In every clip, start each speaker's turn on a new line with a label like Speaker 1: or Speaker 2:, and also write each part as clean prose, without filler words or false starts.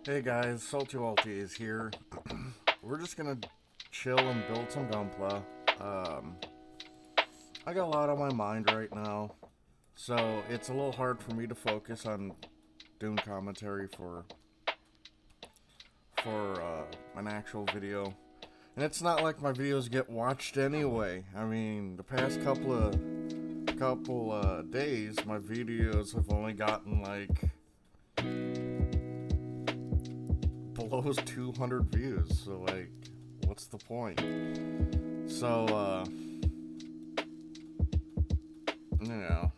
Speaker 1: Hey guys, Salty Walty is here. We're just gonna chill and build some Gunpla. Um, I got a lot on my mind right now, so it's a little hard for me to focus on doing commentary for an actual video. And it's not like my videos get watched anyway. I mean, the past couple days, my videos have only gotten like below 200 views. So like, what's the point? So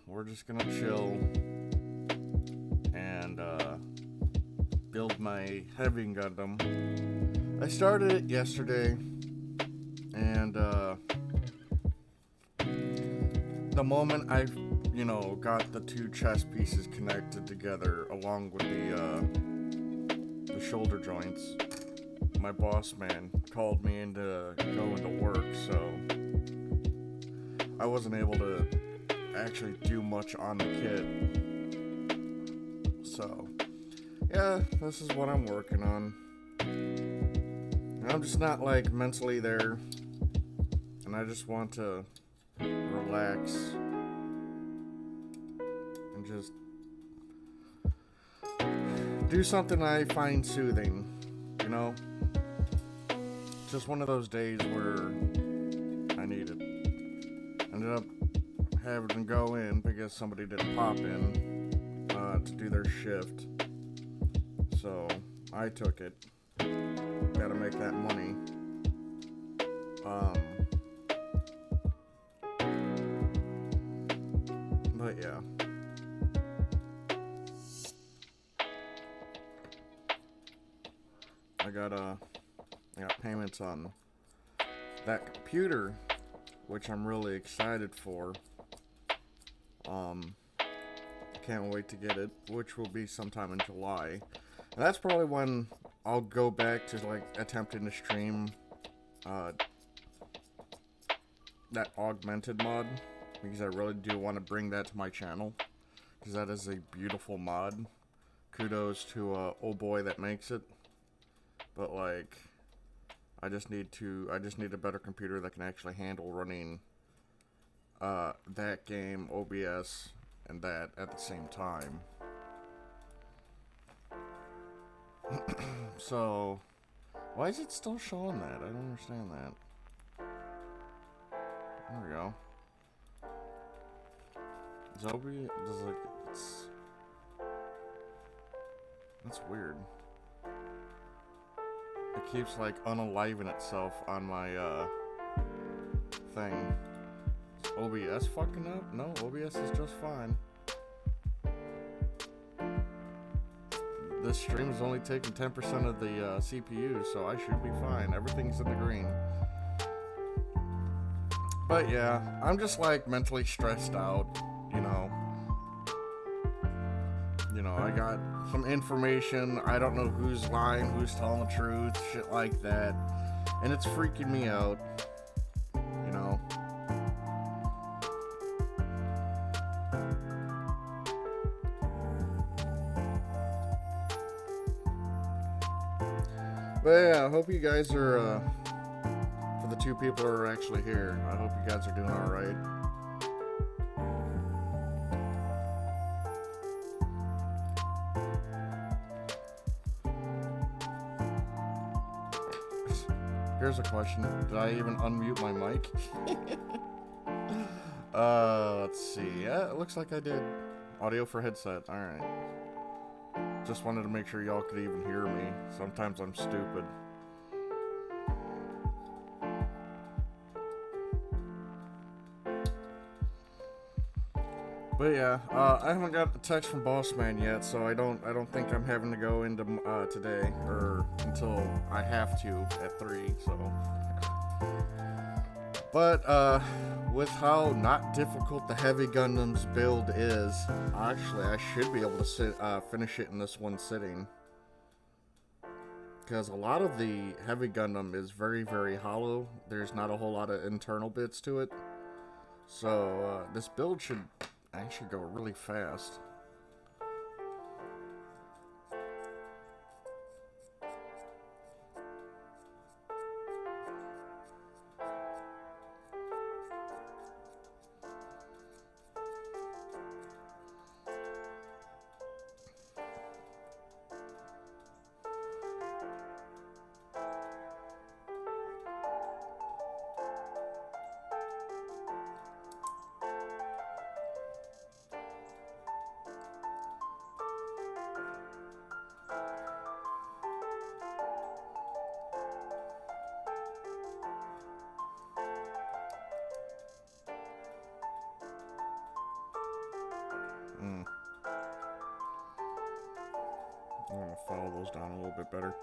Speaker 1: we're just gonna chill and build my heavy Gundam. I started it yesterday, and the moment I, got the two chest pieces connected together along with the shoulder joints, my boss man called me in to go into work, so I wasn't able to actually do much on the kit. So, yeah, this is what I'm working on. And I'm just not like mentally there, and I just want to relax and just do something I find soothing, you know? Just one of those days where I need it. Ended up having to go in because somebody didn't pop in to do their shift. So I took it. Gotta make that money. But yeah. I got payments on that computer, which I'm really excited for. Can't wait to get it, which will be sometime in July. And that's probably when I'll go back to like attempting to stream that augmented mod, because I really do want to bring that to my channel, because that is a beautiful mod. Kudos to old boy that makes it. But like, I just need a better computer that can actually handle running that game, OBS, and that at the same time. So, why is it still showing that? I don't understand that. There we go. Zobi does like it's that's weird. It keeps like unaliving itself on my thing. Is OBS fucking up? No, OBS is just fine. This stream is only taking 10% of the CPU, so I should be fine. Everything's in the green. But yeah, I'm just like mentally stressed out, you know. I got some information. I don't know who's lying, who's telling the truth, shit like that. And it's freaking me out, you know. But yeah, I hope you guys are, for the two people who are actually here, I hope you guys are doing alright. Here's a question. Did I even unmute my mic? Let's see. Yeah, it looks like I did. Audio for headset. Alright. Just wanted to make sure y'all could even hear me. Sometimes I'm stupid. But yeah, I haven't got a text from Boss Man yet, so I don't think I'm having to go into today, or until I have to at 3. So, but with how not difficult the Heavy Gundam's build is, actually I should be able to finish it in this one sitting, because a lot of the Heavy Gundam is very, very hollow. There's not a whole lot of internal bits to it, so this build should actually go really fast. Mm. I'm gonna follow those down a little bit better.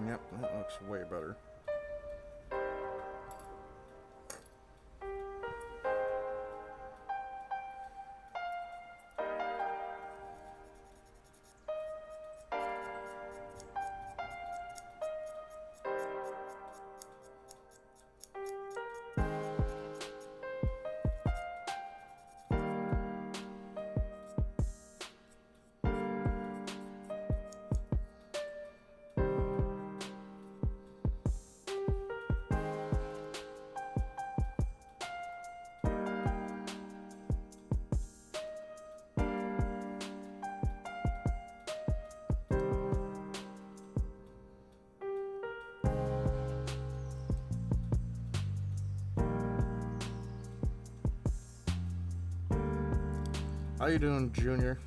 Speaker 1: Yep, that looks way better. How you doing, Junior?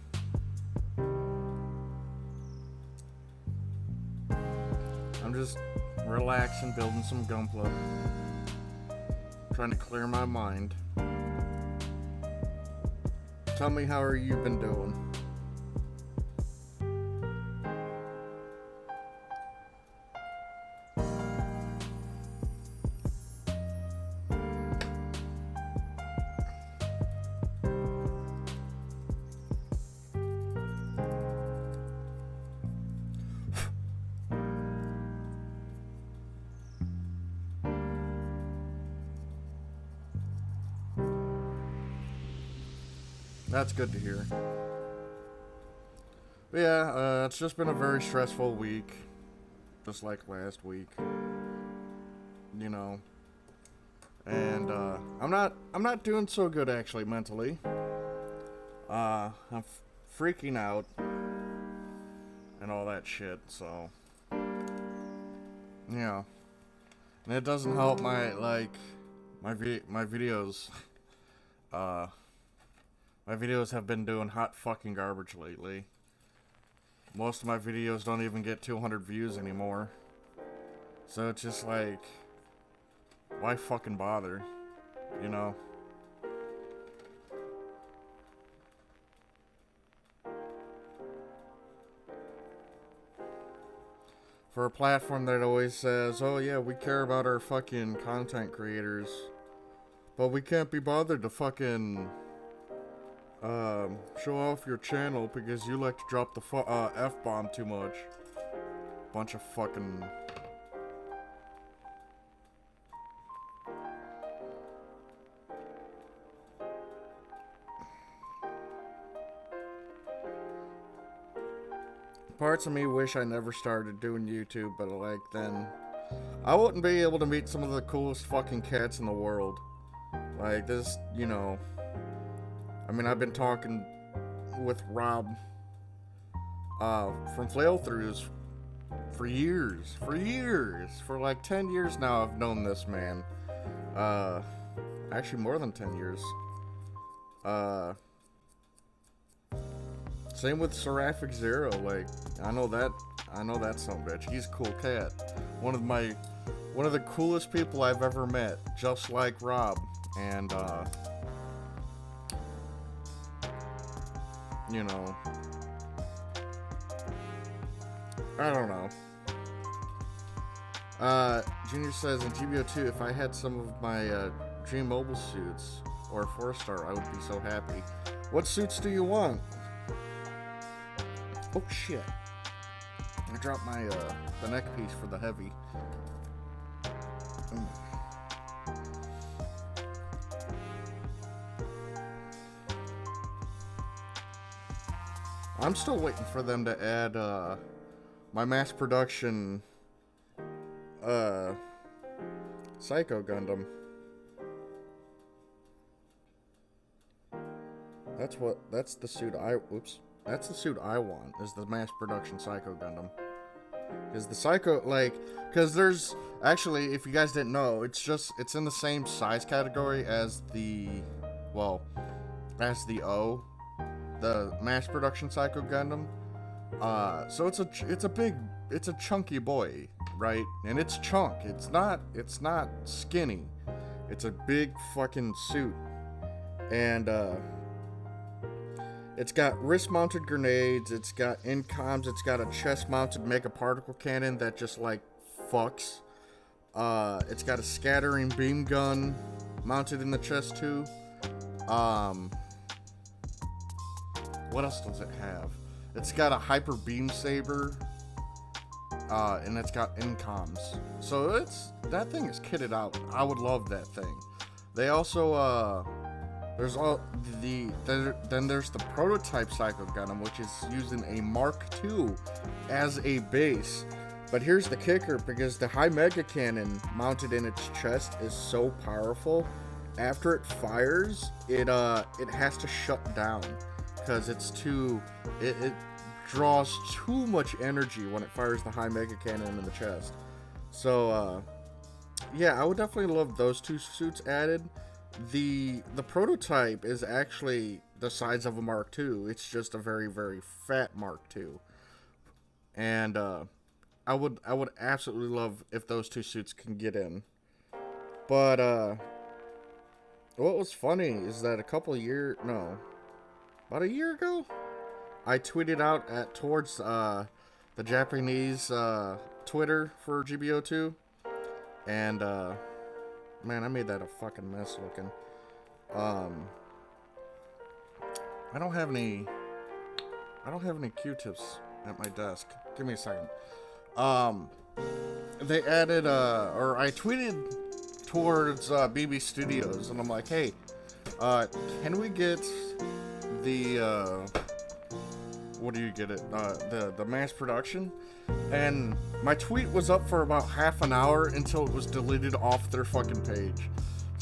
Speaker 1: I'm just relaxing, building some Gunpla. Trying to clear my mind. Tell me, how are you been doing? That's good to hear. But yeah, it's just been a very stressful week. Just like last week. You know. And I'm not doing so good actually mentally. I'm freaking out and all that shit, so yeah. And it doesn't help my videos. My videos have been doing hot fucking garbage lately. Most of my videos don't even get 200 views anymore. So it's just like, why fucking bother? You know? For a platform that always says, oh yeah, we care about our fucking content creators, but we can't be bothered to fucking show off your channel because you like to drop the F-bomb too much. Bunch of fucking... Parts of me wish I never started doing YouTube, but like then I wouldn't be able to meet some of the coolest fucking cats in the world. Like this, you know. I mean, I've been talking with Rob from Flail-Throughs for years. For like 10 years now I've known this man. Actually more than 10 years. Same with Seraphic Zero, like, I know that son of a bitch. He's a cool cat. One of the coolest people I've ever met, just like Rob. And, you know, I don't know. Junior says in GBO2, if I had some of my Dream Mobile suits or 4-star, I would be so happy. What suits do you want? Oh shit. I dropped my the neck piece for the heavy. I'm still waiting for them to add my mass production Psycho Gundam. That's the suit that's the suit I want, is the mass production Psycho Gundam. Because the Psycho, because there's, actually, if you guys didn't know, it's in the same size category as the O, the mass production Psycho Gundam. So it's a chunky boy, right? And it's chunk. It's not skinny. It's a big fucking suit. And, it's got wrist-mounted grenades, it's got incoms, it's got a chest-mounted mega particle cannon that just, fucks. It's got a scattering beam gun mounted in the chest, too. What else does it have? It's got a hyper beam saber, and it's got incoms. So that thing is kitted out. I would love that thing. They also, there's the prototype Psycho Gundam, which is using a Mark II as a base. But here's the kicker, because the high mega cannon mounted in its chest is so powerful. After it fires, it has to shut down because it draws too much energy when it fires the high mega cannon in the chest. So yeah, I would definitely love those two suits added. The prototype is actually the size of a Mark II. It's just a very, very fat Mark II. And I would absolutely love if those two suits can get in. But what was funny is that about a year ago, I tweeted out towards the Japanese Twitter for GBO2, and man, I made that a fucking mess looking. I don't have any Q-tips at my desk. Give me a second. They added or I tweeted towards BB Studios, and I'm like, hey, can we get the what do you get it? The mass production? And my tweet was up for about half an hour until it was deleted off their fucking page.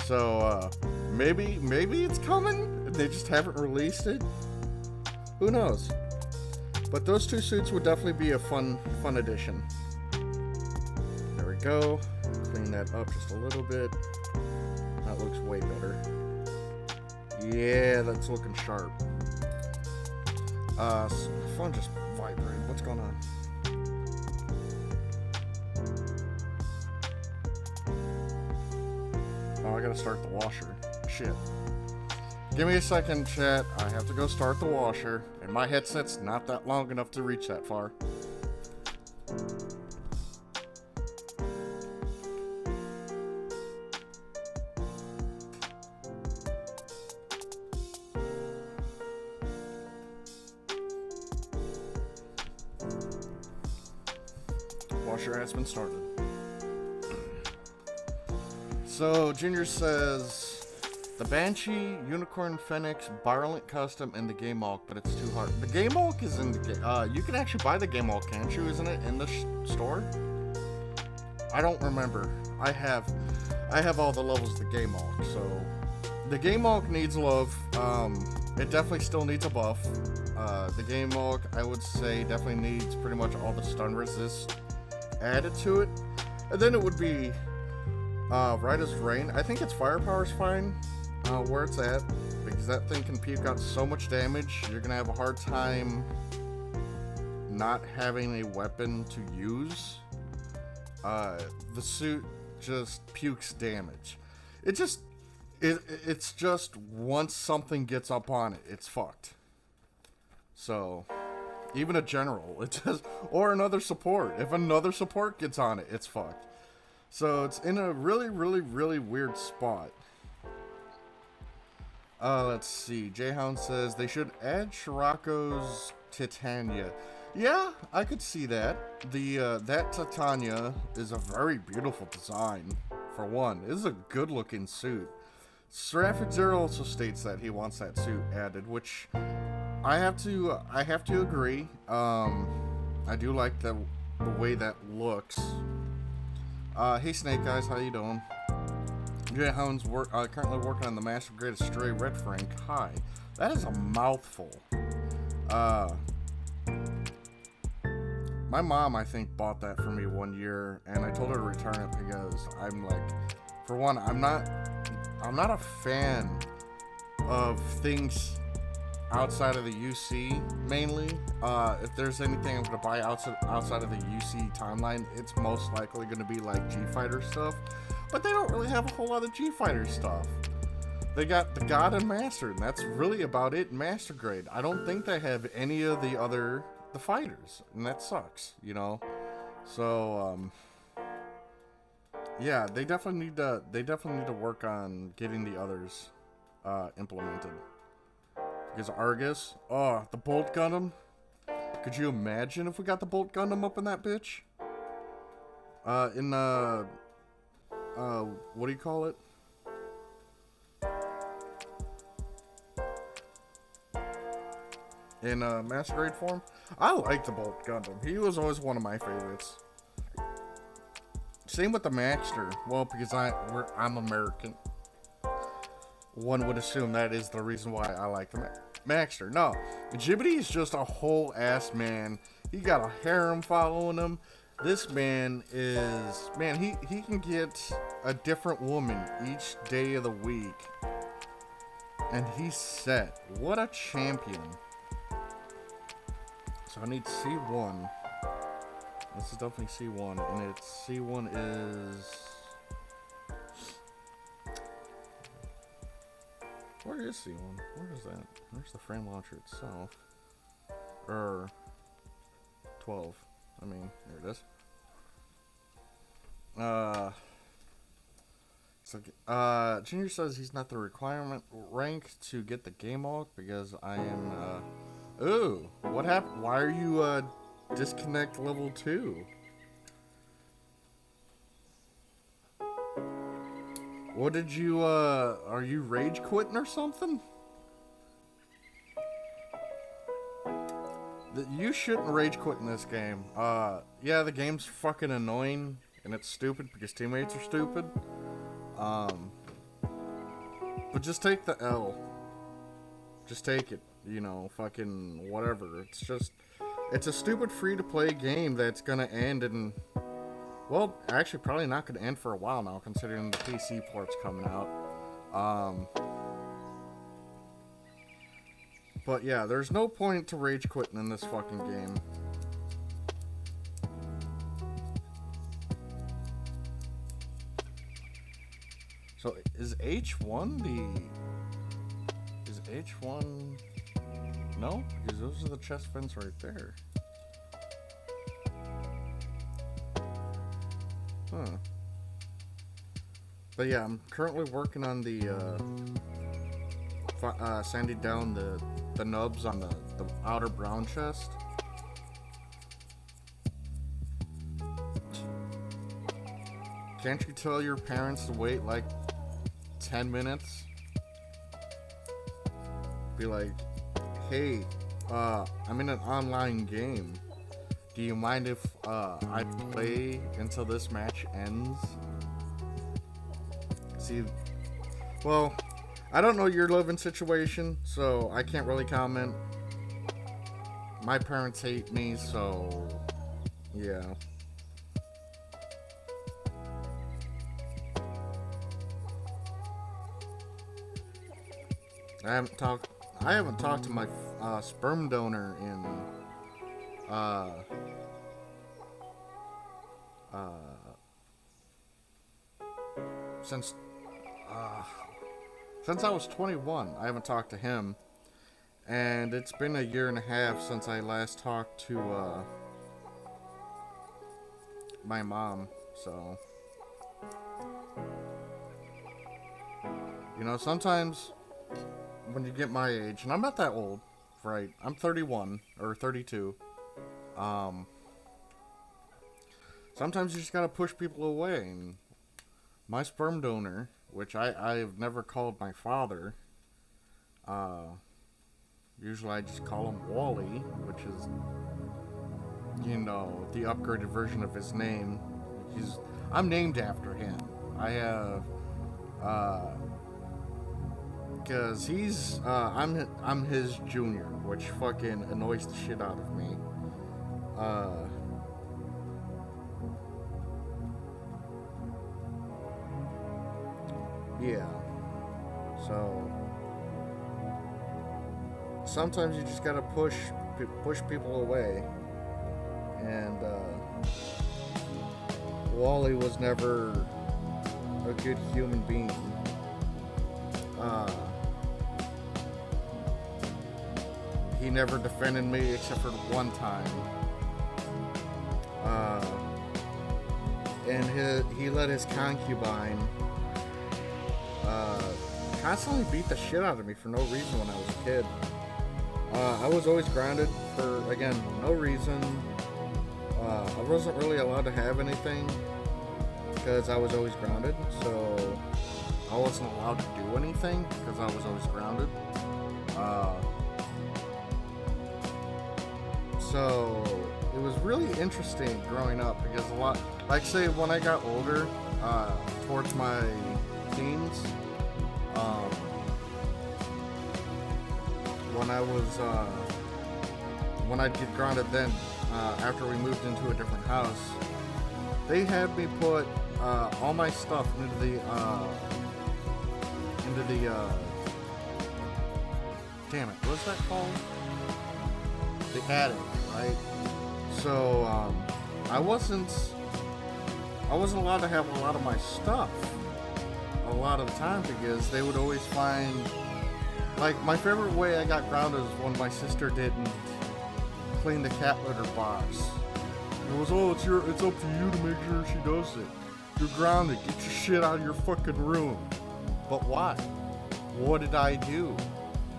Speaker 1: So maybe it's coming. They just haven't released it. Who knows? But those two suits would definitely be a fun addition. There we go. Clean that up just a little bit. That looks way better. Yeah, that's looking sharp. So my phone just vibrated. What's going on? Oh, I gotta start the washer. Shit. Give me a second, chat. I have to go start the washer, and my headset's not that long enough to reach that far. Washer has been started. So, Junior says, the Banshee, Unicorn Phoenix, Barlent Custom, and the Game Hulk, but it's too hard. The Game Hulk is in the game. You can actually buy the Game Hulk, can't you? Isn't it in the store? I don't remember. I have all the levels of the Game Hulk, so the Game Hulk needs love. It definitely still needs a buff. The Game Hulk, I would say, definitely needs pretty much all the stun resist added to it, and then it would be right as rain. I think its firepower is fine where it's at, because that thing can puke out so much damage. You're gonna have a hard time not having a weapon to use. The suit just pukes damage. It's just once something gets up on it, it's fucked. So even a general, or another support. If another support gets on it, it's fucked. So it's in a really, really, really weird spot. Let's see. Jayhound says they should add Shirako's Titania. Yeah, I could see that. That Titania is a very beautiful design, for one. It is a good-looking suit. Seraphic Zero also states that he wants that suit added, which I have to agree. I do like the way that looks. Hey Snake Eyes, how you doing? Jay Hounds currently working on the Master Grade of Stray Red Frank. Hi. That is a mouthful. Uh, my mom, I think, bought that for me one year, and I told her to return it because I'm like, for one, I'm not a fan of things outside of the UC mainly. If there's anything I'm gonna buy outside of the UC timeline, it's most likely gonna be like G Fighter stuff. But they don't really have a whole lot of G Fighter stuff. They got the God and Master, and that's really about it in Master Grade. I don't think they have any of the fighters, and that sucks, you know. So yeah, they definitely need to work on getting the others implemented. Because Argus, oh, the Bolt Gundam. Could you imagine if we got the Bolt Gundam up in that bitch? What do you call it? In Master Grade form? I like the Bolt Gundam. He was always one of my favorites. Same with the Maxter. Well, because I'm American. One would assume that is the reason why I like the Maxter. No, Jibity is just a whole ass man. He got a harem following him. This man is... Man, he can get a different woman each day of the week. And he's set. What a champion. So I need C1. This is definitely C1. And it's... C1 is... Where is C1? Where is that? Where's the frame launcher itself? 12. I mean, there it is. Junior says he's not the requirement rank to get the game mode because I am, ooh, what happened? Why are you, disconnect level 2? What did you, are you rage quitting or something? You shouldn't rage quit in this game. Yeah, the game's fucking annoying, and it's stupid because teammates are stupid. But just take the L. Just take it, you know, fucking whatever. It's a stupid free-to-play game that's gonna end in... Well, actually, probably not gonna end for a while now, considering the PC port's coming out. But yeah, there's no point to rage quitting in this fucking game. So is H1 Is H1... No? Because those are the chest vents right there. Huh. But yeah, I'm currently working on the, sanding down the nubs on the outer brown chest. Can't you tell your parents to wait like 10 minutes? Be like, hey, I'm in an online game. Do you mind if I play until this match ends? See, well, I don't know your living situation, so I can't really comment. My parents hate me, so yeah. I haven't talked to my sperm donor in since I was 21. I haven't talked to him, and it's been a year and a half since I last talked to my mom. So, you know, sometimes when you get my age, and I'm not that old, right? I'm 31 or 32. Sometimes you just gotta push people away. And my sperm donor, which I've never called my father, Usually I just call him Wally, which is, the upgraded version of his name. I'm named after him. I have, cause I'm his junior, which fucking annoys the shit out of me. Yeah. So sometimes you just gotta push people away, and Wally was never a good human being. He never defended me except for one time. And he let his concubine constantly beat the shit out of me for no reason when I was a kid. I was always grounded for, again, no reason. I wasn't really allowed to have anything because I was always grounded, so I wasn't allowed to do anything because I was always grounded. So it was really interesting growing up because a lot, like say when I got older, towards my teens, when I'd get grounded then, after we moved into a different house, they had me put all my stuff into the damn it, what's that called? The attic, right? So I wasn't allowed to have a lot of my stuff a lot of the time because they would always find, like, my favorite way I got grounded was when my sister didn't clean the cat litter box. It was, it's up to you to make sure she does it. You're grounded. Get your shit out of your fucking room. But why? What did I do?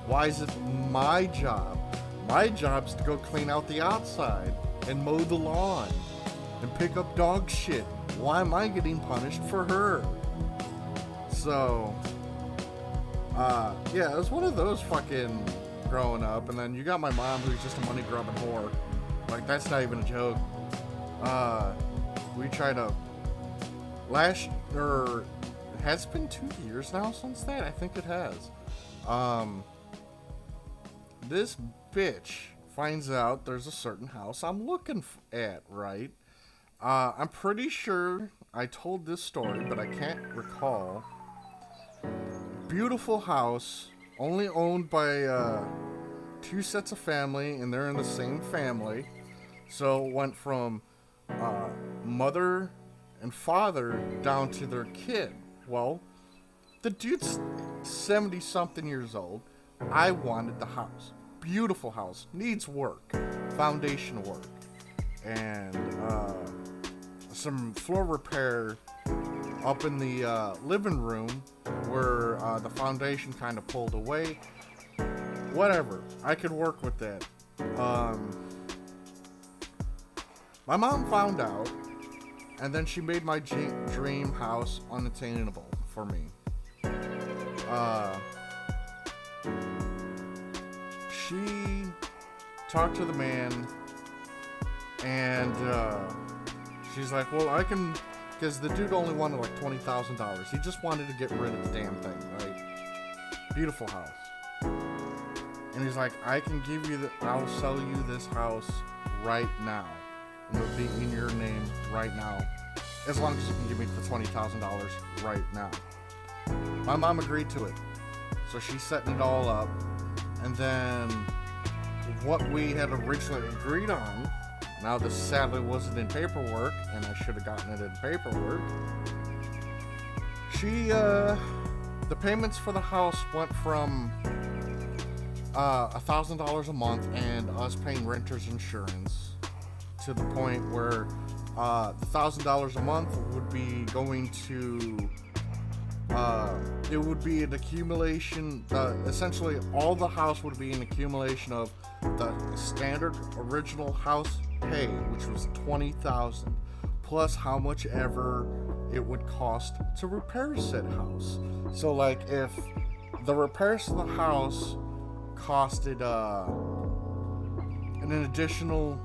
Speaker 1: Why is it my job? My job's to go clean out the outside and mow the lawn and pick up dog shit. Why am I getting punished for her? So, yeah, it was one of those fucking growing up. And then you got my mom, who's just a money grubbing whore. Like, that's not even a joke. We tried to it has been 2 years now since that. I think it has. This bitch finds out there's a certain house I'm looking at, right? I'm pretty sure I told this story, but I can't recall. Beautiful house, only owned by 2 sets of family, and they're in the same family. So it went from mother and father down to their kid. Well, the dude's 70-something years old. I wanted the house. Beautiful house. Needs work. Foundation work. And some floor repair up in the living room where the foundation kind of pulled away. Whatever. I could work with that. My mom found out, and then she made my dream house unattainable for me. She talked to the man, and she's like, well, I can, because the dude only wanted like $20,000. He just wanted to get rid of the damn thing, right? Beautiful house. And he's like, I can give you I'll sell you this house right now. And it'll be in your name right now, as long as you can give me the $20,000 right now. My mom agreed to it, so she's setting it all up. And then what we had originally agreed on, now this sadly wasn't in paperwork, and I should have gotten it in paperwork. The payments for the house went from $1,000 a month and us paying renter's insurance to the point where the $1,000 a month would be going to it would be an accumulation, essentially all the house would be an accumulation of the standard original house pay, which was $20,000, plus how much ever it would cost to repair said house. So like if the repairs to the house costed an additional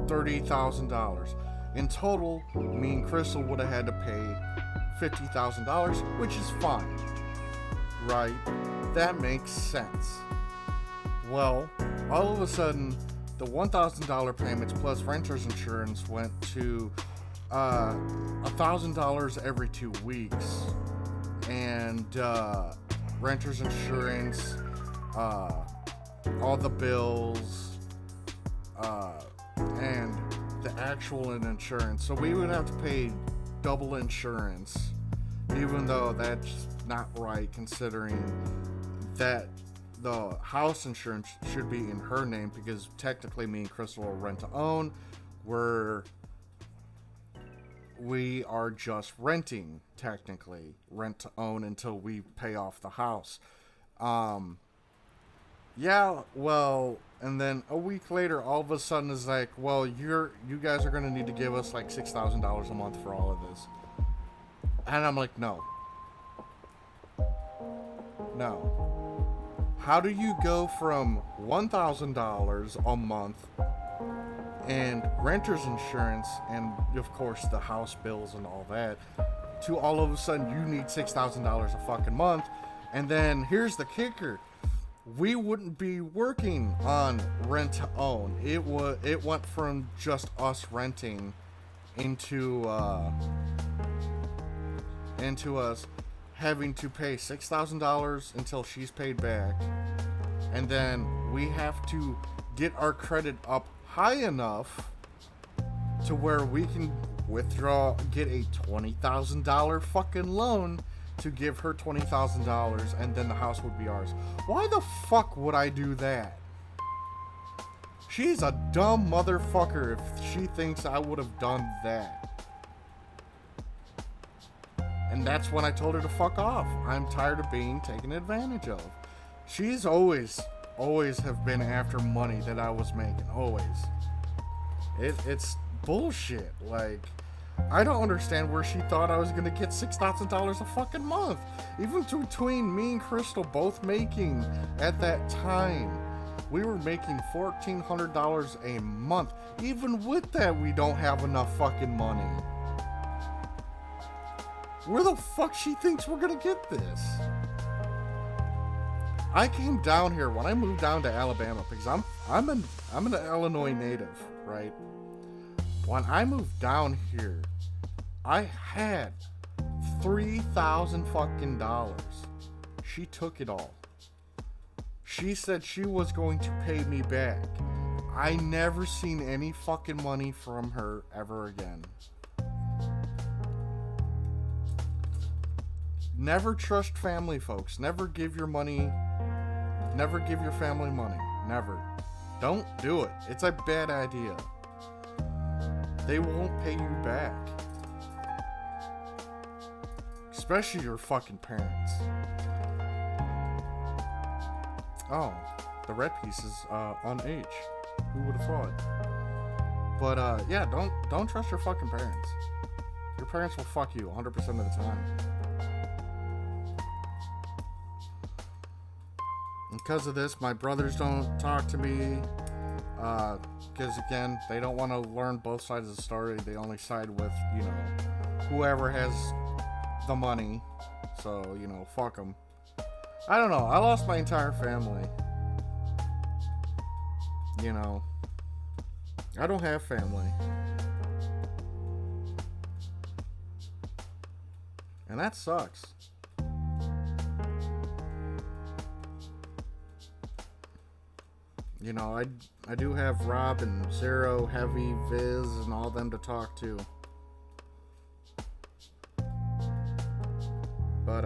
Speaker 1: $30,000. In total, me and Crystal would have had to pay $50,000, which is fine, right? That makes sense. Well, all of a sudden, the $1,000 payments plus renter's insurance went to $1,000 every 2 weeks, and renter's insurance, all the bills, and the actual insurance. So we would have to pay double insurance, even though that's not right, considering that the house insurance should be in her name, because technically me and Crystal are rent to own. We are just renting, technically rent to own, until we pay off the house. Yeah, well, and then a week later, all of a sudden is like, well, you guys are gonna need to give us like $6,000 a month for all of this. And I'm like, no. How do you go from $1,000 a month and renter's insurance and, of course, the house bills and all that, to all of a sudden you need $6,000 a fucking month? And then here's the kicker: we wouldn't be working on rent to own. It went from just us renting into us having to pay $6,000 until she's paid back, and then we have to get our credit up high enough to where we can get a $20,000 fucking loan to give her $20,000, and then the house would be ours. Why the fuck would I do that? She's a dumb motherfucker if she thinks I would have done that. And that's when I told her to fuck off. I'm tired of being taken advantage of. She's always have been after money that I was making. Always. It's bullshit. Like, I don't understand where she thought I was gonna get $6,000 a fucking month. Even between me and Crystal both making, at that time, we were making $1,400 a month. Even with that, we don't have enough fucking money. Where the fuck she thinks we're gonna get this? I came down here when I moved down to Alabama, because I'm an Illinois native, right? When I moved down here, I had $3,000 fucking dollars. She took it all. She said she was going to pay me back. I never seen any fucking money from her ever again. Never trust family, folks. Never give your family money. Never. Don't do it. It's a bad idea. They won't pay you back. Especially your fucking parents. Oh, the red piece is on H. Who would have thought? But yeah, don't trust your fucking parents. Your parents will fuck you 100% of the time. Because of this, my brothers don't talk to me. Because again, they don't want to learn both sides of the story. They only side with, whoever has the money. So, fuck them. I don't know. I lost my entire family. I don't have family. And that sucks. I do have Rob and Zero, Heavy, Viz, and all them to talk to. But,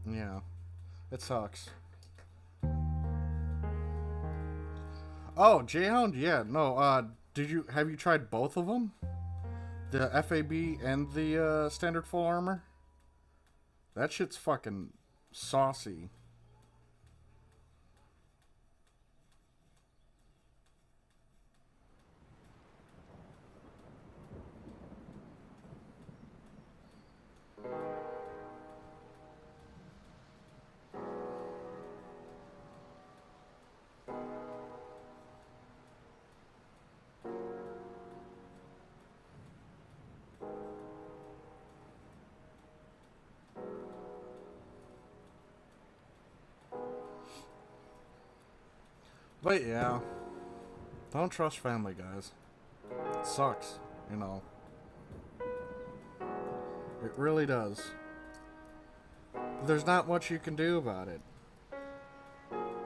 Speaker 1: yeah, it sucks. Oh, Jayhound? Yeah, no, have you tried both of them? The FAB and the standard full armor? That shit's fucking saucy. But yeah, don't trust family, guys. It sucks, you know. It really does. There's not much you can do about it.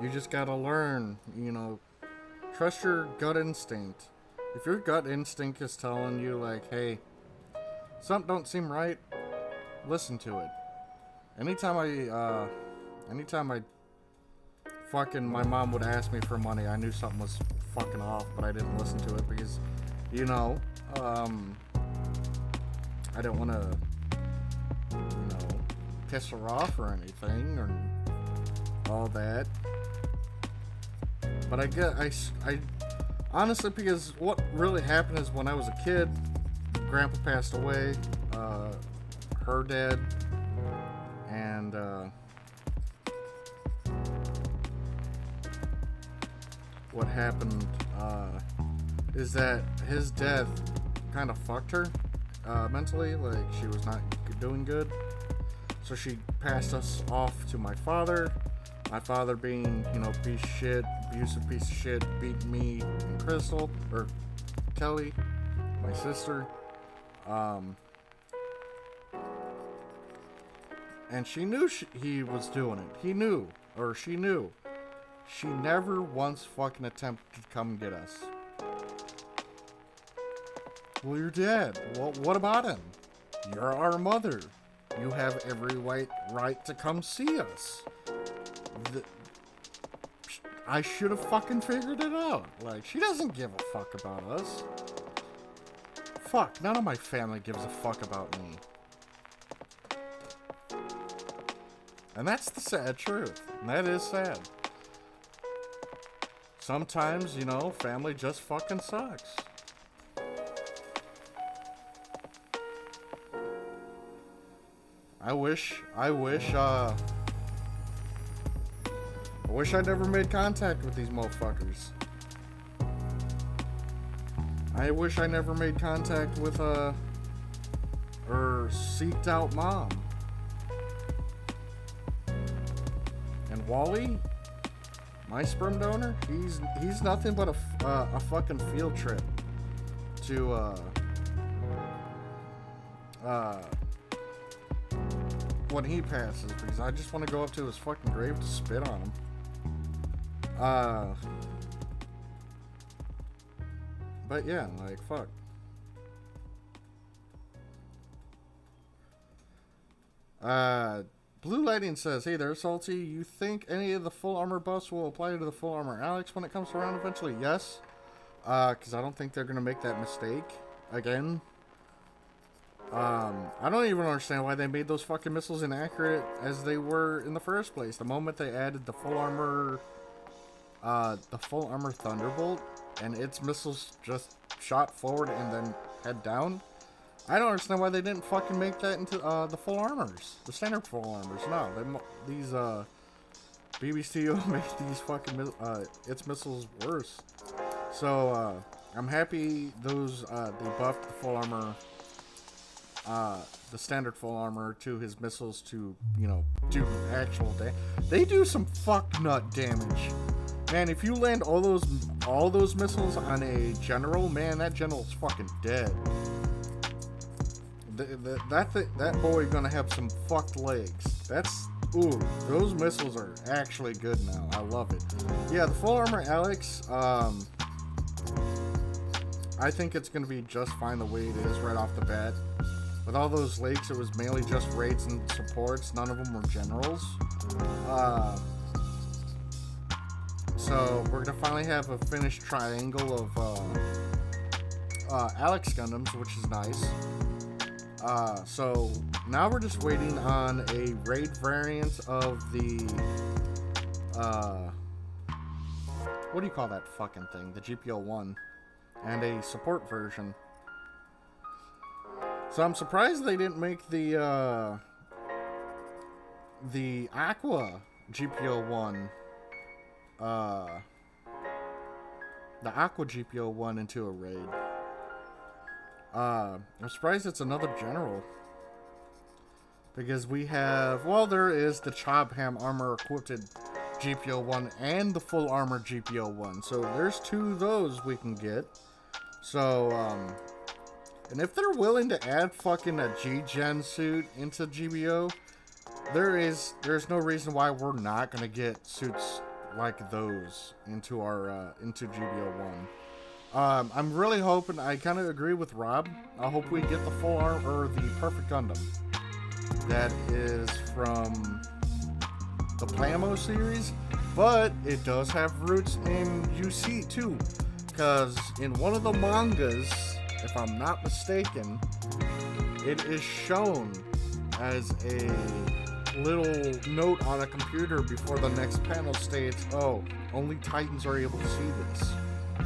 Speaker 1: You just gotta learn, you know, trust your gut instinct. If your gut instinct is telling you, like, hey, something don't seem right, listen to it. Anytime I fucking, my mom would ask me for money, I knew something was fucking off, but I didn't listen to it because, you know, I didn't want to, you know, piss her off or anything or all that. But I honestly, because what really happened is when I was a kid, Grandpa passed away, her dad, and what happened is that his death kind of fucked her mentally, like she was not doing good. So she passed us off to my father. My father being, you know, piece of shit, abusive piece of shit, beat me and Crystal, or Kelly, my sister. And she knew he was doing it. He knew, or she knew. She never once fucking attempted to come get us. Well, you're dead. Well, what about him? You're our mother. You have every right to come see us. I should have fucking figured it out. Like, she doesn't give a fuck about us. Fuck, none of my family gives a fuck about me. And that's the sad truth. And that is sad. Sometimes, you know, family just fucking sucks. I wish I never made contact with these motherfuckers. I wish I never made contact with, or seeked out Mom. And Wally, my sperm donor, he's nothing but a fucking field trip to, when he passes, because I just want to go up to his fucking grave to spit on him. But yeah, like, fuck. Blue Lighting says, hey there, Salty, you think any of the full armor buffs will apply to the full armor Alex when it comes around eventually? Yes. Because I don't think they're going to make that mistake again. I don't even understand why they made those fucking missiles inaccurate as they were in the first place. The moment they added the full armor Thunderbolt, and its missiles just shot forward and then head down. I don't understand why they didn't fucking make that into the full armors, the standard full armors. No, these BBCO made these fucking its missiles worse. So I'm happy those they buffed the full armor. The standard full armor to his missiles to, you know, do actual damage. They do some fuck nut damage. Man, if you land all those missiles on a general, man, that general's fucking dead. That boy gonna have some fucked legs. Ooh, those missiles are actually good now. I love it. Yeah, the full armor Alex, I think it's gonna be just fine the way it is right off the bat. With all those leaks, it was mainly just raids and supports. None of them were generals. So we're gonna finally have a finished triangle of Alex Gundams, which is nice. So now we're just waiting on a raid variant of the what do you call that fucking thing? The GPO-1, and a support version. So I'm surprised they didn't make the Aqua GPO-1, the Aqua GPO-1 into a raid. I'm surprised it's another general. Because we have, well, there is the Chobham armor equipped GPO1 and the full armor GPO1. So there's 2 of those we can get. So, and if they're willing to add fucking a G-Gen suit into GBO, there's no reason why we're not gonna get suits like those into our into GBO1. I'm really hoping. I kind of agree with Rob. I hope we get the full arm or the Perfect Gundam. That is from the Plamo series, but it does have roots in UC too, because in one of the mangas, if I'm not mistaken, it is shown as a little note on a computer before the next panel states, "Oh, only Titans are able to see this."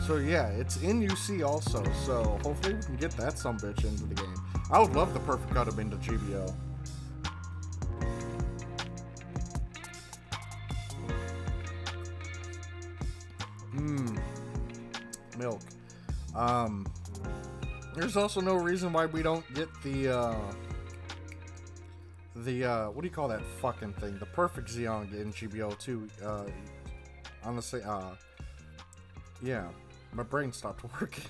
Speaker 1: So yeah, it's in UC also, so hopefully we can get that sumbitch into the game. I would love the Perfect Gundam into GBO. Milk. There's also no reason why we don't get the what do you call that fucking thing? The Perfect Zeong in GBO too. Honestly, yeah, my brain stopped working.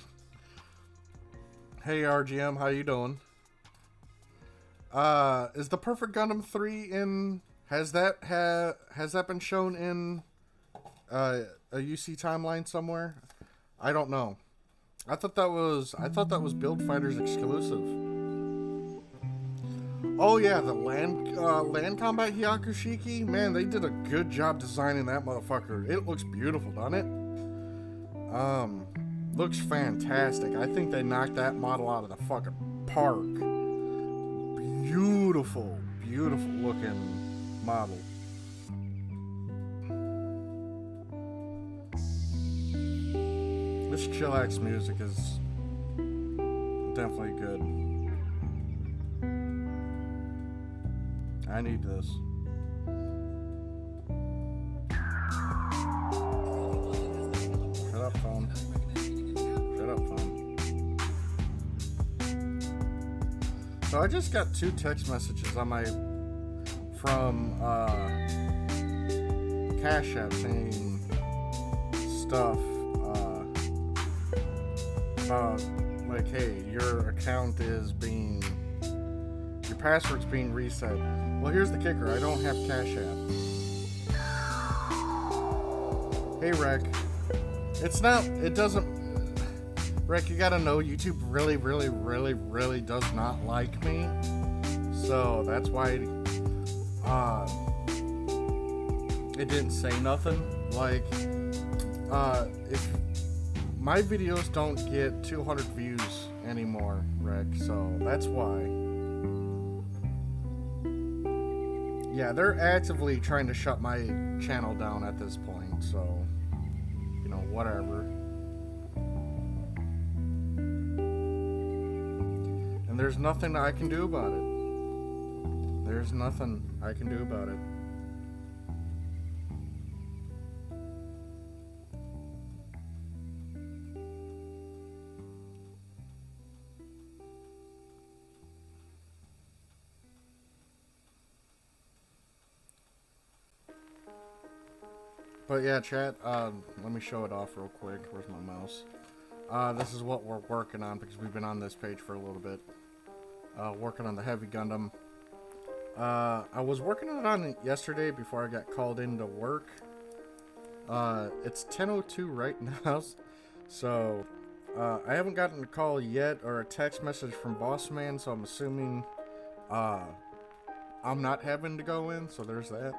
Speaker 1: Hey RGM, how you doing? Is the Perfect Gundam 3 in? Has that been shown in a UC timeline somewhere? I don't know. I thought that was Build Fighters exclusive. Oh yeah, the land combat Hyakushiki. Man, they did a good job designing that motherfucker. It looks beautiful, doesn't it? Looks fantastic. I think they knocked that model out of the fucking park. Beautiful, beautiful looking model. This chillax music is definitely good. I need this. Shut up, phone. Shut up, phone. So I just got 2 text messages on my from Cash App saying stuff about like, hey, your account is being, your password's being reset. Well, here's the kicker. I don't have Cash App. Hey, Rec. It doesn't, Rec, you gotta know YouTube really, really, really, really does not like me. So that's why it didn't say nothing. Like, if my videos don't get 200 views anymore, Rec, so that's why. Yeah, they're actively trying to shut my channel down at this point, so, you know, whatever. And there's nothing I can do about it. There's nothing I can do about it. But yeah, chat, let me show it off real quick. Where's my mouse? This is what we're working on because we've been on this page for a little bit. Working on the Heavy Gundam. I was working on it yesterday before I got called into work. It's 10:02 right now, so I haven't gotten a call yet or a text message from Boss Man, so I'm assuming I'm not having to go in, so there's that.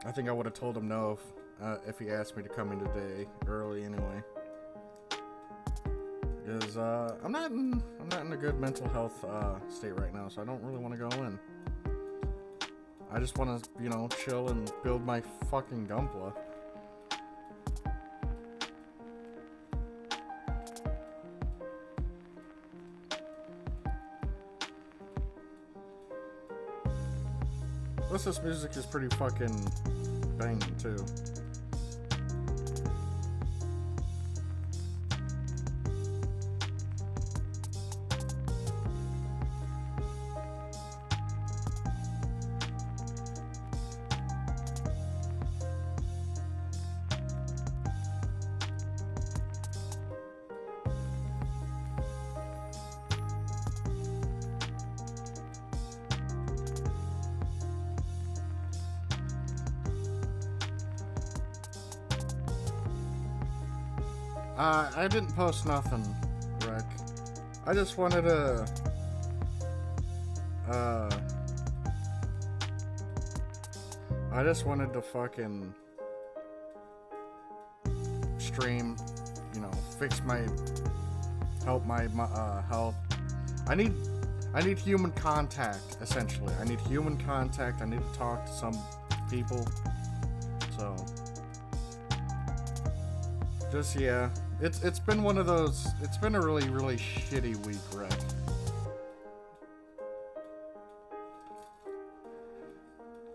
Speaker 1: I think I would have told him no if he asked me to come in today early anyway. Because I'm not in a good mental health state right now, so I don't really want to go in. I just want to, you know, chill and build my fucking Gunpla. Plus, this music is pretty fucking banging too. I didn't post nothing, Rick. I just wanted to, uh, fucking stream, you know, help my health. I need human contact, essentially. I need human contact. I need to talk to some people. So, just, yeah. It's been one of those, it's been a really, really shitty week, Rick.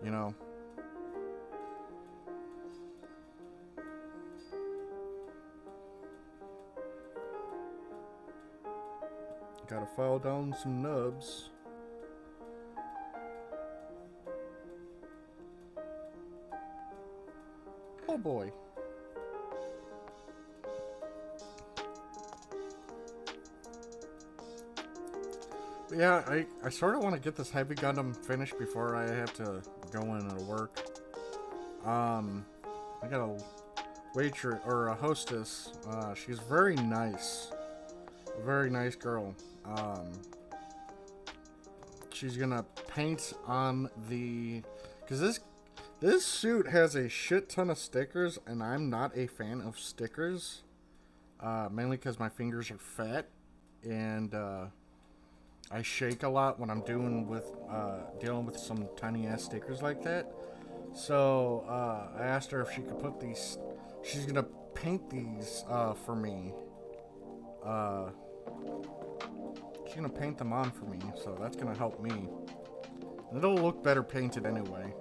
Speaker 1: You know? Gotta file down some nubs. Oh boy. Yeah, I sort of want to get this Heavy Gundam finished before I have to go in to work. I got a waitress, or a hostess. She's very nice. A very nice girl. She's gonna paint on the... Because this suit has a shit ton of stickers, and I'm not a fan of stickers. Mainly because my fingers are fat, and I shake a lot when I'm dealing with some tiny ass stickers like that. So I asked her if she could put these. She's gonna paint these for me. She's gonna paint them on for me, so that's gonna help me. And it'll look better painted anyway.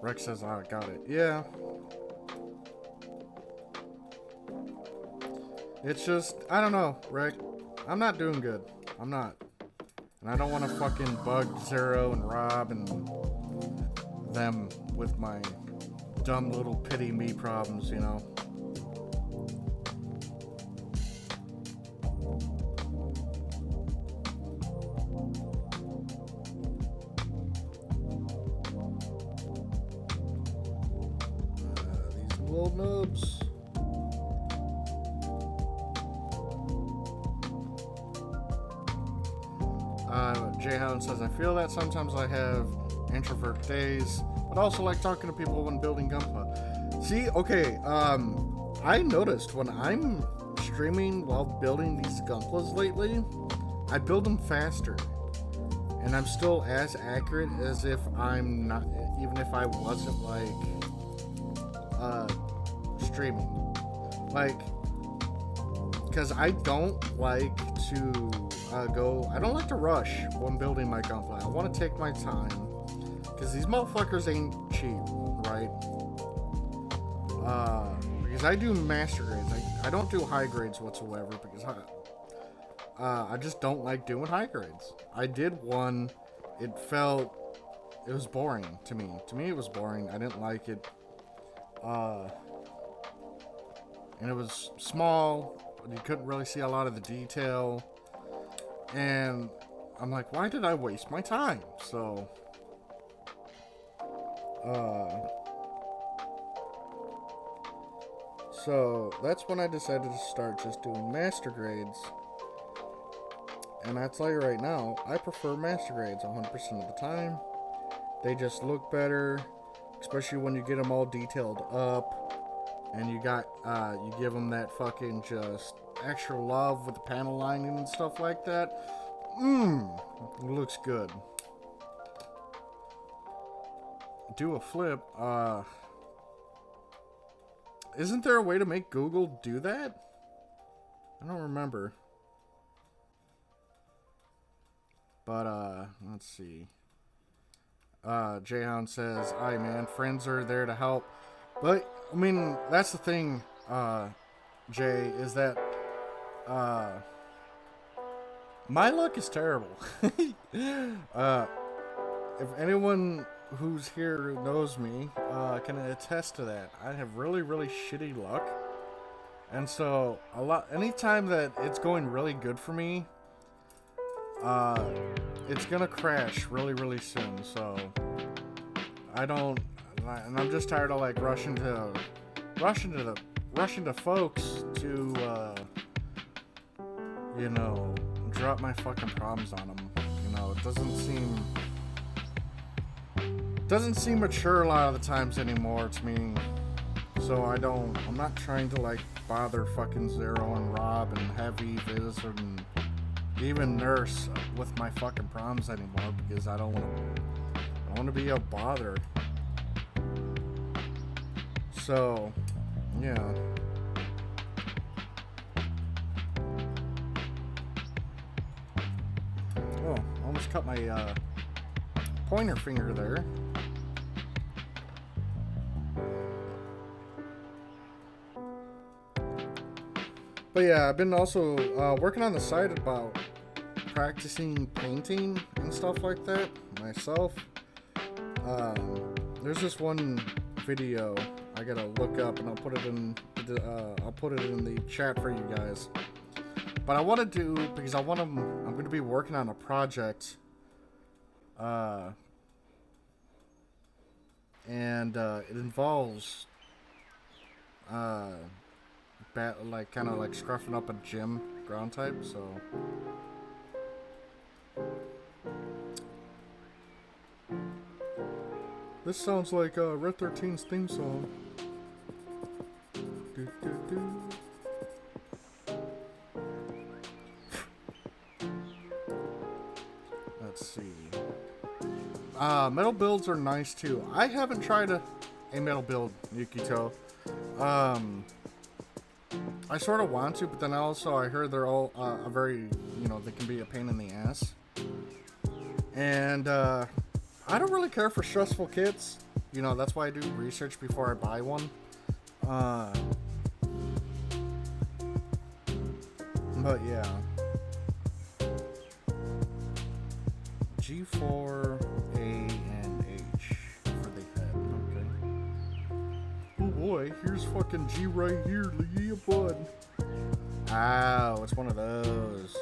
Speaker 1: Rex says, "I got it." Yeah. It's just, I don't know, Rick. I'm not doing good. I'm not. And I don't want to fucking bug Zero and Rob and them with my dumb little pity me problems, you know? These little nubs. Jayhound says, I feel that sometimes I have introvert days, but also like talking to people when building Gunpla. See, okay, I noticed when I'm streaming while building these Gunplas lately, I build them faster. And I'm still as accurate as if I'm not, even if I wasn't like, streaming. Like, because I don't like to I don't like to rush when building my Gunpla. I want to take my time, because these motherfuckers ain't cheap, right? Because I do master grades. I don't do high grades whatsoever, because I just don't like doing high grades. I did one, it was boring to me. To me it was boring. I didn't like it. And it was small, but you couldn't really see a lot of the detail. And I'm like, why did I waste my time? So, that's when I decided to start just doing master grades. And I tell you right now, I prefer master grades 100% of the time. They just look better, especially when you get them all detailed up. And you give them that fucking just extra love with the panel lining and stuff like that. It looks good. Do a flip. Isn't there a way to make Google do that? I don't remember. But, let's see. Jayhound says, aye man, friends are there to help. But, I mean, that's the thing, Jay, is that, my luck is terrible. If anyone who's here knows me, can attest to that. I have really, really shitty luck. And so, anytime that it's going really good for me, it's gonna crash really, really soon, so... I don't, and I'm just tired of like rushing to folks to, you know, drop my fucking problems on them. You know, it doesn't seem mature a lot of the times anymore to me. So I'm not trying to like bother fucking Zero and Rob and Heavy, Viz, and even Nurse with my fucking problems anymore because I don't want to be a bother. So, yeah. Oh, almost cut my pointer finger there. But yeah, I've been also working on the side about practicing painting and stuff like that myself. There's this one video I gotta look up, and I'll put it in the chat for you guys. But I want to do, because I'm going to be working on a project, and it involves like kind of like scruffing up a gym ground type. So this sounds like Red 13's theme song. Do, do, do. Let's see. Metal builds are nice too. I haven't tried a metal build, Yukito. I sort of want to, but then also I heard they're all a very, you know, they can be a pain in the ass. And I don't really care for stressful kits. You know, that's why I do research before I buy one. But yeah. G4, A, and H for the head. Okay. Oh boy, here's fucking G right here. Yeah, bud. Ow, it's one of those.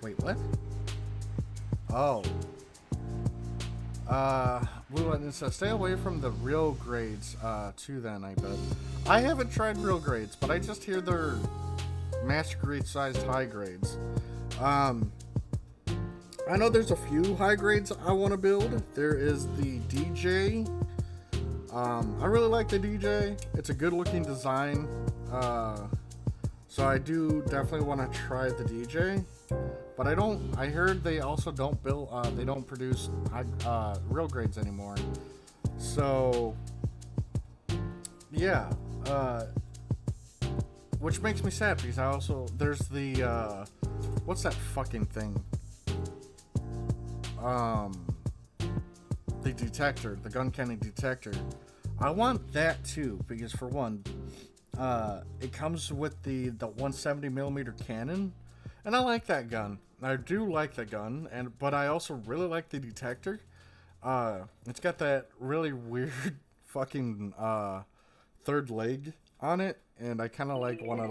Speaker 1: Wait, what? Oh. Blue Lightning says, stay away from the real grades, too then, I bet. I haven't tried real grades, but I just hear they're master grade sized high grades. I know there's a few high grades I want to build. There is the DJ. I really like the DJ. It's a good looking design. So I do definitely want to try the DJ. But I heard they also don't build, they don't produce real grades anymore. So, yeah. Which makes me sad because there's the, what's that fucking thing? The detector, the gun cannon detector. I want that too, because for one, it comes with the 170mm cannon, and I like that gun. I do like the gun, but I also really like the detector. It's got that really weird fucking third leg on it, and I kind of want to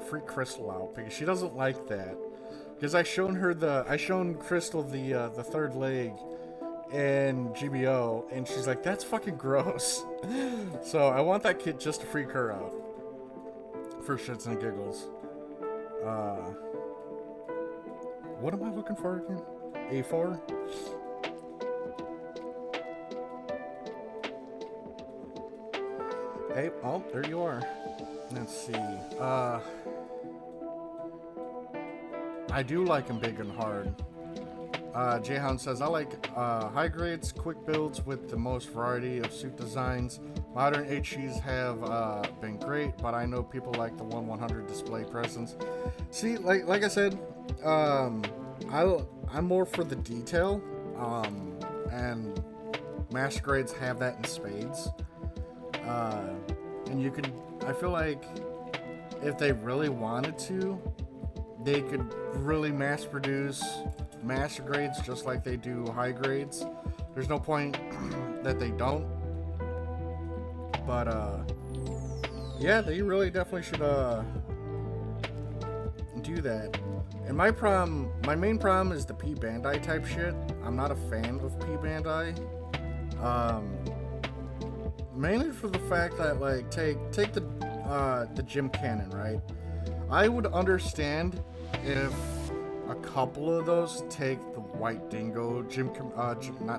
Speaker 1: freak Crystal out because she doesn't like that. Because I shown Crystal the third leg in GBO, and she's like, that's fucking gross. So I want that kid just to freak her out for shits and giggles. What am I looking for again? A4? Hey, oh, there you are. Let's see. I do like them big and hard. Jayhound says, I like high grades, quick builds with the most variety of suit designs. Modern HEs have been great, but I know people like the 1/100 display presence. See, like I said, I'm more for the detail, and master grades have that in spades. And I feel like if they really wanted to, they could really mass produce master grades just like they do high grades. There's no point that they don't. But yeah, they really definitely should do that. And my main problem is the P Bandai type shit. I'm not a fan of P Bandai. Mainly for the fact that, like, take the gym cannon, right? I would understand if a couple of those take the White Dingo not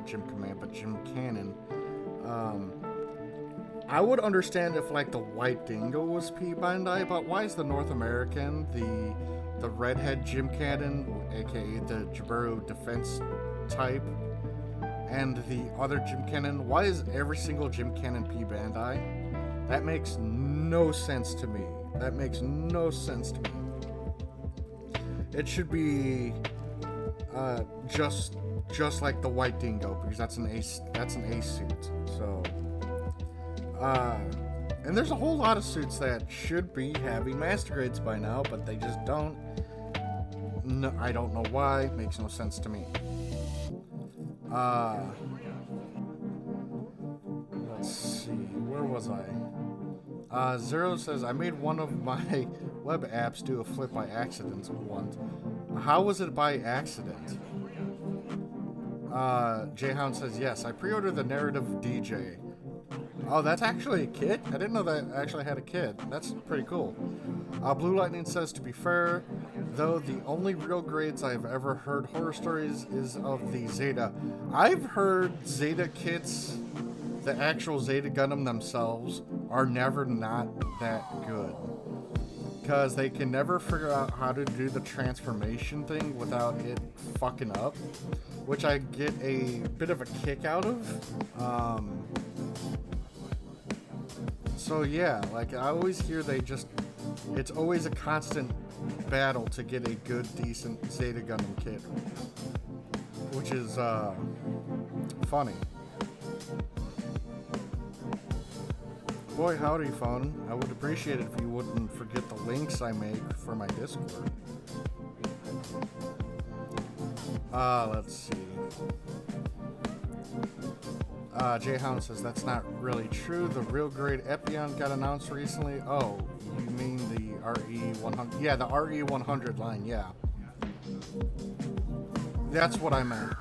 Speaker 1: Gym Command, but Gym Cannon. I would understand if, like, the White Dingo was P Bandai, but why is the North American, the Redhead Gym Cannon, aka the Jaburo Defense type, and the other Gym Cannon, why is every single Gym Cannon P Bandai? That makes no sense to me. That makes no sense to me. It should be just like the White Dingo, because that's an ace suit. So and there's a whole lot of suits that should be having master grades by now, but they just don't. No, I don't know why. It makes no sense to me. Let's see, where was I? Zero says, I made one of my web apps do a flip by accident once. How was it by accident? Jayhound says, yes, I pre-ordered the Narrative DJ. Oh, that's actually a kit? I didn't know that actually had a kit. That's pretty cool. Blue Lightning says, to be fair, though, the only real grades I've ever heard horror stories is of the Zeta. I've heard Zeta kits, the actual Zeta Gundam themselves, are never not that good. Because they can never figure out how to do the transformation thing without it fucking up. Which I get a bit of a kick out of. So yeah, like I always hear it's always a constant battle to get a good, decent Zeta Gundam kit. Which is, funny. Boy, howdy, phone. I would appreciate it if you wouldn't forget the links I make for my Discord. Let's see. Jayhound says that's not really true. The real grade Epion got announced recently. Oh, you mean the RE100? Yeah, the RE100 line, yeah. That's what I meant.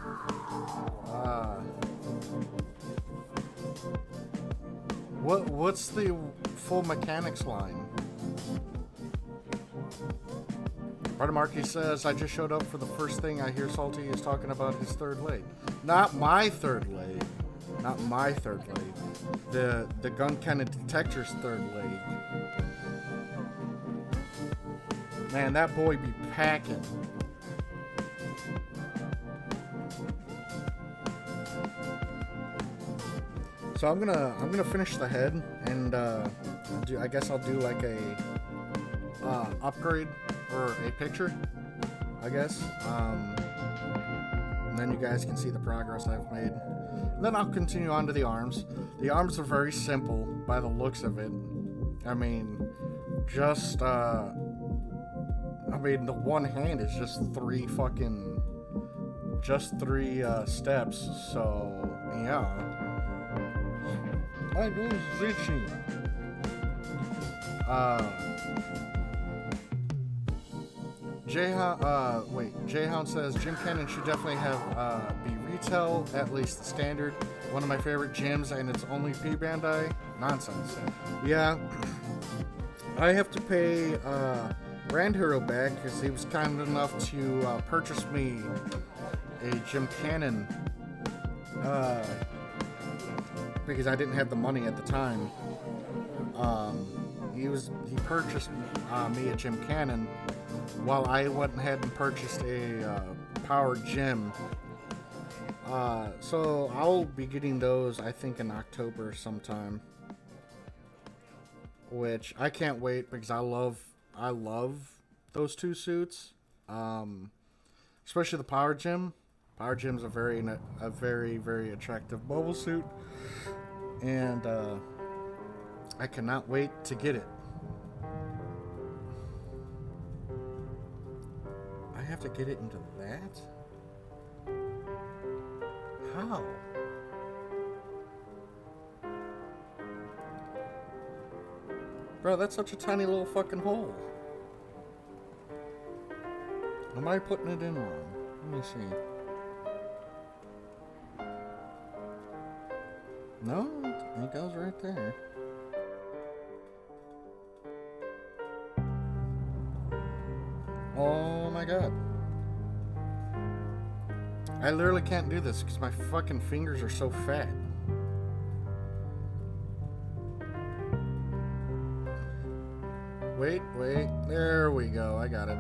Speaker 1: What's the full mechanics line? Marky says, I just showed up for the first thing I hear Salty is talking about his third leg. Not my third leg. Not my third leg. The gun cannon detector's third leg. Man, that boy be packing. So I'm gonna finish the head, and I guess I'll do like a upgrade or a picture, I guess. And then you guys can see the progress I've made. And then I'll continue on to the arms. The arms are very simple by the looks of it. I mean, the one hand is just three steps. So yeah. My nose is itchy. Jayhound says Gym Cannon should definitely have be retail, at least the standard. One of my favorite gyms, and it's only P Bandai. Nonsense. Yeah, I have to pay Brand Hero back because he was kind enough to purchase me a Gym Cannon. Because I didn't have the money at the time. He purchased me a Gym Cannon while I went ahead and purchased a powered gym. So I'll be getting those, I think, in October sometime. Which I can't wait because I love those two suits. Especially the power gym. Power gym's a very, very attractive mobile suit. And I cannot wait to get it. I have to get it into that? How? Bro, that's such a tiny little fucking hole. Am I putting it in wrong? Let me see. No, it goes right there. Oh my god. I literally can't do this because my fucking fingers are so fat. Wait. There we go. I got it.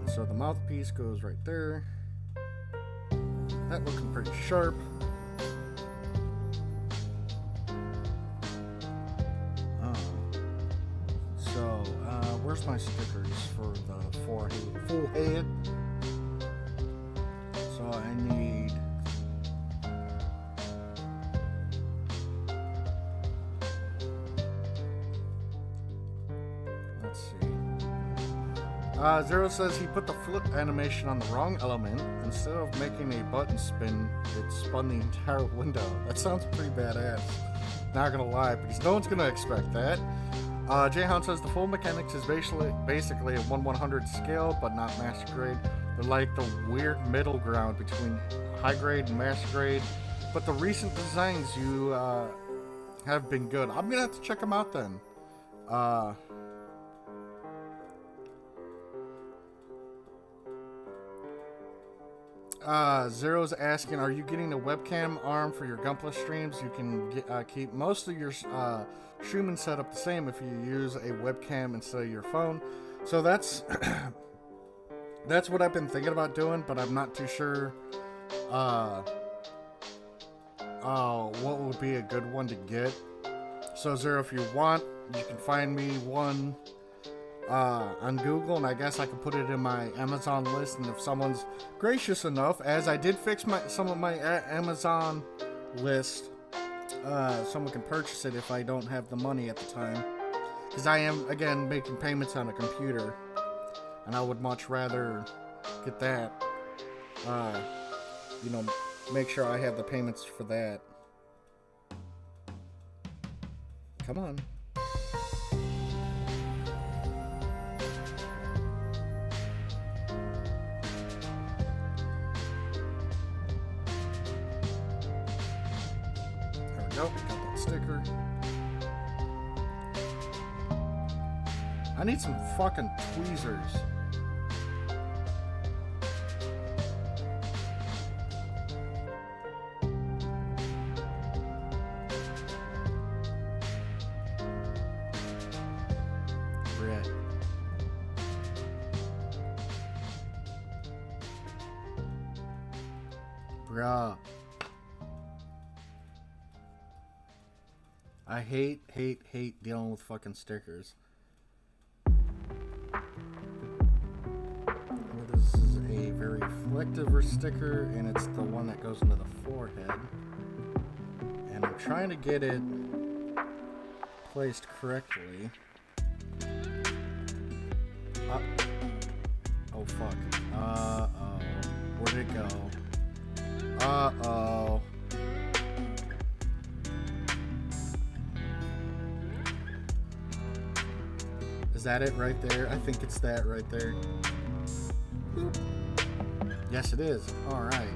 Speaker 1: And so the mouthpiece goes right there. That looking pretty sharp. Where's my stickers for the full head? So I need let's see. Zero says he put the flip animation on the wrong element. Instead of making a button spin, it spun the entire window. That sounds pretty badass. Not gonna lie, because no one's gonna expect that. Jayhound says the full mechanics is basically a 1/100 scale, but not master grade. They're like the weird middle ground between high grade and master grade. But the recent designs you have been good. I'm gonna have to check them out then. Zero's asking, are you getting a webcam arm for your Gunpla streams? You can keep most of your streaming setup the same if you use a webcam instead of your phone. So that's that's what I've been thinking about doing, but I'm not too sure what would be a good one to get. So Zero, if you want, you can find me one on Google, and I guess I can put it in my Amazon list. And if someone's gracious enough, as I did fix some of my Amazon list, someone can purchase it if I don't have the money at the time, because I am again making payments on a computer, and I would much rather get that. You know, make sure I have the payments for that. Come on. Nope, got that sticker. I need some fucking tweezers. Red. Bruh. I hate dealing with fucking stickers. This is a very reflective sticker, and it's the one that goes into the forehead. And I'm trying to get it placed correctly. Oh fuck. Uh-oh. Where'd it go? Uh-oh. Is that it right there? I think it's that right there. Boop. Yes, it is. Alright.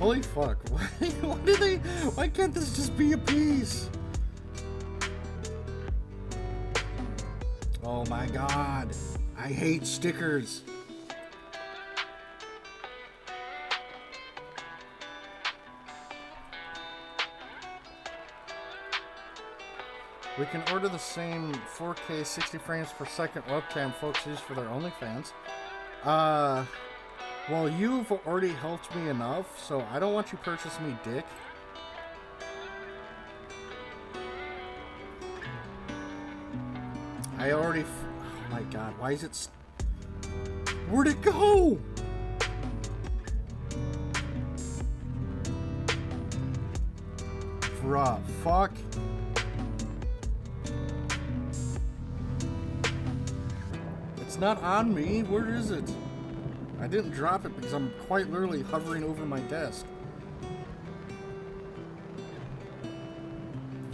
Speaker 1: Holy fuck. Why can't this just be a piece? Oh my god. I hate stickers. We can order the same 4K 60 frames per second webcam folks use for their OnlyFans. Well, you've already helped me enough, so I don't want you purchasing me dick. I already... Oh my god, why is it... Where'd it go? Bruh, fuck. It's not on me. Where is it? I didn't drop it because I'm quite literally hovering over my desk.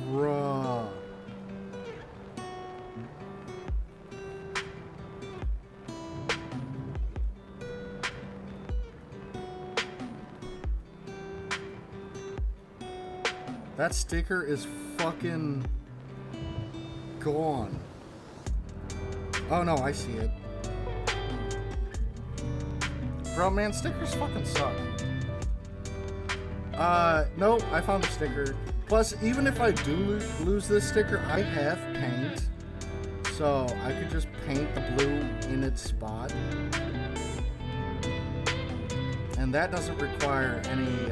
Speaker 1: Bruh. That sticker is fucking gone. Oh no, I see it. Bro, man, stickers fucking suck. Nope, I found a sticker. Plus, even if I do lose this sticker, I have paint. So, I could just paint the blue in its spot. And that doesn't require any,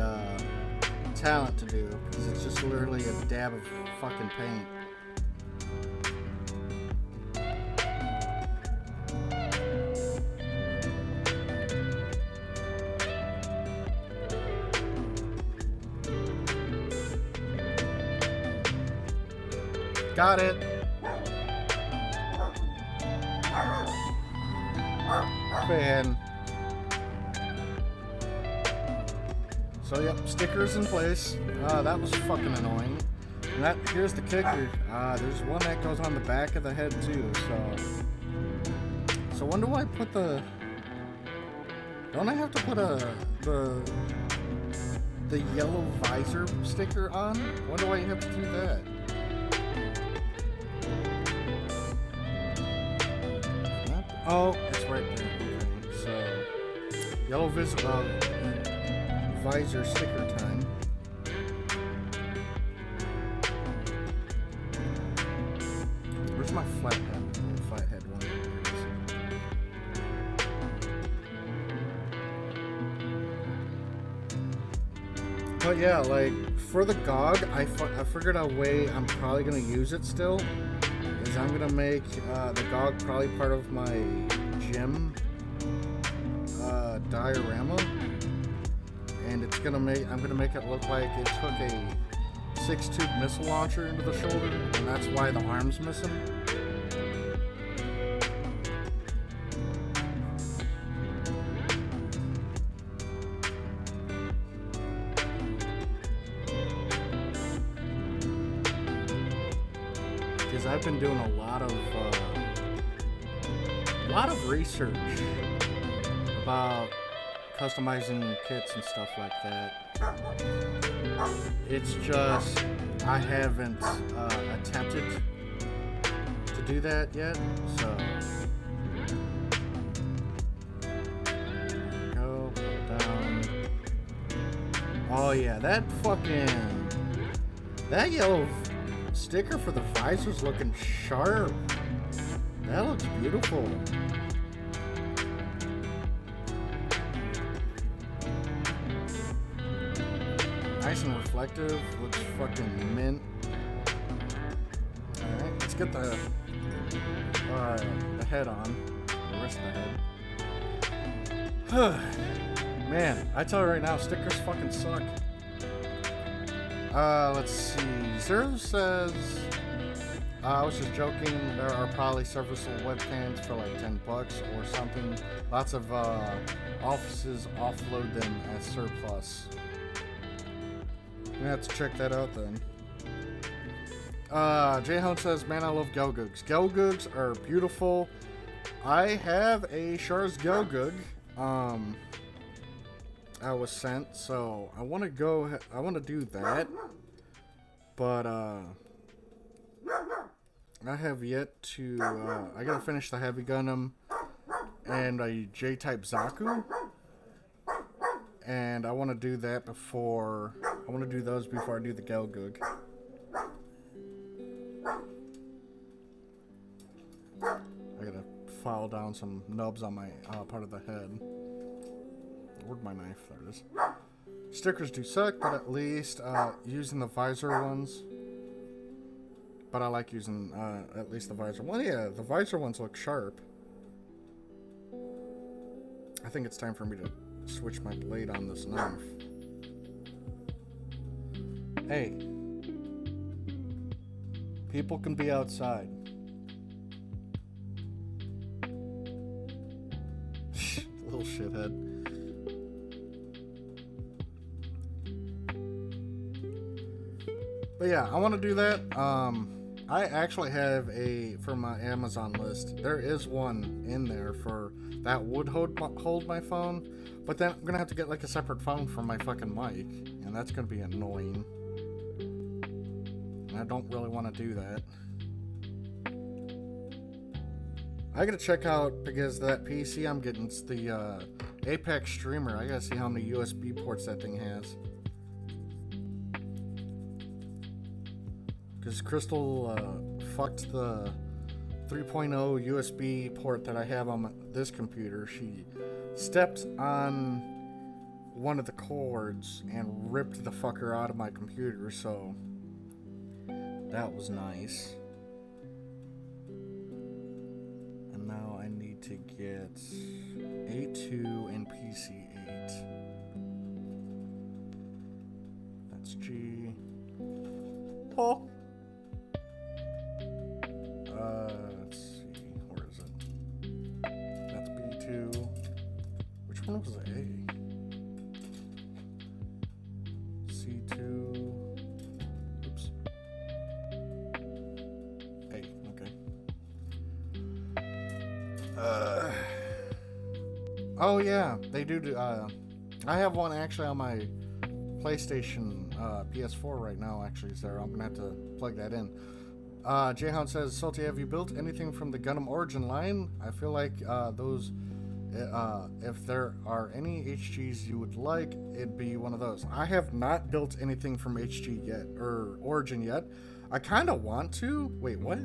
Speaker 1: talent to do. Because it's just literally a dab of fucking paint. Got it. Fan. So yep, stickers in place. That was fucking annoying. And here's the kicker. There's one that goes on the back of the head too. So when do I put the? Don't I have to put the yellow visor sticker on? When do I have to do that? Oh, it's right there. Okay, so yellow visor sticker time. Where's my flat head? Flat head one. But yeah, like for the GOG, I figured out a way I'm probably gonna use it still. Is I'm gonna make the GOG probably part of my gym diorama, and I'm gonna make it look like it took a 6-tube missile launcher into the shoulder, and that's why the arm's missing. Because I've been doing a lot of research about customizing kits and stuff like that. It's just I haven't attempted to do that yet, so go down. Oh yeah, that yellow sticker for the visor's looking sharp. That looks beautiful. Nice and reflective. Looks fucking mint. Alright, let's get the head on. The rest of the head. Man, I tell you right now, stickers fucking suck. Let's see. Zero says, I was just joking. There are probably serviceable webcams for like $10 or something. Lots of offices offload them as surplus. I'm gonna have to check that out then. J-Hound says, man, I love Gelgoogs. Gelgoogs are beautiful. I have a Char's Gelgoog. I was sent, so I want to do that. But, I have yet to, I gotta finish the Heavy Gundam and a J-Type Zaku. And I want to do that before, I want to do those before I do the Gelgoog. I gotta file down some nubs on my part of the head. Where'd my knife? There it is. Stickers do suck, but at least using the visor ones. But I like using at least the visor. Well, yeah, the visor ones look sharp. I think it's time for me to switch my blade on this knife. Hey, people can be outside. Little shithead. But yeah, I want to do that. I actually have for my Amazon list, there is one in there for that would hold my phone, but then I'm gonna have to get like a separate phone for my fucking mic, and that's gonna be annoying. And I don't really want to do that. I gotta check out, because that PC I'm getting, it's the Apex Streamer. I gotta see how many USB ports that thing has. Because Crystal fucked the 3.0 USB port that I have on this computer. She stepped on one of the cords and ripped the fucker out of my computer, so that was nice. And now I need to get A2 and PC8. That's G. Oh. Let's see, where is it? That's B2. Which one was A? C2. Oops. A, okay. Oh yeah, they do. I have one actually on my PlayStation PS4 right now. Actually, so I'm gonna have to plug that in. Jayhound says, Salty, have you built anything from the Gundam Origin line? I feel like those, if there are any HGs you would like, it'd be one of those. I have not built anything from HG yet, or Origin yet. I kind of want to. Wait, what?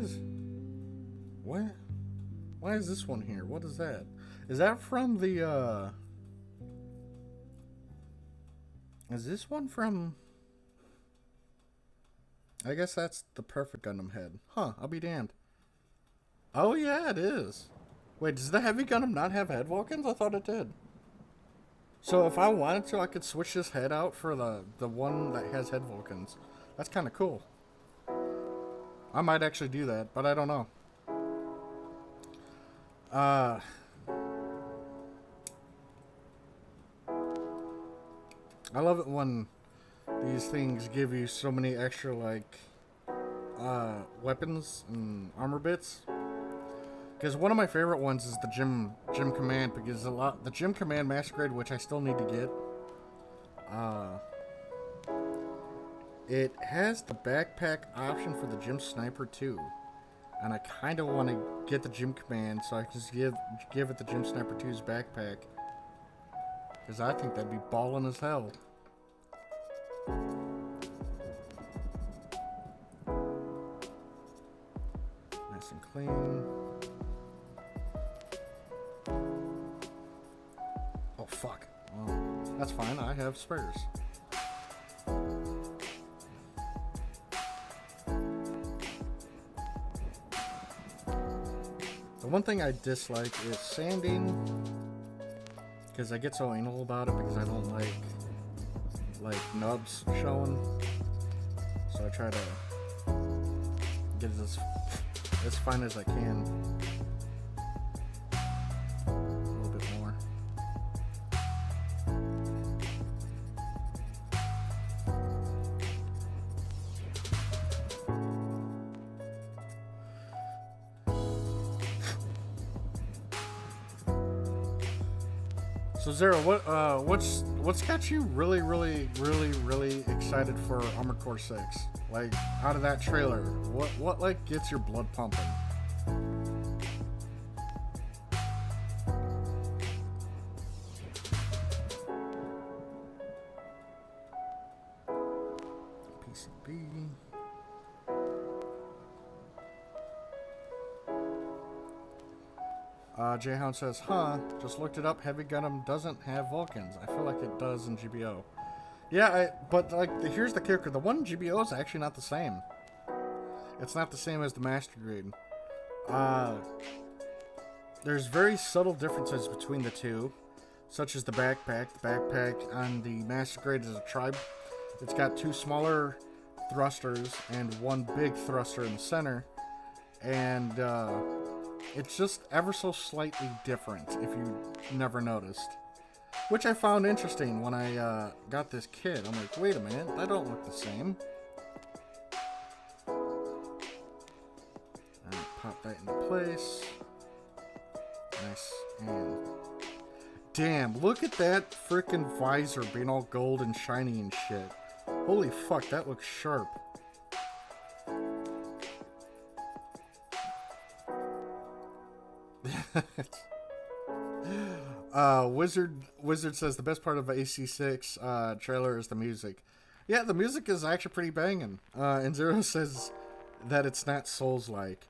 Speaker 1: Why is this one here? What is that? Is that from the, is this one from... I guess that's the perfect Gundam head. Huh, I'll be damned. Oh yeah, it is. Wait, does the Heavy Gundam not have head Vulcans? I thought it did. So if I wanted to, I could switch this head out for the one that has head Vulcans. That's kind of cool. I might actually do that, but I don't know. I love it when these things give you so many extra, like, weapons and armor bits. Because one of my favorite ones is the Gym Command, because the Gym Command Master Grade, which I still need to get, it has the backpack option for the Gym Sniper too. And I kind of want to get the Gym Command so I can just give it the Gym Sniper 2's backpack. Because I think that'd be ballin' as hell. Nice and clean. Oh, fuck. Well, that's fine. I have spares. The one thing I dislike is sanding, because I get so anal about it because I don't like nubs showing. So I try to get it as fine as I can. A little bit more. So Zero, what's got you really excited for Armored Core 6? Like, out of that trailer, what like gets your blood pumping? PCB. Jayhound says, huh, just looked it up, Heavy Gundam doesn't have Vulcans. I feel like it does in GBO. Yeah, but like, here's the kicker. The one in GBO is actually not the same. It's not the same as the Master Grade. There's very subtle differences between the two, such as the backpack. The backpack on the Master Grade is a tribe. It's got two smaller thrusters and one big thruster in the center. And, it's just ever so slightly different, if you never noticed. Which I found interesting when I got this kit. I'm like, wait a minute, that don't look the same. And pop that into place. Nice. And damn, look at that frickin' visor being all gold and shiny and shit. Holy fuck, that looks sharp. Wizard says the best part of AC6 trailer is the music. Yeah, the music is actually pretty banging. And Zero says that it's not Souls-like.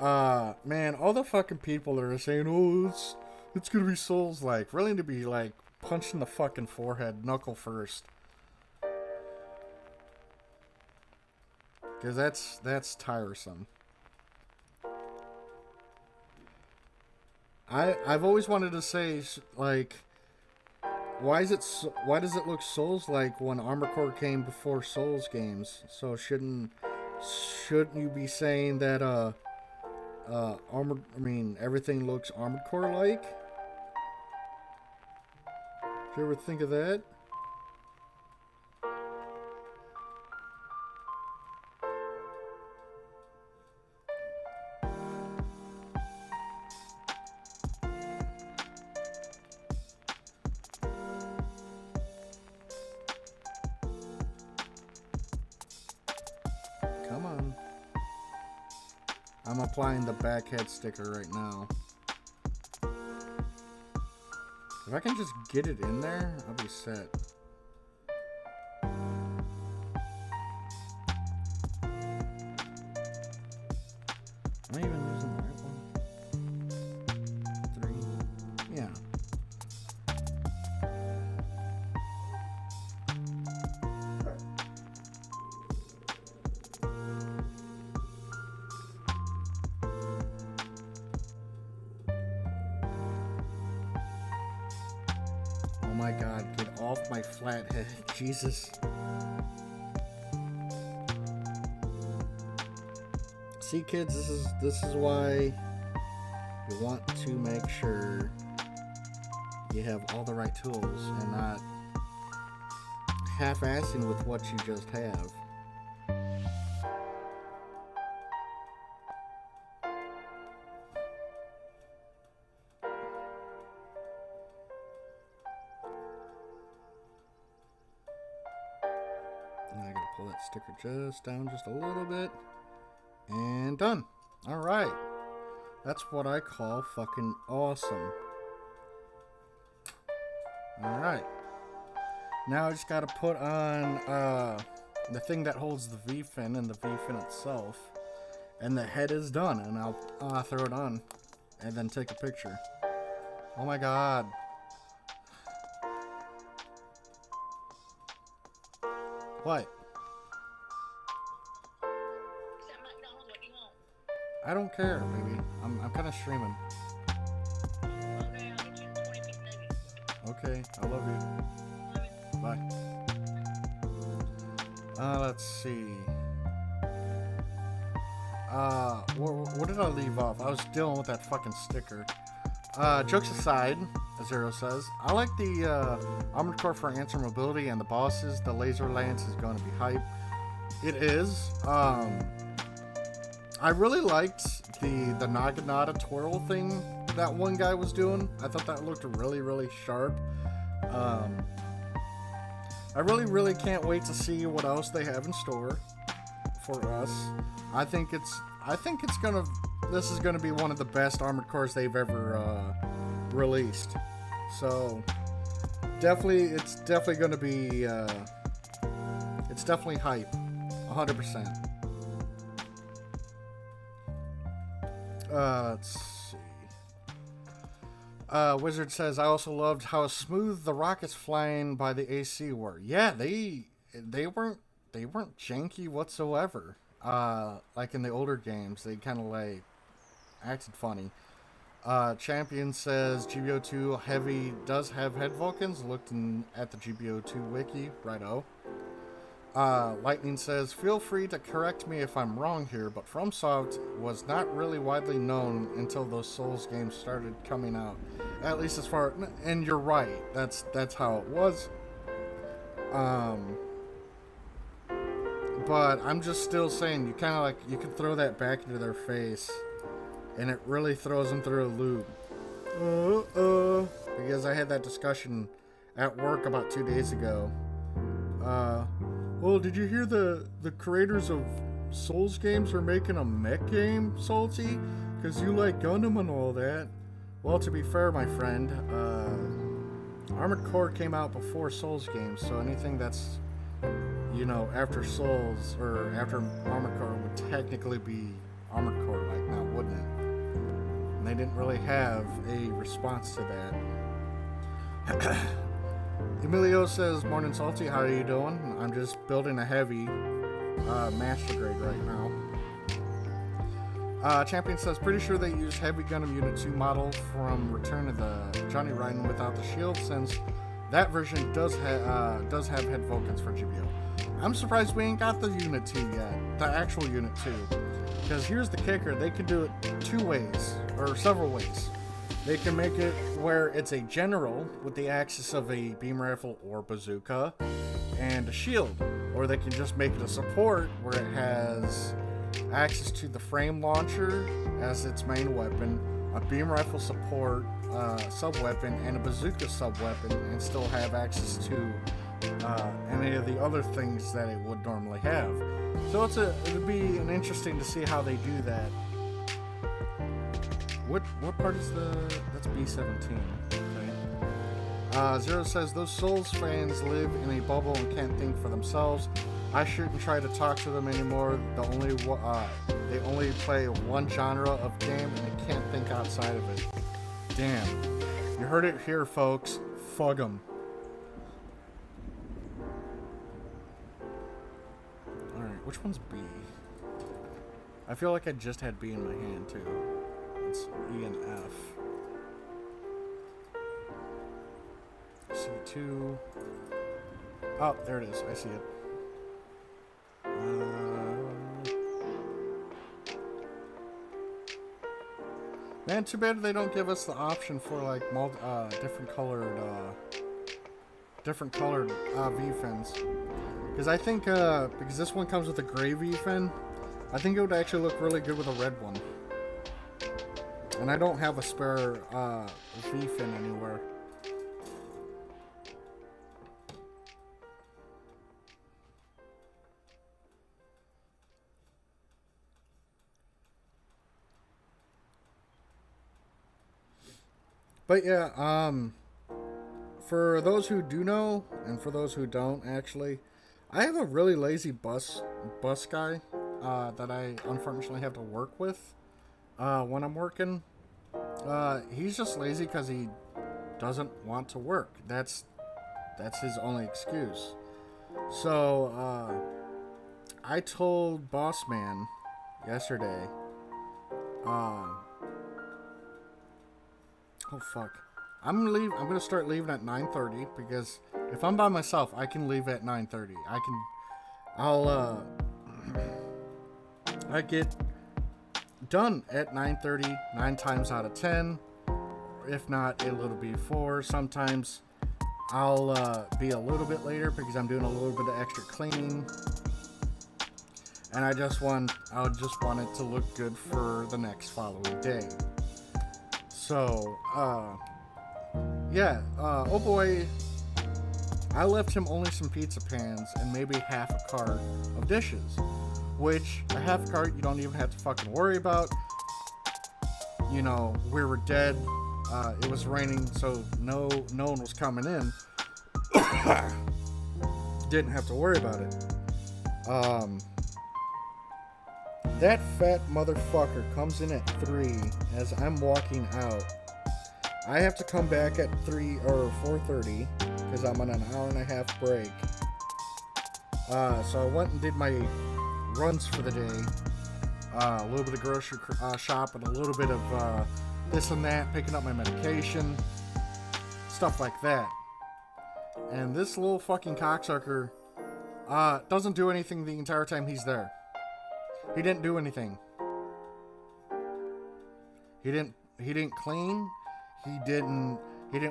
Speaker 1: Man, all the fucking people that are saying, oh, it's gonna be Souls-like, really need to be like punched in the fucking forehead, knuckle first. Because that's tiresome. I've always wanted to say, like, why does it look Souls-like when Armored Core came before Souls games? So shouldn't you be saying that everything looks Armored Core like? Did you ever think of that? Come on. I'm applying the back head sticker right now. If I can just get it in there, I'll be set. Am I even using the right one? 3. Yeah. Oh my god, get off my flat head. Jesus. See, kids, this is why you want to make sure you have all the right tools and not half-assing with what you just have. Now I gotta pull that sticker just down just a little bit. And done. Alright. That's what I call fucking awesome. Alright. Now I just gotta put on the thing that holds the V-fin and the V-fin itself. And the head is done. And I'll throw it on. And then take a picture. Oh my god. What? I don't care, baby. I'm kind of streaming. Okay, I love you. Bye. Let's see. Where did I leave off? I was dealing with that fucking sticker. Jokes aside, Zero says, I like the Armored Core for answer mobility and the bosses. The laser lance is going to be hype. It is. I really liked the Naginata twirl thing that one guy was doing. I thought that looked really, really sharp. I really can't wait to see what else they have in store for us. I think this is gonna be one of the best Armored Cores they've ever released. So it's definitely gonna be it's definitely hype, 100%. Let's see. Wizard says, I also loved how smooth the rockets flying by the AC were. Yeah, they weren't janky whatsoever. Like in the older games, they kind of like acted funny. Champion says GBO2 Heavy does have head Vulcans. Looked at the GBO2 wiki, righto. Lightning says, feel free to correct me if I'm wrong here, but FromSoft was not really widely known until those Souls games started coming out. At least as far, and you're right, that's how it was. But I'm just still saying, you kind of like, you can throw that back into their face, and it really throws them through a loop. Because I had that discussion at work about 2 days ago. Well, did you hear the creators of Souls games are making a mech game, Salty? because you like Gundam and all that. Well, to be fair, my friend, Armored Core came out before Souls games, so anything that's, you know, after Souls or after Armored Core would technically be Armored Core, like, now, wouldn't it? And they didn't really have a response to that. Emilio says, "Morning Salty, how are you doing? I'm just building a heavy master grade right now." Champion says, "Pretty sure they used Heavy Gundam Unit 2 model from Return of the Johnny Raiden without the shield, since that version does have head Vulcans for GBO. I'm surprised we ain't got the Unit 2 yet, the actual Unit 2. Because here's the kicker, they can do it two ways, or several ways. They can make it where it's a general with the axis of a beam rifle or bazooka and a shield. Or they can just make it a support where it has access to the frame launcher as its main weapon, a beam rifle support sub-weapon, and a bazooka sub-weapon, and still have access to any of the other things that it would normally have. So it'd be interesting to see how they do that. What part is that's B-17? Okay. Zero says, "Those Souls fans live in a bubble and can't think for themselves. I shouldn't try to talk to them anymore. They only play one genre of game and they can't think outside of it." Damn. You heard it here, folks. Fug them. Alright, which one's B? I feel like I just had B in my hand, too. It's E and F. C2. Oh, there it is. I see it. Man, too bad they don't give us the option for like different colored V-fins. Because I think because this one comes with a gray V-fin, I think it would actually look really good with a red one. And I don't have a spare V-fin anywhere. But yeah, for those who do know, and for those who don't actually, I have a really lazy bus guy that I unfortunately have to work with when I'm working. He's just lazy because he doesn't want to work. That's his only excuse. So I told Boss Man yesterday. Oh fuck! I'm gonna start leaving at 9:30 because if I'm by myself, I can leave at 9:30. I get done at 9:30 9 times out of 10. If not, a little before. Sometimes I'll be a little bit later because I'm doing a little bit of extra cleaning, and I just want it to look good for the next following day. So, yeah, oh boy, I left him only some pizza pans and maybe half a cart of dishes, which a half a cart you don't even have to fucking worry about. You know, we were dead, it was raining, so no one was coming in. Didn't have to worry about it. That fat motherfucker comes in at 3 as I'm walking out. I have to come back at 3 or 4:30 because I'm on an hour and a half break. So I went and did my runs for the day. A little bit of grocery shop and a little bit of this and that, picking up my medication, stuff like that. And this little fucking cocksucker doesn't do anything the entire time he's there. He didn't do anything. He didn't clean. He didn't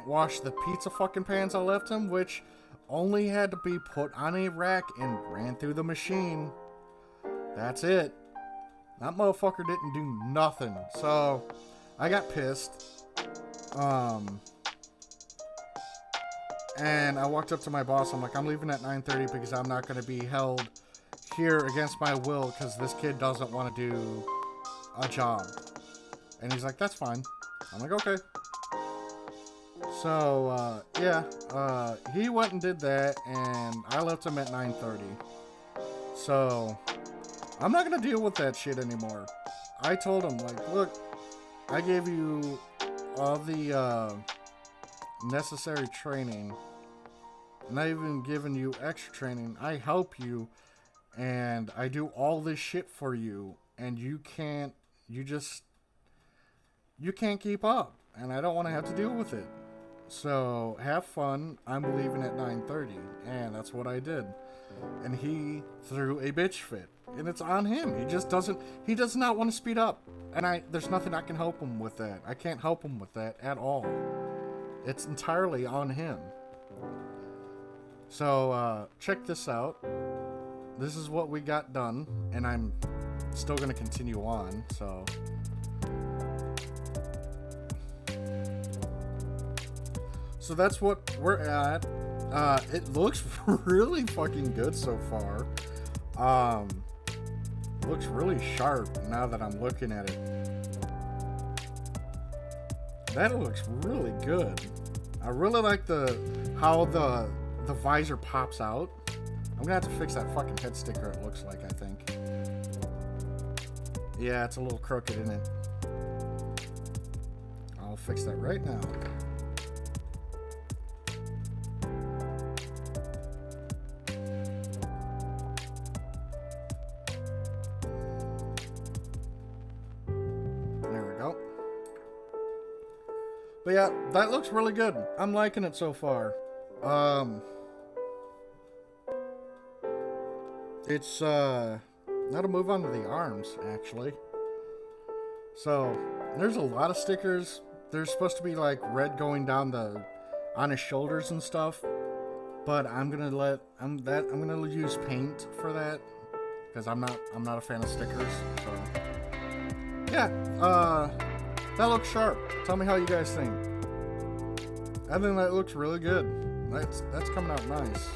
Speaker 1: wash the pizza fucking pans I left him, which only had to be put on a rack and ran through the machine. That's it. That motherfucker didn't do nothing. So I got pissed. And I walked up to my boss. I'm like, I'm leaving at 9:30 because I'm not going to be held here against my will because this kid doesn't want to do a job. And he's like, that's fine. I'm like, okay. So, he went and did that, and I left him at 9:30. So, I'm not going to deal with that shit anymore. I told him, like, look, I gave you all the necessary training. I'm not even giving you extra training. I help you, and I do all this shit for you, and you can't keep up, and I don't want to have to deal with it. So, have fun. I'm leaving at 9:30, and that's what I did. And he threw a bitch fit, and it's on him. He does not want to speed up, and there's nothing I can help him with that. I can't help him with that at all. It's entirely on him. So, check this out. This is what we got done, and I'm still going to continue on, so... So that's what we're at. It looks really fucking good so far. Looks really sharp now that I'm looking at it. That looks really good. I really like how the visor pops out. I'm gonna have to fix that fucking head sticker, it looks like, I think. Yeah, it's a little crooked, isn't it? I'll fix that right now. But yeah, that looks really good. I'm liking it so far. It's now to move on to the arms, actually. So there's a lot of stickers. There's supposed to be like red going down on his shoulders and stuff. But I'm gonna use paint for that because I'm not a fan of stickers. So yeah, that looks sharp. Tell me how you guys think. I think that looks really good. That's coming out nice.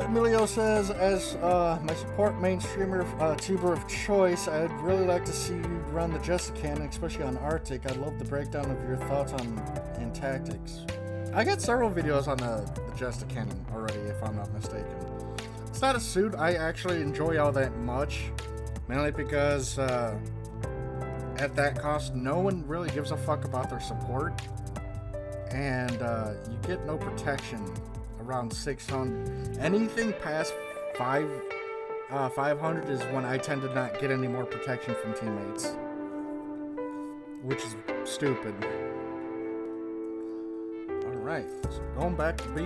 Speaker 1: Emilio says, as my support mainstreamer tuber of choice, I'd really like to see you run the Jessican, especially on Arctic. I'd love the breakdown of your thoughts and tactics. I got several videos on the Jessican already, if I'm not mistaken. It's not a suit I actually enjoy all that much. Mainly because at that cost, no one really gives a fuck about their support. And you get no protection around 600. Anything past 500 is when I tend to not get any more protection from teammates. Which is stupid. Alright, so going back to B.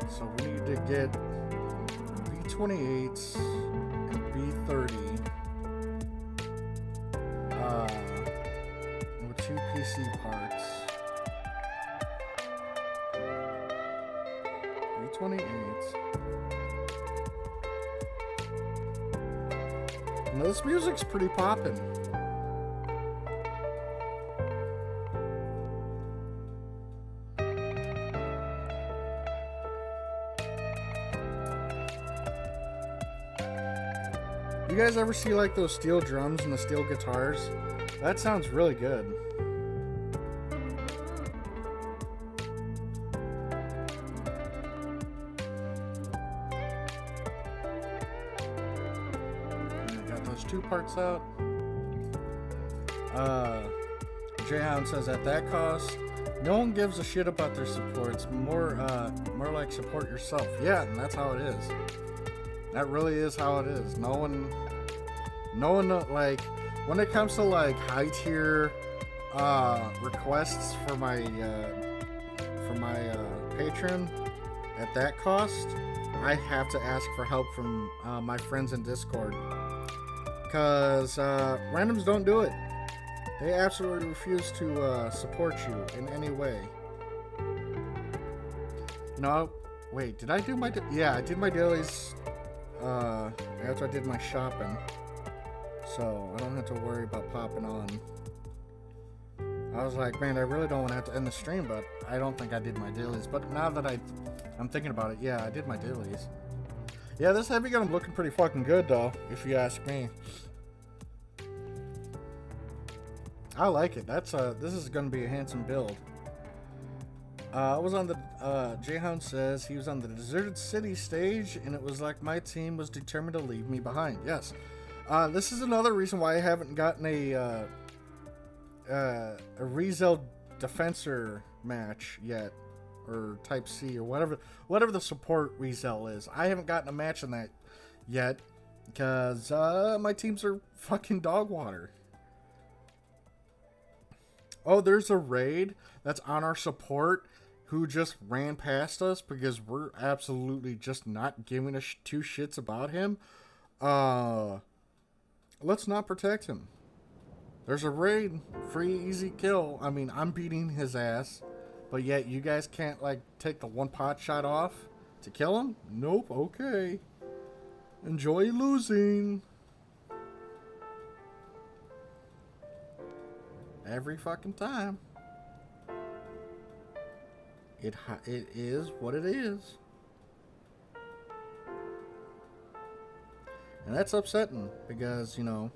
Speaker 1: So we need to get B28s and B30 with 2 PC parts. B28s. Now this music's pretty poppin'. You guys ever see like those steel drums and the steel guitars? That sounds really good. I got those 2 parts out. Jayhound says at that cost, no one gives a shit about their supports. More like support yourself. Yeah, and that's how it is. That really is how it is. No one, like, when it comes to like high tier requests for my patron at that cost, I have to ask for help from my friends in Discord, because randoms don't do it. They absolutely refuse to support you in any way. No, wait, did I do my? Yeah, I did my dailies after I did my shopping, so I don't have to worry about popping on. I was like, man, I really don't want to have to end the stream, but I don't think I did my dailies. But now that I'm thinking about it, yeah, I did my dailies. Yeah, this heavy gun looking pretty fucking good, though, if you ask me. I like it. This is going to be a handsome build. I was on the, Jayhound says he was on the Deserted City stage, and it was like my team was determined to leave me behind. Yes. This is another reason why I haven't gotten a Rizel Defensor match yet, or Type C, or whatever the support Rizel is. I haven't gotten a match on that yet, because, my teams are fucking dog water. Oh, there's a raid that's on our support who just ran past us because we're absolutely just not giving a two shits about him. Let's not protect him. There's a raid, free, easy kill. I mean, I'm beating his ass, but yet you guys can't, like, take the one pot shot off to kill him? Nope, okay. Enjoy losing. Every fucking time. It is what it is. And that's upsetting because, you know,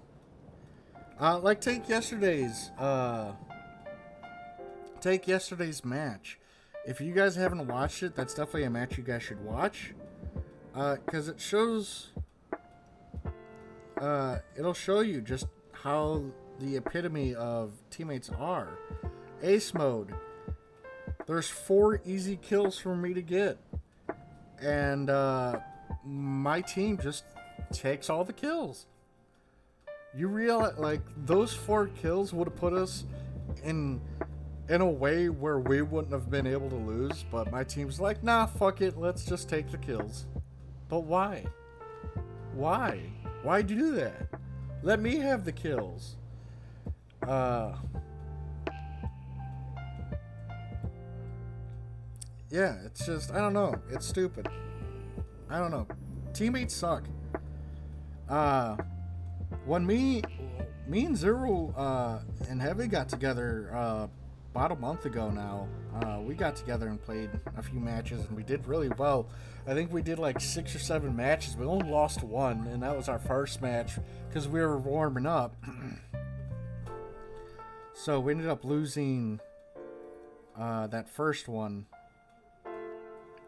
Speaker 1: like take yesterday's match. If you guys haven't watched it, that's definitely a match you guys should watch. Because it shows, it'll show you just how the epitome of teammates are. Ace mode. There's 4 easy kills for me to get. And my team just takes all the kills. You realize, like, those 4 kills would have put us in a way where we wouldn't have been able to lose, but my team's like, nah, fuck it, let's just take the kills. But why? Why? Why'd you do that? Let me have the kills. Yeah, it's just, I don't know. It's stupid. I don't know. Teammates suck. When me and Zero and Heavy got together about a month ago now, we got together and played a few matches, and we did really well. I think we did like 6 or 7 matches. We only lost 1, and that was our first match because we were warming up. So we ended up losing that first one.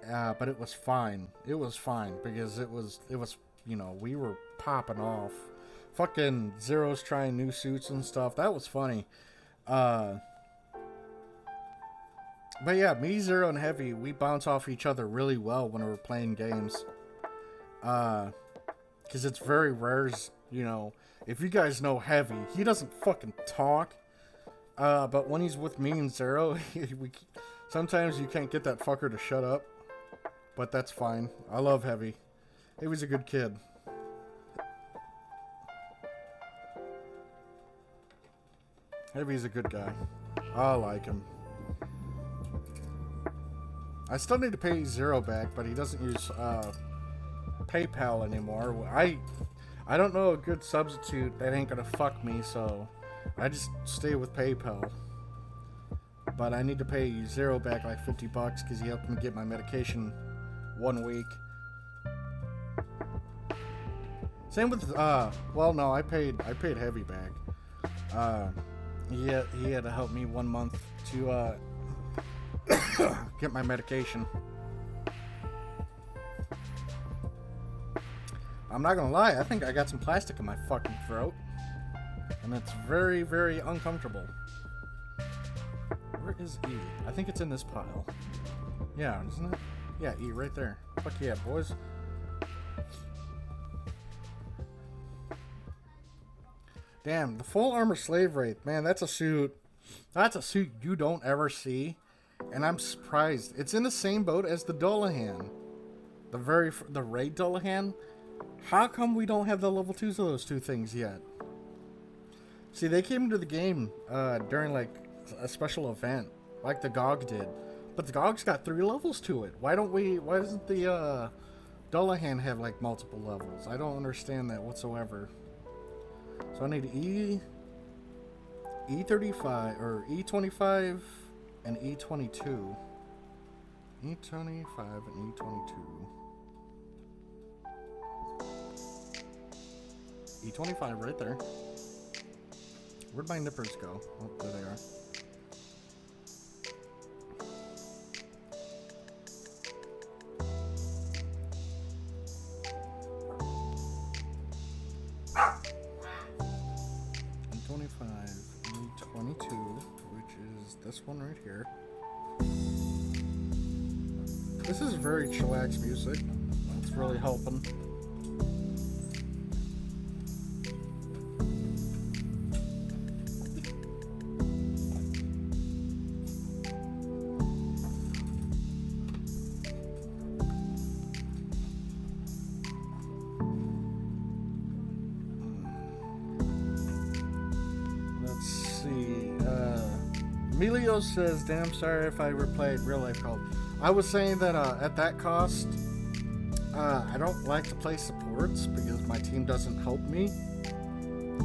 Speaker 1: But it was fine. It was fine because it was, you know, we were popping off. Fucking Zero's trying new suits and stuff. That was funny. But yeah, me, Zero, and Heavy, we bounce off each other really well when we're playing games. Because it's very rare, you know, if you guys know Heavy, he doesn't fucking talk. But when he's with me and Zero, sometimes you can't get that fucker to shut up. But that's fine. I love Heavy. He was a good kid. Heavy's a good guy. I like him. I still need to pay Zero back, but he doesn't use PayPal anymore. I don't know a good substitute that ain't gonna fuck me, so I just stay with PayPal. But I need to pay Zero back like $50 because he helped me get my medication 1 week. Same with well, no, I paid Heavy back. He had to help me 1 month to get my medication. I'm not gonna lie, I think I got some plastic in my fucking throat, and it's very, very uncomfortable. Where is E? I think it's in this pile. Yeah, isn't it? Yeah, E right there. Fuck yeah, boys. Damn, the full armor slave wraith, man, that's a suit. That's a suit you don't ever see, and I'm surprised. It's in the same boat as the Dullahan, the raid Dullahan. How come we don't have the level 2s of those 2 things yet? See, they came into the game during like a special event, like the GOG did, but the GOG's got 3 levels to it. Why doesn't the Dullahan have like multiple levels? I don't understand that whatsoever. So I need E35 or E25 and E22. E25 and E22. E25 right there. Where'd my nippers go? Oh, there they are. E25, E22, which is this one right here. This is very chillax music. It's really helping. Emilio says, damn sorry if I replayed real life called. I was saying that at that cost, I don't like to play supports because my team doesn't help me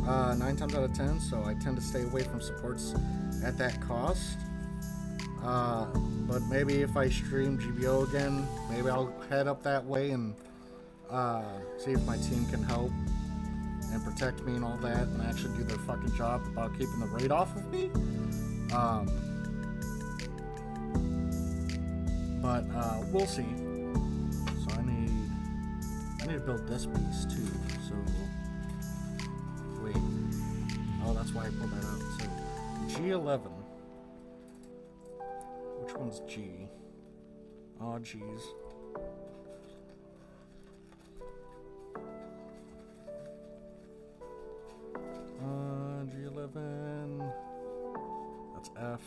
Speaker 1: 9 times out of 10, so I tend to stay away from supports at that cost. But maybe if I stream GBO again, maybe I'll head up that way and see if my team can help and protect me and all that and actually do their fucking job about keeping the raid off of me. But we'll see. So I need to build this piece too. So wait. Oh, that's why I pulled that out. So G11. Which one's G? Oh, G's. G11. That's F.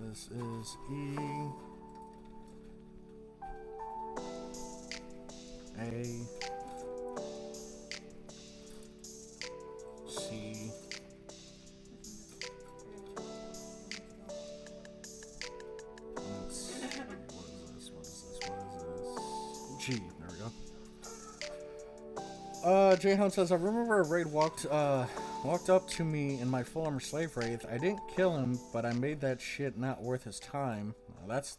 Speaker 1: This is E. A. C. What is this? G. There we go. J-Hound says, I remember a raid walked up to me in my full armor slave wraith. I didn't kill him, but I made that shit not worth his time. That's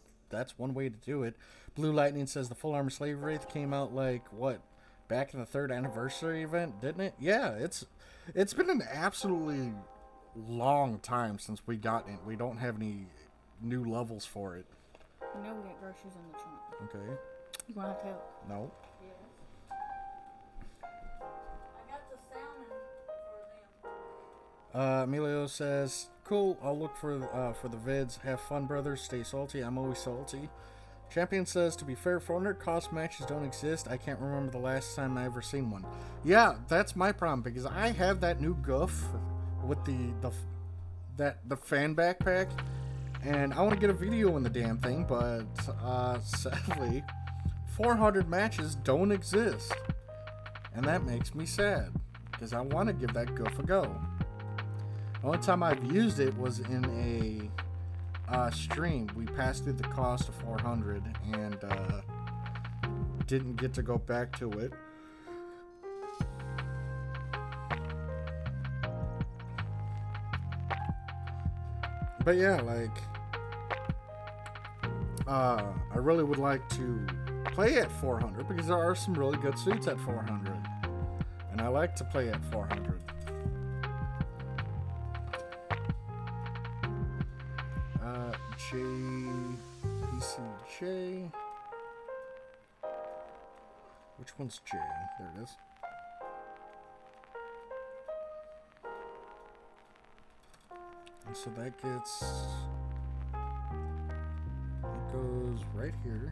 Speaker 1: one way to do it. Blue Lightning says the full armor slave wraith came out like what, back in the 3rd anniversary event, didn't it? Yeah, it's been an absolutely long time since we got it. We don't have any new levels for it.
Speaker 2: You know we got groceries in the trunk.
Speaker 1: Okay.
Speaker 2: You want to help?
Speaker 1: No. Emilio says, cool, I'll look for the vids. Have fun, brothers. Stay salty. I'm always salty. Champion says, to be fair, 400 cost matches don't exist. I can't remember the last time I ever seen one. Yeah, that's my problem, because I have that new goof with the fan backpack, and I want to get a video in the damn thing, but sadly, 400 matches don't exist. And that makes me sad, because I want to give that goof a go. The only time I've used it was in a stream. We passed through the cost of 400 and didn't get to go back to it. But yeah, like, I really would like to play at 400 because there are some really good suits at 400. And I like to play at 400. PCJ. Which one's J? There it is. And so that gets... it goes right here.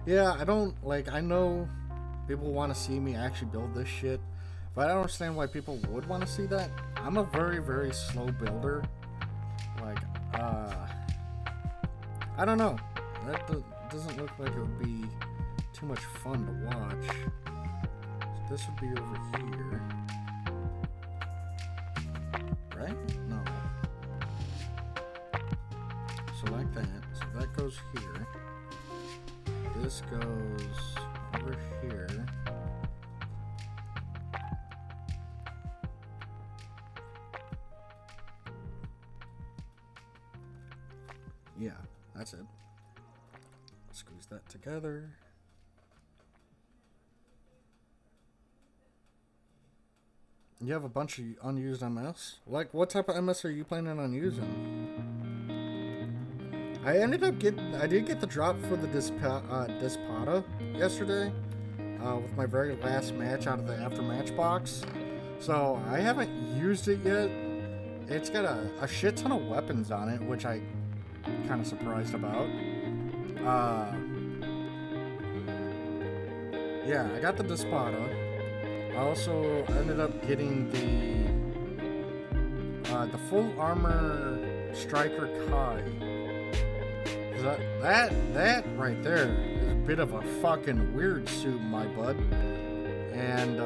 Speaker 1: Yeah, I don't... like, I know people want to see me actually build this shit. But I don't understand why people would want to see that. I'm a very, very slow builder. Like, I don't know. That doesn't look like it would be too much fun to watch. So this would be over here. Right? No. So like that. So that goes here. This goes over here. Yeah, that's it. Squeeze that together. You have a bunch of unused MS? Like, what type of MS are you planning on using? I did get the drop for the Dispada yesterday with my very last match out of the aftermatch box. So, I haven't used it yet. It's got a shit ton of weapons on it, which I kind of surprised about. Yeah, I got the Dispada. I also ended up getting the full armor striker Kai. That right there is a bit of a fucking weird suit, my bud. And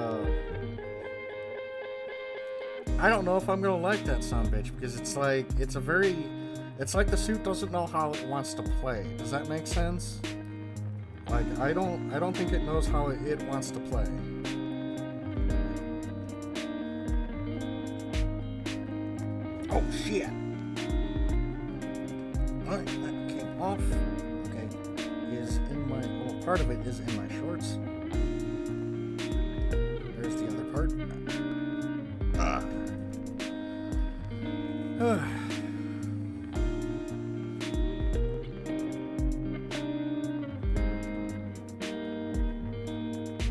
Speaker 1: I don't know if I'm gonna like that sumbitch because it's like the suit doesn't know how it wants to play. Does that make sense? Like I don't think it knows how it wants to play. Oh shit! Alright, that came off. Okay, part of it is in my shorts. There's the other part.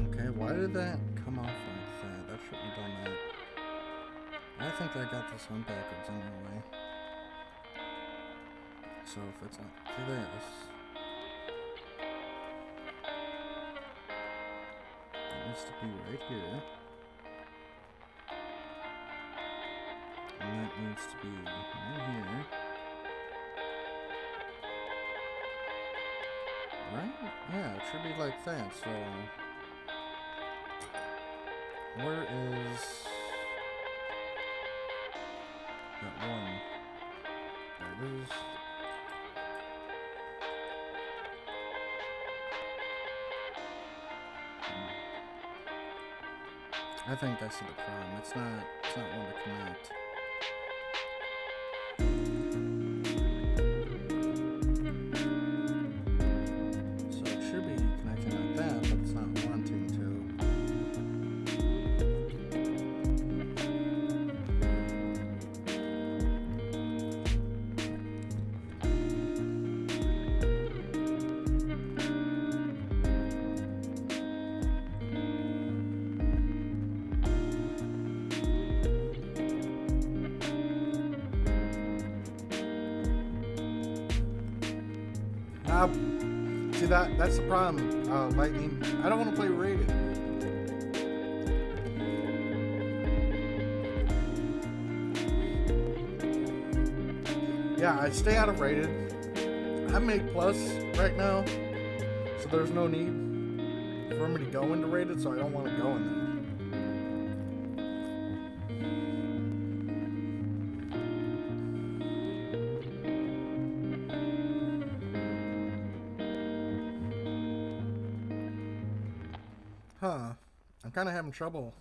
Speaker 1: Okay, why did that come off like that? That shouldn't have done that. I think I got this one backwards anyway. So if it's like this, it needs to be right here. And that needs to be right here. Right? Yeah, it should be like that. So where is that one? There it is. I think that's the problem. It's not one to connect. So it should be connecting like that, but it's not wanting to. See that's the problem, Lightning. I don't want to play rated. Yeah, I stay out of rated. I'm A+ right now, so there's no need for me to go into rated, so I don't want to go in there. I'm kind of having trouble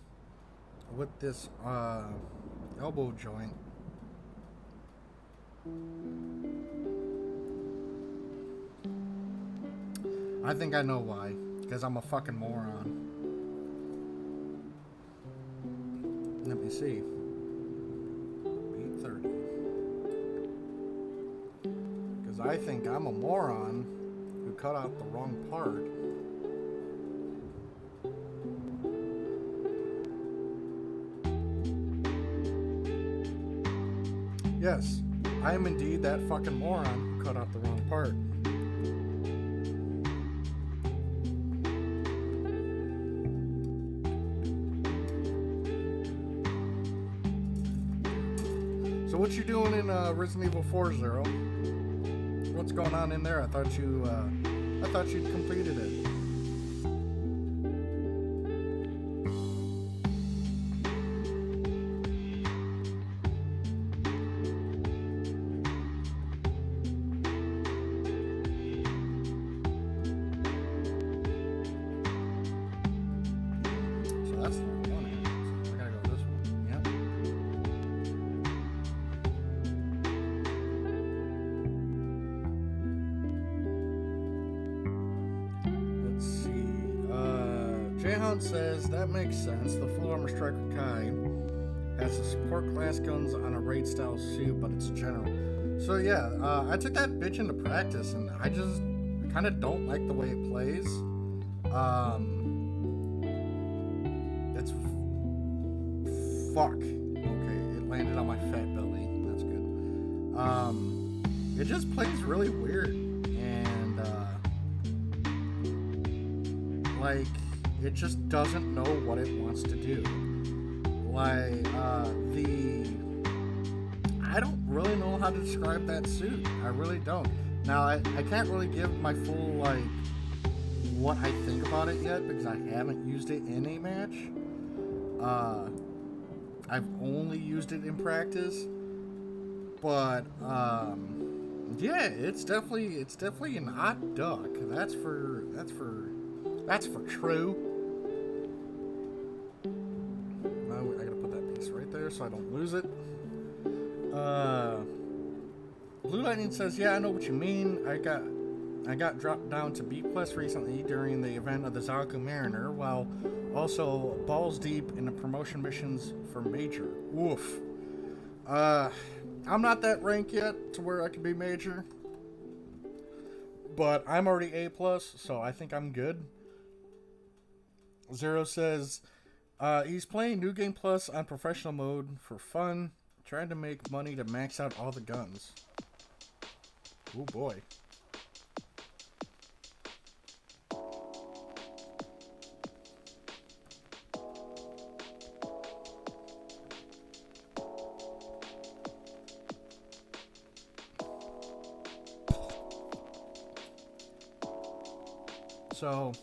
Speaker 1: with this elbow joint. I think I know why. Because I'm a fucking moron. Let me see. 8:30. Because I think I'm a moron who cut out the wrong part. Yes, I am indeed that fucking moron who cut out the wrong part. So what you doing in Resident Evil 4 Zero? What's going on in there? I thought you'd completed it. that's the wrong one. I gotta go this one. Yep. Let's see. Jayhunt says that makes sense. The full armor striker Kai has the support class guns on a raid style suit, but it's a general. So yeah, I took that bitch into practice, and I just kind of don't like the way it plays. It's fuck. Okay, it landed on my fat belly. That's good. It just plays really weird, and like it just doesn't know what it wants to do. Like I don't really know how to describe that suit. I really don't. Now I can't really give my full like what I think about it yet because I haven't used it in a match. I've only used it in practice, but yeah, it's definitely an odd duck. That's for true. Now I gotta put that piece right there so I don't lose it. Blue Lightning says, yeah, I know what you mean. I got dropped down to B+ recently during the event of the Zaku Mariner, while also balls deep in the promotion missions for Major. Woof. I'm not that rank yet to where I can be Major, but I'm already A+, so I think I'm good. Zero says, he's playing New Game Plus on professional mode for fun, trying to make money to max out all the guns. Oh boy. So,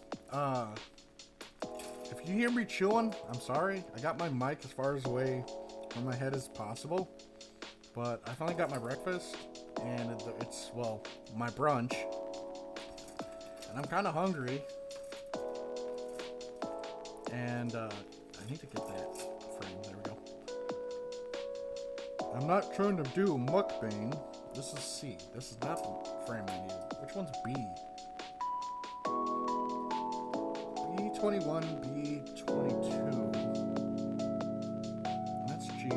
Speaker 1: if you hear me chewing, I'm sorry. I got my mic as far as away from my head as possible. But I finally got my breakfast, and it's well, my brunch. And I'm kind of hungry. And, I need to get that frame. There we go. I'm not trying to do mukbang. This is C. This is not the frame I need. Which one's B? B21, B22. That's G.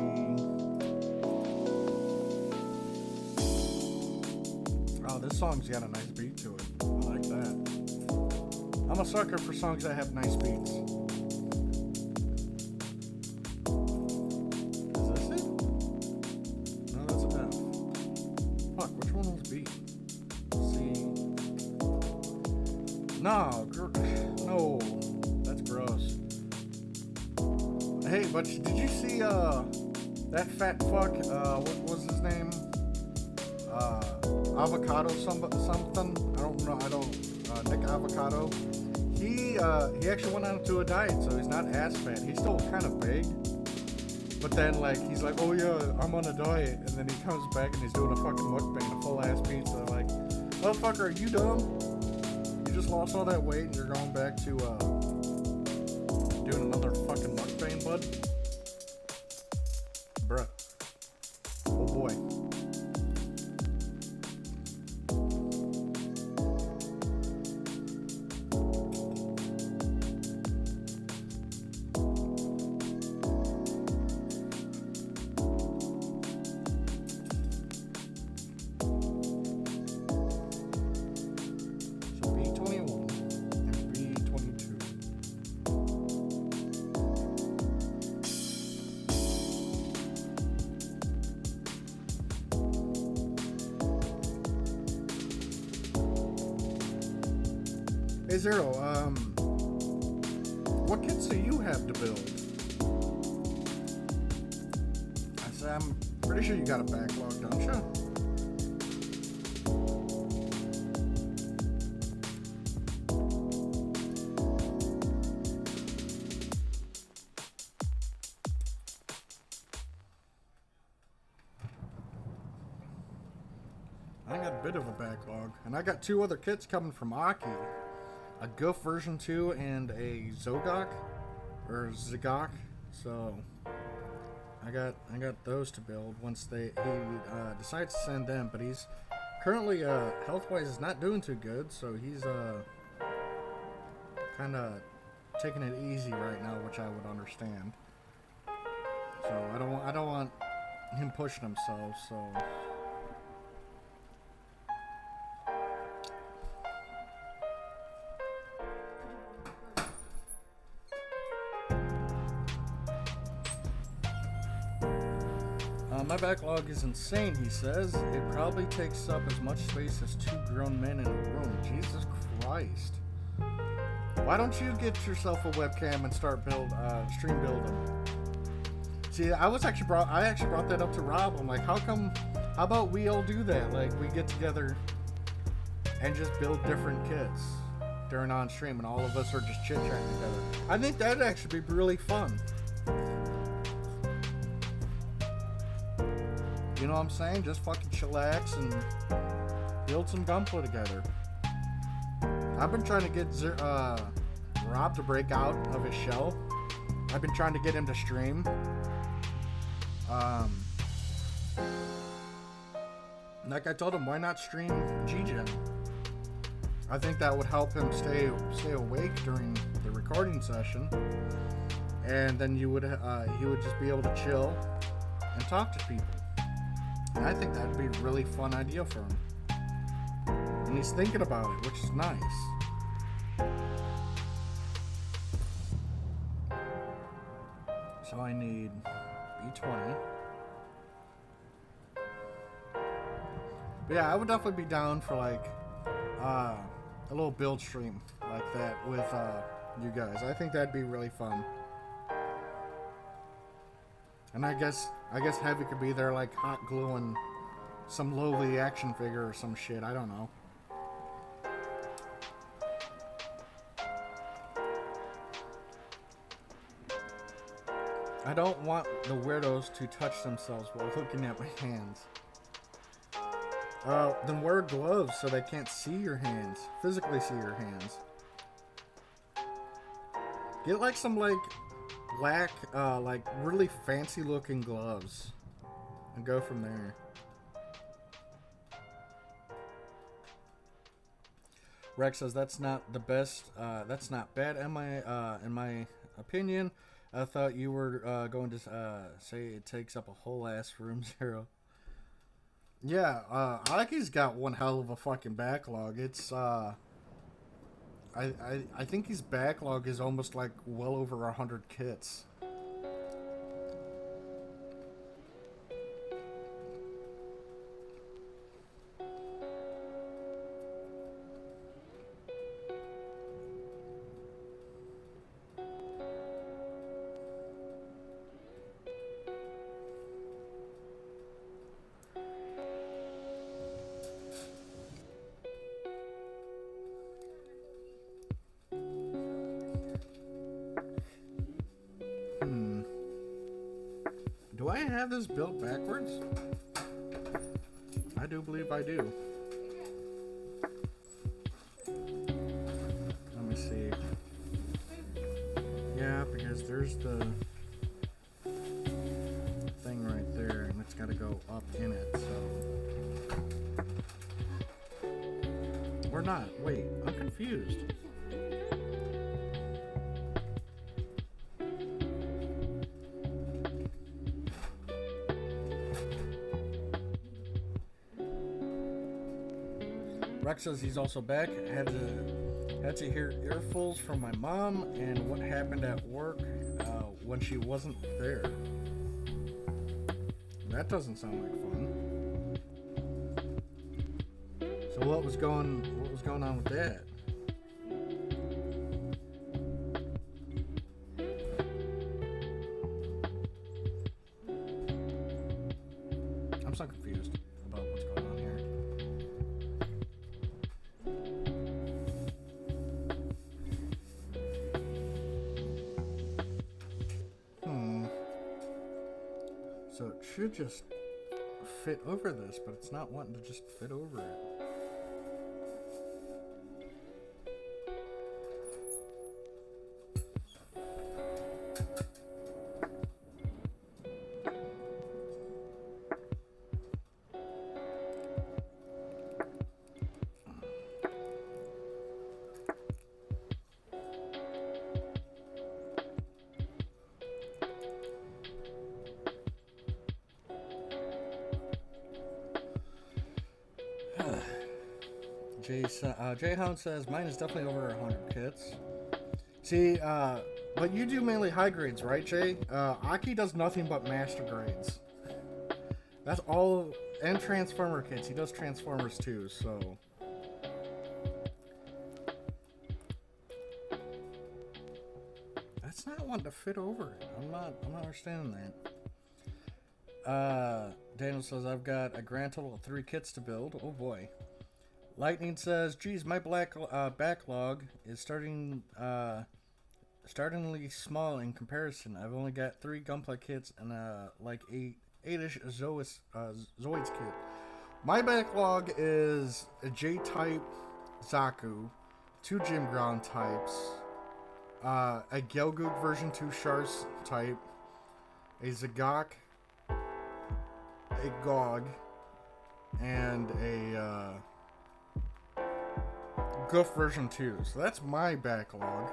Speaker 1: Oh, this song's got a nice beat to it. I like that. I'm a sucker for songs that have nice beats. Is this it? No, that's an F. Fuck, which one was B? C. No, no. Gross. Hey, but did you see that fat fuck? What was his name? Avocado something. I don't know. Nick Avocado. He actually went on to a diet, so he's not as fat. He's still kind of big. But then like he's like, oh yeah, I'm on a diet, and then he comes back and he's doing a fucking mukbang, a full ass pizza. Like, motherfucker, are you dumb? You just lost all that weight and you're going back to doing another fucking mukbang, bud? Bruh. Oh boy. So B21 and B22. Hey Zero, what kits do you have to build? I said, I'm pretty sure you got a backlog, don't you? I got a bit of a backlog, and I got 2 other kits coming from Aki. A Goof version 2 and a Zogok. or Zigok. So I got those to build once he decides to send them. But he's currently health wise is not doing too good, so he's kind of taking it easy right now, which I would understand. So I don't want him pushing himself. So. My backlog is insane, he says. It probably takes up as much space as 2 grown men in a room. Jesus Christ. Why don't you get yourself a webcam and start stream building? See, I actually brought that up to Rob. I'm like, how about we all do that? Like, we get together and just build different kits during on stream, and all of us are just chit-chatting together. I think that'd actually be really fun. You know what I'm saying? Just fucking chillax and build some Gunpla together. I've been trying to get Rob to break out of his shell. I've been trying to get him to stream. Like I told him, why not stream G-Gen? I think that would help him stay awake during the recording session, and then he would just be able to chill and talk to people. And I think that'd be a really fun idea for him. And he's thinking about it, which is nice. So I need B20. But yeah, I would definitely be down for like a little build stream like that with you guys. I think that'd be really fun. And I guess Heavy could be there like hot gluing some lowly action figure or some shit. I don't know. I don't want the weirdos to touch themselves while looking at my hands. Then wear gloves so they can't see your hands. Physically see your hands. Get like some like black, like really fancy looking gloves. And go from there. Rex says that's not the best, that's not bad in my opinion. I thought you were going to say it takes up a whole ass room, Zero. Yeah, Aki's got one hell of a fucking backlog. It's I think his backlog is almost like well over 100 kits. Do I have this built backwards? I do believe I do. Let me see. Yeah, because there's the thing right there, and it's got to go up in it, so... Or not. Wait, I'm confused. Rex says he's also back. Had to hear earfuls from my mom and what happened at work when she wasn't there. That doesn't sound like fun. So what was going on with that? I'm so confused about what's going on here. So it should just fit over this, but it's not wanting to just fit over it. Jayhound says mine is definitely over 100 kits. See, but you do mainly high grades, right, Jay? Aki does nothing but master grades. That's all, and Transformer kits. He does Transformers too, so. That's not one to fit over it. I'm not understanding that. Daniel says I've got a grand total of 3 kits to build. Oh boy. Lightning says, geez, my backlog is startingly small in comparison. I've only got 3 Gunpla kits and like 8-ish Zoids kit. My backlog is a J-type Zaku, 2 Gym Ground types, a Gelgoog version 2 Shars type, a Zagok, a Gog, and a Goof version 2. So that's my backlog.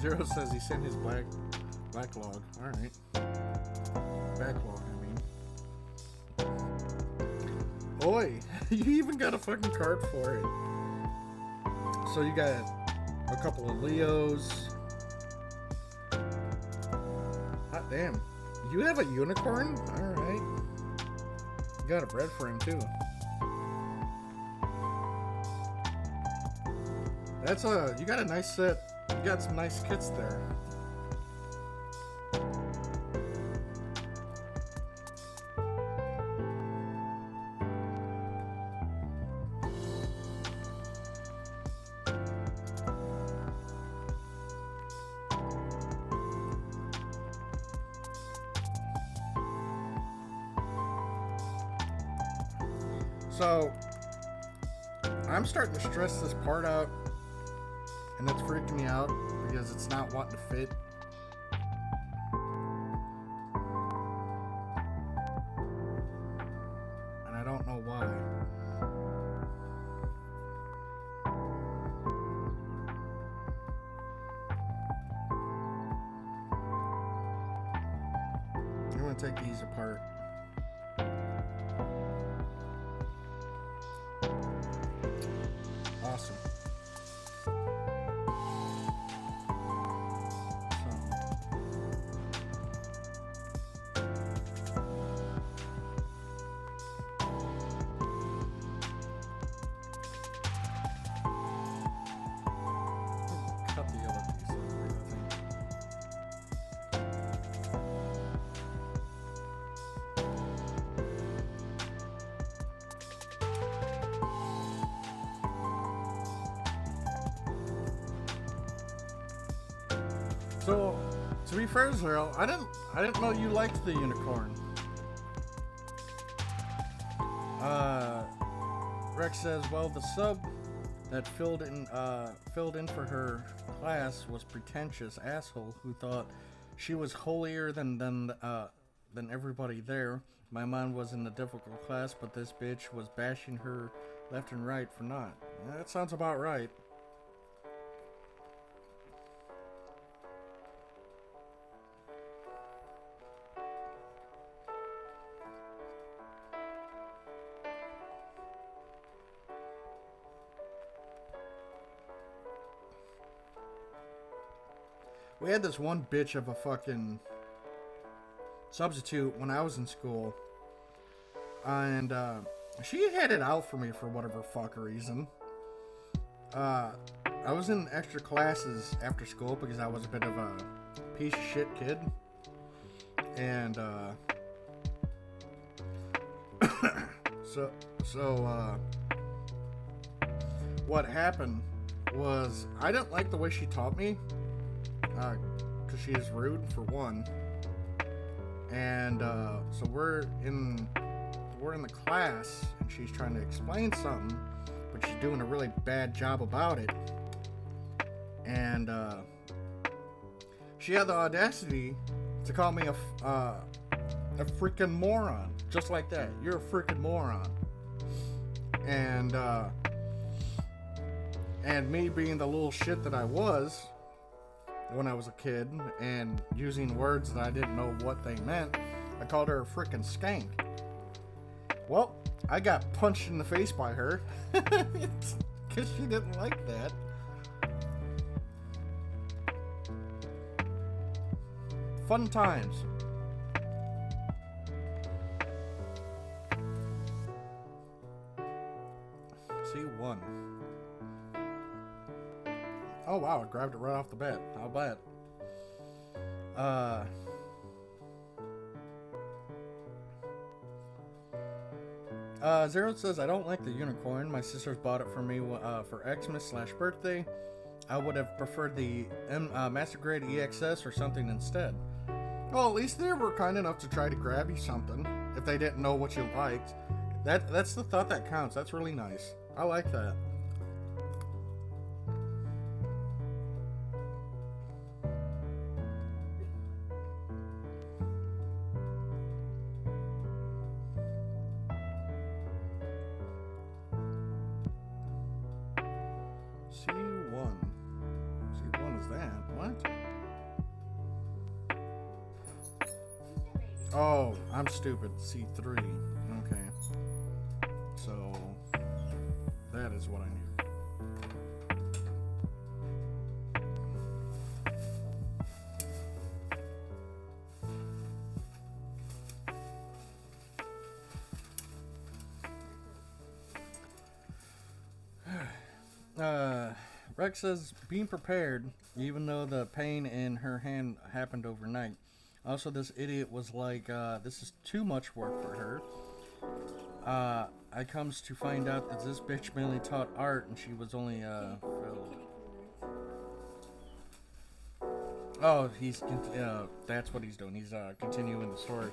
Speaker 1: Zero says he sent his backlog. Alright. Backlog, I mean. Oi! You even got a fucking card for it. So you got a couple of Leos. Hot damn. You have a unicorn? Alright. You got a bread for him too. That's you got a nice set. You got some nice kits there. So, I'm starting to stress this part out. And it's freaking me out because it's not wanting to fit. And I don't know why. I'm going to take these apart. Awesome. So, to be fair, Zero, I didn't know you liked the unicorn. Rex says, well, the sub that filled in for her class was pretentious asshole who thought she was holier than everybody there. My mom was in the difficult class, but this bitch was bashing her left and right for not. That sounds about right. We had this one bitch of a fucking substitute when I was in school. And she had it out for me for whatever fuck reason. I was in extra classes after school because I was a bit of a piece of shit kid. And, so, what happened was I didn't like the way she taught me, because she is rude, for one. And, so we're in the class, and she's trying to explain something, but she's doing a really bad job about it. And, she had the audacity to call me a freaking moron. Just like that. You're a freaking moron. And me being the little shit that I was when I was a kid and using words that I didn't know what they meant, I called her a freaking skank. Well, I got punched in the face by her because she didn't like that. Fun times. C1. Oh wow, I grabbed it right off the bat. How bad? Zero says, I don't like the unicorn. My sisters bought it for me for Xmas/birthday. I would have preferred the Master Grade EXS or something instead. Well, at least they were kind enough to try to grab you something if they didn't know what you liked. That's the thought that counts. That's really nice. I like that. C1. C1 is that? What? Oh, I'm stupid. C3. Okay. So, that is what I need. Rex says, being prepared, even though the pain in her hand happened overnight. Also, this idiot was like, this is too much work for her. I comes to find out that this bitch mainly taught art and she was only, Oh, that's what he's doing. He's, continuing the story.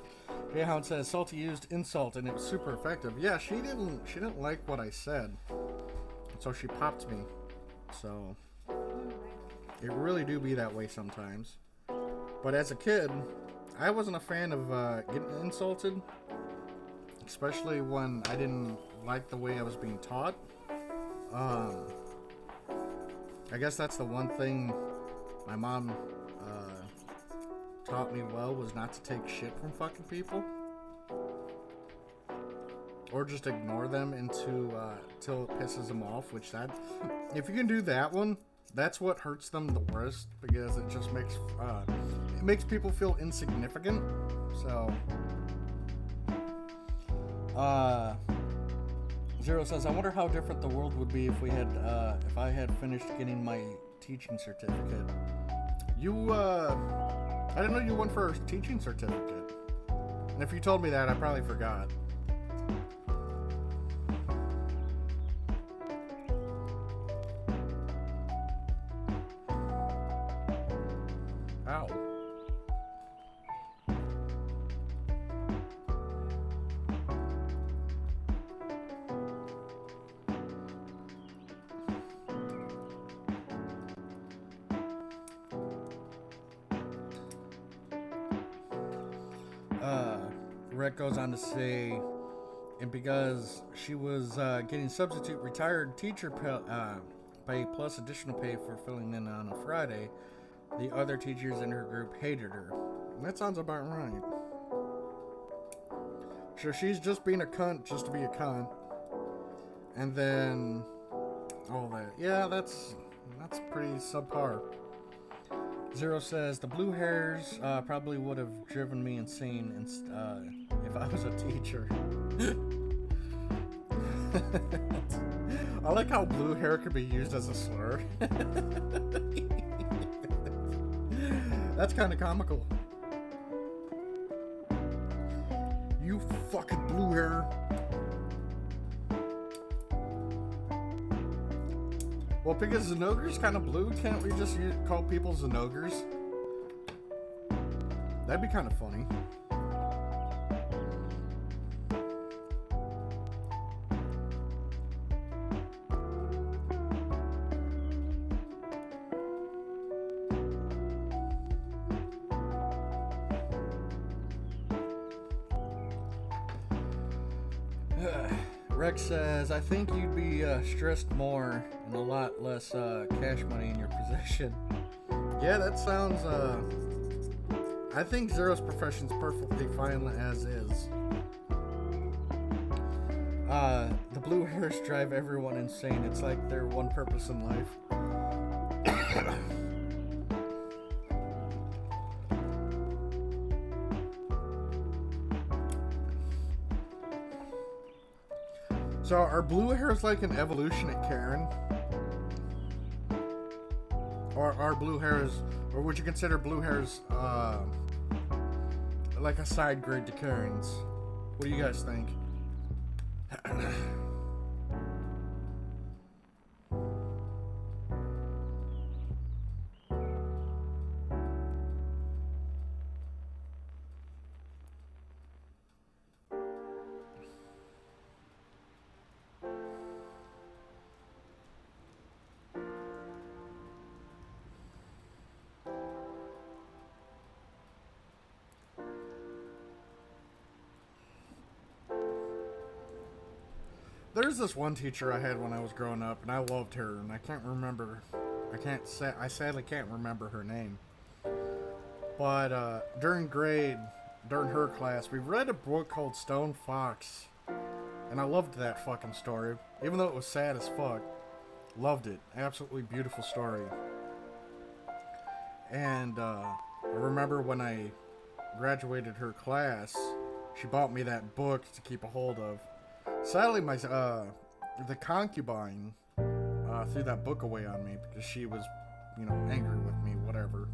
Speaker 1: Jayhound says, Salty used insult and it was super effective. Yeah, she didn't like what I said. So she popped me. So, it really do be that way sometimes. But as a kid, I wasn't a fan of getting insulted, especially when I didn't like the way I was being taught. I guess that's the one thing my mom taught me well, was not to take shit from fucking people. Or just ignore them until it pisses them off, which that, if you can do that one, that's what hurts them the worst, because it just makes people feel insignificant. So, Zero says, I wonder how different the world would be if I had finished getting my teaching certificate. I didn't know you went for a teaching certificate. And if you told me that, I probably forgot. Ow. Rick goes on to say, and because she was getting substitute retired teacher pay plus additional pay for filling in on a Friday, the other teachers in her group hated her. And that sounds about right. So she's just being a cunt just to be a cunt. And then all that. Yeah, that's pretty subpar. Zero says, the blue hairs probably would have driven me insane if I was a teacher. I like how blue hair could be used as a slur. That's kind of comical. You fucking blue hair. Well, because Zenogre's kind of blue, can't we just call people Zenogres? That'd be kind of funny. Rex says, I think you'd be stressed more and a lot less cash money in your possession. Yeah, that sounds, I think Zero's profession's perfectly fine as is. The blue hairs drive everyone insane. It's like their one purpose in life. So are blue hairs like an evolution at Karen? Or are blue hairs, or would you consider blue hairs like a side grade to Karen's? What do you guys think? There's this one teacher I had when I was growing up, and I loved her, and I sadly can't remember her name. But during her class, we read a book called Stone Fox, and I loved that fucking story, even though it was sad as fuck. Loved it. Absolutely beautiful story. And I remember when I graduated her class, she bought me that book to keep a hold of. Sadly, the concubine threw that book away on me because she was, angry with me, whatever.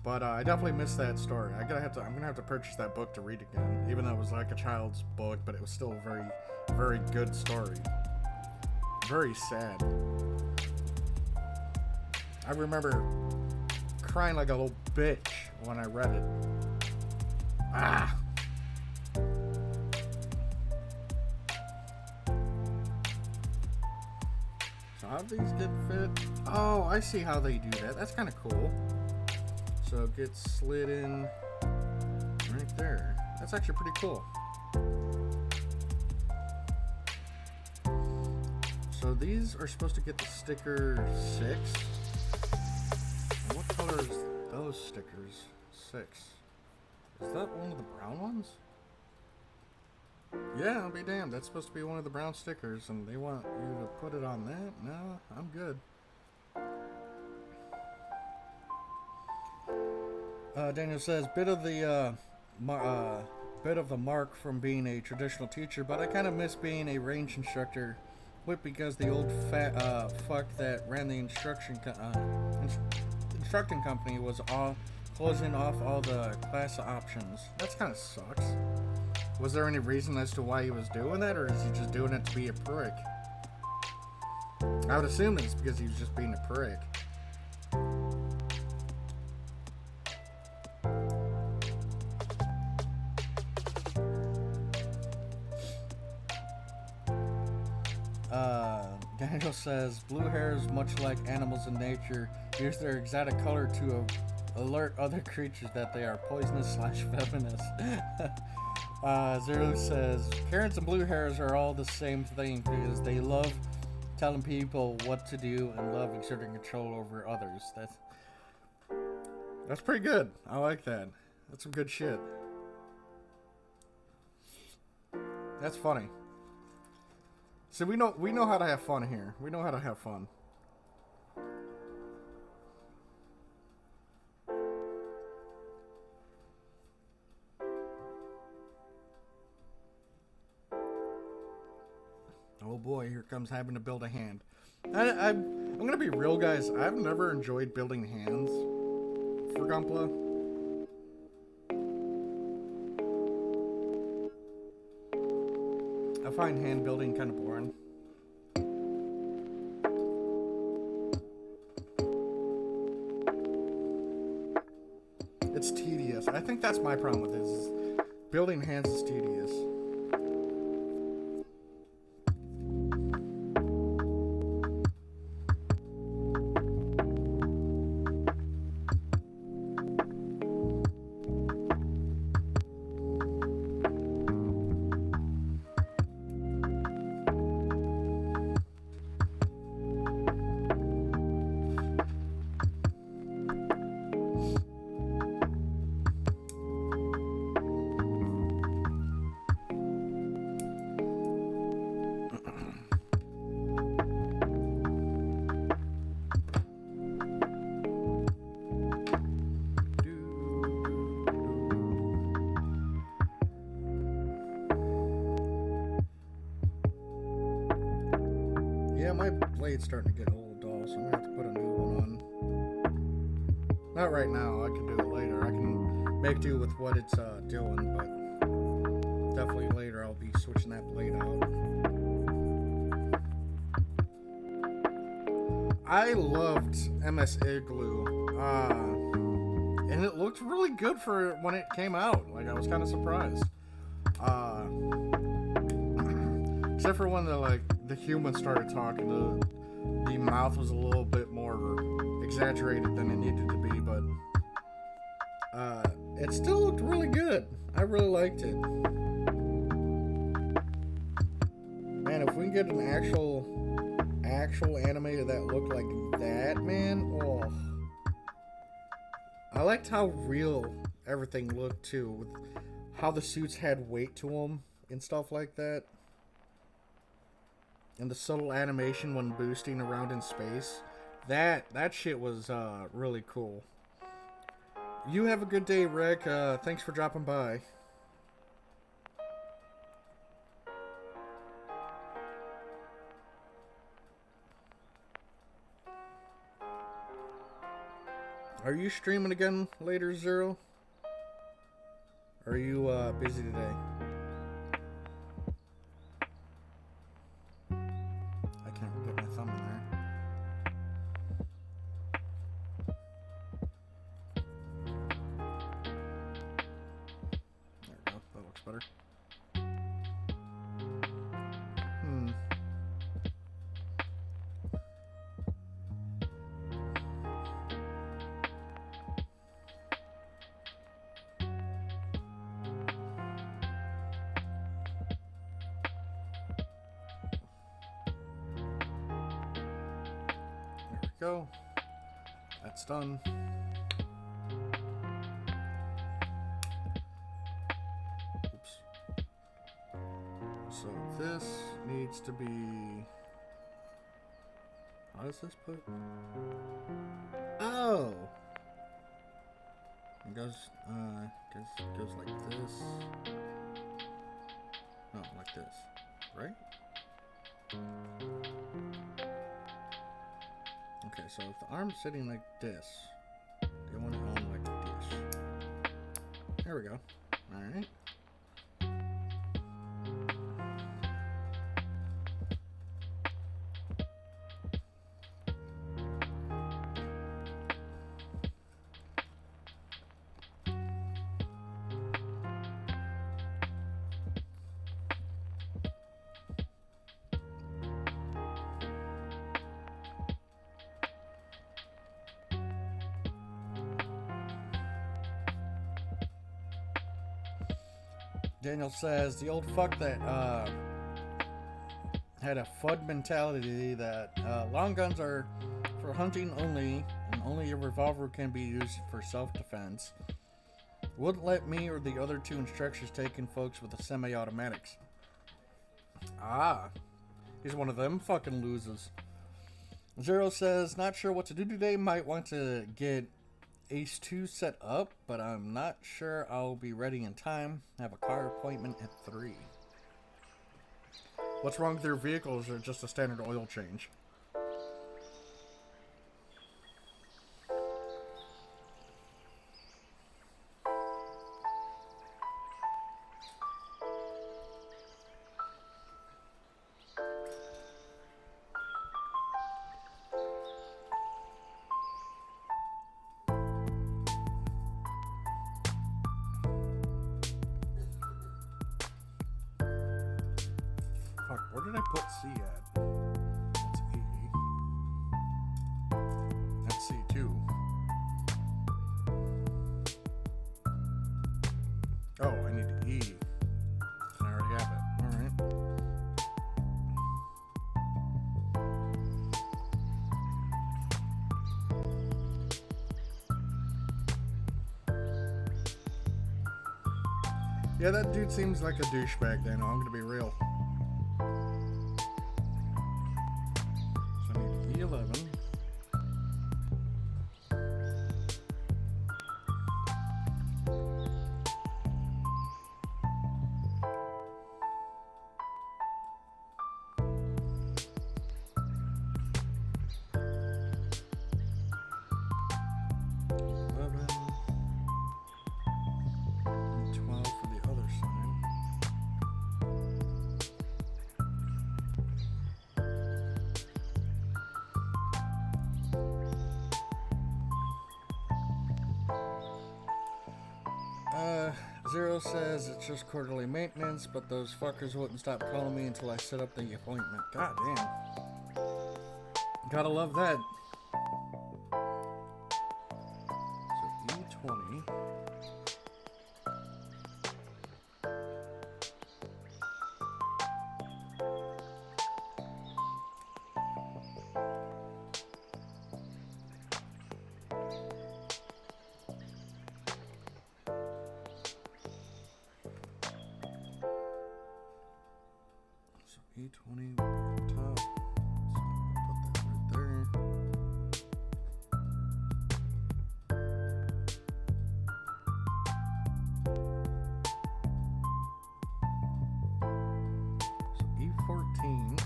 Speaker 1: But I definitely missed that story. I'm gonna have to purchase that book to read again, even though it was like a child's book, but it was still a very, very good story. Very sad. I remember crying like a little bitch when I read it. Ah. How these get fit? Oh, I see how they do that. That's kind of cool. So it gets slid in right there. That's actually pretty cool. So these are supposed to get the sticker 6. And what color is those stickers? 6. Is that one of the brown ones? Yeah, I'll be damned. That's supposed to be one of the brown stickers, and they want you to put it on that? No, I'm good. Daniel says, bit of the mark from being a traditional teacher, but I kind of miss being a range instructor. What, because the old fat fuck that ran the instructing company was closing off all the class options. That kind of sucks. Was there any reason as to why he was doing that, or is he just doing it to be a prick? I would assume it's because he was just being a prick. Daniel says, blue hairs, much like animals in nature, use their exotic color to alert other creatures that they are poisonous / feminist. Zero says, Karens and blue hairs are all the same thing because they love telling people what to do and love exerting control over others. That's pretty good. I like that. That's some good shit. That's funny. So we know how to have fun here. We know how to have fun. Oh boy, here comes having to build a hand. I'm gonna be real, guys. I've never enjoyed building hands for Gunpla. I find hand building kind of boring. It's tedious. I think that's my problem with this. Is building hands is tedious. Yeah, my blade's starting to get old, doll, so I'm gonna have to put a new one on. Not right now, I can do it later. I can make do with what it's doing, but definitely later I'll be switching that blade out. I loved MS Igloo, and it looked really good for when it came out. Like, I was kind of surprised. Except for when the humans started talking, the mouth was a little bit more exaggerated than it needed to be, but it still looked really good. I really liked it. Man, if we can get an actual animator that looked like that, man, oh. I liked how real everything looked too, with how the suits had weight to them and stuff like that. And the subtle animation when boosting around in space. That shit was really cool. You have a good day, Rick. Thanks for dropping by. Are you streaming again later, Zero? Or are you busy today? I can't get my thumb in there. There we go. That looks better. Go. That's done. Oops. So this needs to be... How does this put? Oh! It goes like this. No, like this. Right? Okay, so if the arm's sitting like this, they want it on like this. There we go. Alright. Daniel says the old fuck that had a FUD mentality that long guns are for hunting only, and only a revolver can be used for self-defense. Wouldn't let me or the other two instructors take in folks with the semi-automatics. Ah, he's one of them fucking losers. Zero says, not sure what to do today. Might want to get Ace 2 set up, but I'm not sure I'll be ready in time. I have a car appointment at 3. What's wrong with your vehicles or just a standard oil change? Fuck, where did I put C at? That's E. That's C2. Oh, I need E. And I already have it. Alright. Yeah, that dude seems like a douchebag then. I'm gonna be real. So I need E11. Zero says it's just quarterly maintenance, but those fuckers wouldn't stop calling me until I set up the appointment. God damn. Gotta love that. So E20. E20 will be on top, so I'll put that right there. So E14.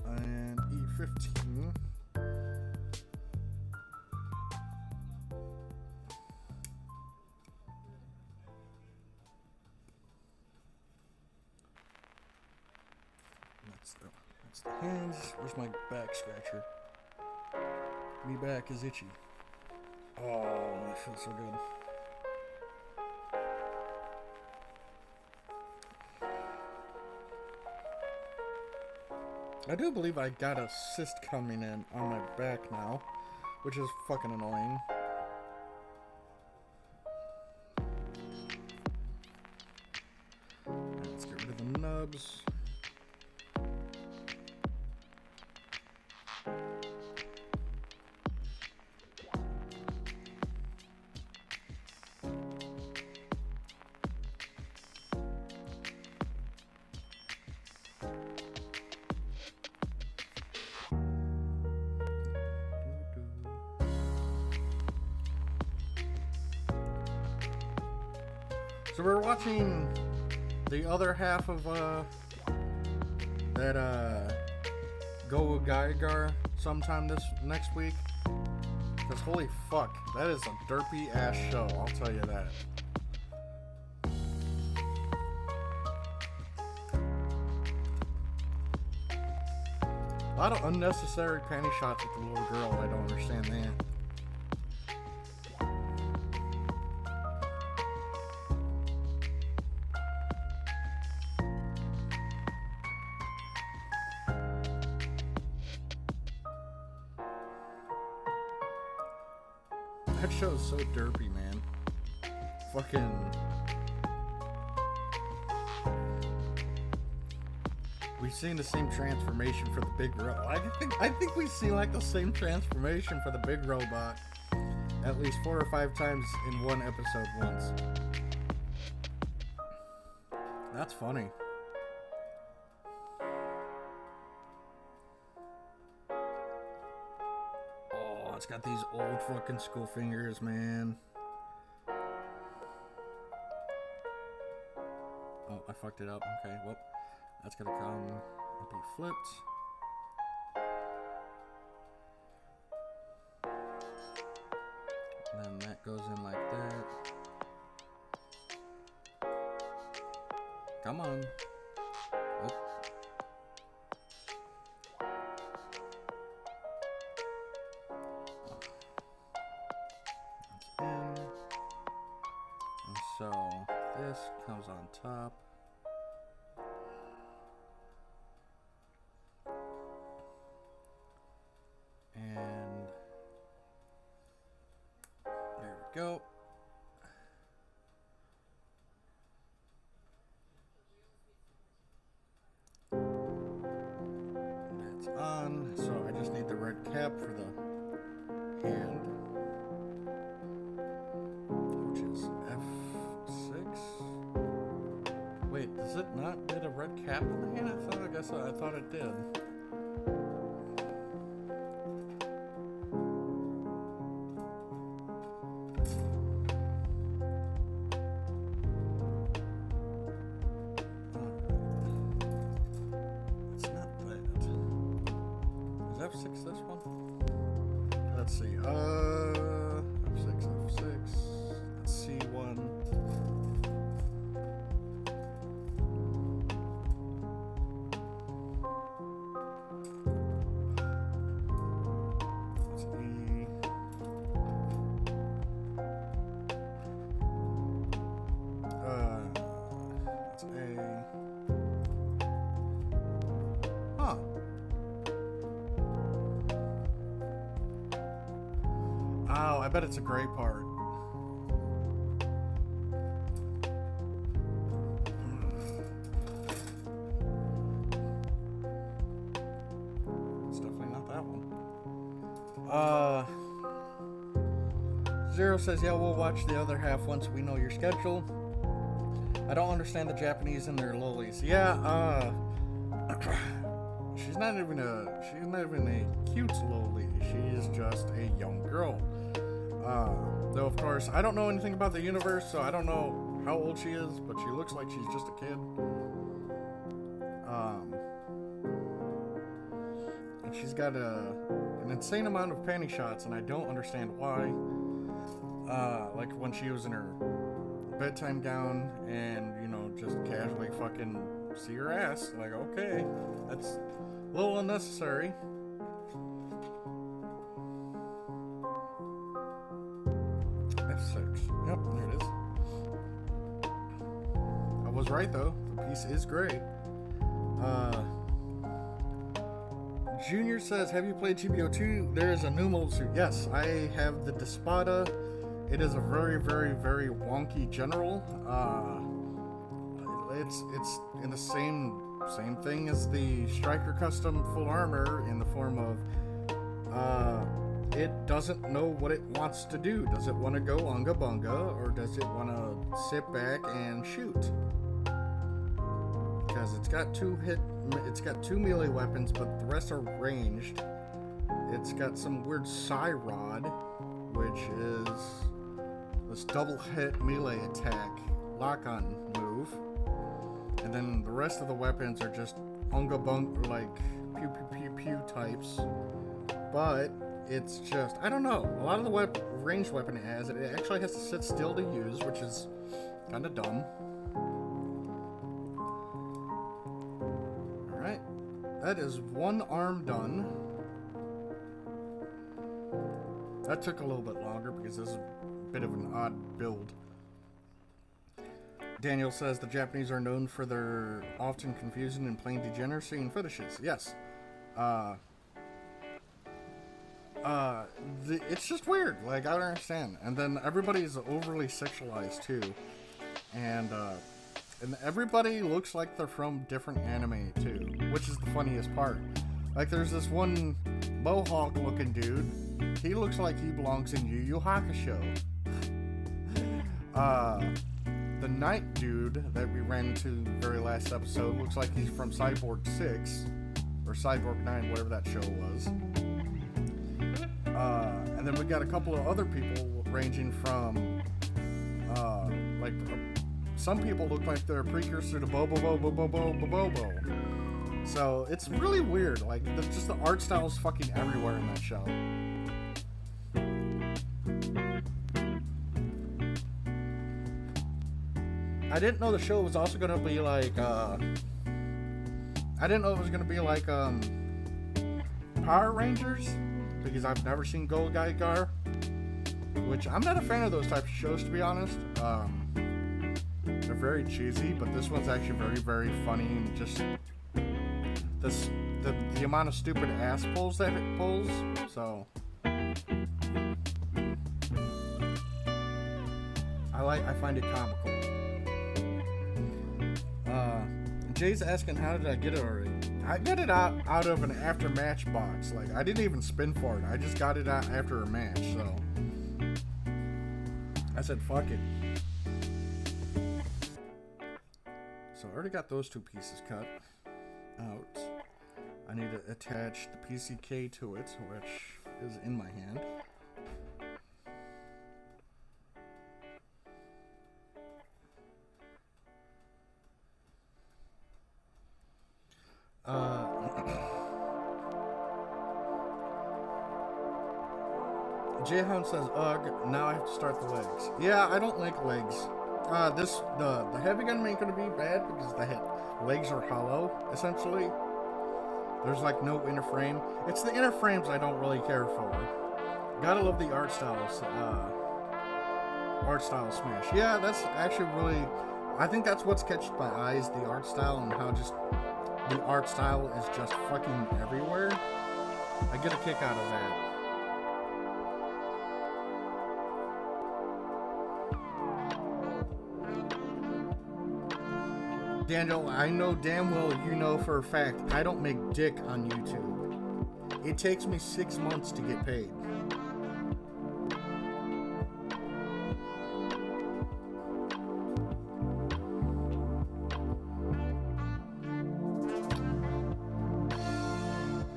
Speaker 1: And E15. That's the hands. Where's my back scratcher? Me back is itchy. Oh, that feels so good. I do believe I got a cyst coming in on my back now, which is fucking annoying. Let's get rid of the nubs. So we're watching the other half of that Go Geiger sometime next week. Cause holy fuck, that is a derpy ass show, I'll tell you that. A lot of unnecessary panty shots with the little girl, I don't understand that. That show's so derpy, man. Fucking... We've seen the same transformation for the big robot. I think we've seen like the same transformation for the big robot at least 4 or 5 times in one episode once. That's funny. it's got these old fucking school fingers, man. Oh, I fucked it up. Okay, well, that's gonna come and be flipped. And then that goes in like that. Come on. Oh. That's in. And so this comes on top. And there we go. That's on. So I just need the red cap for the hand, which is F6. Wait, does it not get a red cap on the hand? I thought it did. F6 this one? Let's see. F6. Let's see one. Let's E. Let's A. Huh. Oh, I bet it's a gray part. It's definitely not that one. Zero says, yeah, we'll watch the other half once we know your schedule. I don't understand the Japanese and their lolis. Yeah, she's not even a cute loli. She is just a young girl. Though of course I don't know anything about the universe, so I don't know how old she is, but she looks like she's just a kid. And she's got an insane amount of panty shots, and I don't understand why. Like when she was in her bedtime gown and, you know, just casually fucking see her ass. Like, okay, that's a little unnecessary. F6. Yep, there it is. I was right though. The piece is great. Junior says, have you played GBO2? There is a new mold suit. Yes, I have the Despada. It is a very, very, very wonky general. It's in the same thing as the Striker Custom full armor, in the form of it doesn't know what it wants to do. Does it want to go unga bunga, or does it want to sit back and shoot? Because it's got two melee weapons, but the rest are ranged. It's got some weird Psy Rod, which is this double hit melee attack lock-on move. And then the rest of the weapons are just unga bunga, like pew pew pew pew types. But it's just, I don't know. A lot of the ranged weapon it has, it actually has to sit still to use, which is kind of dumb. Alright. That is one arm done. That took a little bit longer because this is a bit of an odd build. Daniel says the Japanese are known for their often confusion and plain degeneracy and fetishes. Yes. It's just weird. Like, I don't understand. And then everybody's overly sexualized too, and everybody looks like they're from different anime too, which is the funniest part. Like, there's this one mohawk-looking dude. He looks like he belongs in Yu Yu Hakusho. The knight dude that we ran into the very last episode looks like he's from Cyborg 6 or Cyborg 9, whatever that show was. And then we got a couple of other people ranging from, like, some people look like they're a precursor to Bobo. So it's really weird. Like, just the art style is fucking everywhere in that show. I didn't know the show was also gonna be like, I didn't know it was gonna be like, Power Rangers, because I've never seen Gold Gaigar, which I'm not a fan of those types of shows, to be honest. They're very cheesy, but this one's actually very, very funny, and just the amount of stupid ass pulls that it pulls. So I find it comical. Jay's asking, how did I get it already? I got it out of an after match box. Like, I didn't even spin for it. I just got it out after a match. So I said, fuck it. So I already got those two pieces cut out. I need to attach the PCK to it, which is in my hand. Jayhound says, ugh, now I have to start the legs. Yeah, I don't like legs. The heavy gun ain't gonna be bad because the legs are hollow, essentially. There's like no inner frame. It's the inner frames I don't really care for. Gotta love the art styles. Art style smash. Yeah, that's actually really, I think that's what's catched my eyes, the art style, and how just the art style is just fucking everywhere. I get a kick out of that. Daniel, I know damn well you know for a fact I don't make dick on YouTube. It takes me 6 months to get paid.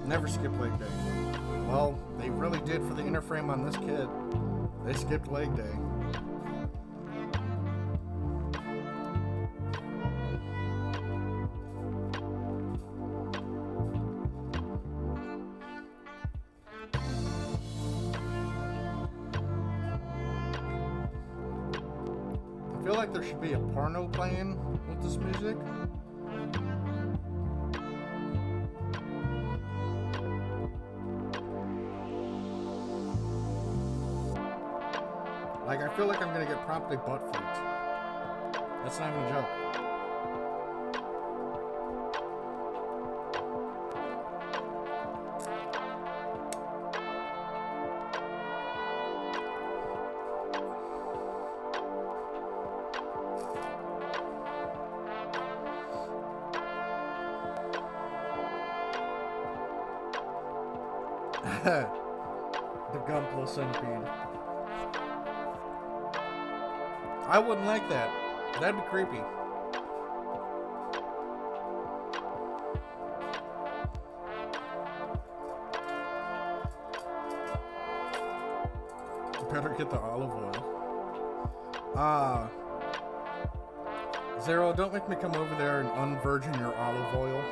Speaker 1: Never skip leg day. Well, they really did for the inner frame on this kid. They skipped leg day. I feel like there should be a porno playing with this music. Like, I feel like I'm gonna get promptly butt fucked. That's not even a joke. The Gunpla centipede. I wouldn't like that. That'd be creepy. Better get the olive oil. Zero, don't make me come over there and unvirgin your olive oil.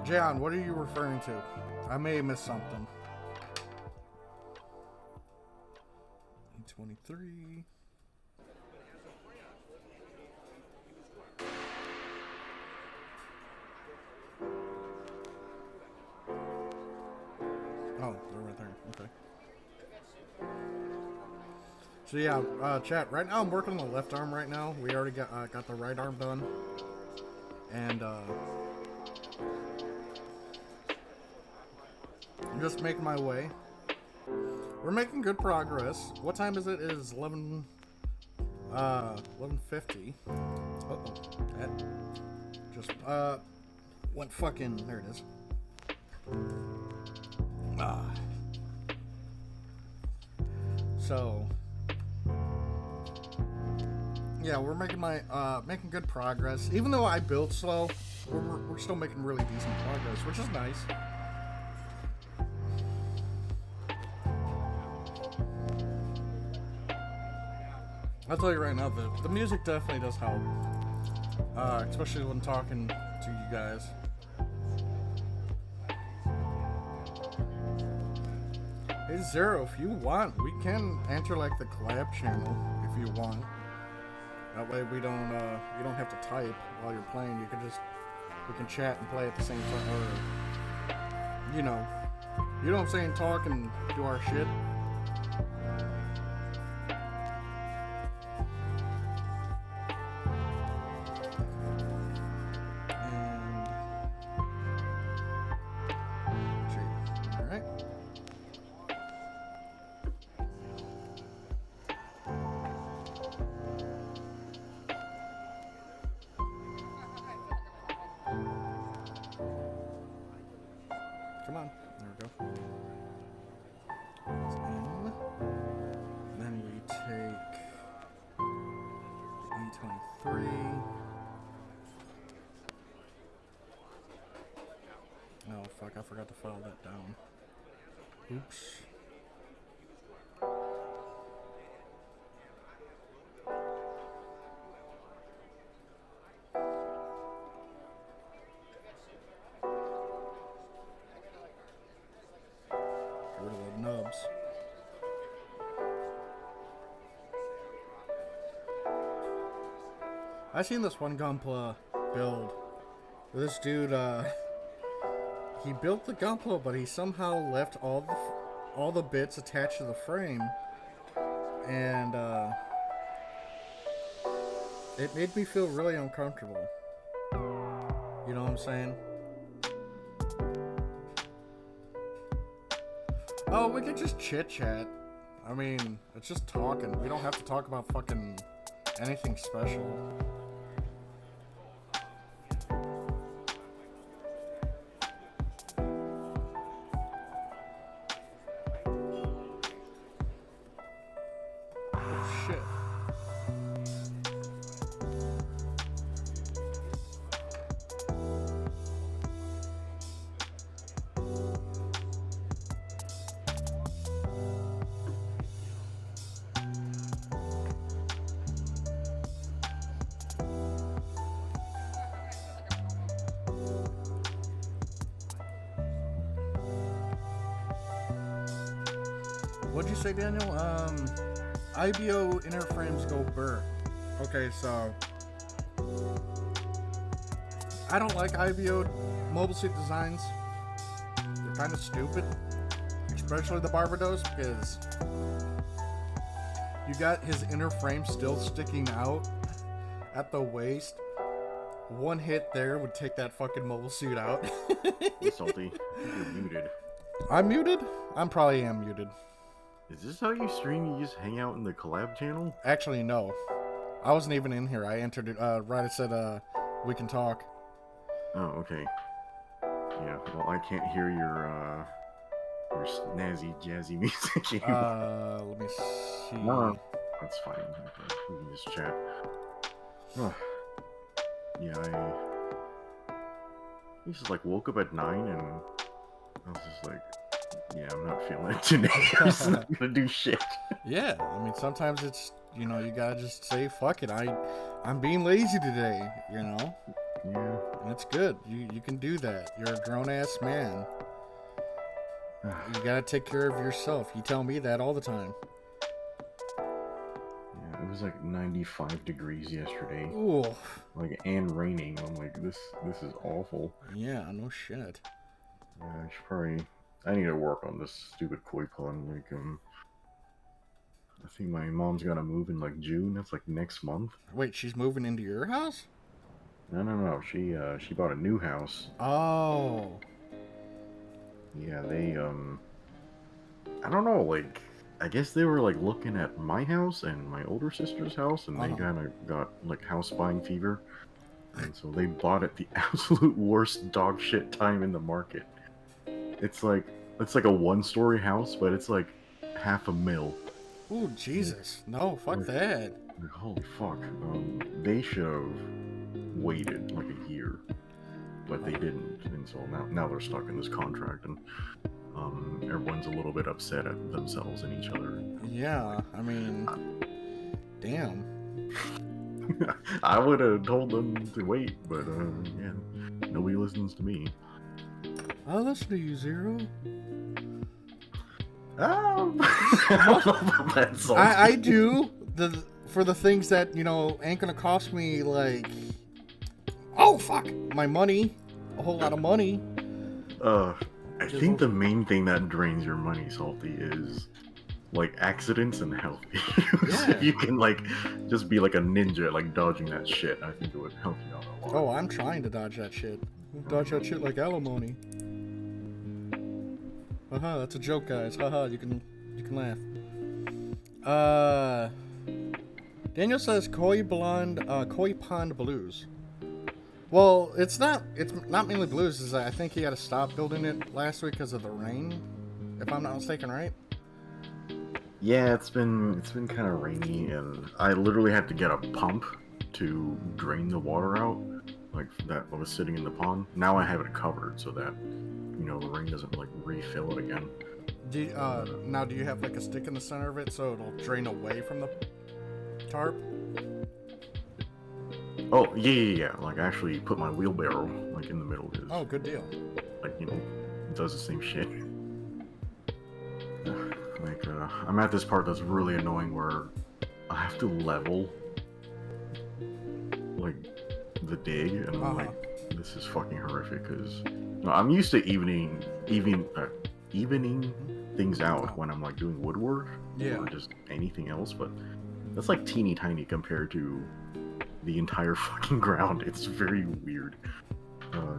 Speaker 1: John, what are you referring to? I may have missed something. 23. Oh, they're right there. Okay. So yeah, chat. Right now I'm working on the left arm. Right now we already got the right arm done, and I'm just making my way. We're making good progress. What time is it? It is 11:50. Uh-oh. That just, went fucking, there it is. So, yeah, we're making good progress. Even though I build slow, we're still making really decent progress, which is nice. I'll tell you right now, the music definitely does help. Especially when talking to you guys. Hey Zero, if you want, we can enter like the collab channel if you want. That way we don't you don't have to type while you're playing. We can chat and play at the same time, or you know what I'm saying, talk and do our shit. Come on. There we go. That's in. Then we take E23. Oh, fuck. I forgot to file that down. Oops. Rid of the nubs. I seen this one Gunpla build. This dude, he built the Gunpla, but he somehow left all the bits attached to the frame, and it made me feel really uncomfortable. You know what I'm saying? Oh, we could just chit chat. I mean, it's just talking. We don't have to talk about fucking anything special. Shit. What'd you say, Daniel? IBO inner frames go burr. Okay, so I don't like IBO mobile suit designs. They're kind of stupid, especially the Barbados, because you got his inner frame still sticking out at the waist. One hit there would take that fucking mobile suit out.
Speaker 3: Salty, you're muted.
Speaker 1: I'm muted? I probably am muted.
Speaker 3: Is this how you stream? You just hang out in the collab channel?
Speaker 1: Actually, no. I wasn't even in here. I entered it, right, it said, we can talk.
Speaker 3: Oh, okay. Yeah, well, I can't hear your snazzy, jazzy music anymore.
Speaker 1: Let me see.
Speaker 3: No, that's fine. We can just chat. Oh. Yeah, I just, like, woke up at 9 and I was just like, yeah, I'm not feeling it today. I'm just not gonna do shit.
Speaker 1: Yeah, I mean, sometimes it's, you gotta just say, fuck it, I'm being lazy today,
Speaker 3: Yeah.
Speaker 1: And it's good. You can do that. You're a grown-ass man. You gotta take care of yourself. You tell me that all the time.
Speaker 3: Yeah, it was like 95 degrees yesterday.
Speaker 1: Ooh.
Speaker 3: Like, and raining. I'm like, this is awful.
Speaker 1: Yeah, no shit.
Speaker 3: Yeah, I need to work on this stupid koi pond. Like, I think my mom's gonna move in like June. That's like next month.
Speaker 1: Wait, she's moving into your house?
Speaker 3: No. She bought a new house.
Speaker 1: Oh.
Speaker 3: Yeah, they I don't know, like I guess they were like looking at my house and my older sister's house, and they
Speaker 1: Uh-huh.
Speaker 3: kind of got like house buying fever, and so they bought at the absolute worst dog shit time in the market. It's like a one-story house, but it's like half a mil.
Speaker 1: Ooh, Jesus. No, fuck
Speaker 3: Like,
Speaker 1: that.
Speaker 3: holy fuck. They should have waited like a year, but they didn't, and so now they're stuck in this contract, and everyone's a little bit upset at themselves and each other.
Speaker 1: Yeah, I mean, damn.
Speaker 3: I would have told them to wait, but yeah, nobody listens to me.
Speaker 1: I'll listen to you, Zero.
Speaker 3: I don't know about that song.
Speaker 1: I do for the things that ain't gonna cost me like, oh fuck, my money, a whole lot of money.
Speaker 3: I think the main thing that drains your money, Salty, is like accidents and health issues.
Speaker 1: Yeah.
Speaker 3: If you can like just be like a ninja at like dodging that shit, I think it would help you out a lot.
Speaker 1: Oh, I'm trying to dodge that shit. Dodge that shit like alimony. Haha, that's a joke, guys. Haha, you can laugh. Daniel says Koi Pond Blues. Well, it's not mainly blues. Is I think he had to stop building it last week because of the rain, if I'm not mistaken, right?
Speaker 3: Yeah, it's been kind of rainy, and I literally had to get a pump to drain the water out, like that was sitting in the pond. Now I have it covered so that the rain doesn't like refill it again.
Speaker 1: Now do you have like a stick in the center of it so it'll drain away from the tarp?
Speaker 3: Oh yeah. Like I actually put my wheelbarrow like in the middle.
Speaker 1: Oh, good deal.
Speaker 3: Like it does the same shit. Like I'm at this part that's really annoying where I have to level like the dig, and I'm like, this is fucking horrific because I'm used to evening things out when I'm like doing woodwork or just anything else, but that's like teeny tiny compared to the entire fucking ground. It's very weird,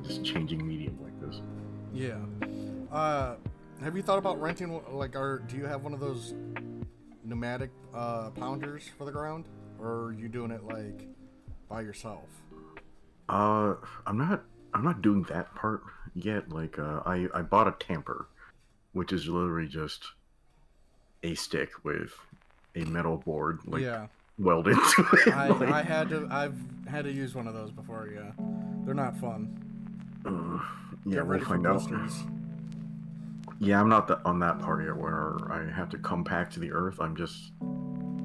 Speaker 3: just changing medium like this.
Speaker 1: Yeah. Have you thought about renting, like, do you have one of those pneumatic pounders for the ground, or are you doing it like by yourself?
Speaker 3: I'm not doing that part yet. Like, I bought a tamper, which is literally just a stick with a metal board, like, welded to it.
Speaker 1: I've had to use one of those before. Yeah, they're not fun.
Speaker 3: Yeah, we'll find out. Yeah, I'm not on that part yet where I have to come back to the earth. I'm just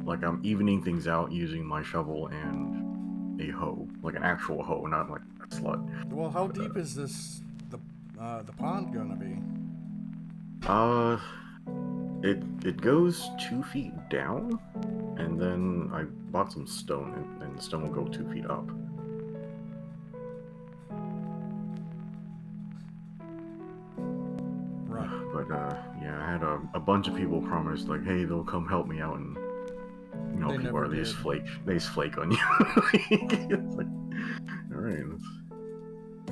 Speaker 3: like I'm evening things out using my shovel and a hoe, like an actual hoe, not like a slut.
Speaker 1: Well, how deep is the pond gonna be?
Speaker 3: It goes 2 feet down, and then I bought some stone, and the stone will go 2 feet up.
Speaker 1: Right.
Speaker 3: But yeah, I had a bunch of people promise like, hey, they'll come help me out, and they just flake on you. It's like, all right,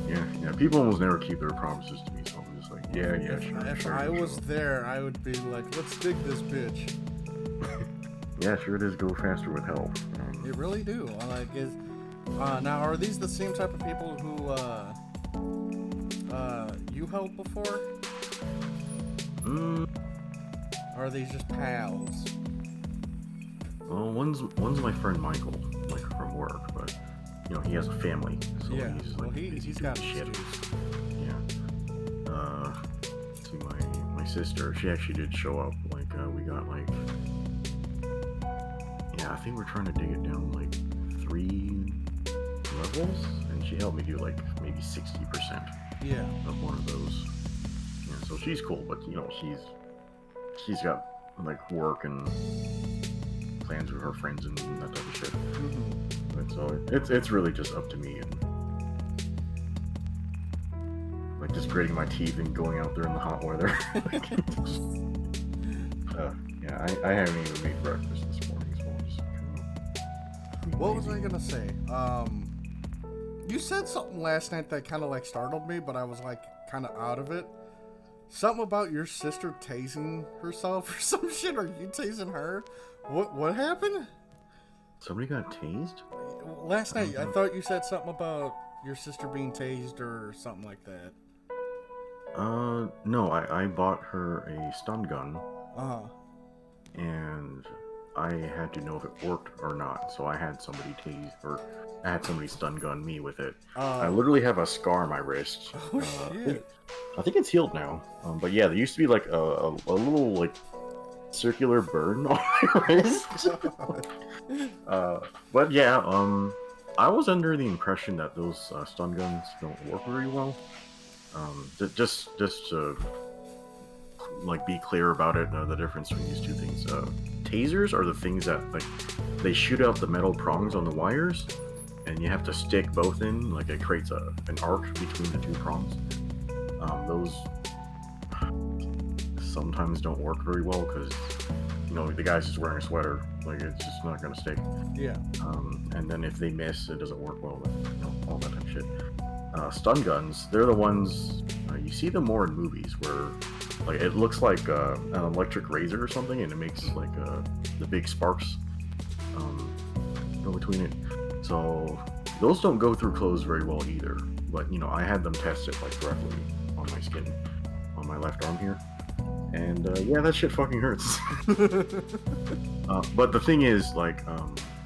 Speaker 3: yeah. People almost never keep their promises to me, so I'm just like, yeah,
Speaker 1: If
Speaker 3: sure.
Speaker 1: I was there, I would be like, let's dig this bitch.
Speaker 3: Yeah, sure it is. Go faster with help.
Speaker 1: They really do. Now are these the same type of people who you helped before? Or are these just pals?
Speaker 3: Well, one's my friend Michael, like from work, but he has a family, so he's
Speaker 1: got
Speaker 3: shit.
Speaker 1: issues.
Speaker 3: Yeah. See, my sister, she actually did show up. Like we got like, I think we're trying to dig it down like 3 levels, and she helped me do like maybe 60%.
Speaker 1: Yeah.
Speaker 3: Of one of those. Yeah, so she's cool, but she's got like work and plans with her friends and that type of shit.
Speaker 1: Mm-hmm.
Speaker 3: And so it's really just up to me, and like just gritting my teeth and going out there in the hot weather. Yeah, I haven't even made breakfast this morning, so I'm just kind of...
Speaker 1: What was I gonna say? You said something last night that kind of like startled me, but I was like kind of out of it. Something about your sister tasing herself or some shit. Are you tasing her? What happened?
Speaker 3: Somebody got tased?
Speaker 1: Last night, I thought you said something about your sister being tased or something like that.
Speaker 3: No, I bought her a stun gun.
Speaker 1: Uh-huh.
Speaker 3: And I had to know if it worked or not, so I had somebody tase, or I had somebody stun gun me with it. I literally have a scar on my wrist.
Speaker 1: Oh, shit.
Speaker 3: I think it's healed now. But yeah, there used to be like a little like circular burn on my wrist. But yeah, I was under the impression that those stun guns don't work very well. Just to like be clear about it, the difference between these two things. Tasers are the things that like they shoot out the metal prongs on the wires, and you have to stick both in. Like it creates an arc between the two prongs. Those sometimes don't work very well because the guy's just wearing a sweater. Like it's just not gonna stick.
Speaker 1: Yeah.
Speaker 3: And then if they miss, it doesn't work well. All that type of shit. Stun guns, they're the ones you see them more in movies where like it looks like an electric razor or something, and it makes like the big sparks go between it. So those don't go through clothes very well either. But I had them tested like directly on my skin, on my left arm here, and yeah, that shit fucking hurts. But the thing is, like,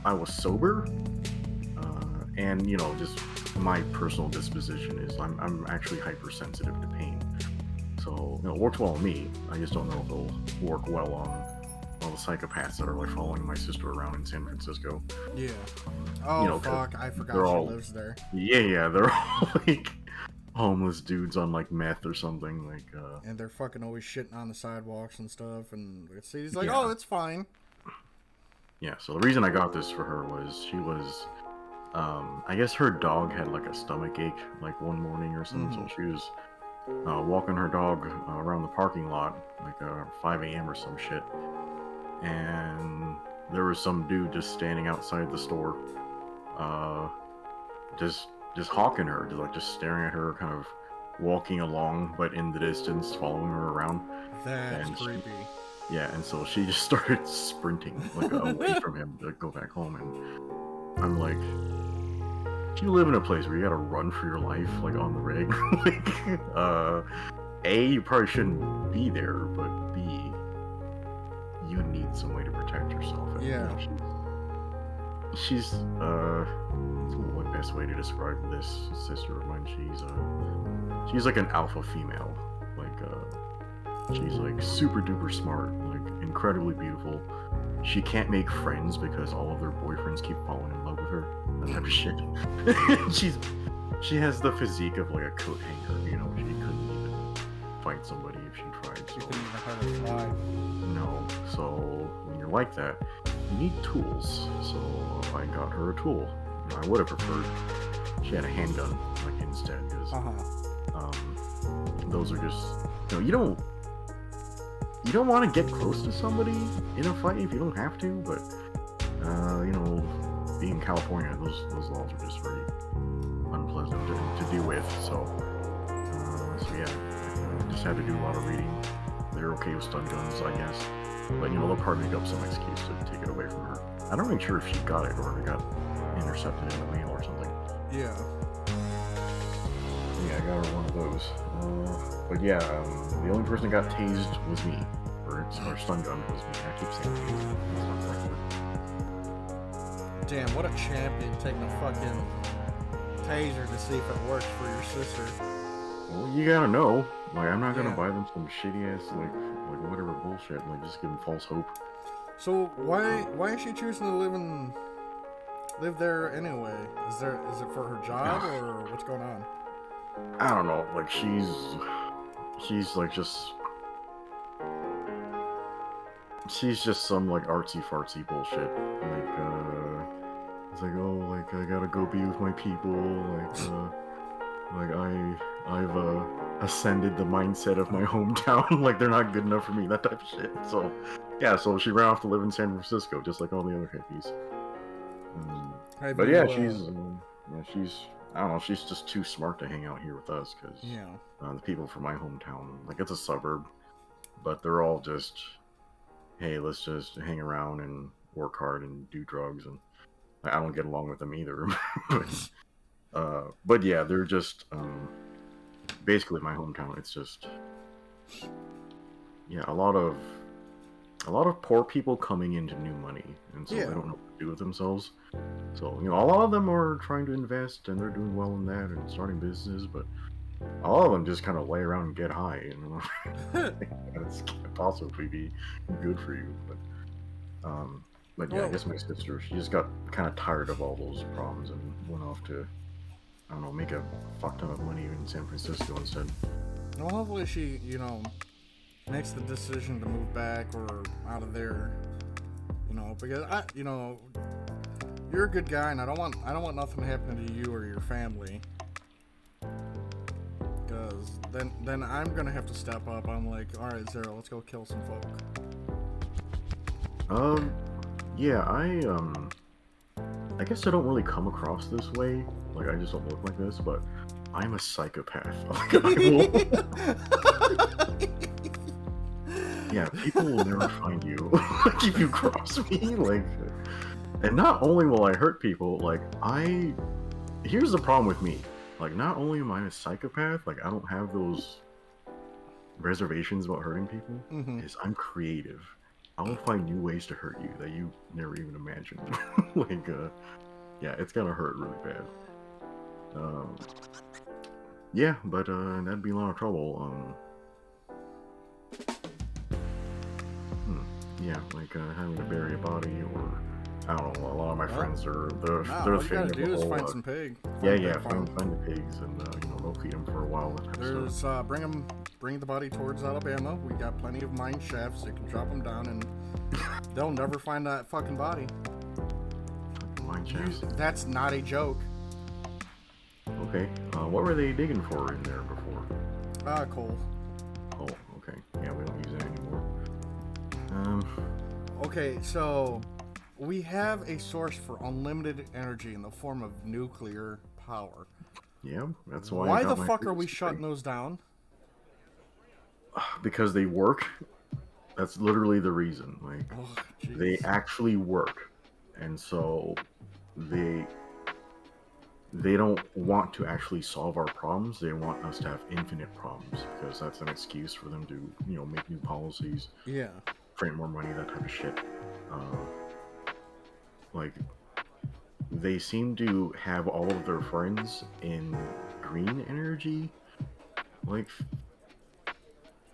Speaker 3: I was sober, and just my personal disposition is I'm actually hypersensitive to pain. So it works well on me. I just don't know if it'll work well on all the psychopaths that are like following my sister around in San Francisco.
Speaker 1: Yeah. Oh fuck! I forgot she lives there.
Speaker 3: Yeah, they're all like homeless dudes on like meth or something like.
Speaker 1: And they're fucking always shitting on the sidewalks and stuff, and he's like, "Oh, it's fine."
Speaker 3: Yeah. So the reason I got this for her was she was. I guess her dog had like a stomach ache like one morning or something, so she was walking her dog around the parking lot like 5 a.m. or some shit, and there was some dude just standing outside the store, just hawking her, just staring at her, kind of walking along, but in the distance, following her around.
Speaker 1: That's creepy.
Speaker 3: Yeah, and so she just started sprinting like away from him to go back home, and I'm like, you live in a place where you gotta run for your life, like on the rig. Like, A, you probably shouldn't be there, but B, you need some way to protect yourself. And,
Speaker 1: yeah.
Speaker 3: She's what best way to describe this sister of mine? She's like an alpha female. Like, she's like super duper smart, like incredibly beautiful. She can't make friends because all of their boyfriends keep falling in love with her. That type of shit. She has the physique of like a coat hanger, she couldn't even fight somebody if she tried. So.
Speaker 1: She couldn't even hurt a fly.
Speaker 3: No, so when you're like that, you need tools. So I got her a tool. I would have preferred she had a handgun like instead, because those are just you don't want to get close to somebody in a fight if you don't have to, but being in California, those laws are just very unpleasant to deal with. So yeah, I just had to do a lot of reading. They're okay with stun guns, I guess, but they'll probably make up some excuse to take it away from her. I'm not even sure if she got it or it got intercepted in the mail or something.
Speaker 1: Yeah.
Speaker 3: Yeah, I got her one of those. But yeah, the only person that got tased was me. Or stun gun was me. I keep saying tased. That's not the right word.
Speaker 1: Damn, what a champion taking a fucking taser to see if it works for your sister.
Speaker 3: Well, you gotta know. Like, I'm not gonna buy them some shitty ass, like whatever bullshit. Like, just give them false hope.
Speaker 1: So why is she choosing to live there anyway? Is it for her job or what's going on?
Speaker 3: I don't know. Like, she's like just. She's just some like artsy fartsy bullshit. Like, it's like, oh, like I gotta go be with my people. Like I've ascended the mindset of my hometown. Like they're not good enough for me. That type of shit. So yeah, so she ran off to live in San Francisco, just like all the other hippies. But yeah, she's I don't know. She's just too smart to hang out here with us because
Speaker 1: Yeah.
Speaker 3: the people from my hometown, like it's a suburb, but they're all just, hey, let's just hang around and work hard and do drugs, and I don't get along with them either. But yeah, they're just basically my hometown. It's just yeah, a lot of poor people coming into new money, and so
Speaker 1: Yeah.
Speaker 3: they don't know what to do with themselves. So a lot of them are trying to invest, and they're doing well in that and starting business, but a lot of them just kind of lay around and get high. It can't possibly be good for you. But yeah, I
Speaker 1: Well,
Speaker 3: guess my sister, she just got kind of tired of all those problems and went off to, I don't know, make a fuck ton of money in San Francisco instead.
Speaker 1: well, hopefully she, makes the decision to move back or out of there. Because you're a good guy, and I don't want nothing to happen to you or your family. Because then I'm gonna have to step up. I'm like, all right, Zero, let's go kill some folk.
Speaker 3: Yeah, I guess I don't really come across this way. Like, I just don't look like this, but I'm a psychopath. Yeah, people will never find you if you cross me. Like, and not only will I hurt people, like, here's the problem with me. Like, not only am I a psychopath, like, I don't have those reservations about hurting people, is I'm creative. I will find new ways to hurt you that you never even imagined. Like, yeah, it's gonna hurt really bad. Yeah, but that'd be a lot of trouble. Yeah, like having to bury a body, or I don't know. A lot of my friends are they're
Speaker 1: All you
Speaker 3: fan
Speaker 1: gotta
Speaker 3: of
Speaker 1: do
Speaker 3: the
Speaker 1: is
Speaker 3: whole,
Speaker 1: find some pig.
Speaker 3: Yeah, find the pigs and they'll feed them for a while. That type of
Speaker 1: There's
Speaker 3: stuff.
Speaker 1: bring the body towards Alabama. We got plenty of mine shafts that can drop them down, and they'll never find that fucking body.
Speaker 3: Mine shafts.
Speaker 1: That's not a joke.
Speaker 3: Okay. What were they digging for in there before?
Speaker 1: Coal.
Speaker 3: Oh, okay. Yeah, we don't use that anymore.
Speaker 1: Okay, so we have a source for unlimited energy in the form of nuclear power.
Speaker 3: Yeah, that's why.
Speaker 1: Why the fuck are we shutting those down?
Speaker 3: Because they work. That's literally the reason. Like, they actually work, and so they don't want to actually solve our problems. They want us to have infinite problems because that's an excuse for them to, make new policies.
Speaker 1: Yeah.
Speaker 3: Print more money, that type of shit. Like, they seem to have all of their friends in green energy.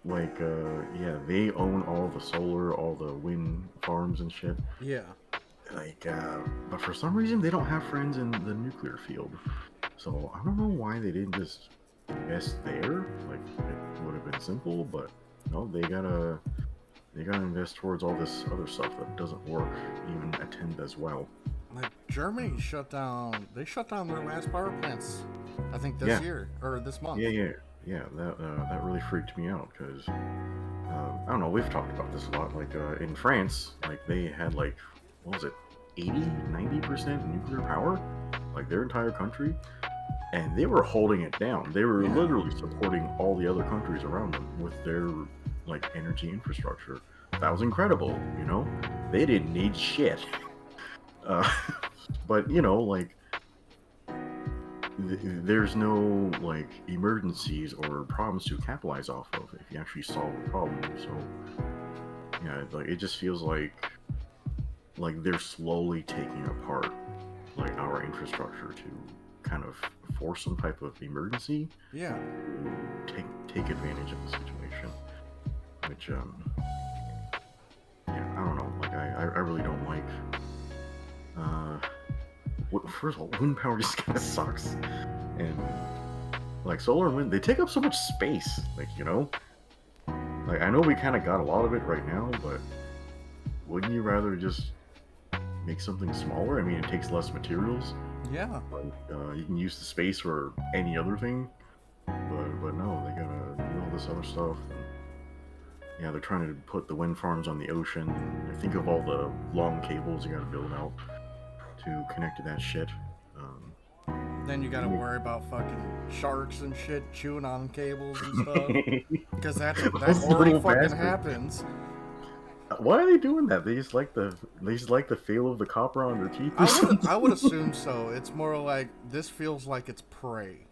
Speaker 3: Yeah, they own all the solar, all the wind farms and shit.
Speaker 1: Yeah.
Speaker 3: But for some reason, they don't have friends in the nuclear field. So I don't know why they didn't just invest there. Like, it would have been simple, but no, they gotta invest towards all this other stuff that doesn't work, even attend as well.
Speaker 1: Like, Germany shut down their last power plants, I think this year, or this month.
Speaker 3: Yeah, that really freaked me out, because, I don't know, we've talked about this a lot, like, in France, like, they had, like, what was it, 80-90% nuclear power? Like, their entire country? And they were holding it down. They were literally supporting all the other countries around them with their, like, energy infrastructure. That was incredible, They didn't need shit. But, like, there's no, like, emergencies or problems to capitalize off of if you actually solve a problem. So, yeah, like, it just feels like they're slowly taking apart, like, our infrastructure to kind of force some type of emergency.
Speaker 1: Yeah.
Speaker 3: Take advantage of the situation. Which, yeah, I don't know. Like, I really don't like. First of all, wind power just kind of sucks, and like solar and wind, they take up so much space. Like, like, I know we kind of got a lot of it right now, but wouldn't you rather just make something smaller? I mean, it takes less materials.
Speaker 1: Yeah.
Speaker 3: Like, you can use the space for any other thing, but no, they gotta do all this other stuff. And, yeah, they're trying to put the wind farms on the ocean. And think of all the long cables you gotta build out to connect to that shit.
Speaker 1: Then you gotta worry about fucking sharks and shit chewing on cables and stuff. Because that
Speaker 3: Those
Speaker 1: already
Speaker 3: little
Speaker 1: fucking
Speaker 3: bastards.
Speaker 1: happens.
Speaker 3: Why are they doing that? They just like the feel of the copper on their teeth. Or
Speaker 1: I
Speaker 3: something?
Speaker 1: would assume so. It's more like this feels like it's prey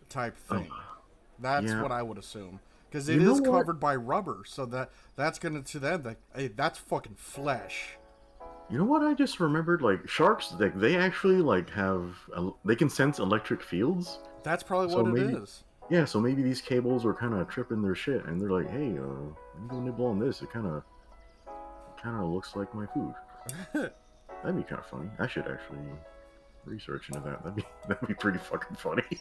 Speaker 1: type thing. That's
Speaker 3: Yeah.
Speaker 1: what I would assume. Because
Speaker 3: You
Speaker 1: it
Speaker 3: know
Speaker 1: is
Speaker 3: what?
Speaker 1: covered by rubber, so that's gonna to them like, hey, that's fucking flesh.
Speaker 3: You know what I just remembered? Like sharks, like they actually like they can sense electric fields.
Speaker 1: That's probably
Speaker 3: So
Speaker 1: what it
Speaker 3: maybe,
Speaker 1: is.
Speaker 3: yeah. So maybe these cables are kind of tripping their shit, and they're like, "Hey, I'm gonna nibble on this. It kind of looks like my food." That'd be kind of funny. I should actually research into that. That'd be pretty fucking funny.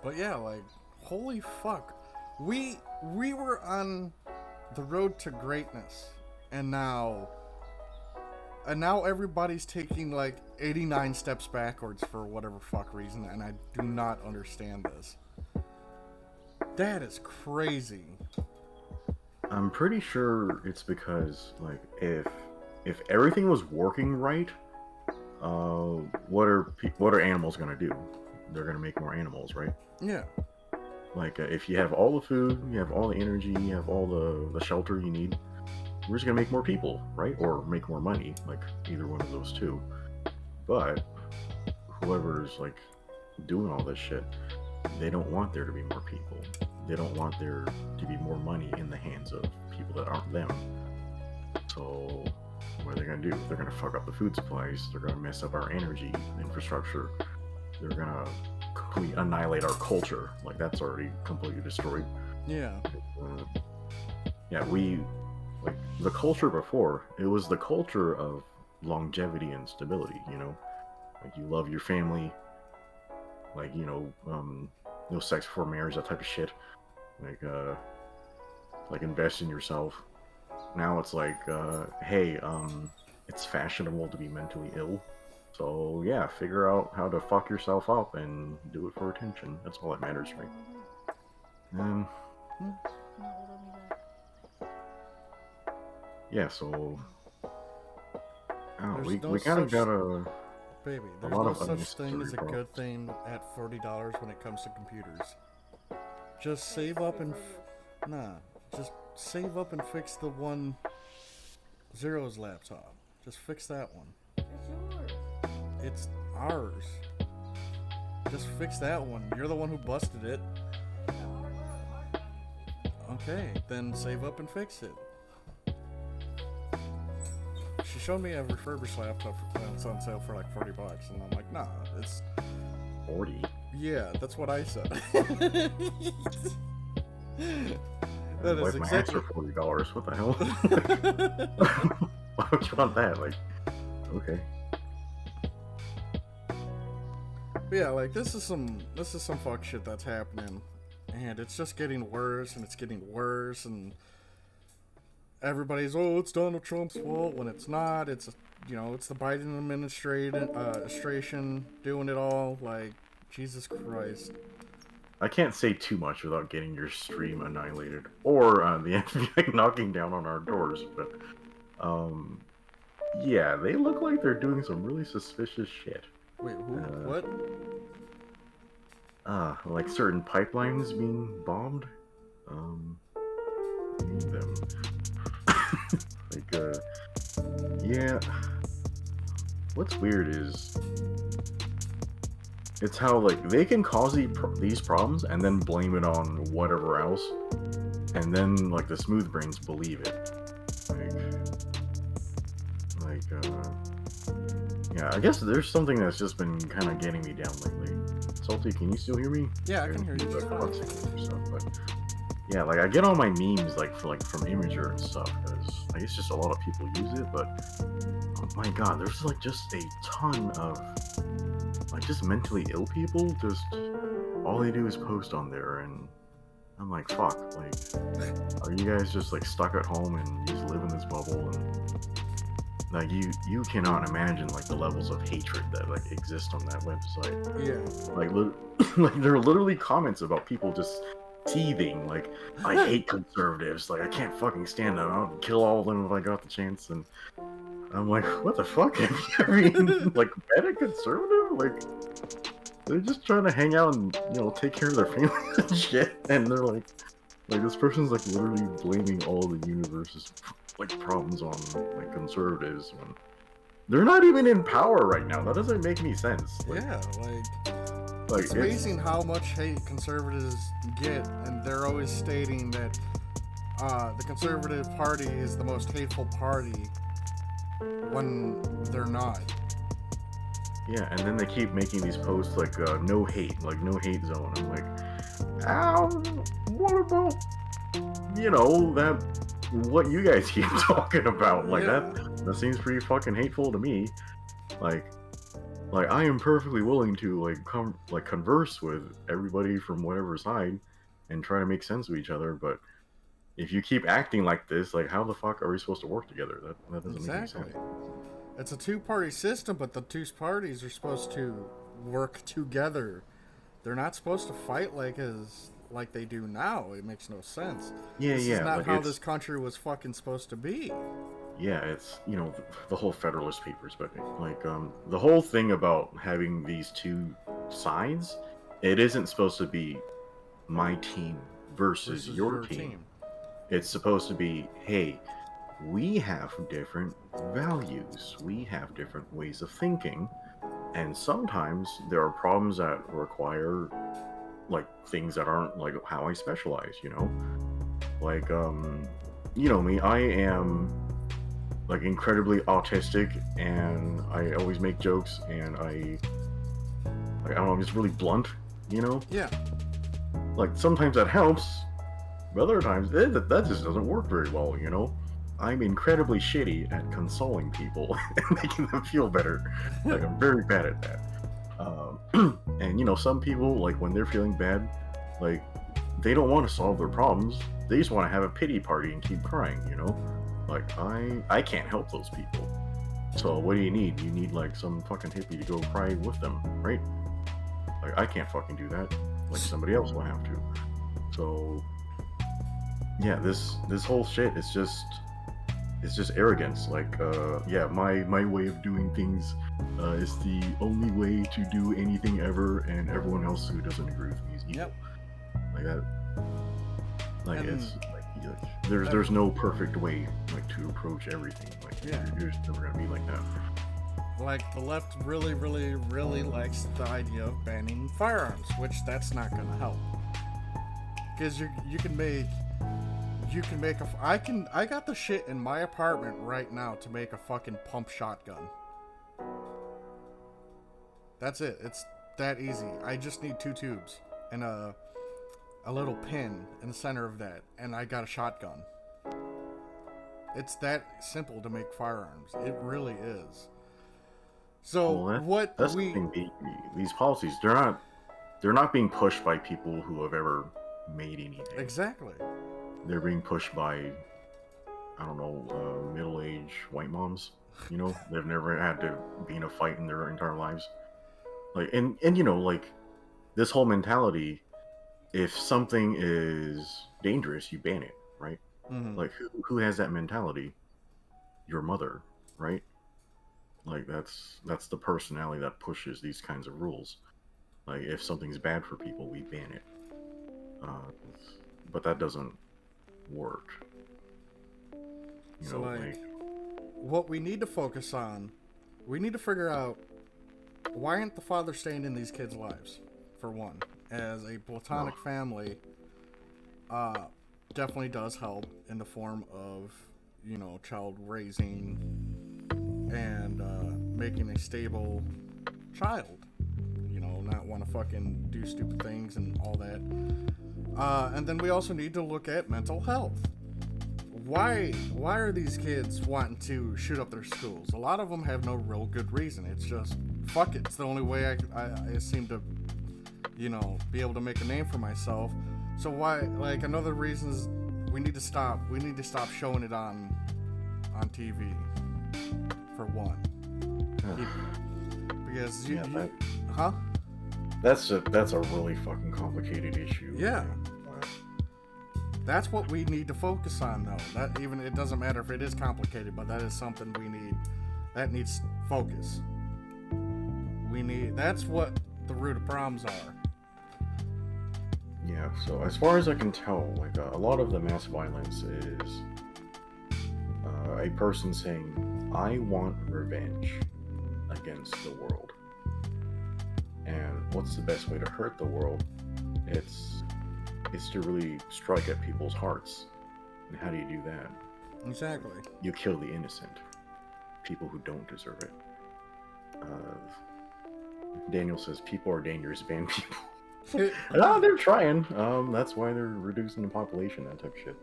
Speaker 1: But yeah, like, holy fuck. We were on the road to greatness, and now everybody's taking like 89 steps backwards for whatever fuck reason, and I do not understand this. That is crazy.
Speaker 3: I'm pretty sure it's because like if everything was working right, what are animals gonna do? They're gonna make more animals, right?
Speaker 1: Yeah.
Speaker 3: Like if you have all the food, you have all the energy, you have all the shelter you need, we're just gonna make more people, right? Or make more money, like either one of those two. But whoever's like doing all this shit, they don't want there to be more people. They don't want there to be more money in the hands of people that aren't them. So what are they gonna do? They're gonna fuck up the food supplies. They're gonna mess up our energy infrastructure. They're gonna completely annihilate our culture. Like that's already completely destroyed.
Speaker 1: Yeah.
Speaker 3: Yeah, we like the culture before. It was the culture of longevity and stability. You know, like you love your family. Like no sex before marriage, that type of shit. Like invest in yourself. Now it's like, hey, it's fashionable to be mentally ill. So yeah, figure out how to fuck yourself up and do it for attention. That's all that matters, right? Yeah, so we kind of got a
Speaker 1: baby. There's
Speaker 3: lot
Speaker 1: no
Speaker 3: of
Speaker 1: such thing as a
Speaker 3: unnecessary
Speaker 1: good thing at $40 when it comes to computers. Just save up and just save up and fix the one Zero's laptop. Just fix that one.
Speaker 2: It's yours.
Speaker 1: It's ours. Just fix that one. You're the one who busted it. Okay, then save up and fix it. She showed me a refurbished laptop that's on sale for like $40, and I'm like, nah, it's
Speaker 3: 40.
Speaker 1: Yeah, that's what I said.
Speaker 3: That
Speaker 1: is
Speaker 3: is my
Speaker 1: exactly.
Speaker 3: ass for $40. What the hell? Why would you want that? Like, okay.
Speaker 1: But yeah, like this is some fuck shit that's happening, and it's just getting worse, and it's getting worse, and everybody's, oh, it's Donald Trump's fault, when it's not. It's it's the Biden administration doing it all. Like, Jesus Christ.
Speaker 3: I can't say too much without getting your stream annihilated or the FBI knocking down on our doors, but yeah, they look like they're doing some really suspicious shit.
Speaker 1: Wait, who? What?
Speaker 3: Like certain pipelines being bombed. Need them. Like, yeah. What's weird is it's how like they can cause these problems and then blame it on whatever else, and then like the smooth brains believe it. Yeah, I guess there's something that's just been kind of getting me down lately. Salty, can you still hear me?
Speaker 1: Yeah, I can hear you just fine.
Speaker 3: But yeah, like I get all my memes like from Imager and stuff because I guess just a lot of people use it. But oh my god, there's like just a ton of like just mentally ill people. Just all they do is post on there, and I'm like, fuck. Like, are you guys just like stuck at home and you just live in this bubble? And like you cannot imagine like the levels of hatred that like exist on that website.
Speaker 1: Yeah.
Speaker 3: Like like there are literally comments about people just teething like, I hate conservatives, like I can't fucking stand them, I'll kill all of them if I got the chance. And I'm like, what the fuck? I mean, like, bad and conservative? Like, they're just trying to hang out and, take care of their families and shit. And they're like, this person's, like, literally blaming all the universe's, like, problems on, like, conservatives. When they're not even in power right now. That doesn't make any sense. Like,
Speaker 1: yeah, it's amazing how much hate conservatives get, and they're always stating that the Conservative Party is the most hateful party when they're not.
Speaker 3: Yeah, and then they keep making these posts like no hate, like no hate zone. I'm like, what about that what you guys keep talking about? Like that seems pretty fucking hateful to me. Like I am perfectly willing to converse with everybody from whatever side and try to make sense of each other, but if you keep acting like this, like, how the fuck are we supposed to work together? That doesn't make any sense.
Speaker 1: It's a two-party system, but the two parties are supposed to work together. They're not supposed to fight like they do now. It makes no sense. This is not how this country was fucking supposed to be.
Speaker 3: Yeah, it's, the whole Federalist Papers, but, the whole thing about having these two sides, it isn't supposed to be my team versus your team. It's supposed to be, hey, we have different values. We have different ways of thinking. And sometimes there are problems that require, things that aren't, how I specialize, Like, me, I am, incredibly autistic, and I always make jokes, and I don't know, I'm just really blunt,
Speaker 1: Yeah.
Speaker 3: Sometimes that helps, but other times, that just doesn't work very well, I'm incredibly shitty at consoling people and making them feel better. I'm very bad at that. And, some people, when they're feeling bad, they don't want to solve their problems. They just want to have a pity party and keep crying, I can't help those people. So what do you need? You need, some fucking hippie to go cry with them, right? I can't fucking do that. Somebody else will have to. So... yeah, this whole shit is just arrogance. My way of doing things is the only way to do anything ever, and everyone else who doesn't agree with me is evil. Yep. There's no perfect way to approach everything. You're just never gonna be like that.
Speaker 1: The left really, really, really likes the idea of banning firearms, which that's not gonna help. Because you can make I got the shit in my apartment right now to make a fucking pump shotgun. That's it. It's that easy. I just need 2 tubes and a little pin in the center of that, and I got a shotgun. It's that simple to make firearms. It really is. So
Speaker 3: these policies, they're not being pushed by people who have ever made anything.
Speaker 1: Exactly.
Speaker 3: They're being pushed by, I don't know, middle-aged white moms. They've never had to be in a fight in their entire lives. This whole mentality, if something is dangerous, you ban it, right? Mm-hmm. Who has that mentality? Your mother, right? That's the personality that pushes these kinds of rules. If something's bad for people, we ban it. But that doesn't work.
Speaker 1: What we need to focus on, we need to figure out, why aren't the fathers staying in these kids' lives? For one, as a platonic family, definitely does help in the form of, child raising and making a stable child. Not want to fucking do stupid things and all that. And then we also need to look at mental health. Why are these kids wanting to shoot up their schools? A lot of them have no real good reason. It's just, fuck it. It's the only way I seem to, be able to make a name for myself. So why, another reason is we need to stop showing it on TV, for one. Because
Speaker 3: That's a really fucking complicated issue.
Speaker 1: Yeah. That's what we need to focus on, though. It doesn't matter if it is complicated, but that is something we need That needs focus. That's what the root of problems are.
Speaker 3: Yeah, so as far as I can tell, like a lot of the mass violence is a person saying, I want revenge against the world. And what's the best way to hurt the world? It's to really strike at people's hearts. And how do you do that?
Speaker 1: Exactly.
Speaker 3: You kill the innocent. People who don't deserve it. Daniel says people are dangerous, ban people. No, they're trying. That's why they're reducing the population, that type of shit.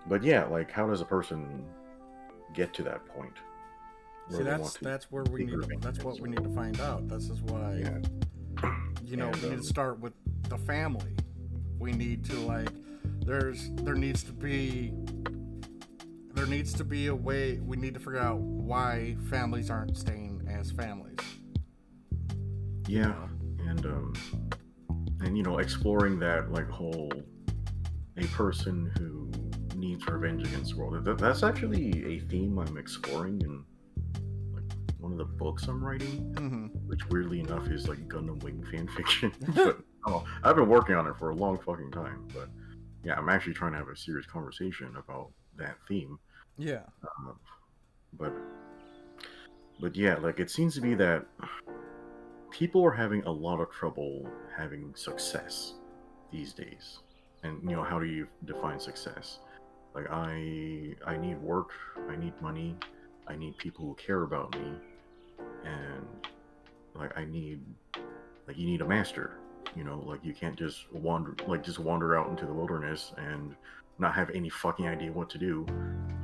Speaker 3: But yeah, like, how does a person get to that point?
Speaker 1: See, that's where we need to. That's what we need to find out. This is why, we need to start with the family. We need to there needs to be a way. We need to figure out why families aren't staying as families.
Speaker 3: Yeah, and exploring that whole a person who needs revenge against the world. That's actually a theme I'm exploring in one of the books I'm writing, which weirdly enough is Gundam Wing fan fiction. But I've been working on it for a long fucking time. But yeah, I'm actually trying to have a serious conversation about that theme.
Speaker 1: Yeah.
Speaker 3: But yeah, it seems to be that people are having a lot of trouble having success these days. And how do you define success? I need work, I need money, I need people who care about me, and you need a master. You can't just wander out into the wilderness and not have any fucking idea what to do.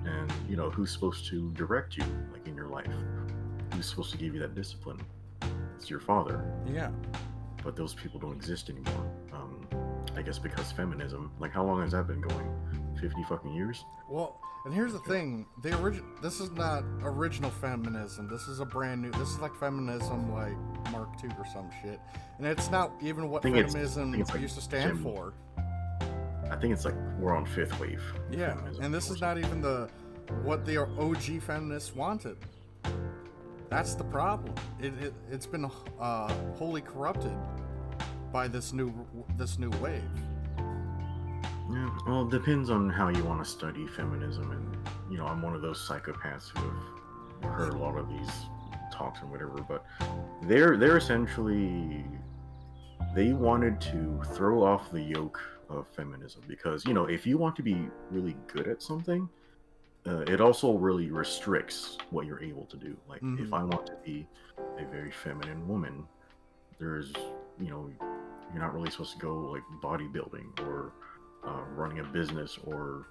Speaker 3: And who's supposed to direct you in your life? Who's supposed to give you that discipline? It's your father.
Speaker 1: Yeah. But
Speaker 3: those people don't exist anymore. I guess because feminism. How long has that been going? 50 fucking years?
Speaker 1: Well, and here's the thing. This is not original feminism. This is a brand new... This is feminism Mark II or some shit. And it's not even what feminism used to stand for.
Speaker 3: I think it's we're on fifth wave.
Speaker 1: Yeah, and this is not even what the OG feminists wanted. That's the problem. It's been wholly corrupted by this new wave.
Speaker 3: Yeah, well, it depends on how you want to study feminism, and I'm one of those psychopaths who have heard a lot of these talks and whatever. But they're essentially, they wanted to throw off the yoke of feminism because if you want to be really good at something, it also really restricts what you're able to do. If I want to be a very feminine woman, there's you're not really supposed to go bodybuilding or running a business or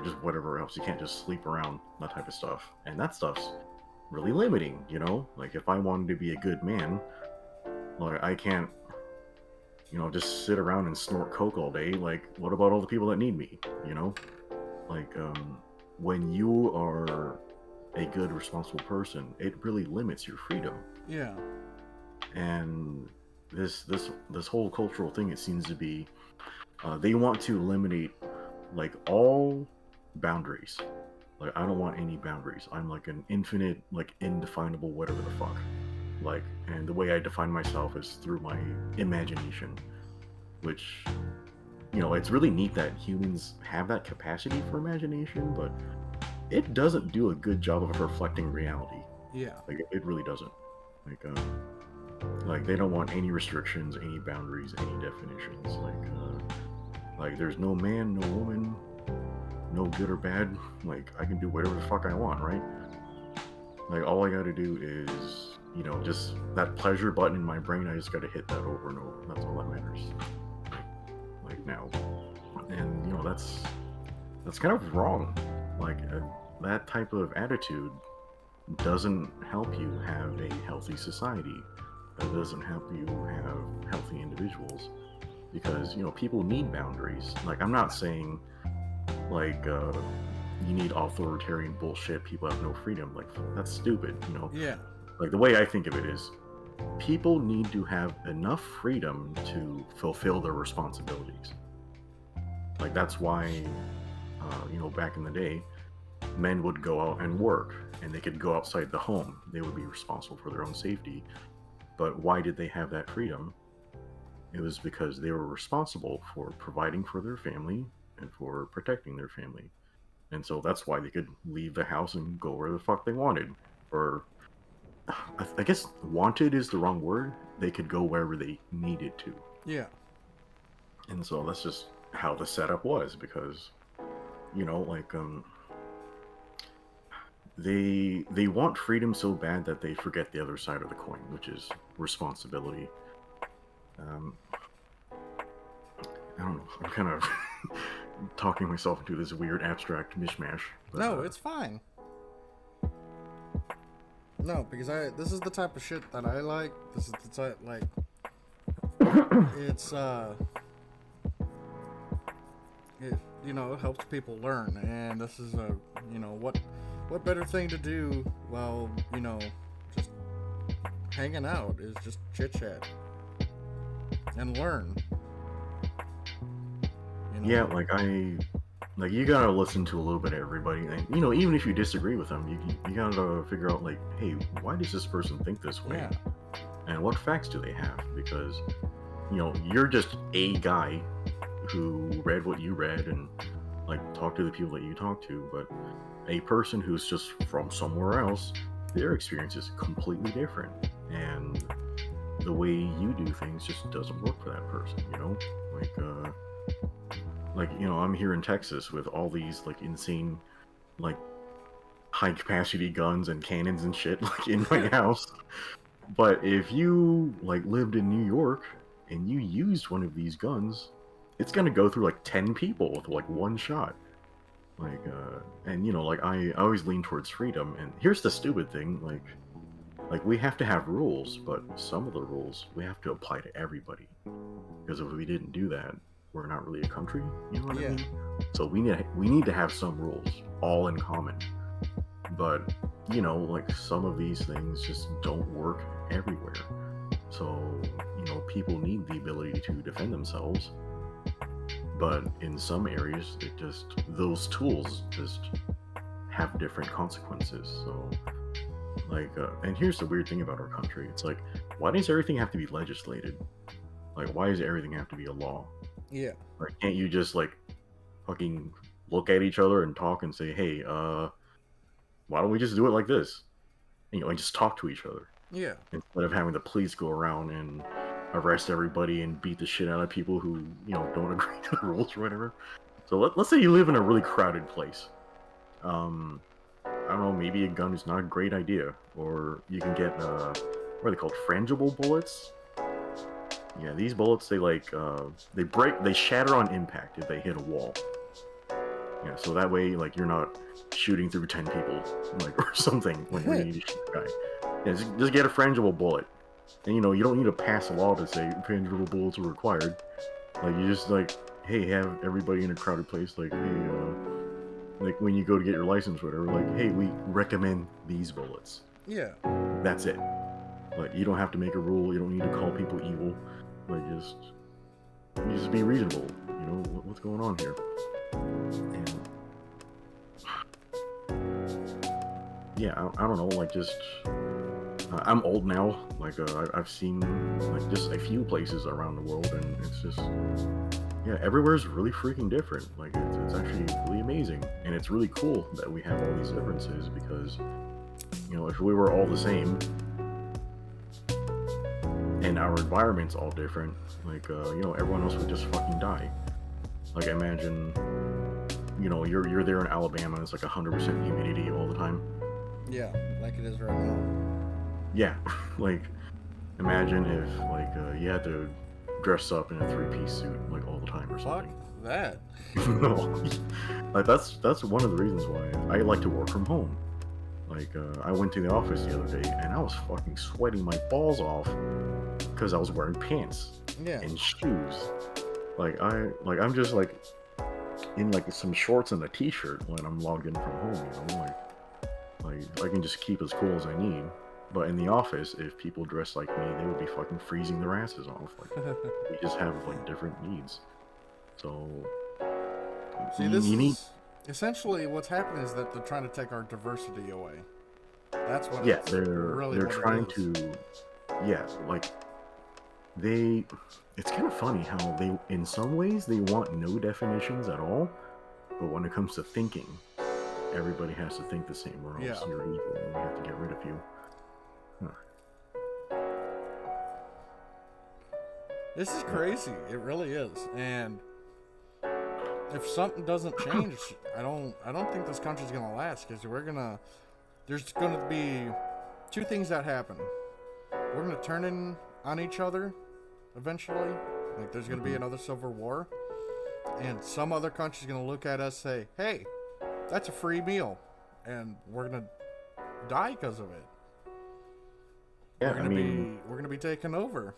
Speaker 3: just whatever else. You can't just sleep around, that type of stuff, and that stuff's really limiting. If I wanted to be a good man, I can't just sit around and snort coke all day. What about all the people that need me? When you are a good, responsible person, it really limits your freedom.
Speaker 1: Yeah.
Speaker 3: And this whole cultural thing, it seems to be, they want to eliminate all boundaries. I don't want any boundaries. I'm an infinite, indefinable whatever the fuck. And the way I define myself is through my imagination, which, it's really neat that humans have that capacity for imagination, but it doesn't do a good job of reflecting reality.
Speaker 1: Yeah.
Speaker 3: It really doesn't. They don't want any restrictions, any boundaries, any definitions. There's no man, no woman, no good or bad. I can do whatever the fuck I want, right? All I gotta do is, just that pleasure button in my brain, I just gotta hit that over and over. That's all that matters. Now. And, that's kind of wrong. That type of attitude doesn't help you have a healthy society. That doesn't help you have healthy individuals. Because, people need boundaries. I'm not saying, you need authoritarian bullshit, people have no freedom. That's stupid,
Speaker 1: Yeah.
Speaker 3: The way I think of it is, people need to have enough freedom to fulfill their responsibilities. That's why, back in the day, men would go out and work, and they could go outside the home. They would be responsible for their own safety. But why did they have that freedom? It was because they were responsible for providing for their family and for protecting their family. And so that's why they could leave the house and go where the fuck they wanted. Or, I guess wanted is the wrong word. They could go wherever they needed to.
Speaker 1: Yeah.
Speaker 3: And so that's just how the setup was, because, you know, like, they want freedom so bad that they forget the other side of the coin, which is responsibility. I don't know. I'm kind of talking myself into this weird abstract mishmash. But,
Speaker 1: No, it's fine. No, because this is the type of shit that I like. This is the type, like, it's it helps people learn, and this is what better thing to do while just hanging out is just chit chat and learn.
Speaker 3: Yeah, like you gotta listen to a little bit of everybody, and even if you disagree with them, you gotta figure out, like, hey, why does this person think this way,
Speaker 1: Yeah.
Speaker 3: and what facts do they have? Because you're just a guy who read what you read and like talked to the people that you talk to, but a person who's just from somewhere else, their experience is completely different, and the way you do things just doesn't work for that person. I'm here in Texas with all these like insane, like high capacity guns and cannons and shit like in my house. But if you like lived in New York and you used one of these guns, it's gonna go through like 10 people with like one shot. I always lean towards freedom, and here's the stupid thing, like we have to have rules, but some of the rules we have to apply to everybody. Because if we didn't do that, we're not really a country, you know what I mean? So we need to have some rules, all in common. But, like some of these things just don't work everywhere. So, people need the ability to defend themselves. But in some areas, those tools just have different consequences. So, and here's the weird thing about our country. It's like, why does everything have to be legislated? Like, why does everything have to be a law?
Speaker 1: Yeah.
Speaker 3: Like, can't you just, like, fucking look at each other and talk and say, hey, why don't we just do it like this? And, and just talk to each other.
Speaker 1: Yeah.
Speaker 3: Instead of having the police go around and arrest everybody and beat the shit out of people who, don't agree to the rules or whatever. So let's say you live in a really crowded place. I don't know, maybe a gun is not a great idea. Or you can get, what are they called? Frangible bullets? Yeah, these bullets, they shatter on impact if they hit a wall. Yeah, so that way, like, you're not shooting through 10 people, like, or something when you need to shoot a guy. Yeah, just get a frangible bullet. And, you don't need to pass a law to say frangible bullets are required. Like, you just, like, hey, have everybody in a crowded place, like, hey, like, when you go to get your license or whatever, like, hey, we recommend these bullets.
Speaker 1: Yeah.
Speaker 3: That's it. Like, you don't have to make a rule, you don't need to call people evil. Like, just be reasonable. What's going on here? And yeah, I don't know. Like, just I'm old now. Like, I've seen like just a few places around the world, and it's just everywhere's really freaking different. Like, it's actually really amazing, and it's really cool that we have all these differences, because if we were all the same, and our environment's all different, like, everyone else would just fucking die. Like, imagine, you're there in Alabama, it's like 100% humidity all the time.
Speaker 1: Yeah, like it is right now.
Speaker 3: Yeah, like, imagine if, like, you had to dress up in a 3-piece suit, like, all the time or something.
Speaker 1: Fuck that.
Speaker 3: No. Like, that's one of the reasons why I like to work from home. Like, I went to the office the other day, and I was fucking sweating my balls off because I was wearing pants and shoes. I'm just like in like some shorts and a t-shirt when I'm logged in from home. Like I can just keep as cool as I need. But in the office, if people dress like me, they would be fucking freezing their asses off. Like, we just have like different needs. So
Speaker 1: See, essentially what's happening is that they're trying to take our diversity away. That's what.
Speaker 3: Yeah,
Speaker 1: it's
Speaker 3: they're
Speaker 1: really
Speaker 3: they're
Speaker 1: what
Speaker 3: trying
Speaker 1: it is.
Speaker 3: to, yeah, like they. It's kind of funny how they, in some ways, they want no definitions at all, but when it comes to thinking, everybody has to think the same, or else
Speaker 1: Yeah.
Speaker 3: you're evil, and we have to get rid of you.
Speaker 1: This is crazy. It really is. And if something doesn't change, I don't think this country's gonna last, because there's gonna be two things that happen. We're gonna turn in on each other eventually. Like there's gonna be another civil war, and some other country's gonna look at us and say, "Hey, that's a free meal," and we're gonna die because of it.
Speaker 3: Yeah,
Speaker 1: We're gonna be taken over.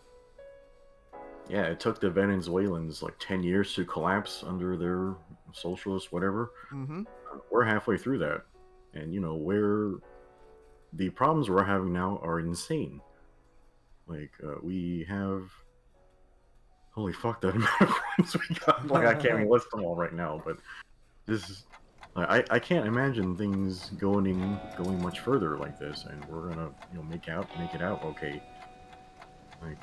Speaker 3: yeah, it took the Venezuelans like 10 years to collapse under their socialist whatever.
Speaker 1: Mm-hmm.
Speaker 3: We're halfway through that, and the problems we're having now are insane. Like we have, holy fuck, that amount of friends we got. Like I can't even list them all right now, but this is, like, I can't imagine things going much further like this, and we're gonna make it out okay. Like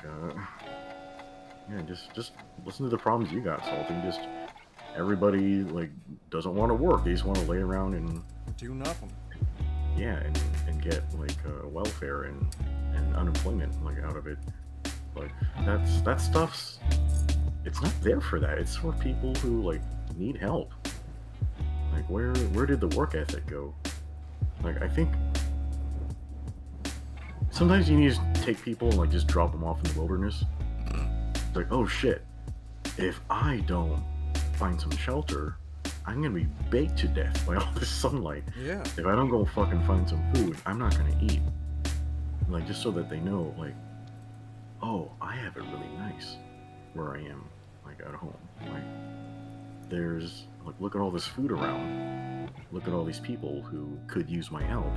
Speaker 3: yeah, just listen to the problems you got, Salty. Just everybody like doesn't want to work; they just want to lay around and
Speaker 1: Do nothing.
Speaker 3: yeah, and get like welfare and unemployment like out of it. Like that stuff's, it's not there for that. It's for people who like need help. Like where did the work ethic go? Like I think sometimes you need to take people and like just drop them off in the wilderness. It's like, oh shit, if I don't find some shelter, I'm gonna be baked to death by all this sunlight.
Speaker 1: Yeah.
Speaker 3: If I don't go fucking find some food, I'm not gonna eat. Like just so that they know, like, oh, I have it really nice where I am, like at home. Like there's like, look at all this food around. Look at all these people who could use my help.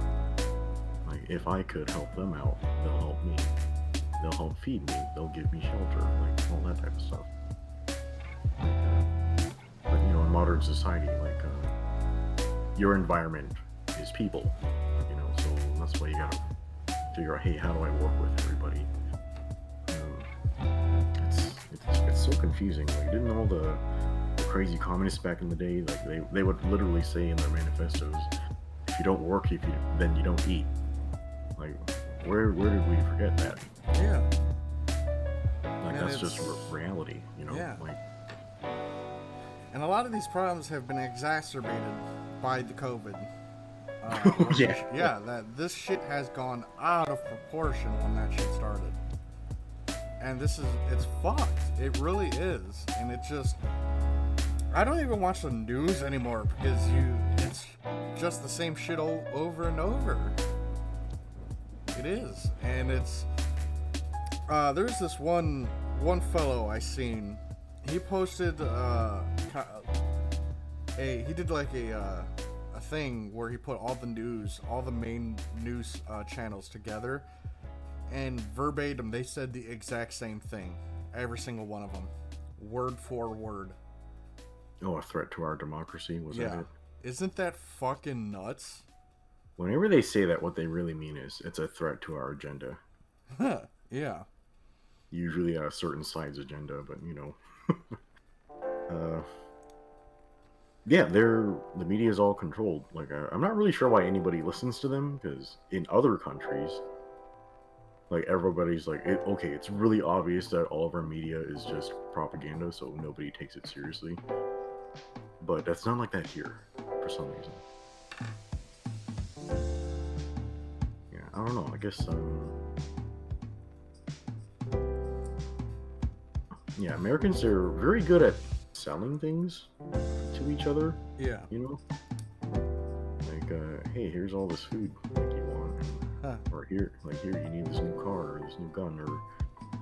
Speaker 3: Like if I could help them out, they'll help me. They'll help feed me. They'll give me shelter. Like all that type of stuff. But in modern society, like your environment is people. So that's why you gotta figure out, hey, how do I work with everybody? It's so confusing. Like, didn't all the crazy communists back in the day, like they would literally say in their manifestos, if you don't work, then you don't eat. Like, where did we forget that?
Speaker 1: Yeah.
Speaker 3: Like,
Speaker 1: And
Speaker 3: that's just
Speaker 1: it's-
Speaker 3: reality,
Speaker 1: Yeah.
Speaker 3: Like,
Speaker 1: And a lot of these problems have been exacerbated by the COVID.
Speaker 3: Yeah.
Speaker 1: Yeah, that this shit has gone out of proportion when that shit started. And it's fucked. It really is. And it just, I don't even watch the news anymore because it's just the same shit over and over. It is. And it's, there's this one fellow I seen. He posted, he did like a thing where he put all the main news channels together, and verbatim they said the exact same thing, every single one of them, word for word.
Speaker 3: oh, a threat to our democracy, was that it?
Speaker 1: Isn't that fucking nuts?
Speaker 3: Whenever they say that, what they really mean is it's a threat to our agenda.
Speaker 1: Yeah.
Speaker 3: Usually a certain side's agenda, but yeah, the media is all controlled. Like I'm not really sure why anybody listens to them, because in other countries, like everybody's like, okay, it's really obvious that all of our media is just propaganda, so nobody takes it seriously. But that's not like that here, for some reason. Yeah, I don't know. I guess yeah, Americans are very good at selling things to each other.
Speaker 1: Yeah.
Speaker 3: Like, hey, here's all this food like you want, or here you need this new car or this new gun, or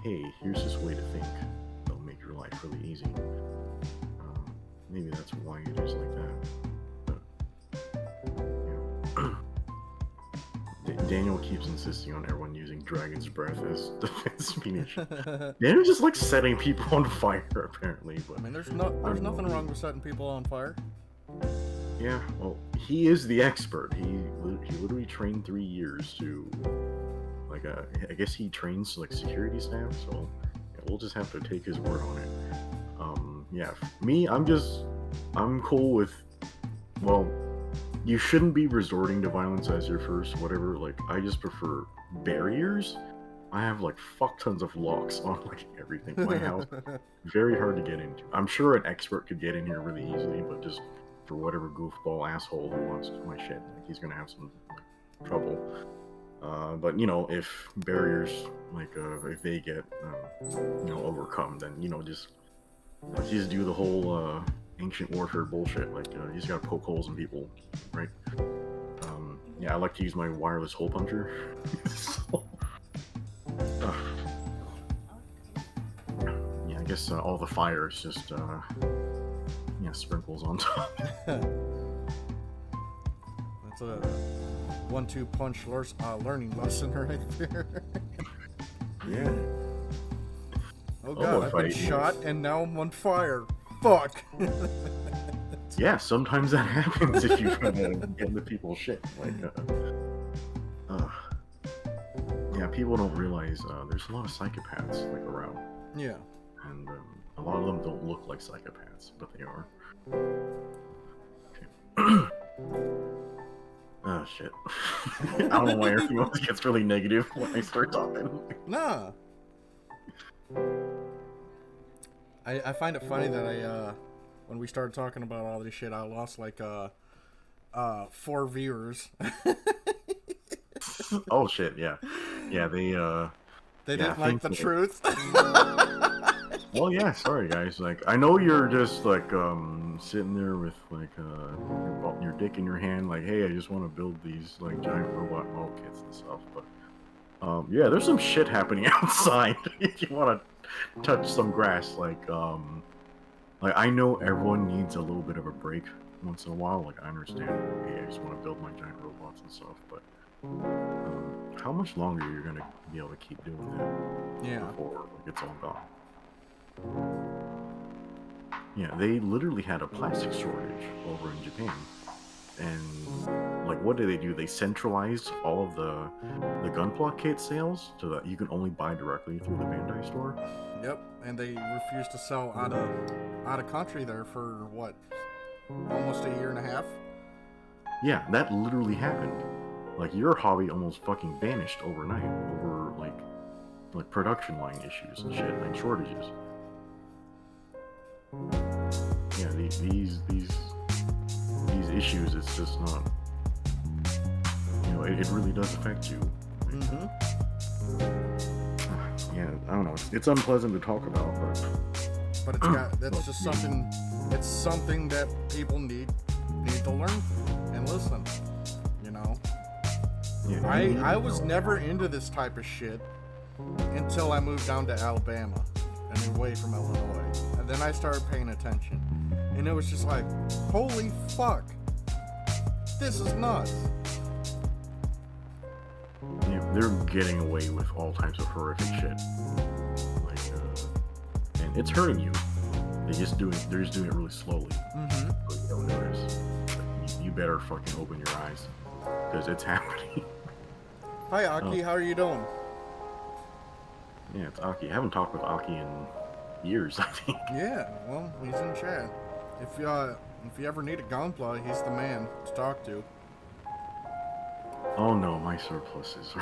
Speaker 3: hey, here's this way to think that'll make your life really easy. Maybe that's why it is like that. But Daniel keeps insisting on everyone using Dragon's Breath as defense speech. Daniel's just like setting people on fire, apparently. But
Speaker 1: I mean, there's nothing wrong with setting people on fire.
Speaker 3: Yeah, well, he is the expert. He literally trained 3 years to, like, I guess he trains, like, security staff, so yeah, we'll just have to take his word on it. Yeah, me, I'm cool with, well, you shouldn't be resorting to violence as your first whatever, like, I just prefer barriers. I have, like, fuck tons of locks on, like, everything. My house, very hard to get into. I'm sure an expert could get in here really easily, but just for whatever goofball asshole who wants my shit, like, he's gonna have some trouble. But, you know, if barriers, like, if they get, you know, overcome, then, you know, just do the whole, ancient warfare bullshit. Like, you just gotta poke holes in people, right? Yeah, I like to use my wireless hole puncher. So, yeah, I guess all the fire is just, yeah, sprinkles on top.
Speaker 1: That's a 1-2 punch learning lesson right there.
Speaker 3: Yeah.
Speaker 1: Oh god, I've been shot and now I'm on fire. Fuck.
Speaker 3: Yeah, sometimes that happens if you try to get into people's shit. Like, yeah, people don't realize there's a lot of psychopaths, like, around.
Speaker 1: Yeah.
Speaker 3: And a lot of them don't look like psychopaths, but they are. Okay. Oh, shit. I don't know why everything else gets really negative when I start talking.
Speaker 1: Nah. I find it funny that when we started talking about all this shit, I lost like 4 viewers.
Speaker 3: Oh shit, yeah. Yeah, they
Speaker 1: didn't like the truth.
Speaker 3: Well, yeah, sorry guys. Like, I know you're just like sitting there with like your dick in your hand, like, hey, I just want to build these like giant robot model kits and stuff, but yeah, there's some shit happening outside. If you want to touch some grass, like I know everyone needs a little bit of a break once in a while. Like, I understand, hey, I just want to build my giant robots and stuff, but how much longer you're gonna be able to keep doing that?
Speaker 1: Yeah.
Speaker 3: Before it's all gone. Yeah, they literally had a plastic shortage over in Japan, and like, what do? They centralized all of the Gunpla kit sales so that you can only buy directly through the Bandai store.
Speaker 1: Yep, and they refused to sell out of country there for what, almost a year and a half.
Speaker 3: Yeah, that literally happened. Like, your hobby almost fucking vanished overnight over like production line issues and shit, and shortages. Yeah, these issues, it's just not, you know, it really does affect you.
Speaker 1: Mm-hmm.
Speaker 3: Yeah, I don't know. It's unpleasant to talk about,
Speaker 1: but that's just something. It's something that people need to learn and listen. You know.
Speaker 3: Yeah,
Speaker 1: I was never into this type of shit until I moved down to Alabama and away from Illinois, and then I started paying attention, and it was just like, holy fuck, this is nuts.
Speaker 3: Yeah, they're getting away with all types of horrific shit. Like, and it's hurting you. They're just doing it really slowly.
Speaker 1: Mm-hmm.
Speaker 3: So you don't notice. But you better fucking open your eyes, because it's happening.
Speaker 1: Hi Aki, how are you doing?
Speaker 3: Yeah, it's Aki. I haven't talked with Aki in years, I think.
Speaker 1: Yeah, well, he's in chat. If you ever need a Gunpla, he's the man to talk to.
Speaker 3: Oh no, my surplus is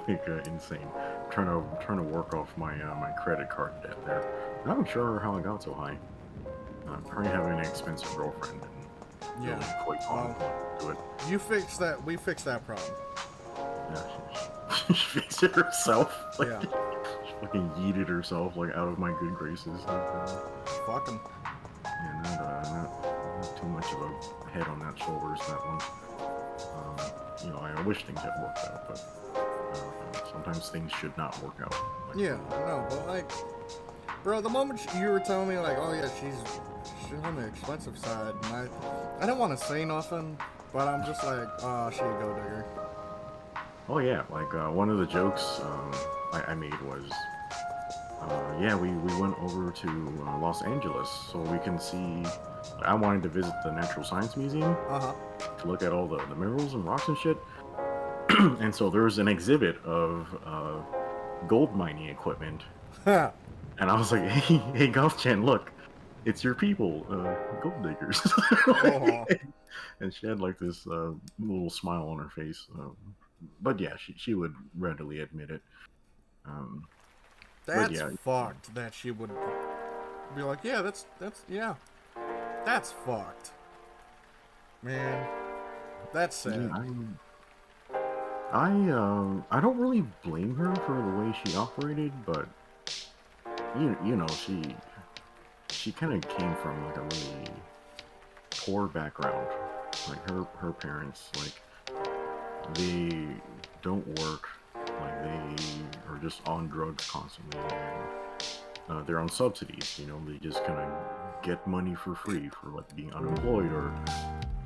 Speaker 3: like insane. I'm trying to work off my my credit card debt there. I'm not sure how I got so high. Probably having an expensive girlfriend and
Speaker 1: Yeah.
Speaker 3: really quite on to it.
Speaker 1: You fix that. We fix that problem.
Speaker 3: Yeah, she fixed it herself. Like,
Speaker 1: Yeah.
Speaker 3: she fucking yeeted herself like out of my good graces.
Speaker 1: Fuck him.
Speaker 3: Yeah, not too much of a head on that shoulders, that one. You know, I wish things had worked out, but sometimes things should not work out. Like,
Speaker 1: Yeah, no, but like, bro, the moment you were telling me like, oh yeah, she's on the expensive side, and I don't want to say nothing, but I'm just like, oh, she a go digger.
Speaker 3: Oh yeah, like one of the jokes I made was, yeah, we went over to Los Angeles so we can see I wanted to visit the Natural Science Museum
Speaker 1: Uh
Speaker 3: to look at all the minerals and rocks and shit. And so there was an exhibit of gold mining equipment,
Speaker 1: huh.
Speaker 3: and I was like, hey, Golf Chan, look, it's your people, gold diggers.
Speaker 1: Oh,
Speaker 3: And she had like this little smile on her face. But yeah, she would readily admit it. Um, but
Speaker 1: that's
Speaker 3: yeah,
Speaker 1: fucked. That she would be like, yeah, yeah, that's fucked, man. That's sad.
Speaker 3: yeah, I don't really blame her for the way she operated, but you know she kind of came from like a really poor background. Like her parents, like they don't work, like they are just on drugs constantly, and they're on subsidies. You know, they just kind of get money for free for like being unemployed or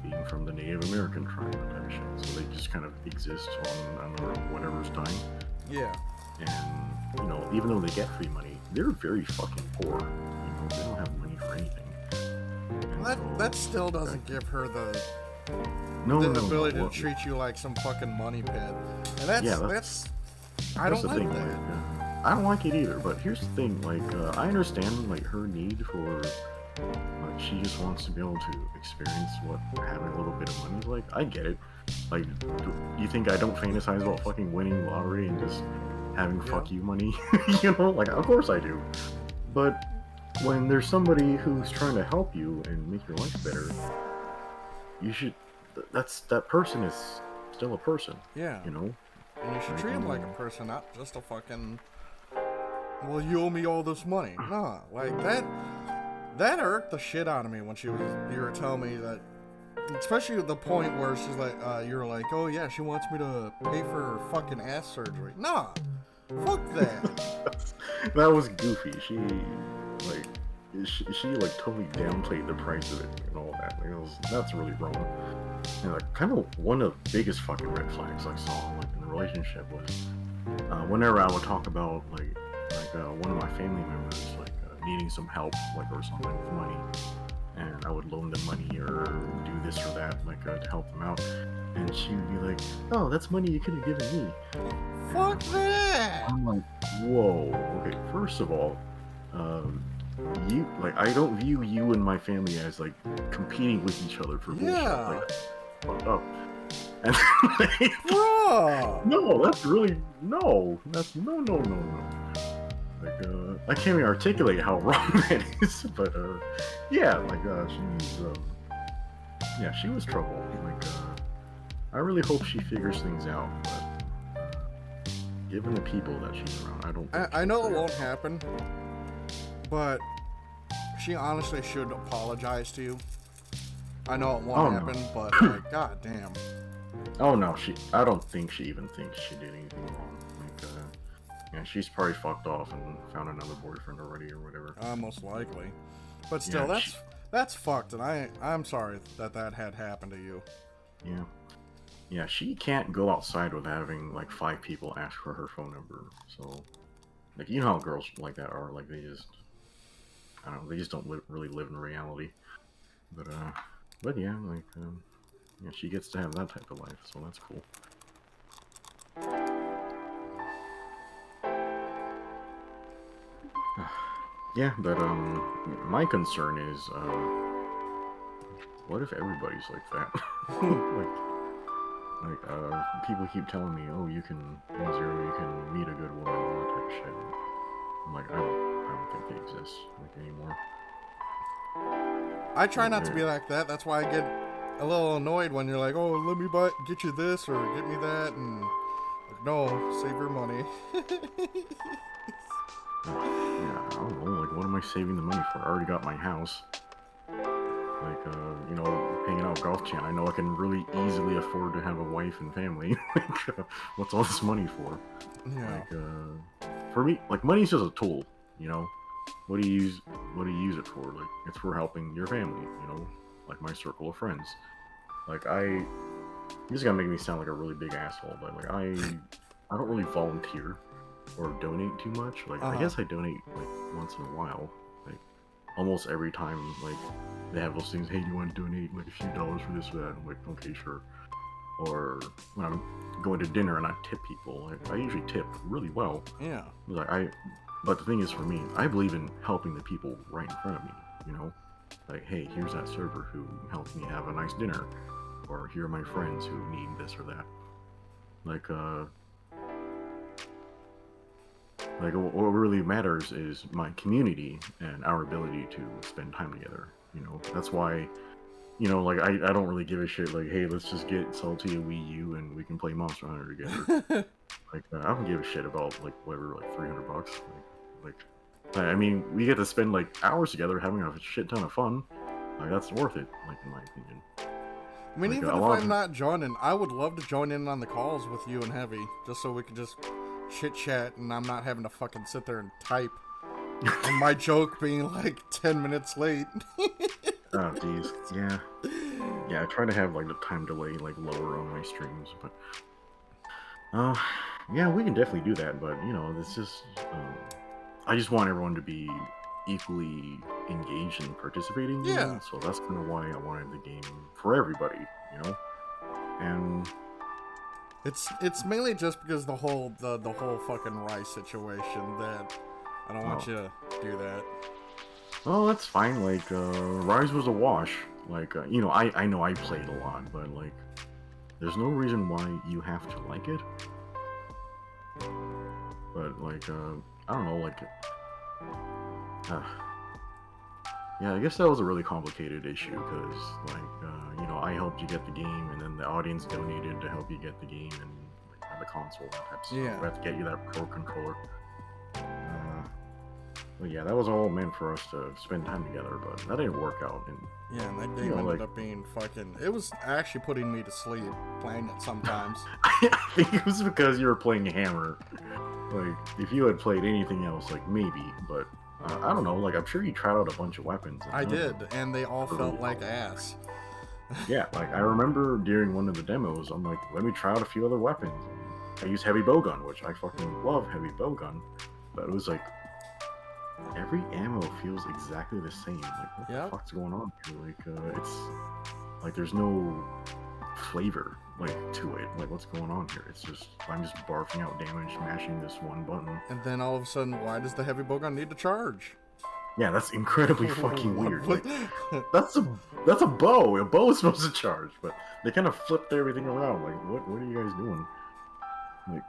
Speaker 3: being from the Native American tribe and type of shit. So they just kind of exist on whatever's dying.
Speaker 1: Yeah.
Speaker 3: And you know, even though they get free money, they're very fucking poor. You know, they don't have money for anything. And
Speaker 1: That still doesn't give her the
Speaker 3: no
Speaker 1: ability to treat you like some fucking money pit. And that's I don't
Speaker 3: the
Speaker 1: like
Speaker 3: thing,
Speaker 1: that.
Speaker 3: Like, I don't like it either. But here's the thing, like I understand like her need for. Like she just wants to be able to experience what having a little bit of money is like. I get it. Like, you think I don't fantasize about fucking winning lottery and just having fuck you money? You know, like of course I do. But when there's somebody who's trying to help you and make your life better, you should. That person is still a person.
Speaker 1: Yeah.
Speaker 3: You know.
Speaker 1: And you should treat him like a person, not just a fucking. Well, you owe me all this money. Nah, like that. That hurt the shit out of me when you were telling me that, especially at the point where she's like, you were like, oh yeah, she wants me to pay for her fucking ass surgery. Nah, fuck that.
Speaker 3: That was goofy. She like totally downplayed the price of it and all that. Like, that's really wrong. And like kind of one of the biggest fucking red flags I saw like in the relationship was whenever I would talk about like one of my family members like needing some help like or something with money, and I would loan them money or do this or that like to help them out, and she would be like, oh, that's money you could have given me.
Speaker 1: Fuck that.
Speaker 3: I'm like, whoa, okay, first of all, you like I don't view you and my family as like competing with each other for bullshit.
Speaker 1: Yeah.
Speaker 3: Like, fucked up. And
Speaker 1: Bruh.
Speaker 3: no, that's really no. That's no. Like I can't even articulate how wrong that is, but yeah, like she was trouble. Like I really hope she figures things out, but given the people that she's around, I don't think
Speaker 1: I know it won't happen, but she honestly should apologize to you. I know it won't happen, but like, goddamn.
Speaker 3: Oh no, I don't think she even thinks she did anything wrong. Like, yeah, she's probably fucked off and found another boyfriend already or whatever.
Speaker 1: Most likely, but still,
Speaker 3: Yeah,
Speaker 1: that's fucked, and I'm sorry that had happened to you.
Speaker 3: Yeah. Yeah, she can't go outside with having like 5 people ask for her phone number. So, like, you know how girls like that are. Like, they just, I don't know, they just don't really live in reality. But yeah, like, yeah, she gets to have that type of life, so that's cool. Yeah, but my concern is, what if everybody's like that? People keep telling me, oh, you can meet a good woman, all that type of shit. I'm like, I don't think they exist like anymore.
Speaker 1: I try not to be like that. That's why I get a little annoyed when you're like, oh, let me get you this or get me that, and like, no, save your money.
Speaker 3: Yeah, I don't know, like, what am I saving the money for? I already got my house. Like, you know, hanging out with Golf Chan, I know I can really easily afford to have a wife and family. Like, what's all this money for?
Speaker 1: Yeah.
Speaker 3: Like, for me, like, money's just a tool, you know? What do you use it for? Like, it's for helping your family, you know? Like, my circle of friends. Like, this is gonna make me sound like a really big asshole, but, like, I don't really volunteer or donate too much. Like, I guess I donate, like, once in a while. Like, almost every time, like, they have those things. Hey, do you want to donate like a few dollars for this or that? I'm like, okay, sure. Or when I'm going to dinner and I tip people, I usually tip really well.
Speaker 1: Yeah.
Speaker 3: But the thing is, for me, I believe in helping the people right in front of me. You know, like, hey, here's that server who helped me have a nice dinner, or here are my friends who need this or that. Like what really matters is my community and our ability to spend time together. You know, that's why. You know, like, I don't really give a shit, like, hey, let's just get Salty a Wii U and we can play Monster Hunter together. Like, I don't give a shit about, like, whatever, like, $300. I mean, we get to spend, like, hours together having a shit ton of fun. Like, that's worth it, like, in my opinion.
Speaker 1: I mean,
Speaker 3: Like,
Speaker 1: even if I'm not joining, I would love to join in on the calls with you and Heavy, just so we could just chit-chat and I'm not having to fucking sit there and type. And my joke being, like, 10 minutes late.
Speaker 3: Oh, jeez. Yeah. Yeah, I try to have, like, the time delay, like, lower on my streams, but... yeah, we can definitely do that, but, you know, it's just... I just want everyone to be equally engaged and participating.
Speaker 1: Yeah.
Speaker 3: So that's kind of why I wanted the game for everybody, you know? And...
Speaker 1: It's mainly just because the whole fucking Rice situation that I don't want you to do that.
Speaker 3: Well, that's fine. Like, Rise was a wash. Like, you know, I know I played a lot, but, like, there's no reason why you have to like it. But, like, I don't know, like, yeah, I guess that was a really complicated issue, because, like, you know, I helped you get the game, and then the audience donated to help you get the game, and, like, the console, that type of stuff.
Speaker 1: Yeah.
Speaker 3: We have to get you that Pro Controller. But yeah, that was all meant for us to spend time together, but that didn't work out. And
Speaker 1: yeah, and that game ended up being fucking... It was actually putting me to sleep, playing it sometimes.
Speaker 3: I think it was because you were playing Hammer. Like, if you had played anything else, like, maybe, but I don't know, like, I'm sure you tried out a bunch of weapons.
Speaker 1: I did, and they all felt like ass.
Speaker 3: Yeah, like, I remember during one of the demos, I'm like, let me try out a few other weapons. I used Heavy Bowgun, which I fucking love Heavy Bowgun, but it was like, every ammo feels exactly the same. Like, what the fuck's going on here? Like, it's like there's no flavor, like, to it. Like, what's going on here? It's just, I'm just barfing out damage, mashing this one button.
Speaker 1: And then all of a sudden, why does the Heavy Bowgun need to charge?
Speaker 3: Yeah, that's incredibly fucking weird. Like, that's a bow. A bow is supposed to charge, but they kind of flipped everything around. Like, what are you guys doing? Like,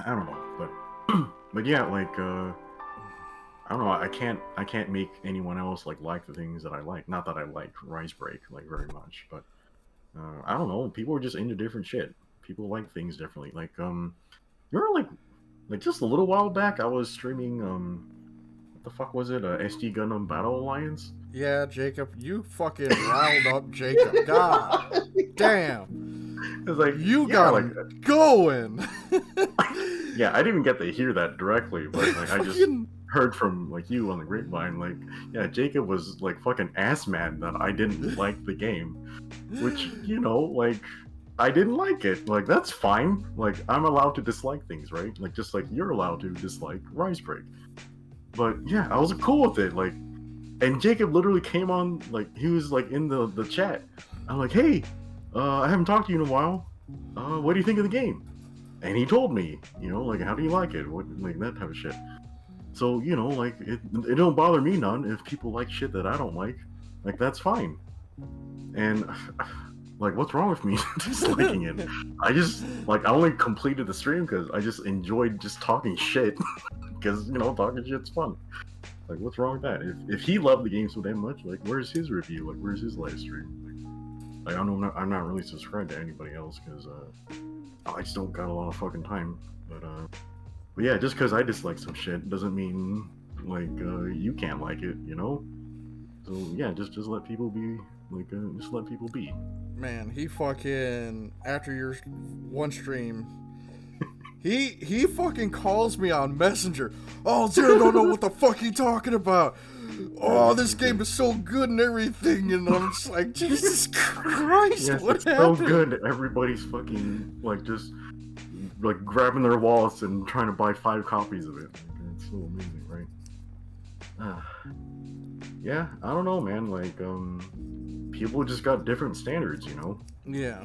Speaker 3: I don't know, but yeah, like, I don't know. I can't make anyone else like the things that I like. Not that I like Rise Break like very much, but I don't know. People are just into different shit. People like things differently. Like, you're like just a little while back, I was streaming what the fuck was it? SD Gundam Battle Alliance.
Speaker 1: Yeah, Jacob, you fucking riled up Jacob. God damn.
Speaker 3: It's like
Speaker 1: you got him going.
Speaker 3: Yeah, I didn't even get to hear that directly, but like I just heard from like you on the grapevine, like, yeah, Jacob was like fucking ass mad that I didn't like the game, which, you know, like, I didn't like it. Like, that's fine. Like, I'm allowed to dislike things, right? Like, just like you're allowed to dislike Rise Break. But yeah, I was cool with it. Like, and Jacob literally came on, like, he was like in the chat. I'm like, hey, I haven't talked to you in a while. What do you think of the game? And he told me, you know, like, how do you like it? What, like, that type of shit. So, you know, like, it don't bother me none if people like shit that I don't like. Like, that's fine. And, like, what's wrong with me disliking it? I just, like, I only completed the stream because I just enjoyed just talking shit. Because, you know, talking shit's fun. Like, what's wrong with that? If he loved the game so damn much, like, where's his review? Like, where's his live stream? Like, I'm not really subscribed to anybody else because, I just don't got a lot of fucking time. But yeah, just because I dislike some shit doesn't mean, like, you can't like it, you know? So, yeah, just let people be, like, just let people be.
Speaker 1: Man, he fucking, after your one stream, he fucking calls me on Messenger. Oh, Zero don't know what the fuck he talking about. Oh, this game is so good and everything. And I'm just like, Jesus Christ,
Speaker 3: yes,
Speaker 1: what
Speaker 3: it's
Speaker 1: happened?
Speaker 3: So good. Everybody's fucking, like, just, like, grabbing their wallets and trying to buy 5 copies of it. Like, it's so amazing, right? yeah, I don't know, man. Like, people just got different standards, you know.
Speaker 1: Yeah.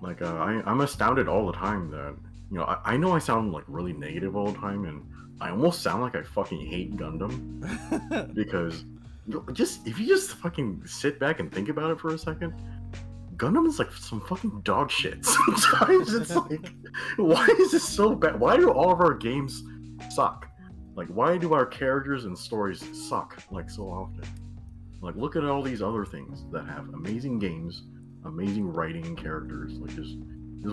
Speaker 3: Like, I'm astounded all the time that, you know, I know I sound like really negative all the time, and I almost sound like I fucking hate Gundam because just if you just fucking sit back and think about it for a second, Gundam is like some fucking dog shit. Sometimes it's like, why is this so bad? Why do all of our games suck? Like, why do our characters and stories suck like so often? Like, look at all these other things that have amazing games, amazing writing and characters, like just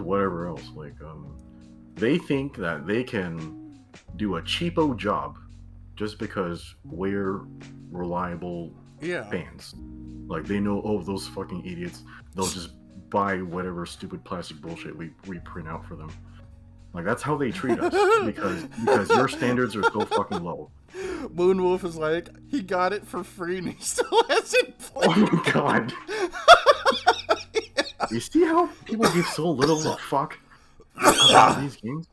Speaker 3: whatever else. Like, they think that they can do a cheapo job just because we're reliable
Speaker 1: Yeah.
Speaker 3: fans. Like, they know, oh, those fucking idiots, they'll just buy whatever stupid plastic bullshit we print out for them. Like, that's how they treat us because your standards are so fucking low.
Speaker 1: Moonwolf is like, he got it for free and he still hasn't played.
Speaker 3: Oh my god. You see how people give so little of a fuck about these games?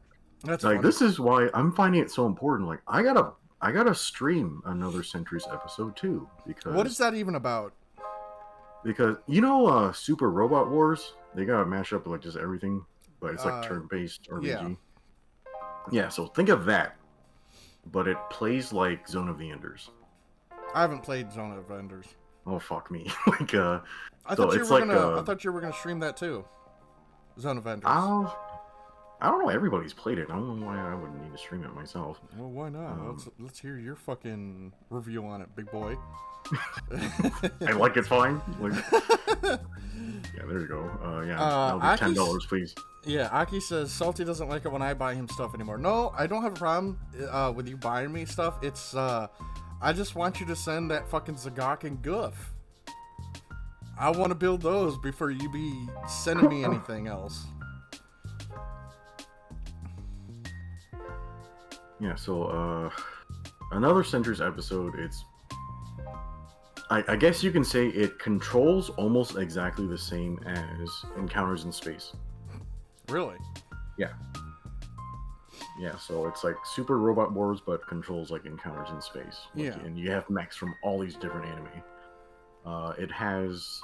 Speaker 1: That's
Speaker 3: like,
Speaker 1: funny.
Speaker 3: this is why I'm finding it so important. Like, I gotta stream another Centuries episode too, because
Speaker 1: What is that even about?
Speaker 3: because you know, Super Robot Wars, they gotta mash up like just everything, but it's like turn-based RPG. Yeah, so think of that, but it plays like Zone of the Enders.
Speaker 1: I haven't played Zone of Enders.
Speaker 3: Oh fuck me! Like,
Speaker 1: I thought you were gonna stream that too. Zone of Enders.
Speaker 3: I don't know. Everybody's played it. I don't know why I wouldn't need to stream it myself.
Speaker 1: Well, why not? Let's hear your fucking review on it, big boy.
Speaker 3: I like it fine. Like, yeah, there you go. Yeah, that'll be $10, please.
Speaker 1: Yeah, Aki says Salty doesn't like it when I buy him stuff anymore. No, I don't have a problem with you buying me stuff. It's I just want you to send that fucking Zagok and Goof. I want to build those before you be sending me anything else.
Speaker 3: Yeah, so another Centuries episode. It's I guess you can say it controls almost exactly the same as Encounters in Space.
Speaker 1: Really?
Speaker 3: Yeah. Yeah, so it's like Super Robot Wars, but controls like Encounters in Space. Like,
Speaker 1: yeah.
Speaker 3: And you have mechs from all these different anime. It has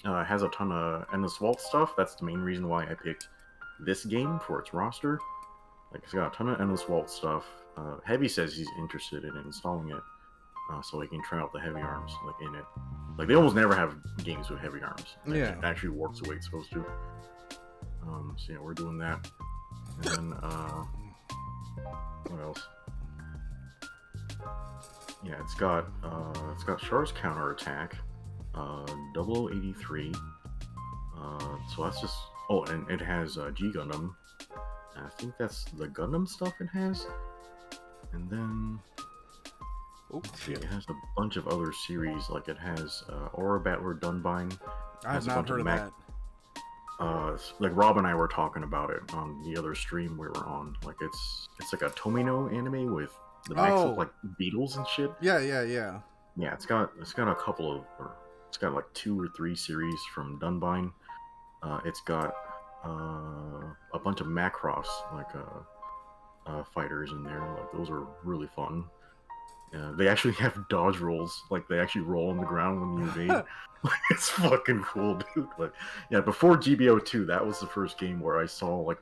Speaker 3: has a ton of Endless Waltz stuff. That's the main reason why I picked this game for its roster. Like, it's got a ton of Endless Waltz stuff. Heavy says he's interested in installing it, so he can try out the heavy arms like in it. Like, they almost never have games with heavy arms.
Speaker 1: Yeah.
Speaker 3: It actually works the way it's supposed to. So yeah, we're doing that. And then what else? Yeah, it's got Char's counterattack, 0083. So that's just and it has G Gundam. I think that's the Gundam stuff it has. And then it has a bunch of other series, like it has Aura Battler Dunbine.
Speaker 1: I have not heard of that.
Speaker 3: Like Rob and I were talking about it on the other stream we were on. Like it's like a Tomino anime with the mechs look like beetles and shit.
Speaker 1: Yeah.
Speaker 3: Yeah, it's got a couple of, or it's got like 2 or 3 series from Dunbine. It's got a bunch of Macross like fighters in there. Like those are really fun. They actually have dodge rolls. Like they actually roll on the ground when you evade. It's fucking cool, dude. Like, yeah, before GBO 2, that was the first game where I saw like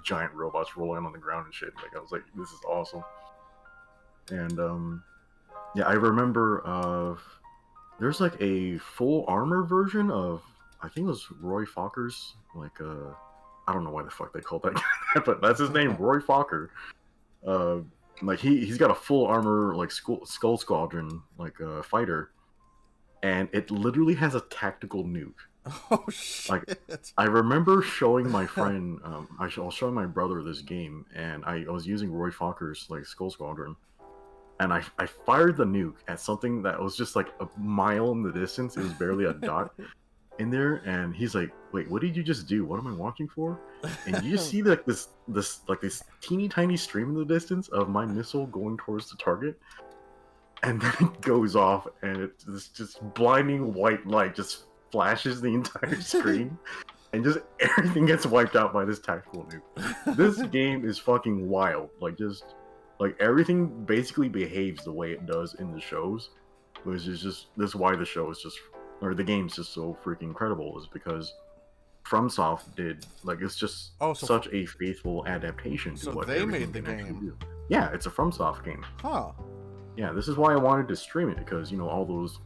Speaker 3: giant robots rolling on the ground and shit. Like I was like, this is awesome. And yeah, I remember there's like a full armor version of, I think it was Roy Fokker's, like I don't know why the fuck they called that guy, but that's his name, Roy Fokker. Like he's got a full armor like Skull Squadron like fighter, and it literally has a tactical nuke.
Speaker 1: Oh shit!
Speaker 3: Like I remember showing my friend, I was showing my brother this game, and I was using Roy Fokker's like Skull Squadron, and I fired the nuke at something that was just like a mile in the distance. It was barely a dot in there, and he's like, "Wait, what did you just do? What am I watching for?" And you just see like this teeny tiny stream in the distance of my missile going towards the target, and then it goes off, and it's just blinding white light just flashes the entire screen, and just everything gets wiped out by this tactical nuke. This game is fucking wild. Like, just Like everything basically behaves the way it does in the shows, which is just that's why the show is just or the game's just so freaking incredible is because FromSoft did like it's just
Speaker 1: Oh,
Speaker 3: such a faithful adaptation to
Speaker 1: so
Speaker 3: what
Speaker 1: they
Speaker 3: everything
Speaker 1: made the
Speaker 3: can actually
Speaker 1: game.
Speaker 3: do. Yeah, it's a FromSoft game.
Speaker 1: Huh.
Speaker 3: Yeah, this is why I wanted to stream it because all those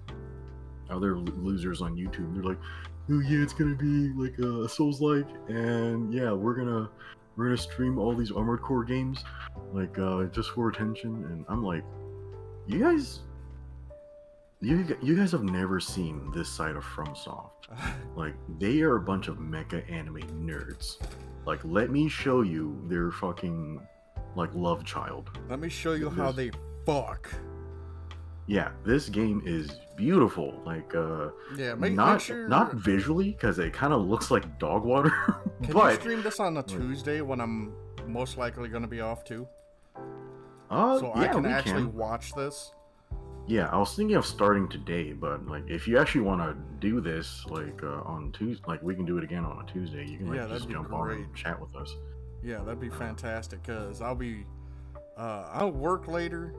Speaker 3: other losers on YouTube, they're like, oh yeah, it's gonna be like a Souls-like, and yeah, we're gonna stream all these Armored Core games, like just for attention. And I'm like, you guys, you guys have never seen this side of FromSoft. Like they are a bunch of mecha anime nerds. Like let me show you their fucking like love child.
Speaker 1: Let me show you how they fuck.
Speaker 3: Yeah, this game is beautiful. Like,
Speaker 1: Yeah,
Speaker 3: not
Speaker 1: make sure
Speaker 3: not visually because it kind of looks like dog water.
Speaker 1: Can
Speaker 3: but
Speaker 1: you stream this on a Tuesday when I'm most likely going to be off too? So
Speaker 3: yeah,
Speaker 1: I can
Speaker 3: we
Speaker 1: actually
Speaker 3: can.
Speaker 1: watch this.
Speaker 3: Yeah, I was thinking of starting today, but like, if you actually want to do this, like on Tuesday, like we can do it again on a Tuesday. You can like
Speaker 1: Yeah, that'd
Speaker 3: just
Speaker 1: be
Speaker 3: jump on
Speaker 1: great.
Speaker 3: and chat with us.
Speaker 1: Yeah, that'd be fantastic because I'll work later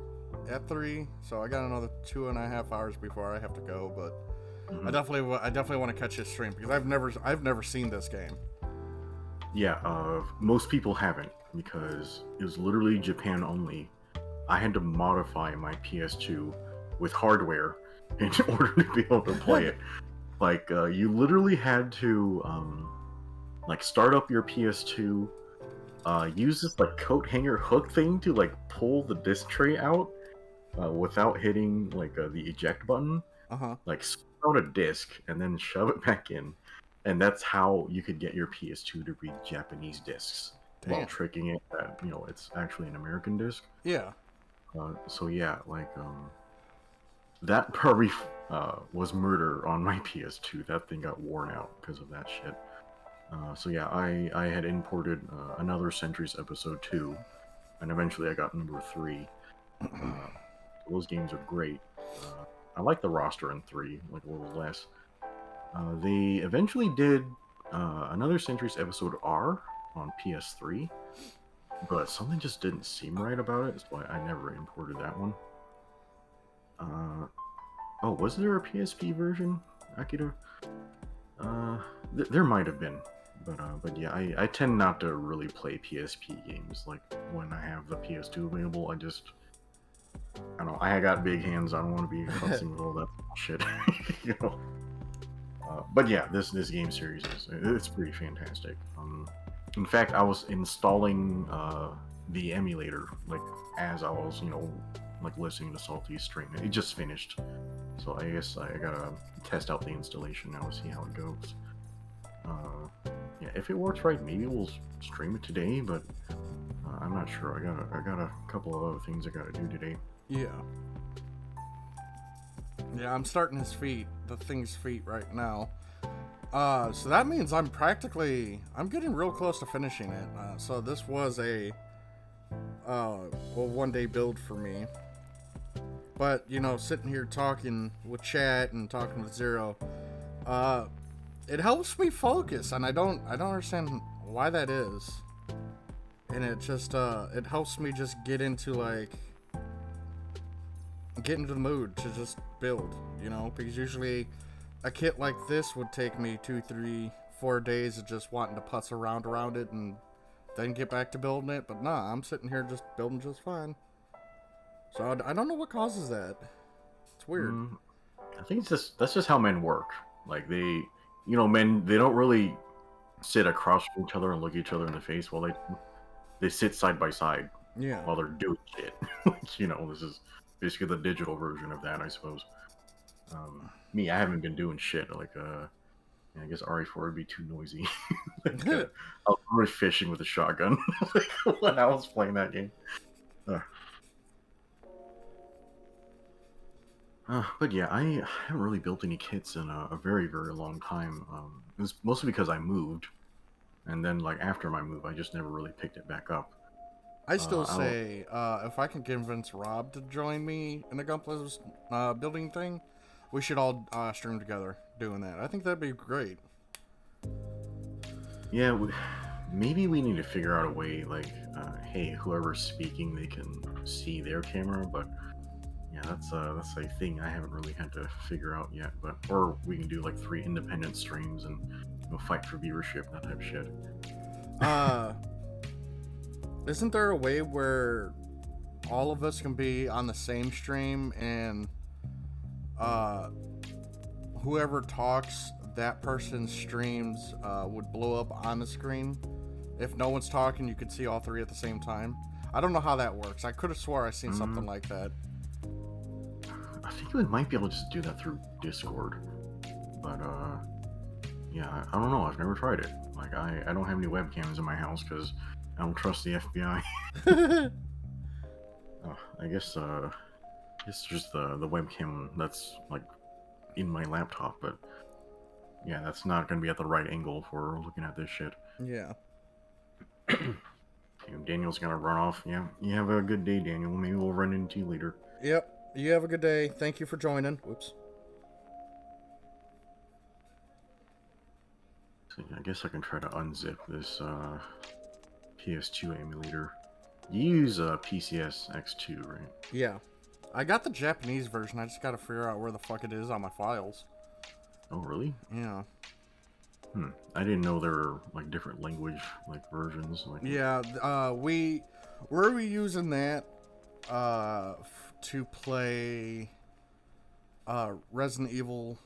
Speaker 1: at 3, so I got another 2.5 hours before I have to go. But
Speaker 3: Mhm.
Speaker 1: I definitely want to catch this stream because I've never seen this game.
Speaker 3: Yeah, most people haven't because it was literally Japan only. I had to modify my PS2 with hardware in order to be able to play it. Like, you literally had to, like, start up your PS2, use this, like, coat hanger hook thing to, like, pull the disc tray out without hitting, like, the eject button. Like, scoot out a disc and then shove it back in. And that's how you could get your PS2 to read Japanese discs while
Speaker 1: Damn.
Speaker 3: tricking it that, it's actually an American disc.
Speaker 1: Yeah.
Speaker 3: So yeah, like that probably was murder on my PS2. That thing got worn out because of that shit. So yeah, I had imported another Centuries Episode 2, and eventually I got number 3. Those games are great. I like the roster in 3, like a little less. They eventually did another Centuries Episode R on PS3. But something just didn't seem right about it, so I never imported that one. Oh, was there a PSP version, Akira? There might have been, but yeah, I tend not to really play PSP games. Like when I have the PS2 available, I don't know. I got big hands. I don't want to be fussing with all that shit, you know. But yeah, this game series it's pretty fantastic. In fact, I was installing the emulator like as I was, like listening to Salty's stream. It just finished, so I guess I gotta test out the installation now to see how it goes. Yeah, if it works right, maybe we'll stream it today, but I'm not sure. I got a couple of other things I gotta do today.
Speaker 1: Yeah. Yeah, I'm starting the thing's feet right now. So that means I'm getting real close to finishing it. So this was a one-day build for me. But, sitting here talking with chat and talking with Zero, it helps me focus, and I don't understand why that is. And it just, it helps me just get into the mood to just build, because usually a kit like this would take me 2, 3, 4 days of just wanting to putz around it and then get back to building it. But nah, I'm sitting here just building just fine. So I don't know what causes that. It's weird.
Speaker 3: I think that's just how men work. Like men, they don't really sit across from each other and look each other in the face while they sit side by side.
Speaker 1: Yeah.
Speaker 3: While they're doing shit. This is basically the digital version of that, I suppose. Me, I haven't been doing shit. Like, I guess RE4 would be too noisy. Like, I was really fishing with a shotgun when I was playing that game. But yeah, I haven't really built any kits in a very, very long time. It was mostly because I moved, and then like after my move, I just never really picked it back up.
Speaker 1: I still say, if I can convince Rob to join me in the Gunpla's building thing, we should all stream together doing that. I think that'd be great.
Speaker 3: Yeah, maybe we need to figure out a way, like, hey, whoever's speaking, they can see their camera, but yeah, that's a thing I haven't really had to figure out yet. But or we can do like 3 independent streams and fight for viewership, that type of shit.
Speaker 1: Isn't there a way where all of us can be on the same stream and whoever talks, that person's streams would blow up on the screen? If no one's talking, you could see all 3 at the same time. I don't know how that works. I could have swore I seen something like that.
Speaker 3: I think we might be able to just do that through Discord, but yeah, I don't know. I've never tried it. Like, I don't have any webcams in my house because I don't trust the FBI. I guess it's just the webcam that's like in my laptop, but yeah, that's not gonna be at the right angle for looking at this shit.
Speaker 1: Yeah.
Speaker 3: Daniel's gonna run off. Yeah, you have a good day, Daniel. Maybe we'll run into you later.
Speaker 1: Yep. You have a good day. Thank you for joining. Whoops.
Speaker 3: So I guess I can try to unzip this PS2 emulator. You use PCS X2, right?
Speaker 1: Yeah. I got the Japanese version. I just gotta figure out where the fuck it is on my files.
Speaker 3: Oh, really?
Speaker 1: Yeah.
Speaker 3: I didn't know there were like different language like versions. Like
Speaker 1: Yeah. We're using that to play Resident Evil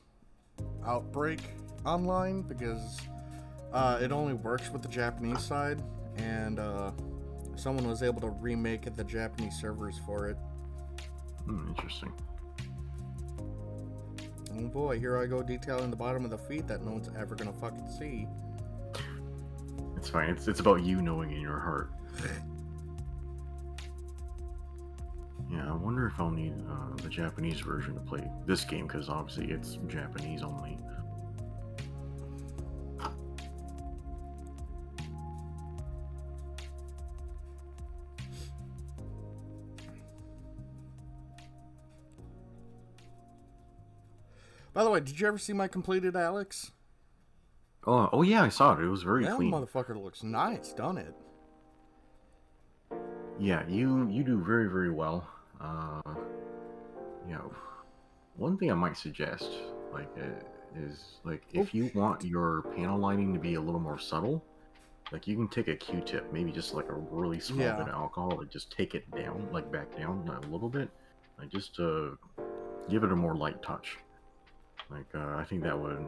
Speaker 1: Outbreak online because it only works with the Japanese side, and someone was able to remake the Japanese servers for it.
Speaker 3: Interesting.
Speaker 1: Oh boy, here I go detailing the bottom of the feet that no one's ever gonna fucking see.
Speaker 3: It's fine. It's about you knowing in your heart. Yeah, I wonder if I'll need the Japanese version to play this game, because obviously it's Japanese only.
Speaker 1: By the way, did you ever see my completed Alex?
Speaker 3: Oh yeah, I saw it. It was very
Speaker 1: That
Speaker 3: clean.
Speaker 1: motherfucker looks nice, don't it?
Speaker 3: Yeah, you do very, very well. You know, one thing I might suggest, like, is like if you want your panel lighting to be a little more subtle, like you can take a Q-tip, maybe just like a really small bit of alcohol, and just take it down, like back down a little bit, like just to give it a more light touch. Like, I think that would,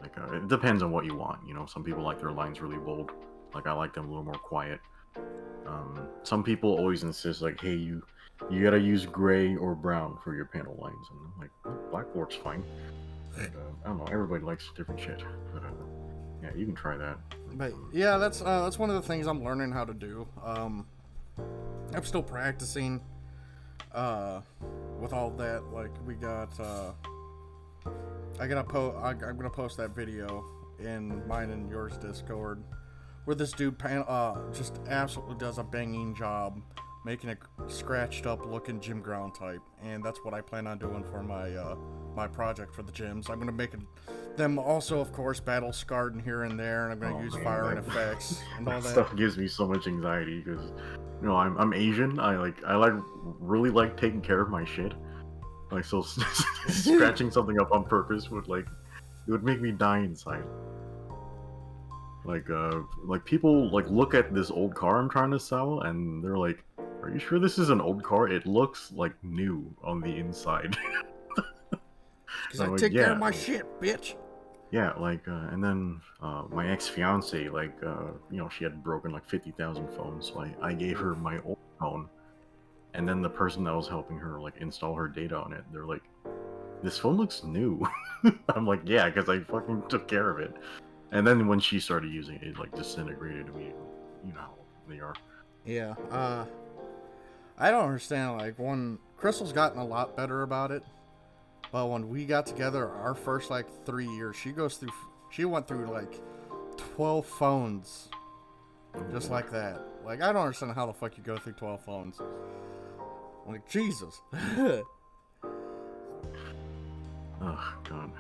Speaker 3: like, it depends on what you want. You know, some people like their lines really bold. Like, I like them a little more quiet. Some people always insist, like, hey, you gotta use gray or brown for your panel lines, and I'm like, well, black works fine. And, I don't know, everybody likes different shit, but yeah, you can try that.
Speaker 1: But yeah, that's one of the things I'm learning how to do. I'm still practicing with all that. Like, we got I'm gonna post that video in mine and yours Discord, where this dude just absolutely does a banging job making a scratched up looking gym ground type, and that's what I plan on doing for my my project for the gyms. I'm gonna make them also, of course, battle scarred in here and there, and I'm gonna use fire and effects and all that.
Speaker 3: Stuff gives me so much anxiety because, you know, I'm Asian. I really like taking care of my shit. Like, so scratching something up on purpose would it would make me die inside. Like people like look at this old car I'm trying to sell and they're like, "Are you sure this is an old car? It looks like new on the inside."
Speaker 1: Because I take care of my shit, bitch.
Speaker 3: Yeah, like, and then my ex-fiance, like, you know, she had broken like 50,000 phones, so I gave her my old phone. And then the person that was helping her, like, install her data on it, they're like, this phone looks new. I'm like, yeah, because I fucking took care of it. And then when she started using it, it, like, disintegrated immediately. You know how they are.
Speaker 1: Yeah, I don't understand, like, when Crystal's gotten a lot better about it, but when we got together, our first, like, 3 years, she went through, like, 12 phones. Just like that. Like, I don't understand how the fuck you go through 12 phones. Like, Jesus.
Speaker 3: Oh, God.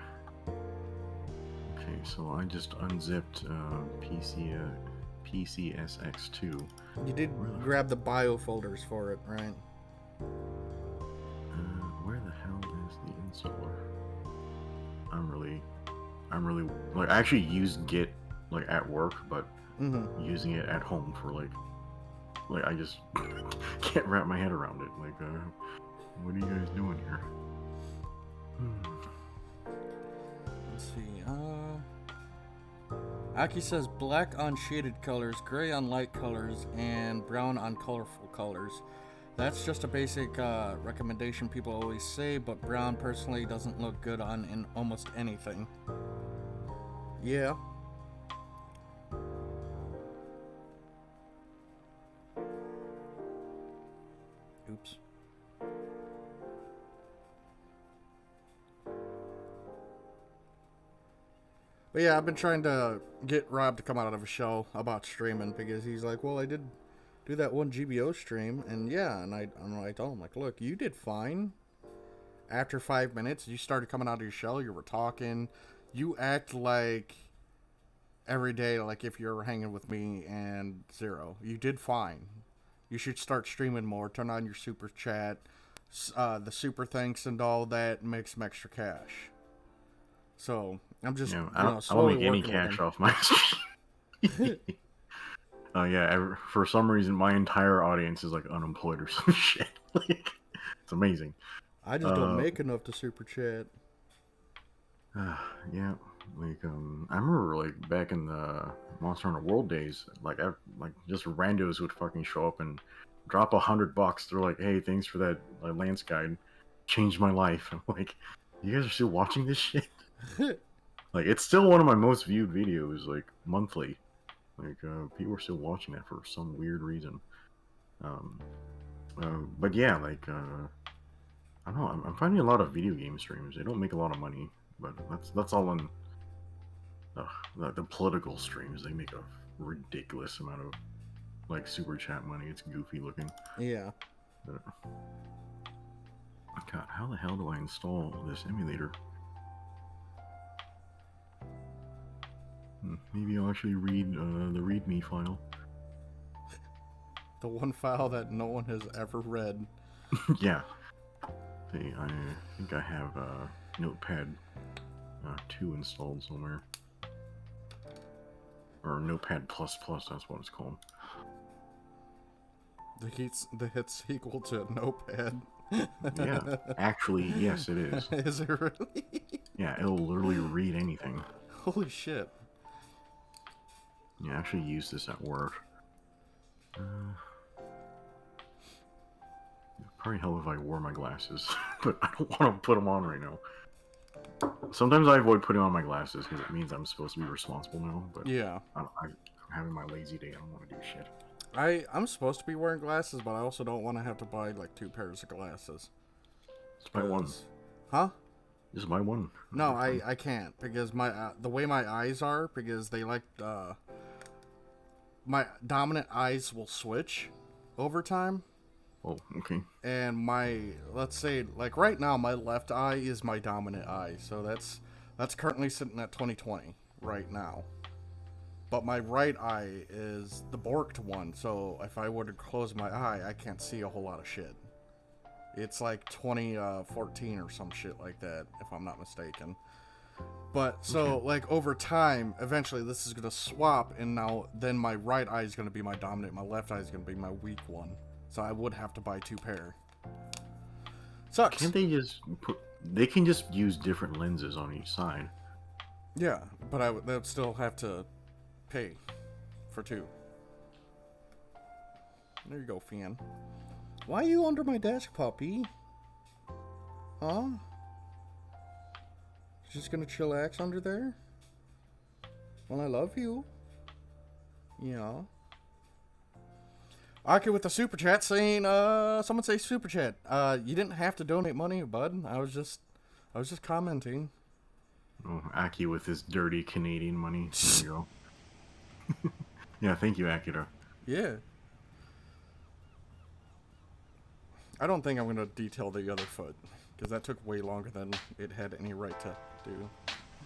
Speaker 3: Okay, so I just unzipped TCSX2.
Speaker 1: You did grab the bio folders for it, right?
Speaker 3: Where the hell is the installer? I'm really like, I actually use Git like at work, but using it at home for like I just can't wrap my head around it. Like, what are you guys doing here?
Speaker 1: Let's see. Aki says black on shaded colors, gray on light colors, and brown on colorful colors. That's just a basic recommendation people always say, but brown personally doesn't look good on in almost anything. Yeah. Oops. But yeah, I've been trying to get Rob to come out of a show about streaming because he's like, well, I did do that one GBO stream, and yeah, and I told him, like, look, you did fine. After 5 minutes, you started coming out of your shell, you were talking, you act like every day, like if you're hanging with me and Zero. You did fine. You should start streaming more, turn on your super chat, the super thanks and all that, and make some extra cash. So, I'm just,
Speaker 3: I don't make any cash off my stream. Yeah, for some reason, my entire audience is like unemployed or some shit. Like, it's amazing.
Speaker 1: I just don't make enough to super chat.
Speaker 3: Yeah, like I remember like back in the Monster Hunter World days, like just randos would fucking show up and drop $100. They're like, "Hey, thanks for that Lance guide, changed my life." I'm like, "You guys are still watching this shit?" Like, it's still one of my most viewed videos, like monthly. Like, people are still watching that for some weird reason. But yeah, like, I don't know. I'm finding a lot of video game streams. They don't make a lot of money, but that's all on the political streams. They make a ridiculous amount of like super chat money. It's goofy looking.
Speaker 1: Yeah.
Speaker 3: But, God, how the hell do I install this emulator? Maybe I'll actually read the README file.
Speaker 1: The one file that no one has ever read.
Speaker 3: Yeah. See, I think I have Notepad 2 installed somewhere. Or Notepad++, that's what it's called.
Speaker 1: The hit's equal to Notepad.
Speaker 3: Yeah, actually, yes, it is.
Speaker 1: Is it really?
Speaker 3: Yeah, it'll literally read anything.
Speaker 1: Holy shit.
Speaker 3: Yeah, I actually use this at work. Probably help if I wore my glasses, but I don't want to put them on right now. Sometimes I avoid putting on my glasses because it means I'm supposed to be responsible now, but
Speaker 1: yeah,
Speaker 3: I'm having my lazy day. I don't want to do shit.
Speaker 1: I'm supposed to be wearing glasses, but I also don't want to have to buy like 2 pairs of glasses.
Speaker 3: Just buy one.
Speaker 1: Huh?
Speaker 3: Just buy one.
Speaker 1: No, I can't because the way my eyes are, because they like my dominant eyes will switch over time.
Speaker 3: Oh, okay.
Speaker 1: And let's say, like right now, my left eye is my dominant eye, so that's currently sitting at 20/20 right now. But my right eye is the borked one, so if I were to close my eye, I can't see a whole lot of shit. It's like 2014 or some shit like that, if I'm not mistaken. But, so, like, over time, eventually this is going to swap, and then my right eye is going to be my dominant, my left eye is going to be my weak one. So I would have to buy 2 pair. Sucks.
Speaker 3: Can't they just they can just use different lenses on each side.
Speaker 1: Yeah, but they would still have to pay for 2. There you go, Fian. Why are you under my desk, puppy? Huh? Just gonna chillax under there? Well, I love you. Yeah. Aki with the super chat saying, someone say super chat. You didn't have to donate money, bud. I was just commenting.
Speaker 3: Oh, Aki with his dirty Canadian money. There you go. Yeah, thank you, Akira.
Speaker 1: Yeah. I don't think I'm gonna detail the other foot, because that took way longer than it had any right to do.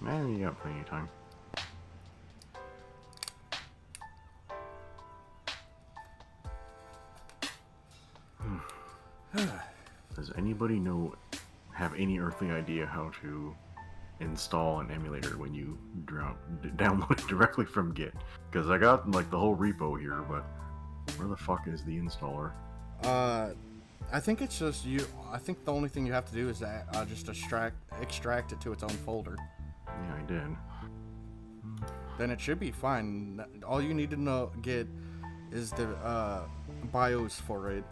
Speaker 3: Man, you got plenty of time. anybody have any earthly idea how to install an emulator when you download it directly from Git? Because I got like the whole repo here, but where the fuck is the installer?
Speaker 1: I think it's just you. I think the only thing you have to do is just extract it to its own folder.
Speaker 3: Yeah, I did.
Speaker 1: Then it should be fine. All you need to get is the BIOS for it,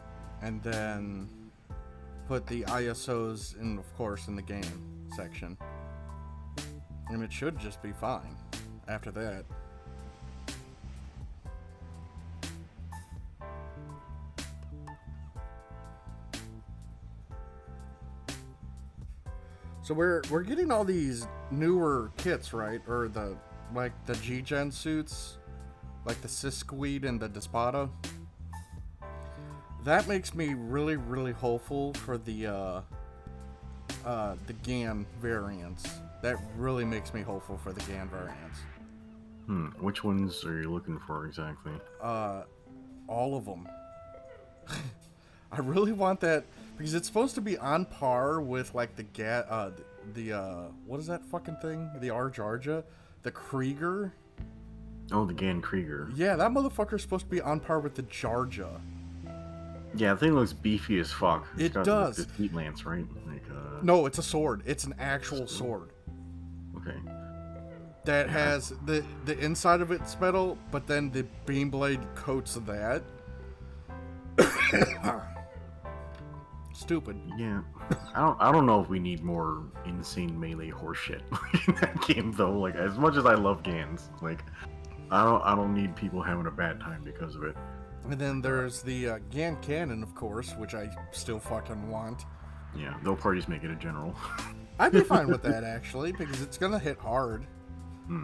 Speaker 1: and then put the ISOs in, of course, in the game section, and it should just be fine after that. So we're getting all these newer kits, right? Or the G-Gen suits, like the Sisqueed and the Despada. That makes me really, really hopeful for the GAN variants. That really makes me hopeful for the GAN variants.
Speaker 3: Which ones are you looking for exactly?
Speaker 1: All of them. I really want that because it's supposed to be on par with like the what is that fucking thing? The Arjarja, the Krieger.
Speaker 3: Oh, the GAN Krieger.
Speaker 1: Yeah, that motherfucker's supposed to be on par with the Jarja.
Speaker 3: Yeah, the thing looks beefy as fuck.
Speaker 1: It does.
Speaker 3: Like, the heat lance, right? Like,
Speaker 1: No, it's a sword. It's an actual sword.
Speaker 3: Okay.
Speaker 1: That has the inside of it's metal, but then the beam blade coats that. Stupid.
Speaker 3: Yeah, I don't know if we need more insane melee horseshit in that game though. Like, as much as I love GANs, like, I don't need people having a bad time because of it.
Speaker 1: And then there's the GAN cannon, of course, which I still fucking want.
Speaker 3: Yeah, they'll probably just make it a general.
Speaker 1: I'd be fine with that actually, because it's gonna hit hard.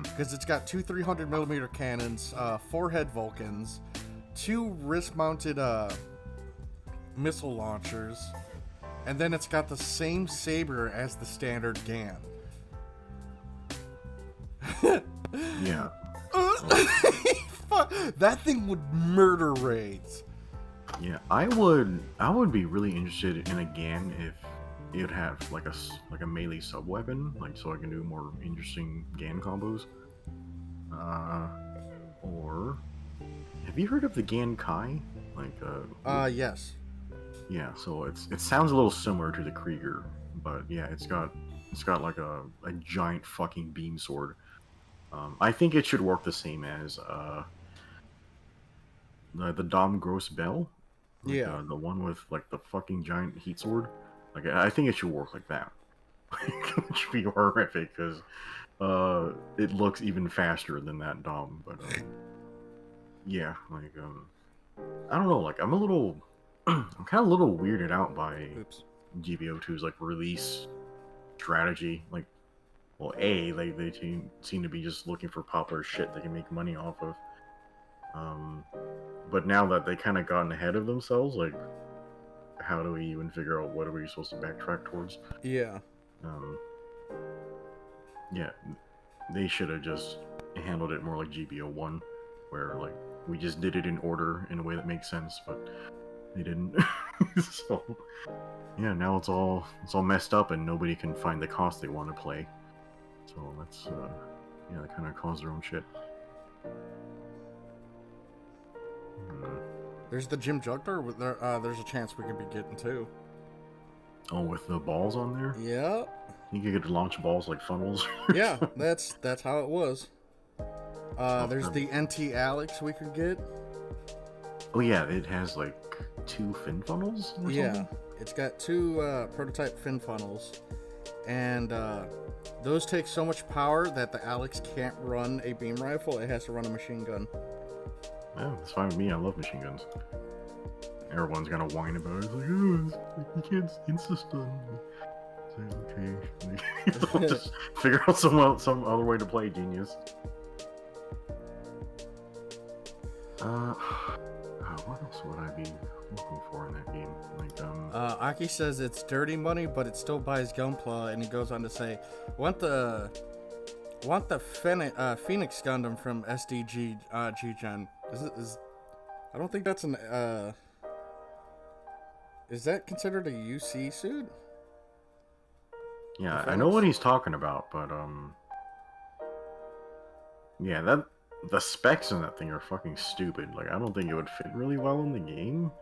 Speaker 1: Because it's got two 300mm cannons, 4 head Vulcans, 2 wrist-mounted missile launchers, and then it's got the same saber as the standard GAN.
Speaker 3: Yeah.
Speaker 1: Fuck, that thing would murder raids.
Speaker 3: Yeah, I would be really interested in a GAN if it would have like a melee sub weapon, like so I can do more interesting GAN combos. Or have you heard of the GAN Kai? Like
Speaker 1: yes.
Speaker 3: Yeah, so it sounds a little similar to the Krieger, but yeah, it's got like a giant fucking beam sword. I think it should work the same as the Dom Gross Bell. Like,
Speaker 1: Yeah.
Speaker 3: The one with like the fucking giant heat sword. Like, I think it should work like that. It should be horrific because it looks even faster than that Dom. But yeah, like I don't know. Like, I'm kind of a little weirded out by GBO2's like release strategy. Like, well, they seem to be just looking for popular shit they can make money off of. But now that they kind of gotten ahead of themselves, like, how do we even figure out what are we supposed to backtrack towards?
Speaker 1: Yeah.
Speaker 3: Yeah, they should have just handled it more like GBO1, where like we just did it in order in a way that makes sense, but they didn't. So yeah, now it's all messed up and nobody can find the cost they want to play. So that's yeah, that kind of caused their own shit.
Speaker 1: There's the Jim Juggler. There's a chance we could be getting too.
Speaker 3: Oh, with the balls on there?
Speaker 1: Yeah.
Speaker 3: You could launch balls like funnels.
Speaker 1: Yeah, that's how it was. There's the NT Alex we could get.
Speaker 3: Oh yeah, it has like 2 fin funnels or
Speaker 1: Yeah,
Speaker 3: something?
Speaker 1: it's got 2 prototype fin funnels, and those take so much power that the Alex can't run a beam rifle. It has to run a machine gun.
Speaker 3: Yeah, it's fine with me. I love machine guns. Everyone's gonna whine about it. It's like, oh, you can't insist on. It's like, okay. Just figure out some other way to play, genius. What else would I be looking for in that game? Like,
Speaker 1: Aki says it's dirty money, but it still buys Gunpla, and he goes on to say, want the Phoenix Gundam from SDG G-Gen. I don't think that's an Is that considered a UC suit?
Speaker 3: Yeah,
Speaker 1: If
Speaker 3: I
Speaker 1: that
Speaker 3: know
Speaker 1: is-
Speaker 3: what he's talking about, but yeah, that the specs on that thing are fucking stupid. Like, I don't think it would fit really well in the game.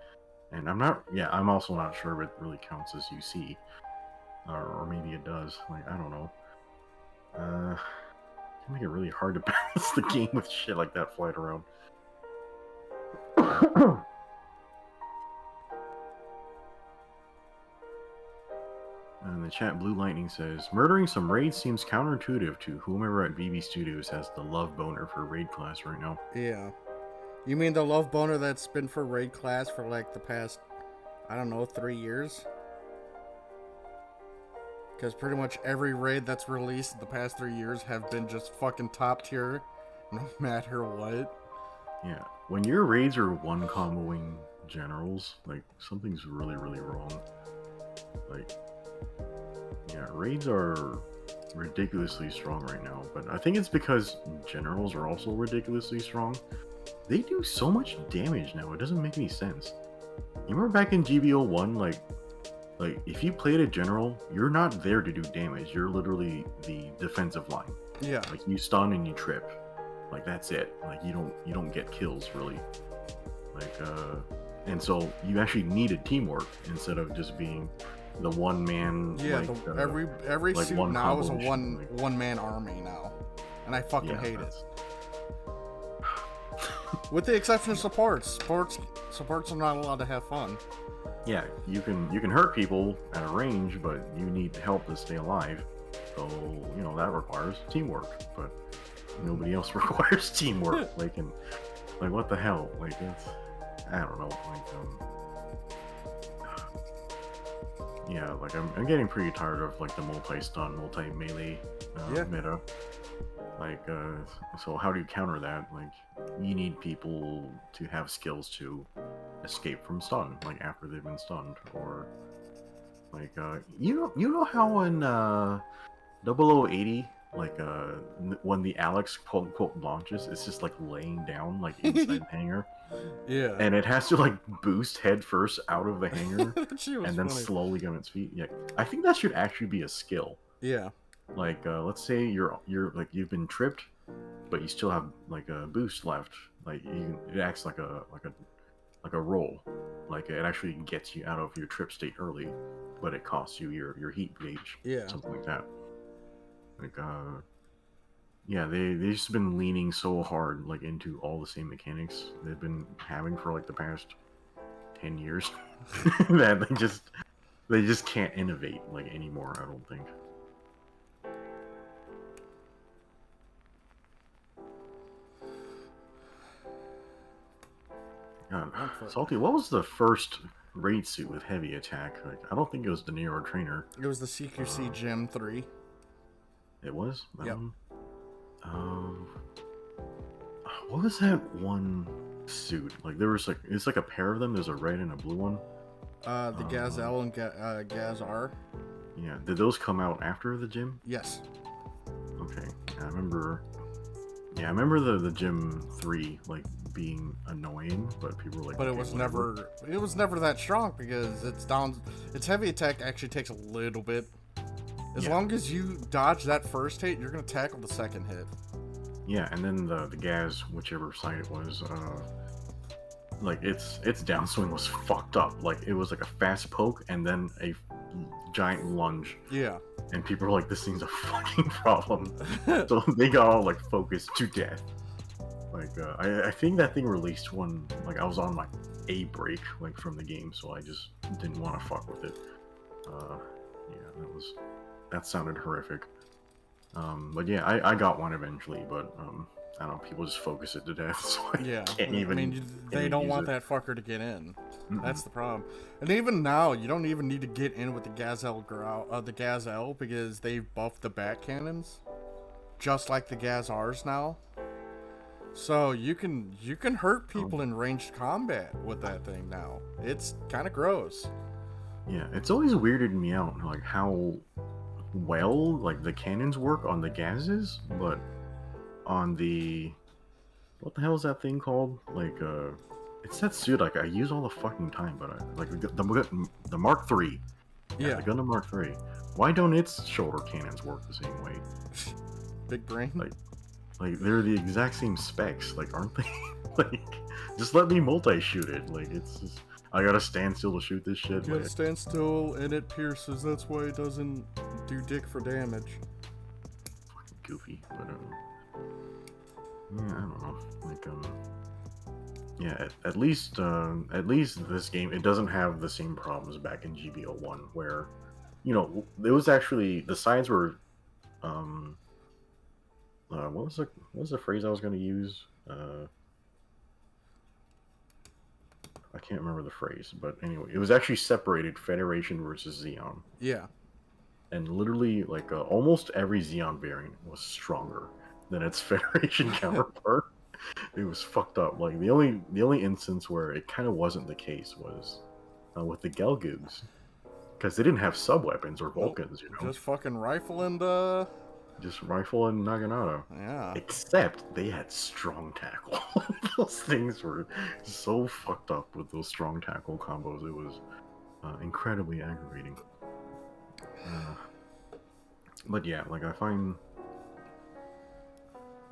Speaker 3: And I'm also not sure if it really counts as UC, or maybe it does. Like, I don't know. Can make it really hard to balance the game with shit like that flying around. In the chat, Blue Lightning says, murdering some raids seems counterintuitive to whomever at BB Studios has the love boner for raid class right now.
Speaker 1: Yeah. You mean the love boner that's been for raid class for like the past, I don't know, 3 years? Because pretty much every raid that's released in the past 3 years have been just fucking top tier, no matter what.
Speaker 3: Yeah, when your raids are one comboing generals, like, something's really, really wrong. Like, yeah, raids are ridiculously strong right now, but I think it's because generals are also ridiculously strong. They do so much damage now, it doesn't make any sense. You remember back in GBO1, like if you played a general, you're not there to do damage, you're literally the defensive line.
Speaker 1: Yeah.
Speaker 3: Like, you stun and you trip. Like, that's it. Like, you don't get kills, really. Like, and so you actually needed teamwork instead of just being the one man.
Speaker 1: Yeah,
Speaker 3: like,
Speaker 1: every
Speaker 3: like
Speaker 1: suit
Speaker 3: one
Speaker 1: now is a
Speaker 3: combo
Speaker 1: one man army now. And I fucking hate it. With the exception of supports. Supports are not allowed to have fun.
Speaker 3: Yeah, you can hurt people at a range, but you need help to stay alive. So, you know, that requires teamwork, but nobody else requires teamwork. Like, what the hell? Like, it's, I don't know. Like, yeah, like I'm getting pretty tired of like the multi-stun, multi-melee meta. Like, so how do you counter that? Like, you need people to have skills to escape from stun, like after they've been stunned, or like, you know how in 0080, like, when the Alex quote unquote launches, it's just like laying down like inside the hangar.
Speaker 1: Yeah.
Speaker 3: And it has to like boost head first out of the hangar and then
Speaker 1: funny.
Speaker 3: slowly get on its feet. Yeah, I think that should actually be a skill.
Speaker 1: Yeah.
Speaker 3: Like, let's say you're like, you've been tripped, but you still have like a boost left. Like, it acts like a roll. Like, it actually gets you out of your trip state early, but it costs you your heat gauge.
Speaker 1: Yeah.
Speaker 3: Something like that. Like, yeah, they've just been leaning so hard like into all the same mechanics they've been having for like the past 10 years that they just can't innovate like anymore, I don't think. Salty, what was the first raid suit with heavy attack? Like, I don't think it was the Nero Trainer.
Speaker 1: It was the CQC Gem 3.
Speaker 3: It was?
Speaker 1: Yep.
Speaker 3: What was that one suit? Like, there was like, it's like a pair of them. There's a red and a blue one.
Speaker 1: The Gazelle and Gazar.
Speaker 3: Yeah. Did those come out after the gym?
Speaker 1: Yes.
Speaker 3: Okay. I remember the Gym 3 like being annoying, but people were like,
Speaker 1: But
Speaker 3: okay,
Speaker 1: it was
Speaker 3: whatever.
Speaker 1: never that strong because its heavy attack actually takes a little bit. As long as you dodge that first hit, you're gonna tackle the second hit.
Speaker 3: Yeah, and then the Gaz, whichever side it was, like, its downswing was fucked up. Like, it was like a fast poke and then a giant lunge.
Speaker 1: Yeah.
Speaker 3: And people were like, this thing's a fucking problem. So they got all like focused to death. Like, I think that thing released when like I was on like a break like from the game, so I just didn't want to fuck with it. Yeah, that sounded horrific. But yeah, I got one eventually, but I don't know, people just focus it to death, so I can't even.
Speaker 1: I mean, they don't want that fucker to get in. That's the problem. And even now, you don't even need to get in with the Gazelle because they've buffed the bat cannons, just like the Gazars now. So you can hurt people in ranged combat with that thing now. It's kind of gross.
Speaker 3: Yeah, it's always weirded me out, like how well like the cannons work on the Gazes, but on the, what the hell is that thing called? Like It's that suit like I use all the fucking time, but the Mark III.
Speaker 1: Yeah.
Speaker 3: The Gundam Mark III. Why don't its shoulder cannons work the same way?
Speaker 1: Big brain.
Speaker 3: Like they're the exact same specs, like aren't they? Like, just let me multi-shoot it. Like it's just, I gotta stand still to shoot this shit.
Speaker 1: You gotta stand still and it pierces. That's why it doesn't do dick for damage.
Speaker 3: Fucking goofy, but yeah, I don't know. Like yeah, at least this game it doesn't have the same problems back in GBO1 where, you know, it was actually the sides were what was the phrase I was going to use? I can't remember the phrase, but anyway, it was actually separated Federation versus Xeon.
Speaker 1: Yeah.
Speaker 3: And literally, like, almost every Xeon variant was stronger than its Federation counterpart. It was fucked up. Like, the only instance where it kind of wasn't the case was with the Gelgoobs. Because they didn't have sub-weapons or Vulcans, you know?
Speaker 1: Just fucking rifle and,
Speaker 3: Just rifle and Naginata.
Speaker 1: Yeah.
Speaker 3: Except they had strong tackle. Those things were so fucked up with those strong tackle combos. It was incredibly aggravating. But yeah, like I find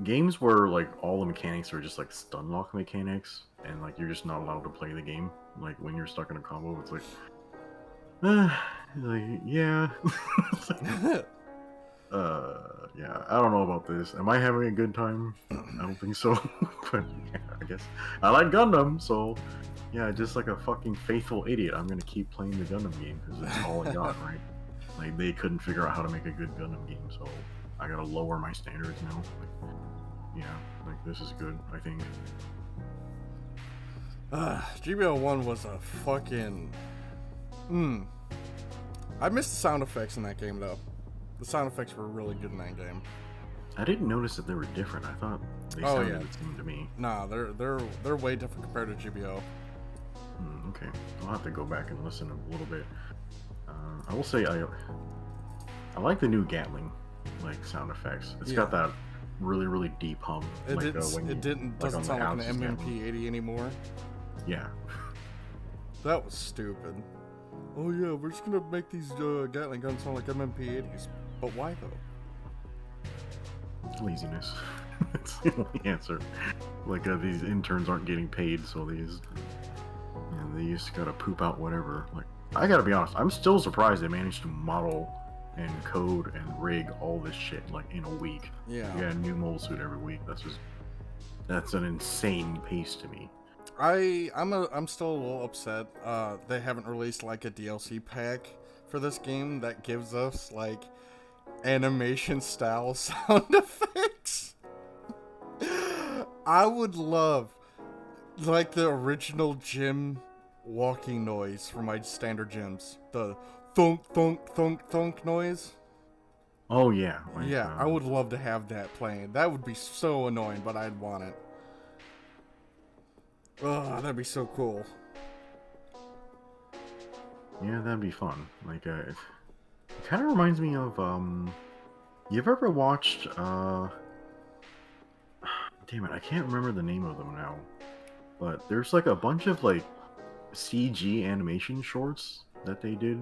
Speaker 3: games where like all the mechanics are just like stun lock mechanics, and like you're just not allowed to play the game. Like when you're stuck in a combo, it's like, yeah. Yeah, I don't know about this. Am I having a good time? I don't think so. But yeah, I guess I like Gundam, so yeah, just like a fucking faithful idiot, I'm gonna keep playing the Gundam game because it's all I got, right? Like they couldn't figure out how to make a good Gundam game, so I gotta lower my standards now. Like, yeah, like this is good, I think.
Speaker 1: GBL1 was a fucking. I missed the sound effects in that game though. The sound effects were really good in that game.
Speaker 3: I didn't notice that they were different. I thought they sounded the same to me.
Speaker 1: Nah, they're way different compared to GBO.
Speaker 3: Okay, I'll have to go back and listen a little bit. I will say I like the new Gatling like sound effects. It's got that really deep hum.
Speaker 1: It doesn't sound like an MMP80 anymore.
Speaker 3: Yeah.
Speaker 1: That was stupid. Oh yeah, we're just gonna make these Gatling guns sound like MMP80s. But why though?
Speaker 3: Laziness. That's the only answer. Like these interns aren't getting paid, so they just gotta poop out whatever. Like I gotta be honest, I'm still surprised they managed to model and code and rig all this shit like in a week.
Speaker 1: Yeah.
Speaker 3: You got a new mold suit every week. That's an insane pace to me.
Speaker 1: I'm still a little upset. They haven't released like a DLC pack for this game that gives us like animation style sound effects. I would love like the original gym walking noise from my standard gyms. The thunk thunk thunk thunk noise.
Speaker 3: Oh yeah.
Speaker 1: Like, yeah, I would love to have that playing. That would be so annoying, but I'd want it. Oh, that'd be so cool.
Speaker 3: Yeah, that'd be fun. Like, it kind of reminds me of, you've ever watched, damn it, I can't remember the name of them now. But there's like a bunch of like CG animation shorts that they did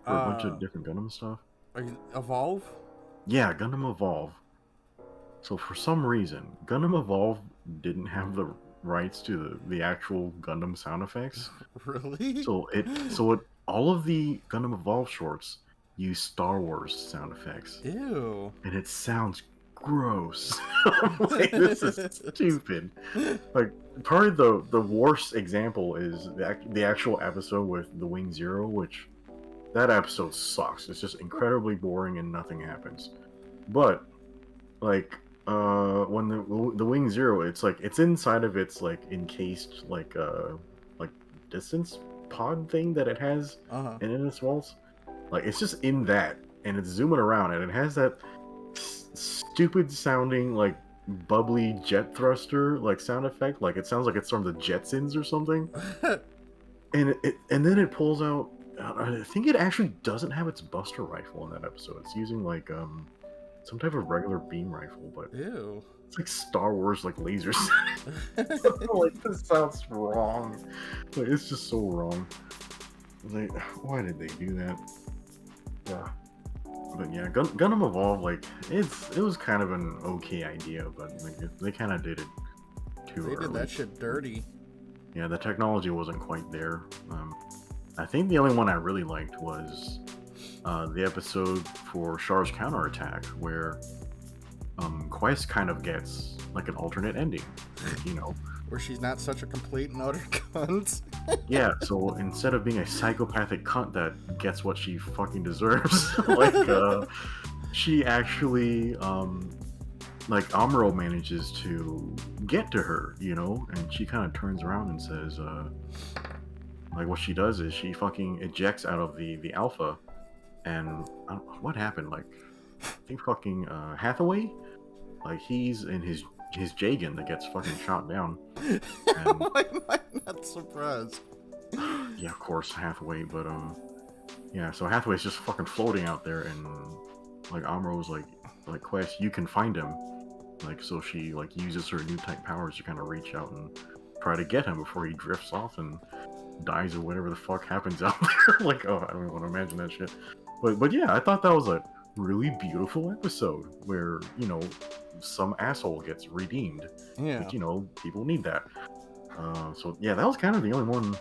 Speaker 3: for a bunch of different Gundam stuff.
Speaker 1: Evolve?
Speaker 3: Yeah, Gundam Evolve. So for some reason, Gundam Evolve didn't have the rights to the actual Gundam sound effects.
Speaker 1: Really?
Speaker 3: So all of the Gundam Evolve shorts use Star Wars sound effects.
Speaker 1: Ew.
Speaker 3: And it sounds gross. Like, this is stupid. Like, probably the worst example is the actual episode with the Wing Zero, which that episode sucks. It's just incredibly boring and nothing happens. But like when the Wing Zero, it's like it's inside of its like encased like distance pod thing that it has in its walls. Like it's just in that, and it's zooming around, and it has that stupid sounding like bubbly jet thruster like sound effect. Like it sounds like it's from the Jetsons or something. and then it pulls out. I think it actually doesn't have its Buster rifle in that episode. It's using like some type of regular beam rifle, but
Speaker 1: Ew.
Speaker 3: it's like Star Wars like lasers. Like this sounds wrong. Like it's just so wrong. Like why did they do that? Yeah. But yeah, Gundam Evolve, like it was kind of an okay idea, but like they kind of did it too
Speaker 1: They
Speaker 3: early.
Speaker 1: did that shit dirty.
Speaker 3: Yeah, the technology wasn't quite there. I think the only one I really liked was the episode for Char's counterattack, where Quest kind of gets like an alternate ending, you know.
Speaker 1: Where she's not such a complete and utter cunt.
Speaker 3: Yeah, so instead of being a psychopathic cunt that gets what she fucking deserves, like she actually like Amuro manages to get to her, you know, and she kind of turns around and says like what she does is she fucking ejects out of the alpha, and what happened, like I think fucking Hathaway, like he's in his Jagan that gets fucking shot down. And,
Speaker 1: Why am I not surprised?
Speaker 3: yeah, of course, Hathaway, but yeah, so Hathaway's just fucking floating out there, and like Amuro's like Quest, you can find him, like, so she like uses her new type powers to kind of reach out and try to get him before he drifts off and dies or whatever the fuck happens out there. Like, oh, I don't even want to imagine that shit. But yeah, I thought that was a really beautiful episode where, you know, some asshole gets redeemed.
Speaker 1: Yeah.
Speaker 3: But, you know, people need that. So yeah, that was kind of the only one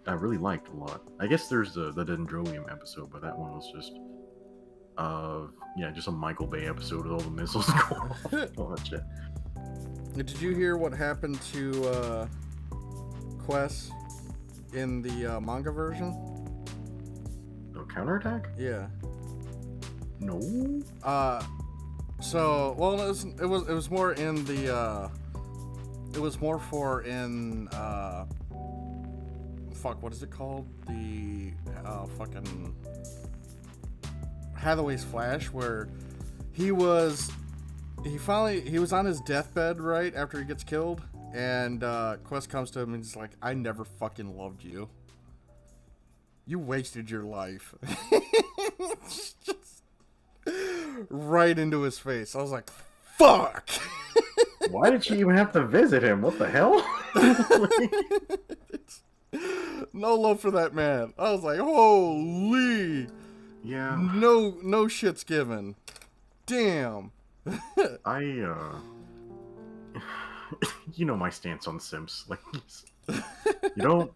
Speaker 3: I really liked a lot. I guess there's the Dendrobium episode, but that one was just yeah, just a Michael Bay episode with all the missiles going off, all that shit.
Speaker 1: Did you hear what happened to Quest in the manga version?
Speaker 3: The counterattack?
Speaker 1: Yeah.
Speaker 3: No.
Speaker 1: So, well, it was more in the it was more for in fuck, what is it called? The fucking Hathaway's Flash, where he was on his deathbed right after he gets killed, and Quest comes to him and he's like, I never fucking loved you. You wasted your life. Just right into his face. I was like, fuck.
Speaker 3: Why did she even have to visit him? What the hell?
Speaker 1: No love for that man. I was like, holy.
Speaker 3: Yeah.
Speaker 1: No shit's given. Damn.
Speaker 3: You know my stance on simps. Like, you don't.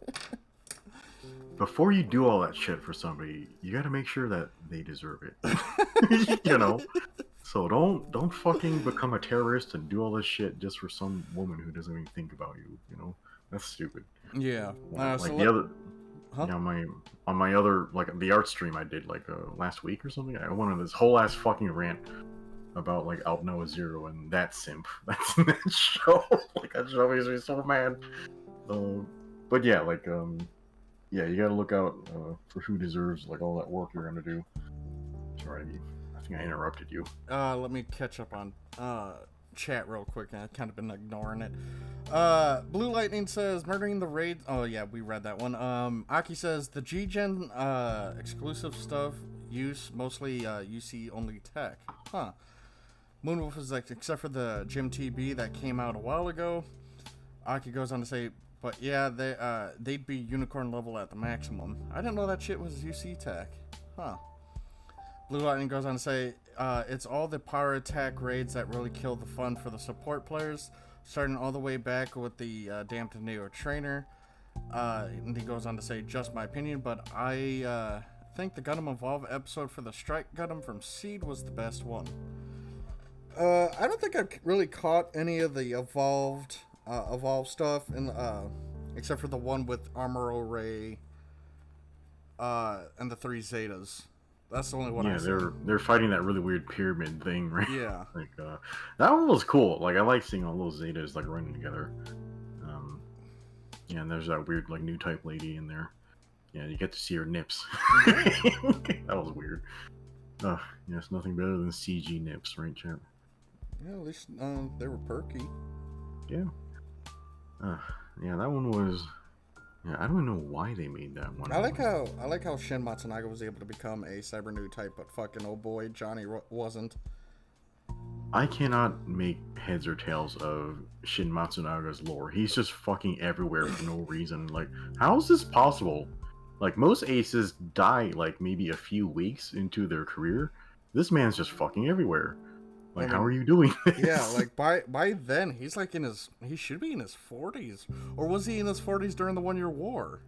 Speaker 3: Before you do all that shit for somebody, you gotta make sure that they deserve it. You know? So don't fucking become a terrorist and do all this shit just for some woman who doesn't even think about you, you know? That's stupid.
Speaker 1: Yeah.
Speaker 3: Like
Speaker 1: so
Speaker 3: the other...
Speaker 1: Huh?
Speaker 3: You know, on my other, like, the art stream I did, like, last week or something, I went on this whole ass fucking rant about, like, Out Noah Zero and that simp that's in that show. Like, that show makes me so mad. But yeah, like, yeah, you gotta look out for who deserves, like, all that work you're gonna do. Sorry, I think I interrupted you.
Speaker 1: let me catch up on chat real quick. I've kind of been ignoring it. Blue Lightning says murdering the raid. Oh yeah, we read that one. Aki says the G-Gen exclusive stuff use mostly UC only tech. Huh. Moonwolf is like, except for the Gym TB that came out a while ago. Aki goes on to say, but yeah, they'd be unicorn level at the maximum. I didn't know that shit was UC tech. Huh. Blue Lightning goes on to say, it's all the power attack raids that really kill the fun for the support players, starting all the way back with the Damned Neo Trainer. And he goes on to say, just my opinion, but I think the Gundam Evolve episode for the Strike Gundam from Seed was the best one. I don't think I've really caught any of the Evolve stuff, except for the one with Amuro Ray and the 3 Zetas. That's the only one.
Speaker 3: Yeah, they're fighting that really weird pyramid thing, right?
Speaker 1: Yeah.
Speaker 3: Like that one was cool. Like I like seeing all those Zetas like running together. Yeah, and there's that weird like new type lady in there. Yeah, you get to see her nips. That was weird. Yes, nothing better than CG nips, right, chat?
Speaker 1: Yeah, at least they were perky.
Speaker 3: Yeah. Yeah, that one was. Yeah, I don't even know why they made that one.
Speaker 1: I like how Shin Matsunaga was able to become a cyber new type, but fucking oh boy, Johnny wasn't.
Speaker 3: I cannot make heads or tails of Shin Matsunaga's lore. He's just fucking everywhere for no reason. Like, how is this possible? Like, most aces die, like, maybe a few weeks into their career. This man's just fucking everywhere.
Speaker 1: I
Speaker 3: Like, how are
Speaker 1: mean,
Speaker 3: you doing this?
Speaker 1: yeah, like by then he's like he should be in his 40s, or was he in his 40s during the 1 Year War?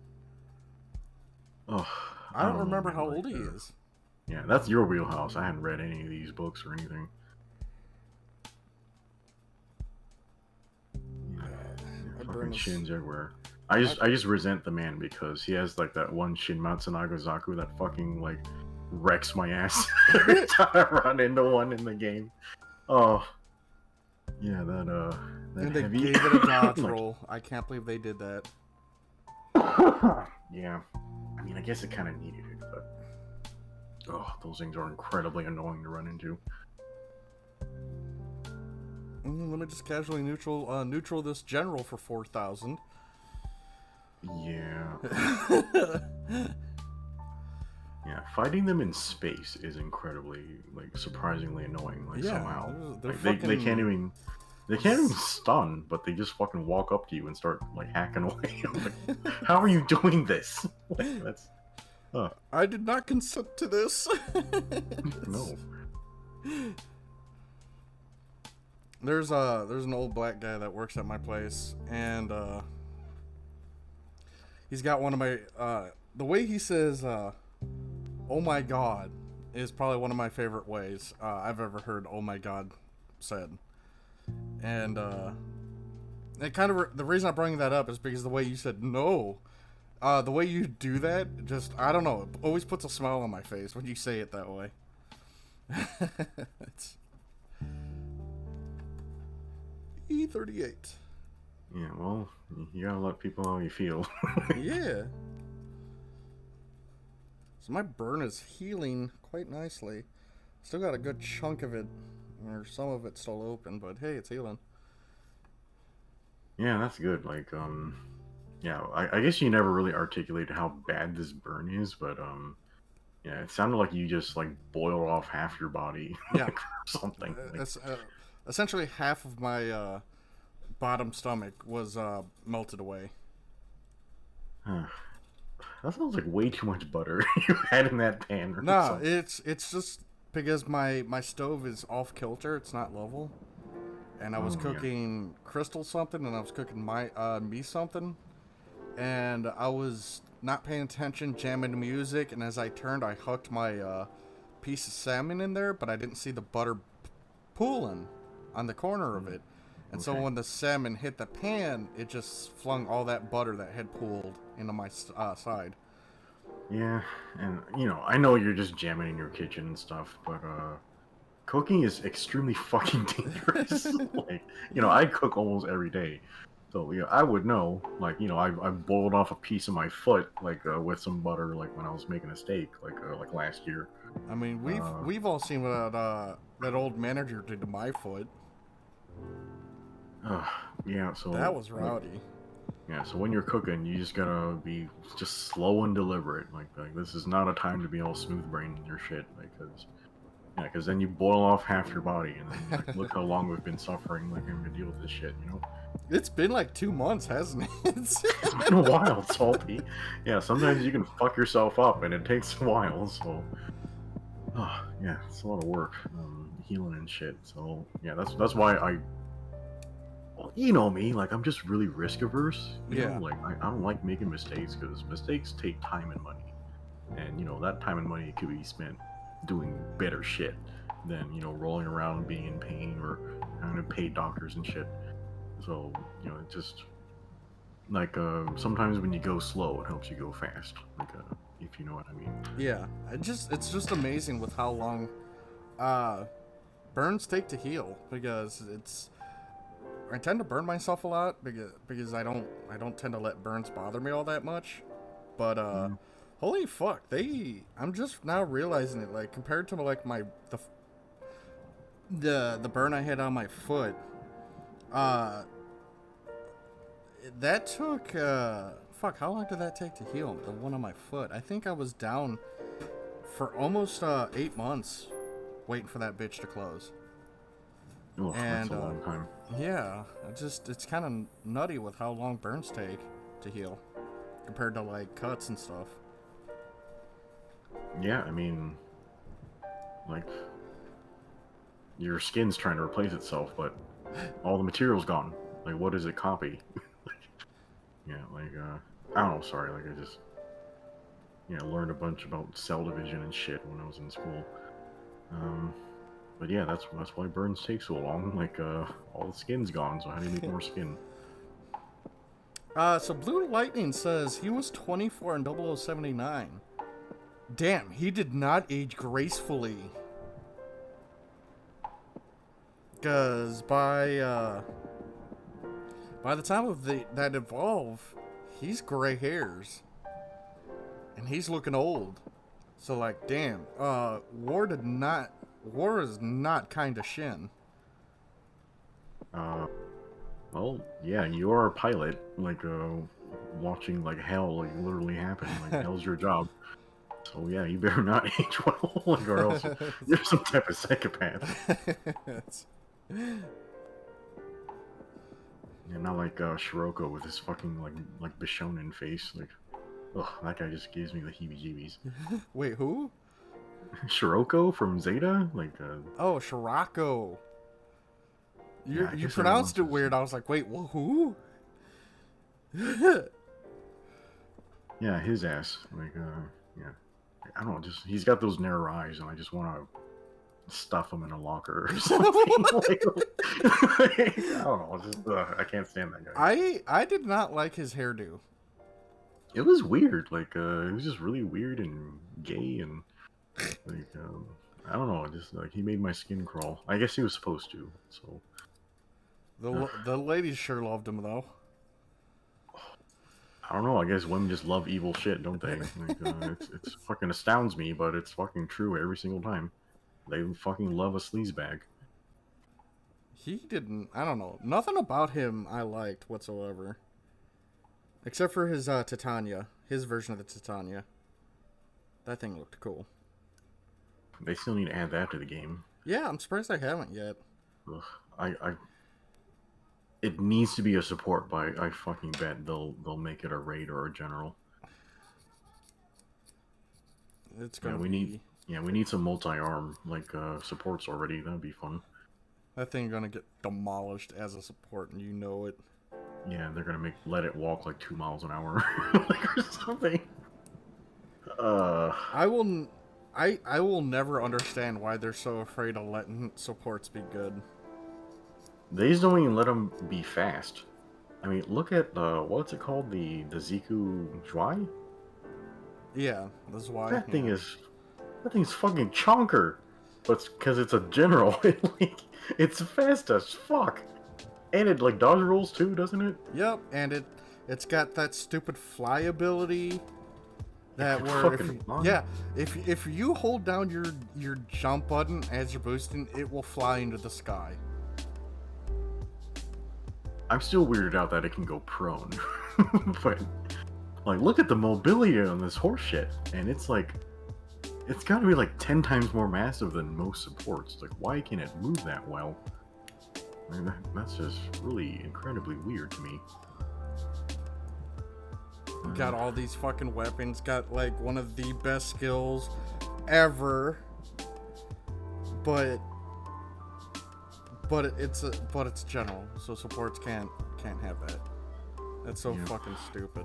Speaker 3: Oh,
Speaker 1: I
Speaker 3: I
Speaker 1: don't
Speaker 3: don't know,
Speaker 1: remember
Speaker 3: man.
Speaker 1: how
Speaker 3: Like,
Speaker 1: old he is.
Speaker 3: yeah, that's your wheelhouse. I hadn't read any of these books or anything.
Speaker 1: Yeah, I
Speaker 3: Fucking
Speaker 1: burn
Speaker 3: Shin's
Speaker 1: this.
Speaker 3: everywhere. I just resent the man because he has like that one Shin Matsunaga Zaku that fucking like wrecks my ass every time I run into one in the game. Oh, yeah, that
Speaker 1: And they
Speaker 3: heavy.
Speaker 1: gave it a dodge
Speaker 3: like,
Speaker 1: roll. I can't believe they did that.
Speaker 3: yeah, I mean, I guess it kind of needed it, but oh, those things are incredibly annoying to run into.
Speaker 1: Let me just casually neutral this general for 4,000.
Speaker 3: Yeah. Yeah, fighting them in space is incredibly, like, surpringly annoying. Like,
Speaker 1: Yeah,
Speaker 3: somehow,
Speaker 1: they're
Speaker 3: like,
Speaker 1: fucking.
Speaker 3: they can't even stun, but they just fucking walk up to you and start like hacking away. I'm like, how are you doing this? Like, that's,
Speaker 1: I did not consent to this.
Speaker 3: no.
Speaker 1: There's an old black guy that works at my place, and he's got one of my the way he says "oh my god" is probably one of my favorite ways I've ever heard "oh my god" said, and it kind of the reason I bring that up is because the way you said no, the way you do that, just I don't know, it always puts a smile on my face when you say it that way. It's E38.
Speaker 3: Yeah, well, you gotta let people know how you feel.
Speaker 1: Yeah. So my burn is healing quite nicely. Still got a good chunk of it, or some of it still open, but hey, it's healing.
Speaker 3: Yeah, that's good. Like, yeah, I guess you never really articulated how bad this burn is, but yeah, it sounded like you just like boiled off half your body,
Speaker 1: Yeah.
Speaker 3: like, or something. Like,
Speaker 1: It's, essentially half of my bottom stomach was melted away.
Speaker 3: that sounds like way too much butter you had in that pan. Or
Speaker 1: Nah,
Speaker 3: something.
Speaker 1: it's just because my stove is off kilter. It's not level, and I was
Speaker 3: Oh, yeah.
Speaker 1: cooking Crystal something, and I was cooking me something, and I was not paying attention, jamming the music, and as I turned, I hooked my piece of salmon in there, but I didn't see the butter pooling on the corner of it. And so
Speaker 3: Okay.
Speaker 1: when the salmon hit the pan, it just flung all that butter that had pooled into my side.
Speaker 3: Yeah, and I know you're just jamming in your kitchen and stuff, but cooking is extremely fucking dangerous. Like, I cook almost every day, so I would know. Like, I boiled off a piece of my foot, like with some butter, like when I was making a steak, like last year.
Speaker 1: I mean,
Speaker 3: Uh,
Speaker 1: we've all seen what that old manager did to my foot.
Speaker 3: uh, yeah, so
Speaker 1: That was
Speaker 3: like,
Speaker 1: rowdy.
Speaker 3: yeah, so when you're cooking, you just gotta be just slow and deliberate. Like this is not a time to be all smooth brained in your shit, because then you boil off half your body, and then like, look how long we've been suffering, like having to deal with this shit.
Speaker 1: It's been like 2 months, hasn't it?
Speaker 3: It's been a while, Salty. Yeah, sometimes you can fuck yourself up, and it takes a while. So, yeah, it's a lot of work, healing and shit. So yeah, that's why well, you know me, like I'm just really risk averse.
Speaker 1: Yeah.
Speaker 3: Like I don't like making mistakes because mistakes take time and money, and that time and money could be spent doing better shit than rolling around being in pain or having to pay doctors and shit. So it just like sometimes when you go slow, it helps you go fast. Like if you know what I mean.
Speaker 1: Yeah. It's just amazing with how long burns take to heal, because I tend to burn myself a lot because I don't tend to let burns bother me all that much. But holy fuck, I'm just now realizing it, like compared to like the burn I had on my foot, that took fuck, how long did that take to heal? The one on my foot. I think I was down for almost 8 months waiting for that bitch to close.
Speaker 3: Oh, that's
Speaker 1: And
Speaker 3: a long time.
Speaker 1: yeah, it's kind of nutty with how long burns take to heal compared to like cuts and stuff.
Speaker 3: Yeah, I mean, like, your skin's trying to replace itself, but all the material's gone. Like, what does it copy? Yeah, like, I don't know, sorry, like, I just, learned a bunch about cell division and shit when I was in school. But yeah, that's why burns take so long. Like, all the skin's gone, so how do you make more skin?
Speaker 1: So Blue Lightning says he was 24 in 0079. Damn, he did not age gracefully. Because by the time of that evolve, he's gray hairs. And he's looking old. So like, damn, War is not kind of Shin.
Speaker 3: Well, yeah, you are a pilot, like, watching, like, hell, like, literally happen. Like, hell's your job. So, yeah, you better not age well, like, or else you're some type of psychopath. Yeah, not like, Shiroko with his fucking, like Bishonen face. Like, ugh, that guy just gives me the heebie-jeebies.
Speaker 1: Wait, who?
Speaker 3: Shiroko from Zeta? Like,
Speaker 1: Oh, Shirako. You
Speaker 3: I guess
Speaker 1: pronounced it
Speaker 3: everyone's
Speaker 1: weird. I was like, wait, who?
Speaker 3: yeah, his ass. Like, yeah. I don't know, just, he's got those narrow eyes, and I just want to stuff him in a locker or something. Like, I don't know, just, I can't stand that guy.
Speaker 1: I did not like his hairdo.
Speaker 3: It was weird, like, it was just really weird and gay, and, like, I don't know, just, like, he made my skin crawl. I guess he was supposed to, so.
Speaker 1: The ladies sure loved him, though.
Speaker 3: I don't know, I guess women just love evil shit, don't they? Like, it's fucking astounds me, but it's fucking true every single time. They fucking love a sleazebag.
Speaker 1: He didn't, I don't know. Nothing about him I liked whatsoever. Except for his Titania. His version of the Titania. That thing looked cool.
Speaker 3: They still need to add that to the game.
Speaker 1: Yeah, I'm surprised I haven't yet.
Speaker 3: Ugh, it needs to be a support, but I fucking bet they'll make it a raid or a general.
Speaker 1: It's gonna
Speaker 3: we need some multi-arm, like, supports already. That'd be fun.
Speaker 1: That thing gonna get demolished as a support, and you know it.
Speaker 3: Yeah, they're gonna let it walk like 2 miles an hour, like, or something.
Speaker 1: I will never understand why they're so afraid of letting supports be good.
Speaker 3: They just don't even let them be fast. I mean, look at what's it called, the Ziku Zhuai?
Speaker 1: Yeah, that's why.
Speaker 3: That thing's fucking chonker, but because it's a general, it's fast as fuck, and it like dodge rolls too, doesn't it?
Speaker 1: Yep, and it's got that stupid fly ability. That if you hold down your jump button as you're boosting, it will fly into the sky.
Speaker 3: I'm still weirded out that it can go prone, but like, look at the mobility on this horse shit, and it's like, it's got to be like 10 times more massive than most supports. Like, why can it move that well? I mean, that's just really incredibly weird to me.
Speaker 1: Got all these fucking weapons. Got like one of the best skills ever, but it's general, so supports can't have that. That's so fucking stupid.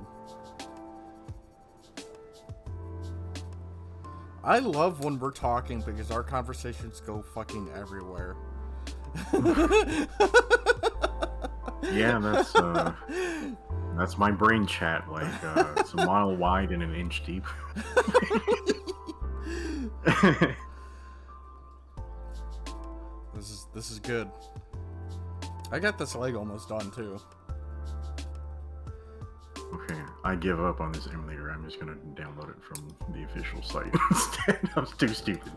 Speaker 1: I love when we're talking because our conversations go fucking everywhere.
Speaker 3: Yeah, that's my brain chat. Like, it's a mile wide and an inch deep.
Speaker 1: This is good. I got this leg almost done too.
Speaker 3: Okay, I give up on this emulator. I'm just gonna download it from the official site instead. I'm too stupid.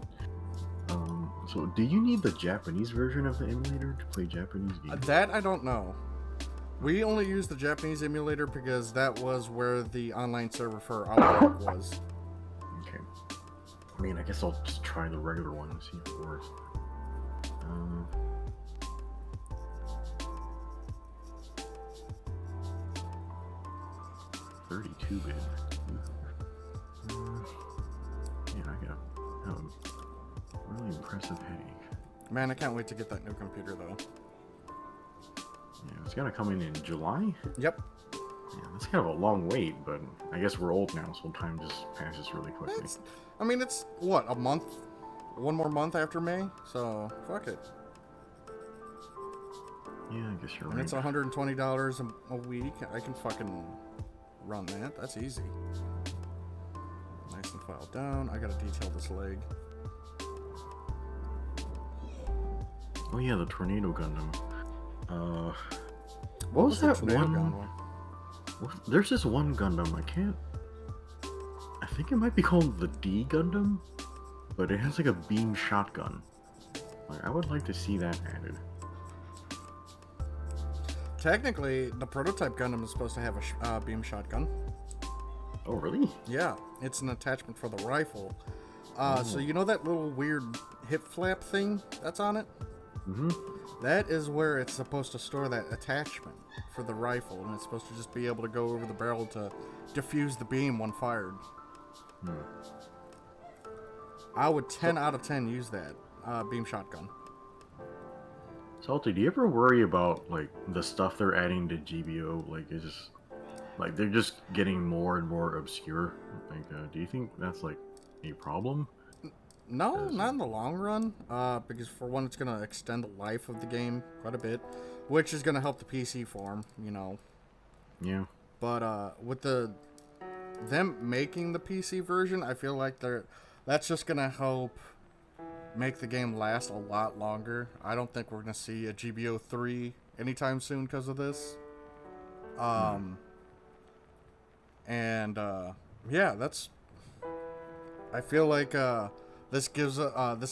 Speaker 3: So do you need the Japanese version of the emulator to play Japanese games?
Speaker 1: That I don't know. We only use the Japanese emulator because that was where the online server for Outbreak was.
Speaker 3: Okay. I mean, I guess I'll just try the regular one and see if it works. 2-bit. Yeah, I got a really impressive headache.
Speaker 1: Man, I can't wait to get that new computer though.
Speaker 3: Yeah, it's gonna come in July?
Speaker 1: Yep.
Speaker 3: Yeah, that's kind of a long wait, but I guess we're old now, so time just passes really quickly.
Speaker 1: It's what, a month? One more month after May? So, fuck it.
Speaker 3: Yeah, I guess you're
Speaker 1: And
Speaker 3: right.
Speaker 1: it's $120 a week. I can fucking run that. That's easy. Nice and filed down. I gotta detail this leg.
Speaker 3: Oh yeah, the Tornado Gundam. What was that one? There's this one Gundam, I think it might be called the D Gundam, but it has like a beam shotgun. Like, I would like to see that added.
Speaker 1: Technically, the prototype Gundam is supposed to have a beam shotgun.
Speaker 3: Oh, really?
Speaker 1: Yeah, it's an attachment for the rifle. So you know that little weird hip flap thing that's on it?
Speaker 3: Mm-hmm.
Speaker 1: That is where it's supposed to store that attachment for the rifle, and it's supposed to just be able to go over the barrel to diffuse the beam when fired. I would 10 out of 10 use that beam shotgun.
Speaker 3: Salty, do you ever worry about like the stuff they're adding to GBO? Like, it's just like they're just getting more and more obscure. Like, do you think that's like a problem?
Speaker 1: No, not in the long run. Because for one, it's gonna extend the life of the game quite a bit, which is gonna help the PC form, you know.
Speaker 3: Yeah.
Speaker 1: But with them making the PC version, I feel like that's just gonna help make the game last a lot longer. I don't think we're gonna see a GBO 3 anytime soon because of this. And yeah, I feel like this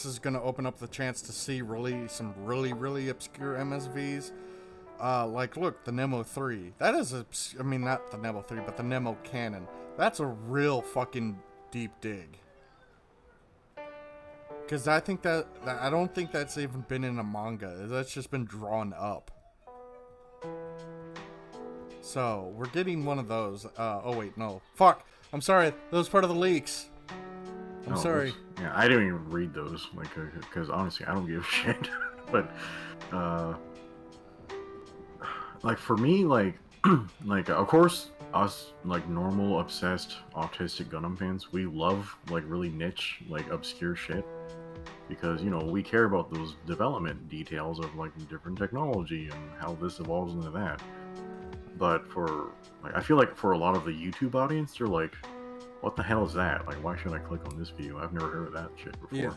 Speaker 1: is gonna open up the chance to see some really obscure MSVs. Like, look, the Nemo 3. That is not the Nemo 3, but the Nemo Cannon. That's a real fucking deep dig. Because I think I don't think that's even been in a manga. That's just been drawn up. So, we're getting one of those. Oh wait, no. Fuck! I'm sorry, that was part of the leaks. I'm sorry.
Speaker 3: Yeah, I didn't even read those, like, because honestly, I don't give a shit. But, like, for me, like, like, of course, us, like, normal, obsessed, autistic Gundam fans, we love, like, really niche, like, obscure shit. Because, you know, we care about those development details of, like, different technology and how this evolves into that. But like, I feel like for a lot of the YouTube audience, they're like, what the hell is that? Like, why should I click on this video? I've never heard of that shit before.
Speaker 1: Yeah.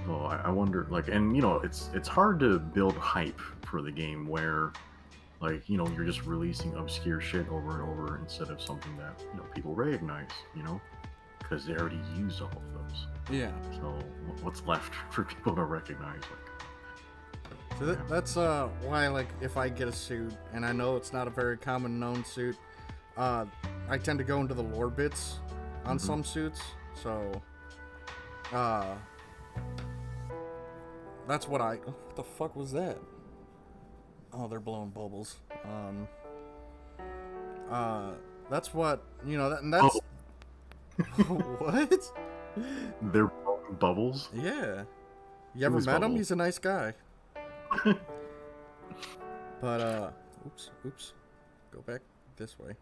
Speaker 3: So I wonder, like, and, you know, it's hard to build hype for the game where, like, you know, you're just releasing obscure shit over and over instead of something that, you know, people recognize, you know? Because they already used all of those.
Speaker 1: Yeah.
Speaker 3: So what's left for people to recognize? Like,
Speaker 1: so that's why, like, if I get a suit, and I know it's not a very common known suit, I tend to go into the lore bits on some suits. So, that's what what the fuck was that? Oh, they're blowing bubbles. That's what, you know, and that's... What?
Speaker 3: They're blowing bubbles?
Speaker 1: Yeah. You ever met him? He's a nice guy. But, oops. Go back this way.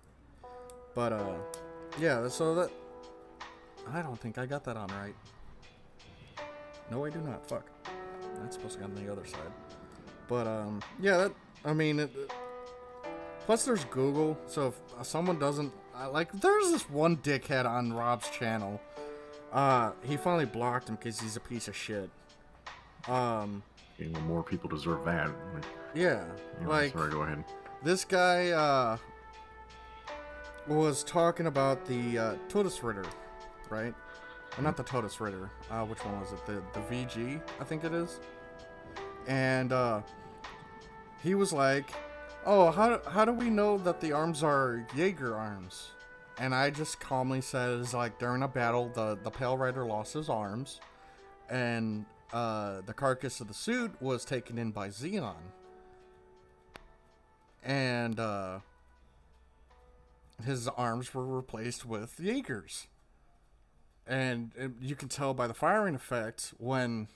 Speaker 1: But, yeah, so that... I don't think I got that on right. No, I do not. Fuck. That's supposed to be on the other side. But, yeah, plus there's Google, so if someone doesn't... like, there's this one dickhead on Rob's channel. He finally blocked him because he's a piece of shit.
Speaker 3: You know, more people deserve that.
Speaker 1: Yeah,
Speaker 3: anyway,
Speaker 1: like,
Speaker 3: sorry, go ahead.
Speaker 1: This guy, was talking about the, Totus Ritter, right? Well, not the Totus Ritter. Which one was it? The VG, I think it is. And, he was like, oh, how do we know that the arms are Jaeger arms? And I just calmly says, like, during a battle, the Pale Rider lost his arms, and the carcass of the suit was taken in by Xeon. And his arms were replaced with Jaegers. And you can tell by the firing effect when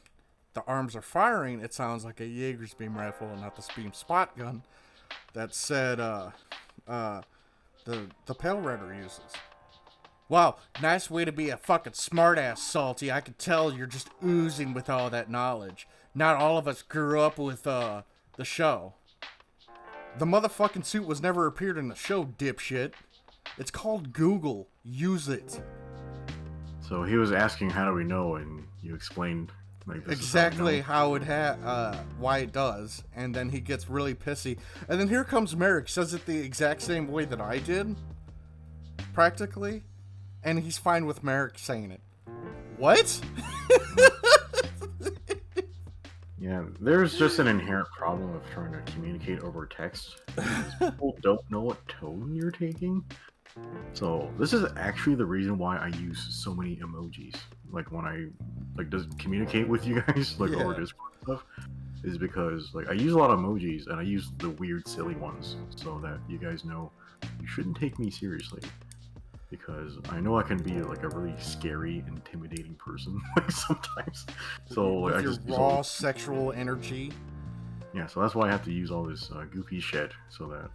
Speaker 1: the arms are firing, it sounds like a Jaeger's beam rifle and not the beam spot gun that said the Pale Rider uses. Wow, nice way to be a fucking smartass, Salty. I can tell you're just oozing with all that knowledge. Not all of us grew up with the show. The motherfucking suit was never appeared in the show, dipshit. It's called Google. Use it.
Speaker 3: So he was asking, how do we know? And you explained like this
Speaker 1: exactly how it why it does, and then he gets really pissy. And then here comes Merrick, says it the exact same way that I did, practically, and he's fine with Merrick saying it. What?
Speaker 3: Yeah, there's just an inherent problem of trying to communicate over text. People don't know what tone you're taking. So this is actually the reason why I use so many emojis. Like when I just communicate with you guys, like over Discord and stuff, is because like I use a lot of emojis and I use the weird, silly ones so that you guys know you shouldn't take me seriously. Because I know I can be like a really scary, intimidating person like sometimes. So
Speaker 1: with
Speaker 3: I
Speaker 1: your
Speaker 3: just
Speaker 1: raw sexual energy.
Speaker 3: Yeah, so that's why I have to use all this goofy shit so that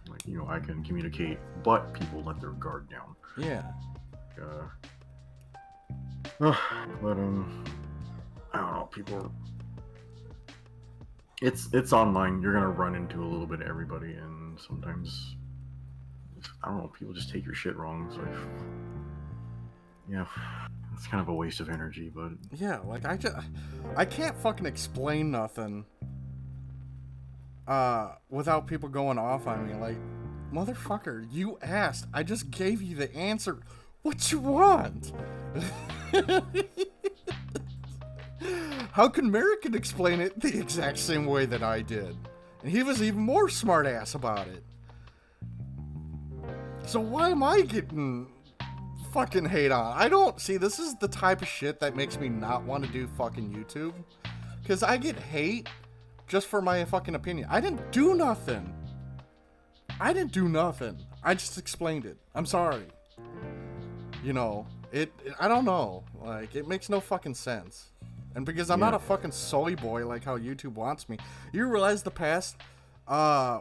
Speaker 3: I can communicate, but people let their guard down.
Speaker 1: Yeah.
Speaker 3: But I don't know. People. It's online. You're gonna run into a little bit of everybody, and sometimes I don't know. People just take your shit wrong. So yeah, it's kind of a waste of energy. But
Speaker 1: yeah, like I can't fucking explain nothing without people going off on me. Like, motherfucker, you asked. I just gave you the answer. What you want? How can Merrick explain it the exact same way that I did? And he was even more smart ass about it. So why am I getting fucking hate on? I don't see, this is the type of shit that makes me not want to do fucking YouTube. Because I get hate just for my fucking opinion. I didn't do nothing. I just explained it. I'm sorry. You know, I don't know. Like, it makes no fucking sense. And because I'm not a fucking soy boy like how YouTube wants me. You realize the past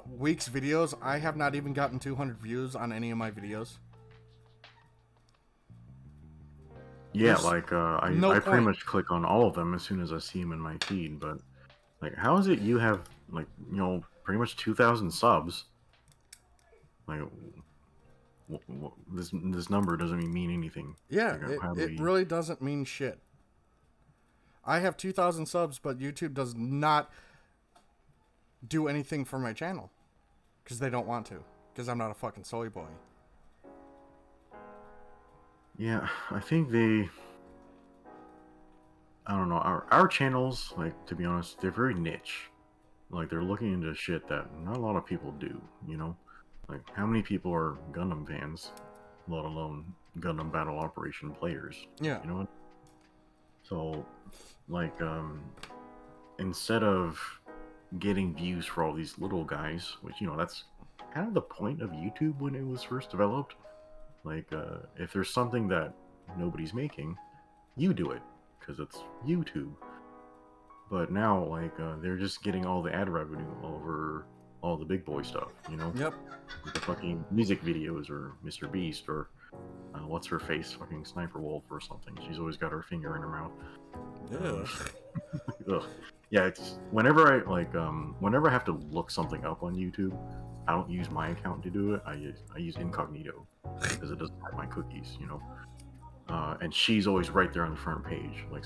Speaker 1: week's videos, I have not even gotten 200 views on any of my videos.
Speaker 3: Yeah, I pretty much click on all of them as soon as I see them in my feed. But like, how is it you have pretty much 2,000 subs? Like, this number doesn't even mean anything.
Speaker 1: Yeah, it really doesn't mean shit. I have 2,000 subs, but YouTube does not do anything for my channel. Because they don't want to. Because I'm not a fucking soy boy.
Speaker 3: Yeah, I think I don't know, our channels, like, to be honest, they're very niche. Like, they're looking into shit that not a lot of people do, you know? Like, how many people are Gundam fans, let alone Gundam Battle Operation players?
Speaker 1: Yeah.
Speaker 3: You know what? So, like, instead of getting views for all these little guys, which, that's kind of the point of YouTube when it was first developed. Like, if there's something that nobody's making, you do it, because it's YouTube. But now, like, they're just getting all the ad revenue over all the big boy stuff, you know?
Speaker 1: Yep.
Speaker 3: The fucking music videos, or Mr. Beast, or what's her face, fucking Sniper Wolf or something. She's always got her finger in her mouth. Ugh. Yeah, it's whenever I have to look something up on YouTube, I don't use my account to do it. I use incognito because it doesn't have my cookies, you know. And she's always right there on the front page, like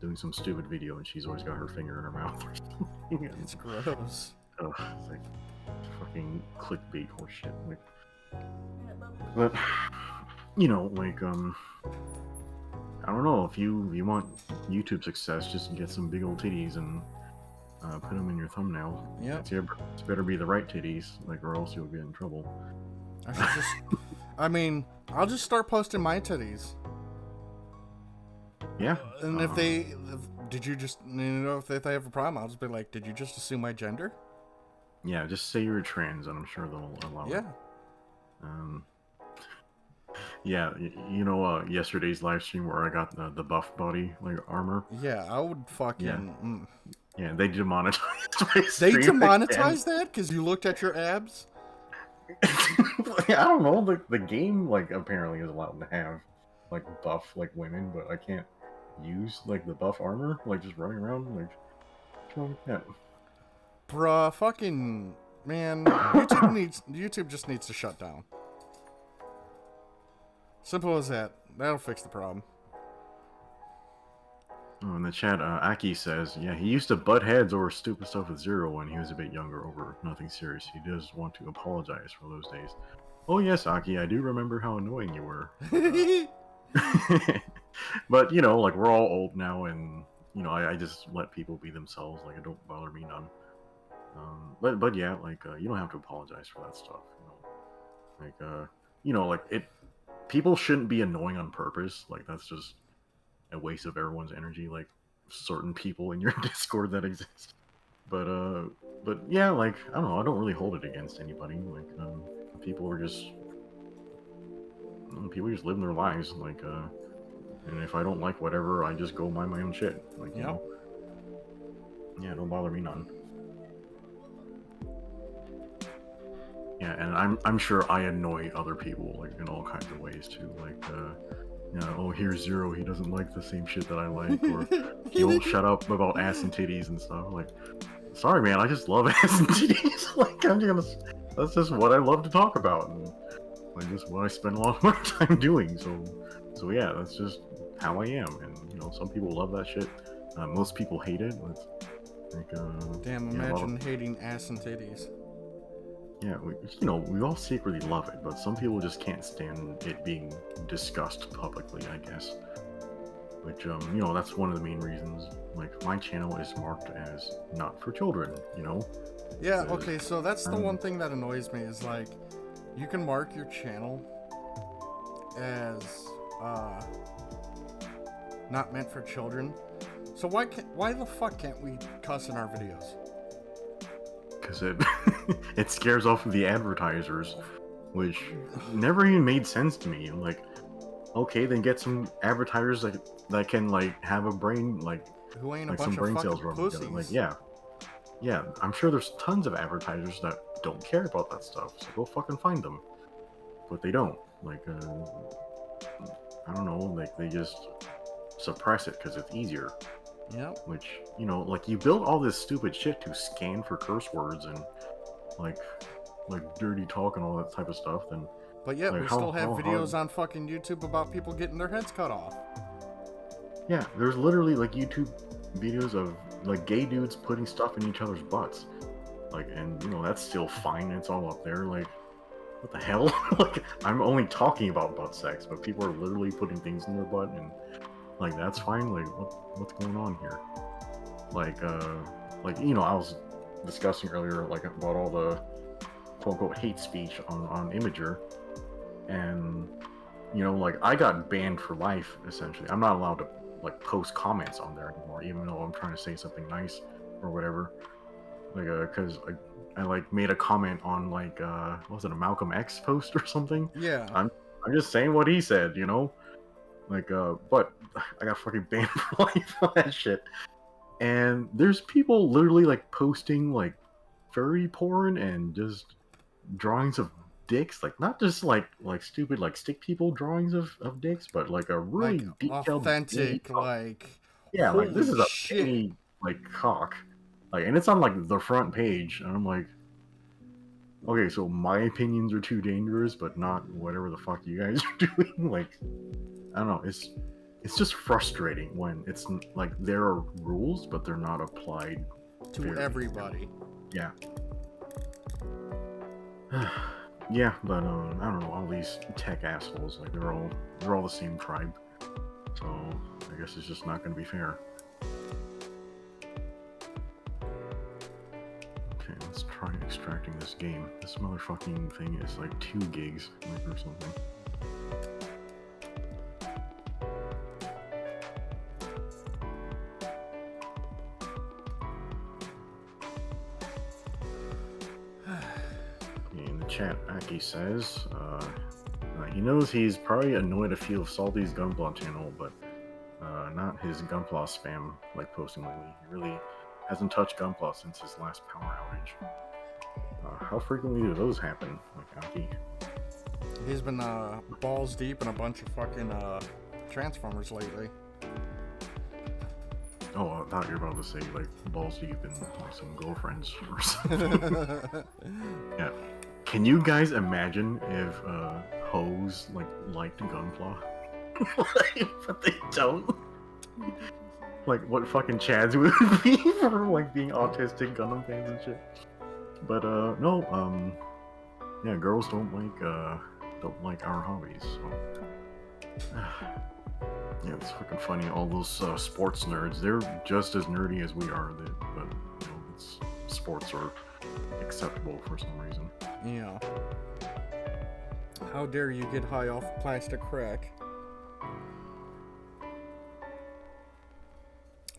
Speaker 3: doing some stupid video, and she's always got her finger in her mouth or something.
Speaker 1: It's gross.
Speaker 3: It's like fucking clickbait horseshit. Like, but I don't know, if you want YouTube success, just get some big old titties and put them in your thumbnail.
Speaker 1: Yeah.
Speaker 3: It's better be the right titties, like, or else you'll get in trouble.
Speaker 1: I should just. I'll just start posting my titties.
Speaker 3: Yeah.
Speaker 1: And if they have a problem, I'll just be like, did you just assume my gender?
Speaker 3: Yeah, just say you're trans, and I'm sure they'll allow it.
Speaker 1: Yeah.
Speaker 3: Yeah, you know, yesterday's live stream where I got the buff body like armor.
Speaker 1: Yeah, I would
Speaker 3: Yeah,
Speaker 1: fucking.
Speaker 3: yeah, they demonetized my
Speaker 1: They
Speaker 3: stream again.
Speaker 1: demonetized that because you looked at your abs.
Speaker 3: I don't know. The game like apparently is allowed to have like buff like women, but I can't use like the buff armor like just running around like. What's wrong with that?
Speaker 1: Bruh, fucking man, YouTube just needs to shut down. Simple as that. That'll fix the problem.
Speaker 3: Oh, in the chat, Aki says, yeah, he used to butt heads over stupid stuff with Zero when he was a bit younger over nothing serious. He does want to apologize for those days. Oh yes, Aki, I do remember how annoying you were. But, you know, like, we're all old now, and, you know, I just let people be themselves. Like, it don't bother me none. But yeah, like, you don't have to apologize for that stuff, you know. Like, you know, like, people shouldn't be annoying on purpose. Like, that's just a waste of everyone's energy, like certain people in your Discord that exist. But yeah, like, I don't know, I don't really hold it against anybody. Like, people just living their lives, like, and if I don't like whatever, I just go mind my own shit. Like, you know. Yeah, don't bother me none. Yeah, and I'm sure I annoy other people, like, in all kinds of ways too. Like, you know, oh, here's Zero, he doesn't like the same shit that I like, or he won't shut up about ass and titties and stuff. Like, sorry, man, I just love ass and titties. Like, that's just what I love to talk about, and like, just what I spend a lot of my time doing. So yeah, that's just how I am, and you know, some people love that shit. Most people hate it. Like,
Speaker 1: damn, imagine hating ass and titties.
Speaker 3: Yeah, you know, we all secretly love it, but some people just can't stand it being discussed publicly, I guess. Which, you know, that's one of the main reasons, like, my channel is marked as not for children, you know?
Speaker 1: Yeah, okay, so that's the one thing that annoys me, is, like, you can mark your channel as, not meant for children. So why the fuck can't we cuss in our videos?
Speaker 3: Because it scares off the advertisers, which never even made sense to me. Like, okay, then get some advertisers that can like have a brain, like,
Speaker 1: who ain't
Speaker 3: like
Speaker 1: a bunch
Speaker 3: some brain
Speaker 1: of
Speaker 3: cells
Speaker 1: fucking
Speaker 3: running together. Like, yeah, I'm sure there's tons of advertisers that don't care about that stuff, so go fucking find them. But they don't. Like, I don't know, like, they just suppress it because it's easier.
Speaker 1: Yep.
Speaker 3: Which, you know, like, you build all this stupid shit to scan for curse words and like dirty talk and all that type of stuff, then
Speaker 1: but yet
Speaker 3: like,
Speaker 1: we still have videos on fucking YouTube about people getting their heads cut off.
Speaker 3: Yeah, there's literally like YouTube videos of like gay dudes putting stuff in each other's butts. Like, and you know, that's still fine, it's all up there. Like, what the hell? Like, I'm only talking about butt sex, but people are literally putting things in their butt, and like, that's fine. Like, what's going on here? Like, you know, I was discussing earlier, like, about all the quote-unquote hate speech on Imager, and, you know, like, I got banned for life, essentially. I'm not allowed to, like, post comments on there anymore, even though I'm trying to say something nice or whatever. Like, because I like, made a comment on, like, what was it, a Malcolm X post or something?
Speaker 1: Yeah.
Speaker 3: I'm just saying what he said, you know? Like, but I got fucking banned for life on that shit. And there's people literally like posting like furry porn and just drawings of dicks, like not just like stupid like stick people drawings of dicks, but like a really
Speaker 1: like
Speaker 3: detailed
Speaker 1: authentic, like,
Speaker 3: yeah, like this is a
Speaker 1: shit.
Speaker 3: penny like cock, like, and it's on like the front page, and I'm like, okay, so my opinions are too dangerous, but not whatever the fuck you guys are doing. Like, I don't know, it's just frustrating when it's like there are rules, but they're not applied
Speaker 1: to everybody.
Speaker 3: Yeah. Yeah, but I don't know, all these tech assholes, like, they're all the same tribe. So I guess it's just not going to be fair. Okay, let's try extracting this game. This motherfucking thing is like 2 gigs, like, or something. Chat, Aki says, He knows he's probably annoyed a few of Salty's Gunpla channel, but not his Gunpla spam like posting lately. He really hasn't touched Gunpla since his last power outage. How frequently do those happen? Like, Aki?
Speaker 1: He's been balls deep in a bunch of fucking Transformers lately.
Speaker 3: Oh, I thought you were about to say like balls deep in like some girlfriends or something. Yeah. Can you guys imagine if hoes like liked Gunpla? But they don't. Like what fucking Chads would be for like being autistic Gundam fans and shit. But no, yeah, girls don't like our hobbies. So. Yeah, it's fucking funny. All those sports nerds, they're just as nerdy as we are, but you know, sports are acceptable for some reason.
Speaker 1: Yeah. How dare you get high off plastic crack?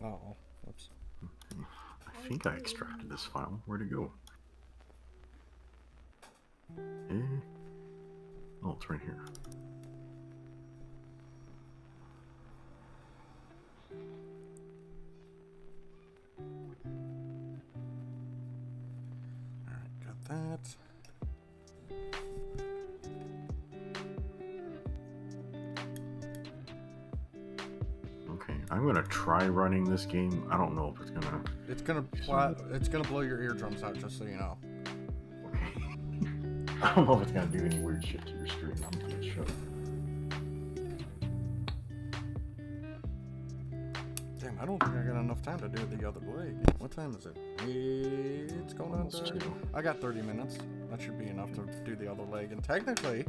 Speaker 1: Uh-oh. Whoops.
Speaker 3: I think I extracted this file. Where'd it go? Oh, it's right here.
Speaker 1: Alright, got that.
Speaker 3: Okay, I'm gonna try running this game. I don't know if it's gonna...
Speaker 1: It's gonna blow your eardrums out, just so you know.
Speaker 3: Okay. I don't know if it's gonna do any weird shit to your stream. I'm gonna show.
Speaker 1: Damn, I don't think I got enough time to do the other leg. What time is it? It's going on to... I got 30 minutes. That should be enough to do the other leg. And technically,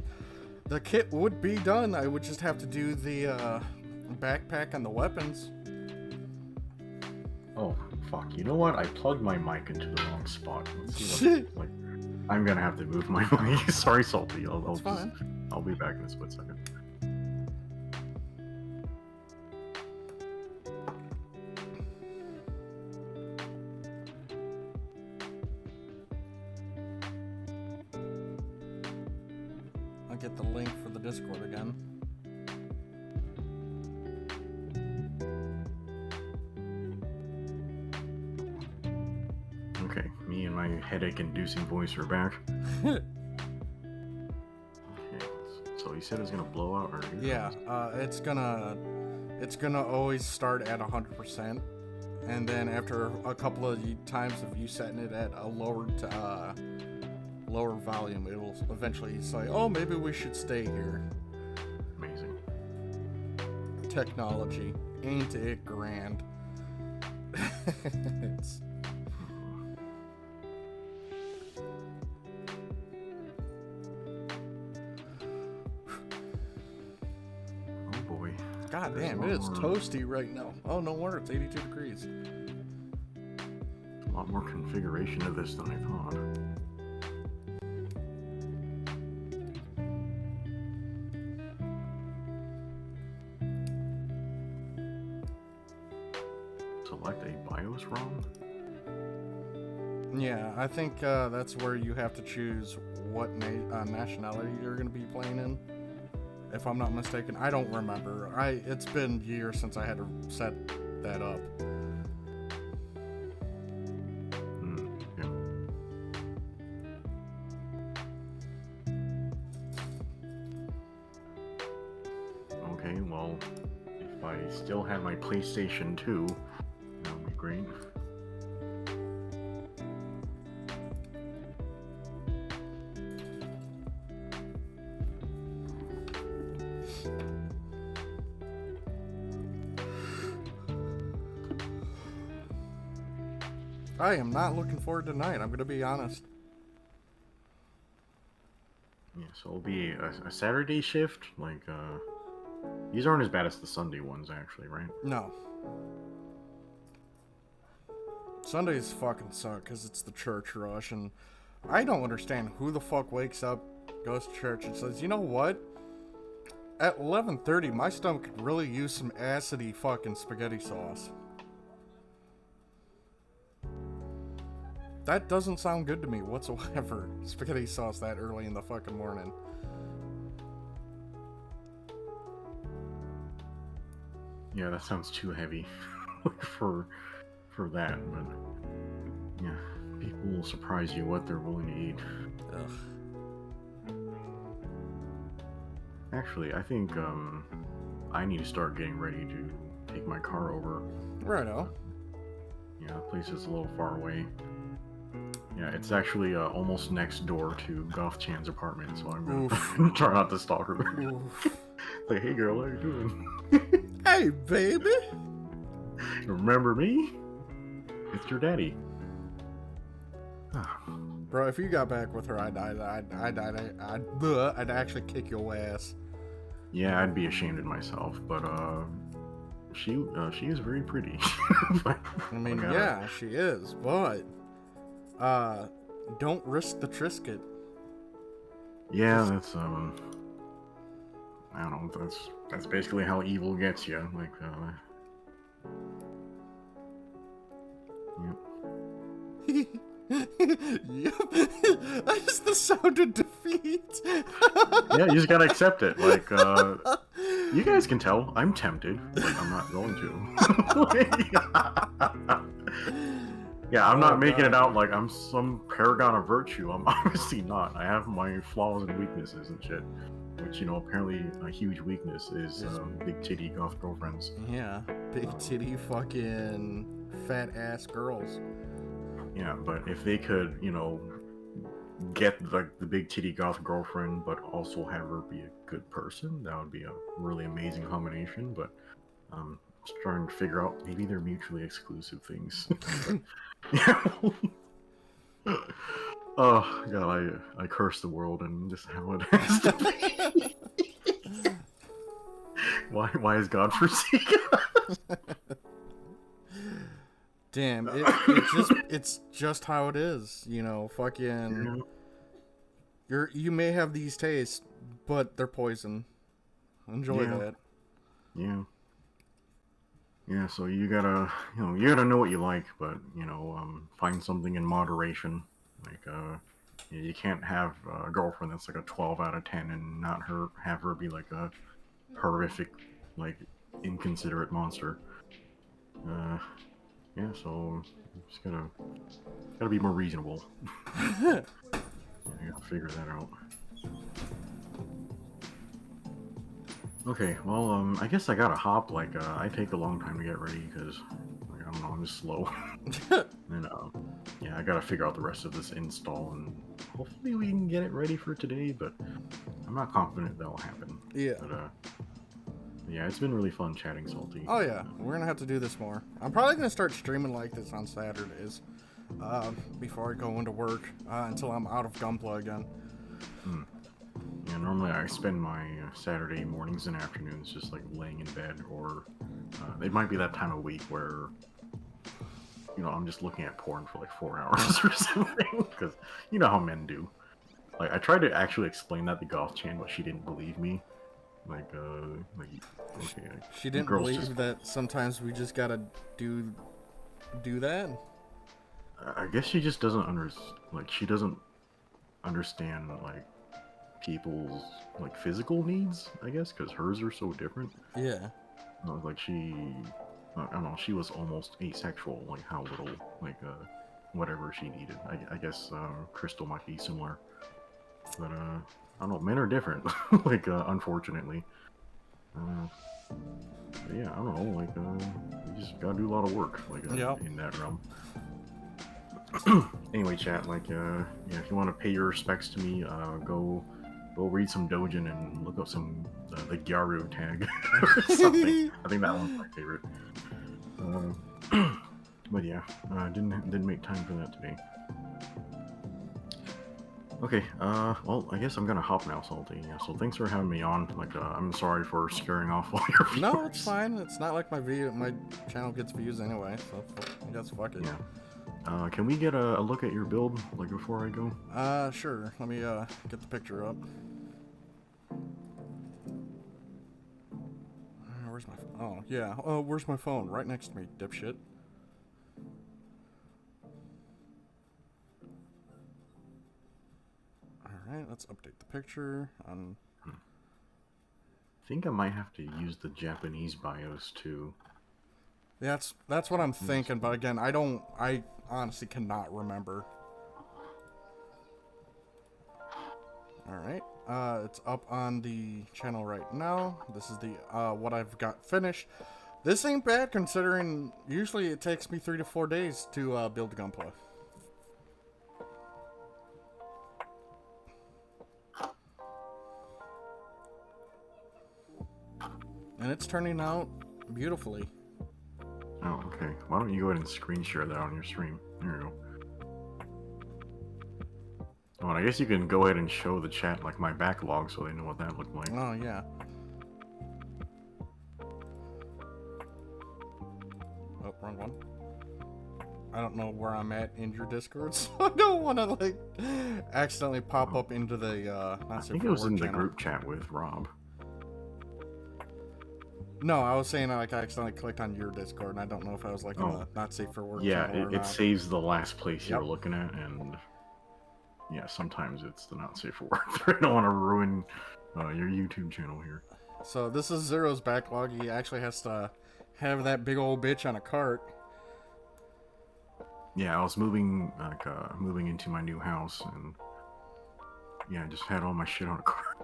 Speaker 1: the kit would be done. I would just have to do the backpack and the weapons.
Speaker 3: Oh, fuck. You know what? I plugged my mic into the wrong spot. Let's see what, like, I'm gonna have to move my mic. Sorry, Salty. I'll be back in a split second.
Speaker 1: I'll get the link for the Discord again.
Speaker 3: Okay, me and my headache-inducing voice are back. Okay, so you said it's gonna blow out, or
Speaker 1: Yeah, it's gonna always start at 100%, and then after a couple of times of you setting it at a lower volume, it'll eventually say, "Oh, maybe we should stay here."
Speaker 3: Amazing.
Speaker 1: Technology, ain't it grand? It's... God damn, it is toasty right now. Oh, no wonder it's 82 degrees.
Speaker 3: A lot more configuration of this than I thought. Select a BIOS ROM?
Speaker 1: Yeah, I think that's where you have to choose what nationality you're going to be playing in. If I'm not mistaken, I don't remember. It's been years since I had to set that up.
Speaker 3: Yeah. Okay, well, if I still had my PlayStation 2, that would be great.
Speaker 1: I am not looking forward to tonight, I'm going to be honest.
Speaker 3: Yeah, so it'll be a Saturday shift. Like, these aren't as bad as the Sunday ones, actually, right?
Speaker 1: No. Sundays fucking suck because it's the church rush, and I don't understand who the fuck wakes up, goes to church, and says, you know what? At 11:30, my stomach could really use some acidy fucking spaghetti sauce. That doesn't sound good to me whatsoever. Spaghetti sauce that early in the fucking morning.
Speaker 3: Yeah, that sounds too heavy for that, but yeah, people will surprise you what they're willing to eat.
Speaker 1: Ugh.
Speaker 3: Actually, I think I need to start getting ready to take my car over.
Speaker 1: Righto.
Speaker 3: Yeah, the place is a little far away. Yeah, it's actually almost next door to Goth Chan's apartment, so I'm gonna try not to stalk her. Like, hey girl, how you doing?
Speaker 1: Hey, baby.
Speaker 3: Remember me? It's your daddy.
Speaker 1: Bro, if you got back with her, I'd actually kick your ass.
Speaker 3: Yeah, I'd be ashamed of myself, but she is very pretty.
Speaker 1: I mean, yeah, she is, but don't risk the Trisket.
Speaker 3: Yeah, that's I don't know. That's basically how evil gets you. Like,
Speaker 1: Yep. That's the sound of defeat.
Speaker 3: Yeah, you just gotta accept it. Like, you guys can tell I'm tempted, but I'm not going to. Yeah, I'm not making it out like I'm some paragon of virtue. I'm obviously not. I have my flaws and weaknesses and shit. Which, you know, apparently a huge weakness is big titty goth girlfriends.
Speaker 1: Yeah, big titty fucking fat ass girls.
Speaker 3: Yeah, but if they could, you know, get like the big titty goth girlfriend, but also have her be a good person, that would be a really amazing combination. But just trying to figure out maybe they're mutually exclusive things. Yeah. Oh god, I curse the world and just how it has to be. Why is God forsaken?
Speaker 1: Damn, it's just how it is, you know. Fucking, you may have these tastes, but they're poison. Enjoy that.
Speaker 3: Yeah. Yeah. So you gotta know what you like, but you know, find something in moderation. Like, you can't have a girlfriend that's like a 12 out of 10 and not have her be like a horrific, like inconsiderate monster. Yeah, so just gotta be more reasonable. Yeah, I gotta figure that out. Okay, well, I guess I gotta hop. Like, I take a long time to get ready because, like, I don't know, I'm just slow. And yeah, I gotta figure out the rest of this install, and hopefully we can get it ready for today. But I'm not confident that'll happen.
Speaker 1: Yeah.
Speaker 3: But yeah, it's been really fun chatting, Salty.
Speaker 1: Oh yeah, we're gonna have to do this more. I'm probably gonna start streaming like this on Saturdays, before I go into work, until I'm out of Gunpla again.
Speaker 3: Yeah, normally I spend my Saturday mornings and afternoons just like laying in bed, or it might be that time of week where, you know, I'm just looking at porn for like 4 hours or something, because you know how men do. Like, I tried to actually explain that to Goth Chan, but she didn't believe me. Like, okay.
Speaker 1: She didn't believe that sometimes we just gotta do that.
Speaker 3: I guess she just doesn't she doesn't understand like people's like physical needs. I guess because hers are so different.
Speaker 1: Yeah.
Speaker 3: Like I don't know. She was almost asexual. Like how little whatever she needed. I guess Crystal might be similar, but I don't know. Men are different. Like unfortunately. But yeah, I don't know. Like you just gotta do a lot of work. Like in that realm. Anyway, chat. Like yeah, if you want to pay your respects to me, go read some Dojin and look up some the Gyaru tag or something. I think that one's my favorite. But yeah, didn't make time for that today. Okay, well, I guess I'm gonna hop now, Salty. Yeah, so thanks for having me on. Like, I'm sorry for scaring off all your viewers.
Speaker 1: No, it's fine. It's not like my channel gets views anyway, so I guess fuck it.
Speaker 3: Yeah. Can we get a look at your build, like, before I go?
Speaker 1: Sure. Let me, get the picture up. Where's my phone? Oh, yeah. Where's my phone? Right next to me, dipshit. Alright, let's update the picture.
Speaker 3: think I might have to use the Japanese BIOS too.
Speaker 1: That's what I'm thinking, but again, I honestly cannot remember. Alright, it's up on the channel right now. This is the what I've got finished. This ain't bad considering usually it takes me 3 to 4 days to build Gunpla. And it's turning out beautifully.
Speaker 3: Oh, okay. Why don't you go ahead and screen share that on your stream? There you go. Oh, and I guess you can go ahead and show the chat like my backlog so they know what that looked like.
Speaker 1: Oh, yeah. Oh, wrong one. I don't know where I'm at in your Discord, so I don't want to, like, accidentally pop up into the,
Speaker 3: I think it was in the group chat with Rob.
Speaker 1: No, I was saying like I accidentally clicked on your Discord, and I don't know if I was like in the not safe for work.
Speaker 3: Yeah,
Speaker 1: channel or
Speaker 3: it
Speaker 1: not.
Speaker 3: saves the last place you're looking at, and yeah, sometimes it's the not safe for work. I don't want to ruin your YouTube channel here.
Speaker 1: So this is Zero's backlog. He actually has to have that big old bitch on a cart.
Speaker 3: Yeah, I was moving moving into my new house, and yeah, I just had all my shit on a cart.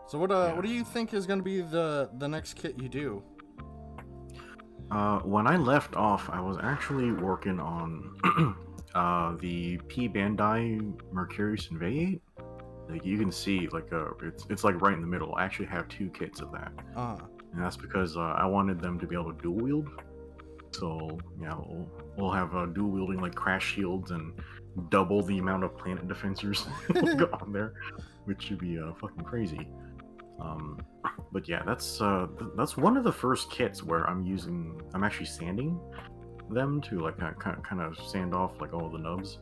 Speaker 1: So what do you think is going to be the next kit you do?
Speaker 3: When I left off, I was actually working on the P Bandai Mercurius Invade. Like you can see, like it's like right in the middle. I actually have 2 kits of that, and that's because I wanted them to be able to dual wield. So yeah, we'll have dual wielding like crash shields and double the amount of planet defensors on there, which should be fucking crazy. But yeah, that's one of the first kits where I'm actually sanding them to like kind of sand off like all the nubs.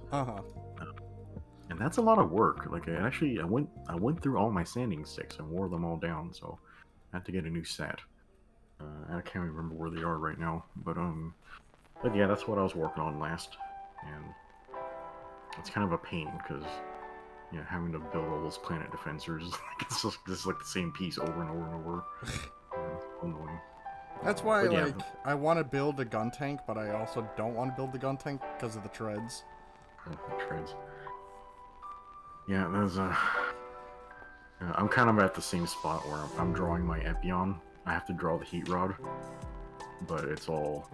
Speaker 3: And that's a lot of work. Like I went through all my sanding sticks and wore them all down, so I had to get a new set. I can't remember where they are right now, but yeah, that's what I was working on last, and it's kind of a pain because yeah, having to build all those planet defensors, it's just like the same piece over and over and over. Annoying.
Speaker 1: That's why
Speaker 3: yeah,
Speaker 1: I want to build a gun tank, but I also don't want to build the gun tank because of the treads.
Speaker 3: The treads. Yeah, there's I'm kind of at the same spot where I'm drawing my Epion. I have to draw the heat rod, but it's all,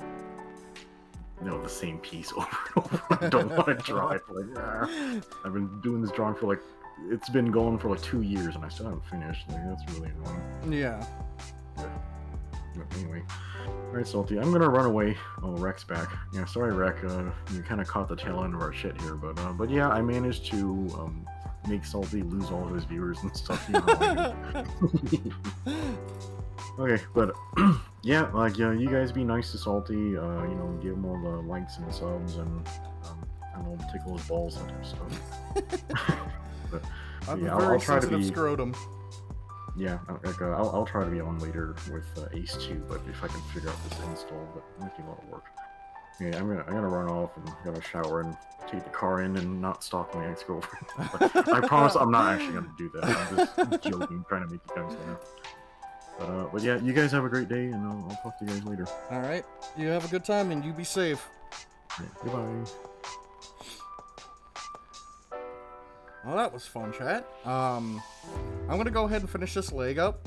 Speaker 3: you know, the same piece over and over. I don't want to draw it. Like, I've been doing this drawing for like, it's been going for like 2 years and I still haven't finished. Like, that's really annoying.
Speaker 1: Yeah.
Speaker 3: But anyway, alright, Salty, I'm gonna run away. Oh, Rek's back. Yeah, sorry, Rek. You kind of caught the tail end of our shit here, but yeah, I managed to make Salty lose all of his viewers and stuff. You know. Okay, but yeah, like you guys be nice to Salty. You know, give him all the likes and subs, and I don't know, tickle his balls and stuff. But yeah, I'll try to be
Speaker 1: scrotum.
Speaker 3: Yeah, like, I'll try to be on later with Ace 2, but if I can figure out this install, but it might be a lot of work. Yeah, I'm gonna run off and gonna shower and take the car in and not stalk my ex-girlfriend. I promise I'm not actually gonna do that. I'm just joking, trying to make you guys laugh. But yeah, you guys have a great day, and I'll talk to you guys later.
Speaker 1: Alright, you have a good time, and you be safe.
Speaker 3: Right, goodbye.
Speaker 1: Well, that was fun, chat. I'm gonna go ahead and finish this leg up,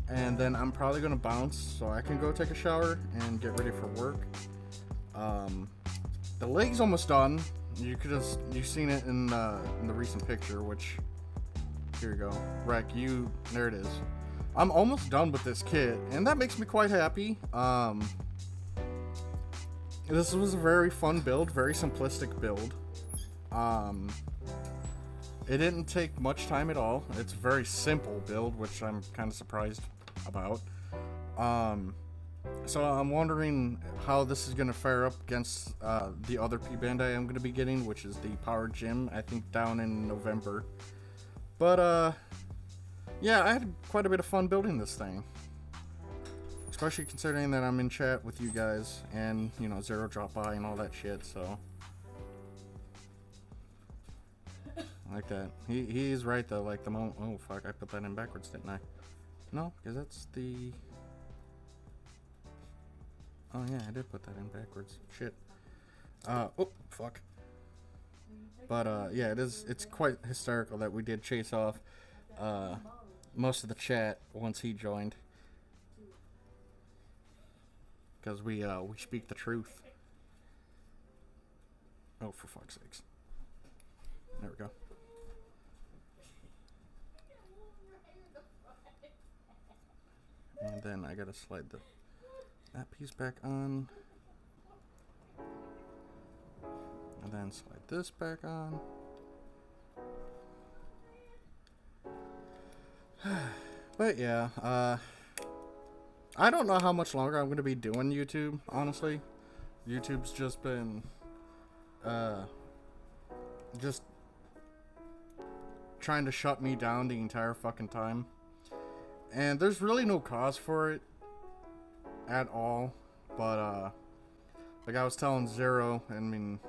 Speaker 1: and then I'm probably gonna bounce so I can go take a shower and get ready for work. The leg's almost done. You've seen it in the recent picture, which, here you go. Rek, there it is. I'm almost done with this kit, and that makes me quite happy. This was a very fun build, very simplistic build. It didn't take much time at all. It's a very simple build, which I'm kind of surprised about. So I'm wondering how this is going to fare up against the other P Bandai I'm going to be getting, which is the Power Gym, I think down in November. But yeah, I had quite a bit of fun building this thing. Especially considering that I'm in chat with you guys, and, you know, Zero dropped by and all that shit, so. like that. He's right though. Like the moment. Oh fuck! I put that in backwards, didn't I? No, because that's the. Oh yeah, I did put that in backwards. Shit. Oh fuck. But yeah, it's quite hysterical that we did chase off most of the chat once he joined, because we speak the truth. Oh, for fuck's sakes. There we go. And then I gotta slide that piece back on. And then slide this back on. But yeah, I don't know how much longer I'm gonna be doing YouTube, honestly. YouTube's just been just trying to shut me down the entire fucking time. And there's really no cause for it at all. But like I was telling Zero, I mean,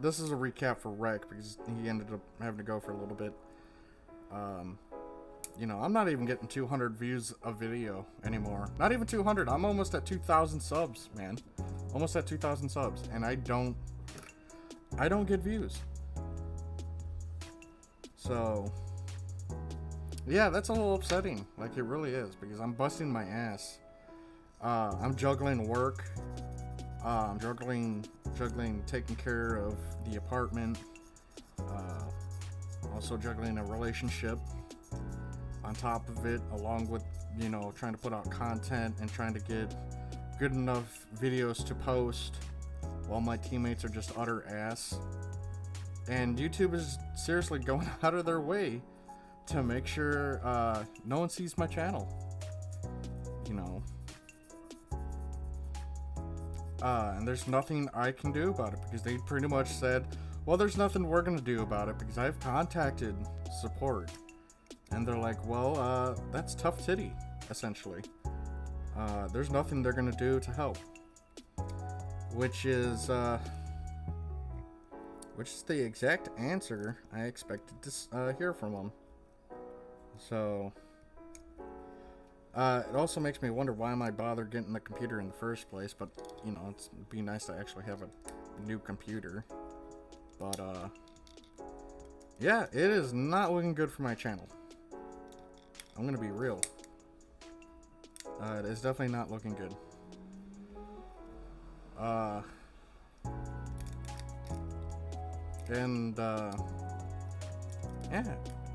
Speaker 1: this is a recap for Rec because he ended up having to go for a little bit. You know, I'm not even getting 200 views a video anymore. Not even 200. I'm almost at 2,000 subs, man. Almost at 2,000 subs, and I don't get views. So, yeah, that's a little upsetting. Like, it really is, because I'm busting my ass. I'm juggling work. I'm juggling taking care of the apartment. Also juggling a relationship on top of it, along with, you know, trying to put out content and trying to get good enough videos to post while my teammates are just utter ass. And YouTube is seriously going out of their way to make sure no one sees my channel, you know. And there's nothing I can do about it, because they pretty much said, well, there's nothing we're gonna do about it, because I've contacted support. And they're like, well, that's tough titty, essentially. There's nothing they're gonna do to help. Which is the exact answer I expected to hear from them. So, it also makes me wonder, why am I bothered getting the computer in the first place? But, you know, it'd be nice to actually have a new computer. But, yeah, it is not looking good for my channel. I'm gonna be real. It is definitely not looking good. Yeah,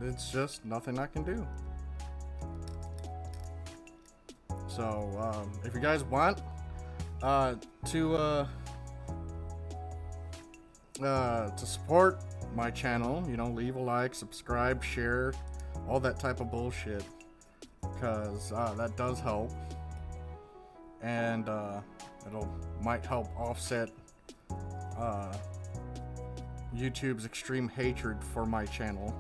Speaker 1: it's just nothing I can do. So, if you guys want to support my channel, you know, leave a like, subscribe, share, all that type of bullshit, because that does help, and might help offset YouTube's extreme hatred for my channel.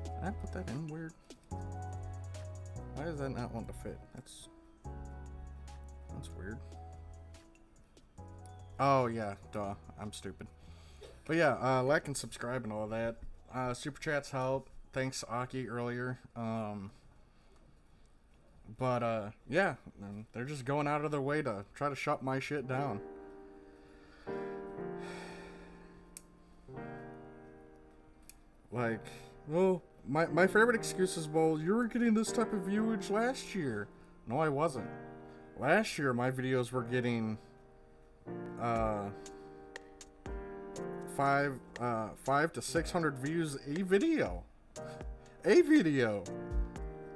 Speaker 1: Did I put that in weird? Why does that not want to fit? That's weird. Oh yeah, duh. I'm stupid. But yeah, like and subscribe and all that. Super chats help. Thanks, Aki, earlier. But yeah, they're just going out of their way to try to shut my shit down. Like, well, my favorite excuse is, well, you were getting this type of viewage last year. No, I wasn't. Last year, my videos were getting 5 to 600 views a video. A video.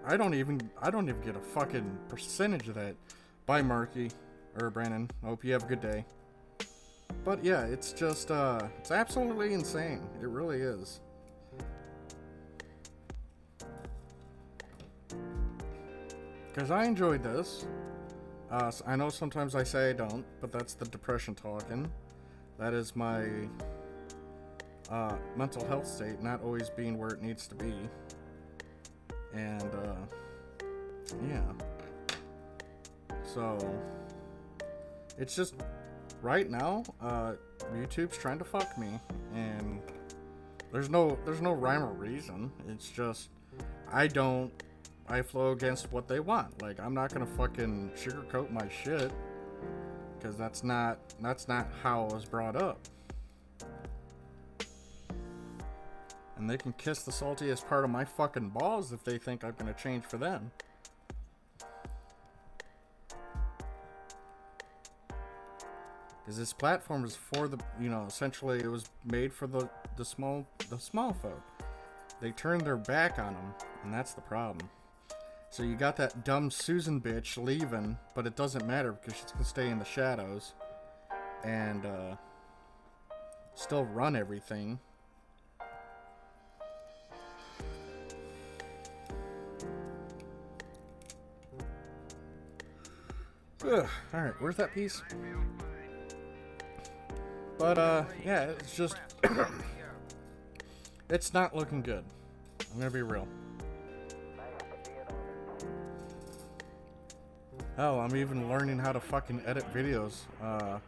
Speaker 1: I don't even get a fucking percentage of that. Bye, Marky or Brandon. Hope you have a good day. But yeah, it's just it's absolutely insane. It really is. Because I enjoyed this. I know sometimes I say I don't, but that's the depression talking. That is my mental health state not always being where it needs to be. And yeah. So It's just right now, YouTube's trying to fuck me, and there's no rhyme or reason. It's just I flow against what they want. Like, I'm not gonna fucking sugarcoat my shit, because that's not how I was brought up. And they can kiss the saltiest part of my fucking balls if they think I'm gonna change for them. Because this platform is for the, essentially it was made for the small folk. They turned their back on them, and that's the problem. So you got that dumb Susan bitch leaving, but it doesn't matter because she's gonna stay in the shadows and still run everything. Ugh, alright, where's that piece? But, yeah, it's just... it's not looking good. I'm gonna be real. Hell, I'm even learning how to fucking edit videos. I've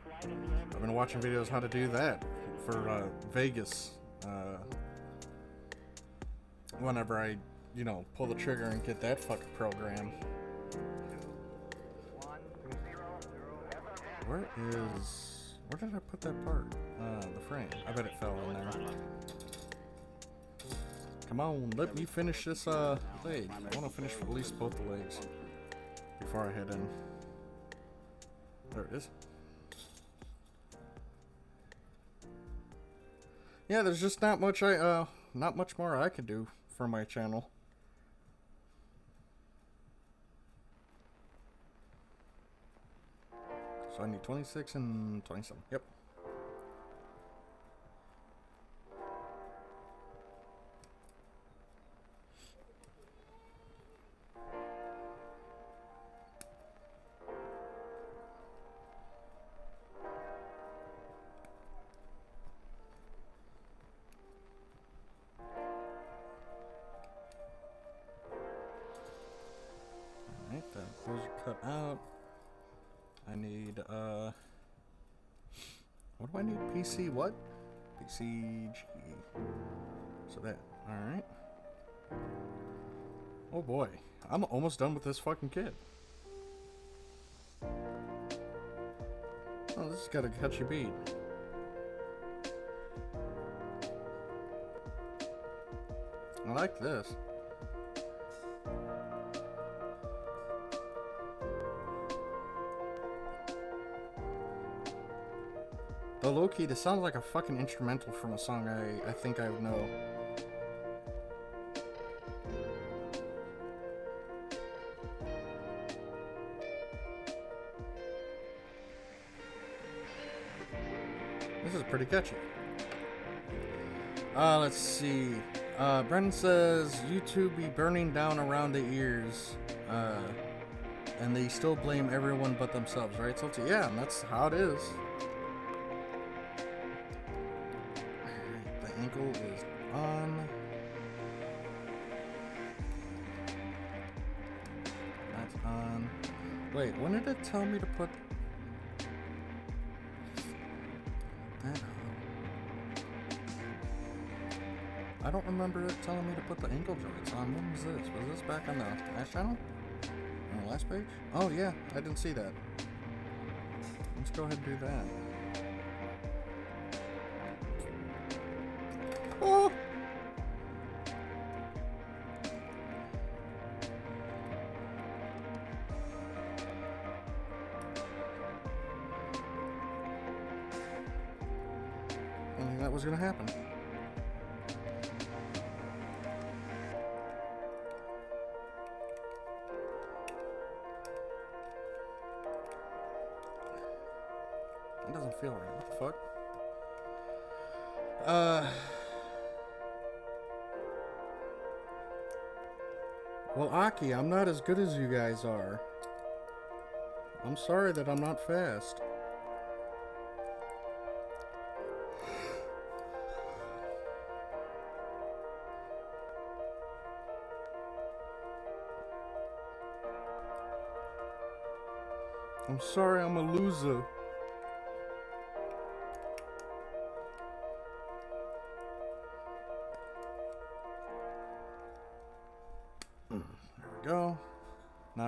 Speaker 1: been watching videos how to do that for, Vegas. Whenever I, pull the trigger and get that fucking program. Where did I put that part? The frame. I bet it fell in there. Come on, let me finish this, leg. I want to finish at least both the legs before I head in. There it is. Yeah, there's just not much more I can do for my channel. So I need 26 and 27. Yep. Alright, those are cut out. I need, what do I need? PC what? PCG. So that, alright. Oh boy, I'm almost done with this fucking kit. Oh, this has got a catchy beat. I like this. Though low-key, this sounds like a fucking instrumental from a song I think I would know. This is pretty catchy. Let's see. Brendan says, YouTube be burning down around the ears. And they still blame everyone but themselves, right? So, yeah, and that's how it is. The ankle is on. That's on. Wait, when did it tell me to put that on? I don't remember it telling me to put the ankle joints on. When was this? Was this back on the last channel? On the last page? Oh yeah, I didn't see that. Let's go ahead and do that. Oh! I think that was gonna happen. It doesn't feel right. What the fuck? Well, Aki, I'm not as good as you guys are. I'm sorry that I'm not fast. I'm sorry I'm a loser.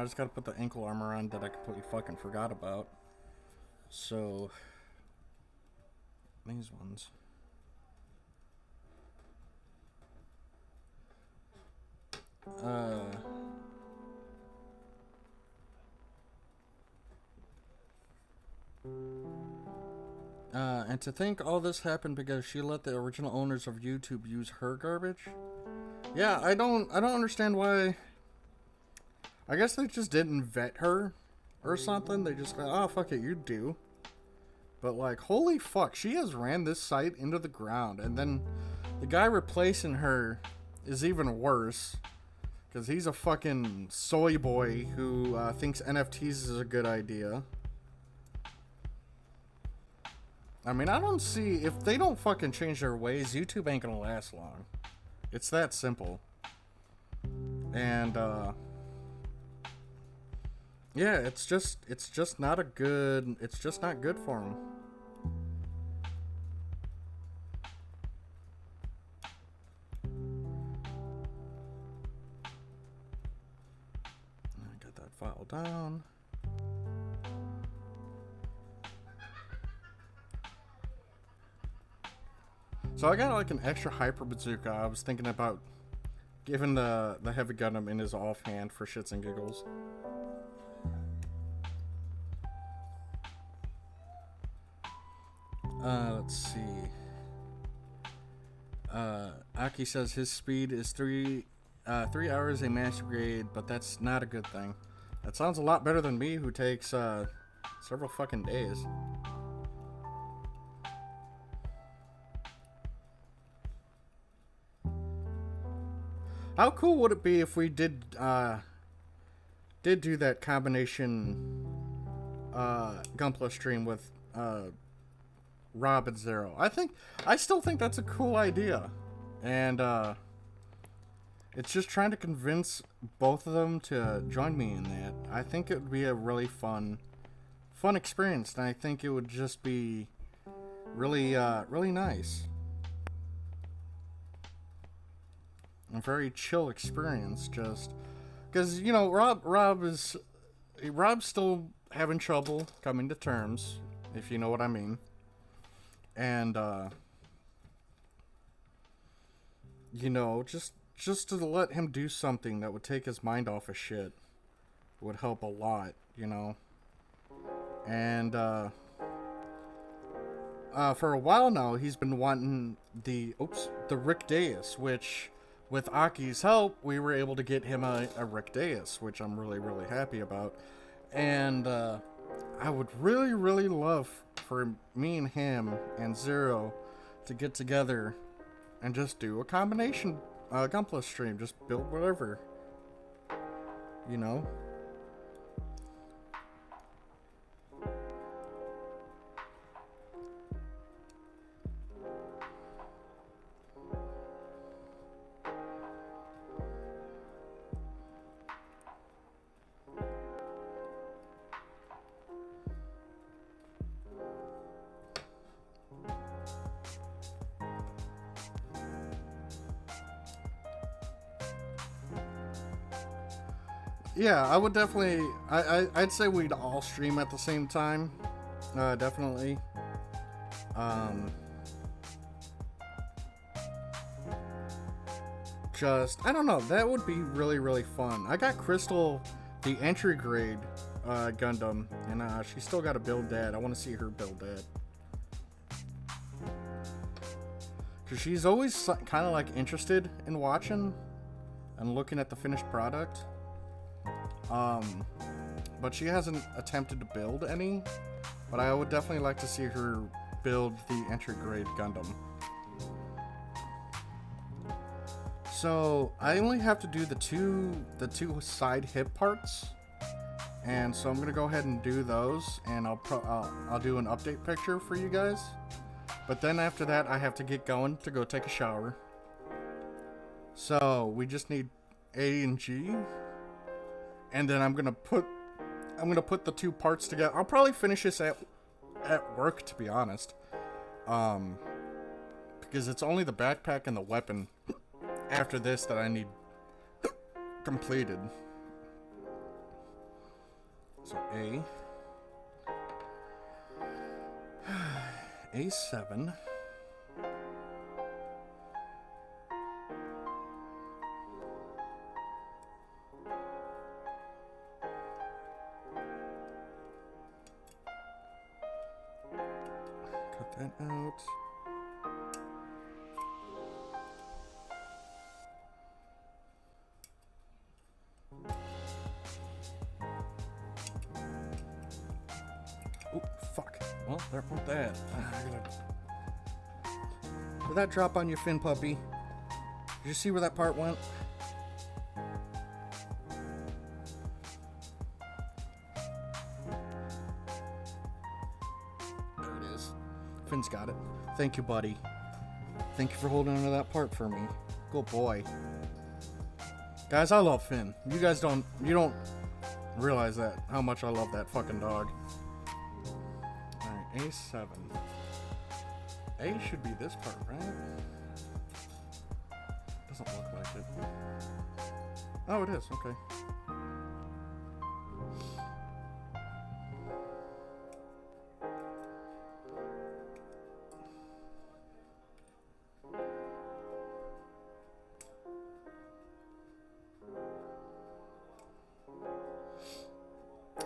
Speaker 1: just gotta put the ankle armor on that I completely fucking forgot about. So, these ones. And to think all this happened because she let the original owners of YouTube use her garbage. Yeah, I don't understand why. I guess they just didn't vet her or something. They just go, oh, fuck it, you do. But like, holy fuck, she has ran this site into the ground. And then the guy replacing her is even worse. Because he's a fucking soy boy who thinks NFTs is a good idea. I mean, I don't see, if they don't fucking change their ways, YouTube ain't gonna last long. It's that simple. And, yeah, it's just not a good, it's just not good for them. I got that file down. So I got like an extra hyper bazooka. I was thinking about giving the heavy Gundam in his offhand for shits and giggles. Let's see. Aki says his speed is 3 hours a master grade, but that's not a good thing. That sounds a lot better than me, who takes several fucking days. How cool would it be if we did do that combination Gunpla stream with Rob and Zero? I still think that's a cool idea, and it's just trying to convince both of them to join me in that. I think it would be a really fun experience, and I think it would just be really really nice. A very chill experience, just because, you know, Rob's still having trouble coming to terms, if you know what I mean, and you know, just to let him do something that would take his mind off of shit would help a lot, you know. And for a while now, he's been wanting the Rick Deus, which, with Aki's help, we were able to get him a Rick Deus, which I'm really, really happy about. And I would really, really love for me and him and Zero to get together and just do a combination Gunpla stream. Just build whatever, you know? Yeah, I would definitely. I'd say we'd all stream at the same time. Definitely. I don't know. That would be really, really fun. I got Crystal, the entry grade Gundam, and she still got to build that. I want to see her build that. Because she's always kind of like interested in watching and looking at the finished product. But she hasn't attempted to build any. But I would definitely like to see her build the entry grade Gundam. So I only have to do the two side hip parts, and so I'm gonna go ahead and do those, and I'll do an update picture for you guys. But then after that, I have to get going to go take a shower. So we just need A and G, and then I'm gonna put the two parts together. I'll probably finish this at work, to be honest, because it's only the backpack and the weapon after this that I need completed. So A. A7. Cut that out. Oh, fuck. Well, there went that. Did that drop on your fin, puppy? Did you see where that part went? There it is. Finn's got it. Thank you, buddy. Thank you for holding on to that part for me. Good boy. Guys, I love Finn. You guys don't realize that, how much I love that fucking dog. Alright, A7. A should be this part, right? Doesn't look like it. Oh, it is, okay.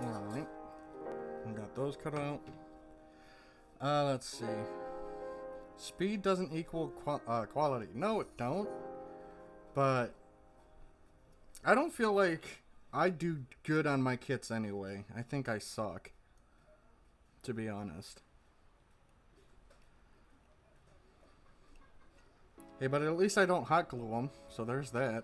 Speaker 1: Alright. We got those cut out. Let's see. Speed doesn't equal quality. No, it don't. But I don't feel like I do good on my kits anyway. I think I suck, to be honest. Hey, but at least I don't hot glue them, so there's that.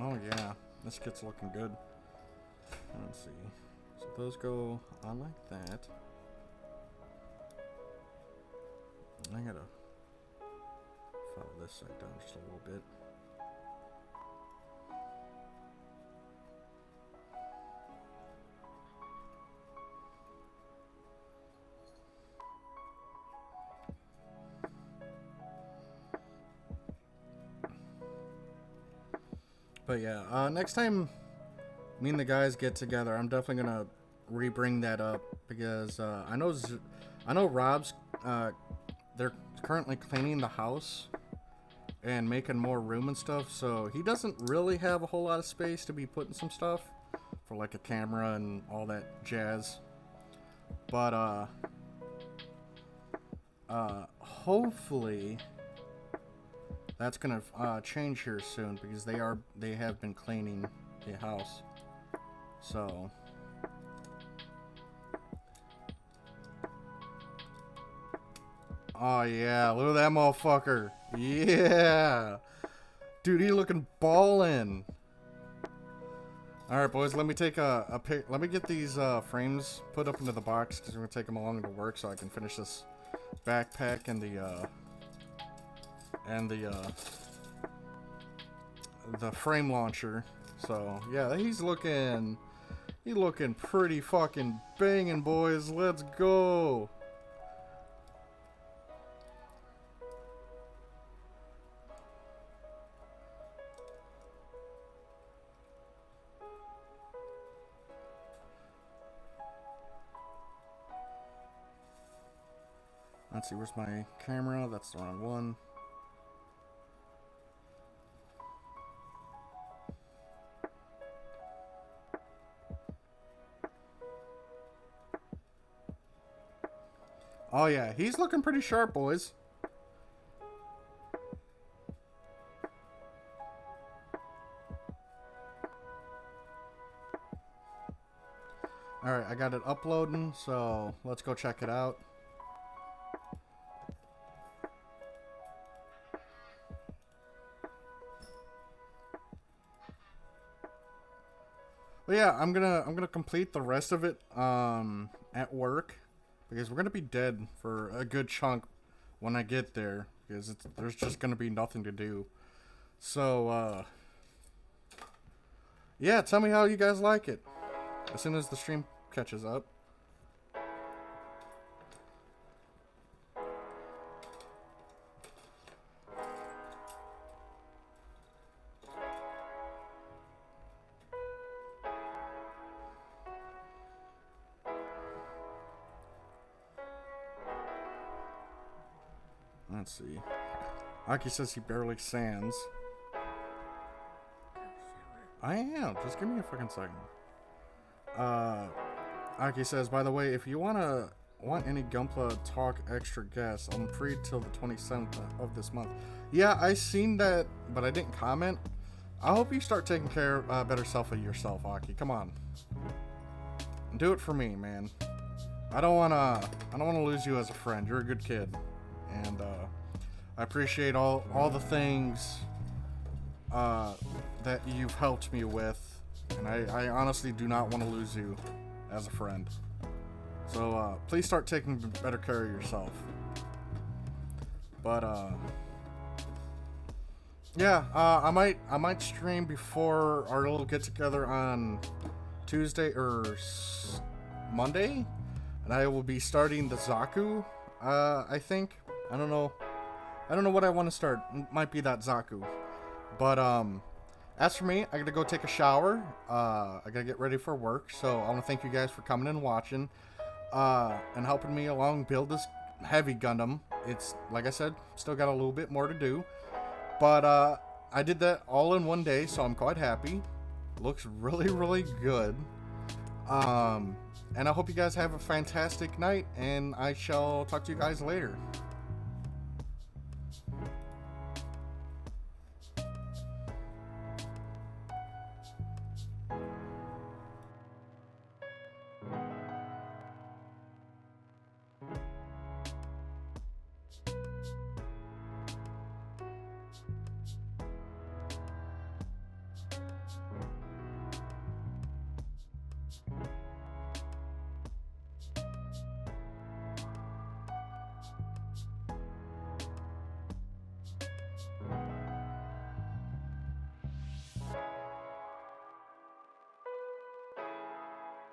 Speaker 1: Oh yeah, this kit's looking good. Let's see. So those go on like that. I gotta follow this side down just a little bit. But yeah, next time me and the guys get together, I'm definitely gonna re-bring that up because I know Rob's they're currently cleaning the house and making more room and stuff, so he doesn't really have a whole lot of space to be putting some stuff for like a camera and all that jazz. But hopefully that's gonna change here soon because they have been cleaning the house. So oh yeah, look at that motherfucker. Yeah, dude, he looking ballin'. All right, boys, let me take a pic. Let me get these frames put up into the box because we're gonna take them along to work so I can finish this backpack and the frame launcher. So yeah, he's looking pretty fucking banging, boys. Let's go. Let's see, where's my camera? That's the wrong one. Oh yeah, he's looking pretty sharp, boys. Alright, I got it uploading, so let's go check it out. But yeah, I'm gonna complete the rest of it at work because we're gonna be dead for a good chunk when I get there because there's just gonna be nothing to do. So yeah, tell me how you guys like it as soon as the stream catches up. Let's see. Aki says he barely sands. I am. Just give me a fucking second. Aki says, by the way, if you want any Gunpla talk extra guests, I'm free till the 27th of this month. Yeah, I seen that, but I didn't comment. I hope you start taking better self of yourself, Aki. Come on. Do it for me, man. I don't wanna lose you as a friend. You're a good kid. And I appreciate all the things that you've helped me with, and I honestly do not want to lose you as a friend. So please start taking better care of yourself. But yeah, I might stream before our little get together on Tuesday or Monday, and I will be starting the Zaku. I think I don't know what I want to start. It might be that Zaku. But as for me, I gotta go take a shower. I gotta get ready for work. So I want to thank you guys for coming and watching, and helping me along build this heavy Gundam. It's like I said, still got a little bit more to do, but I did that all in one day, so I'm quite happy. Looks really, really good. And I hope you guys have a fantastic night, and I shall talk to you guys later.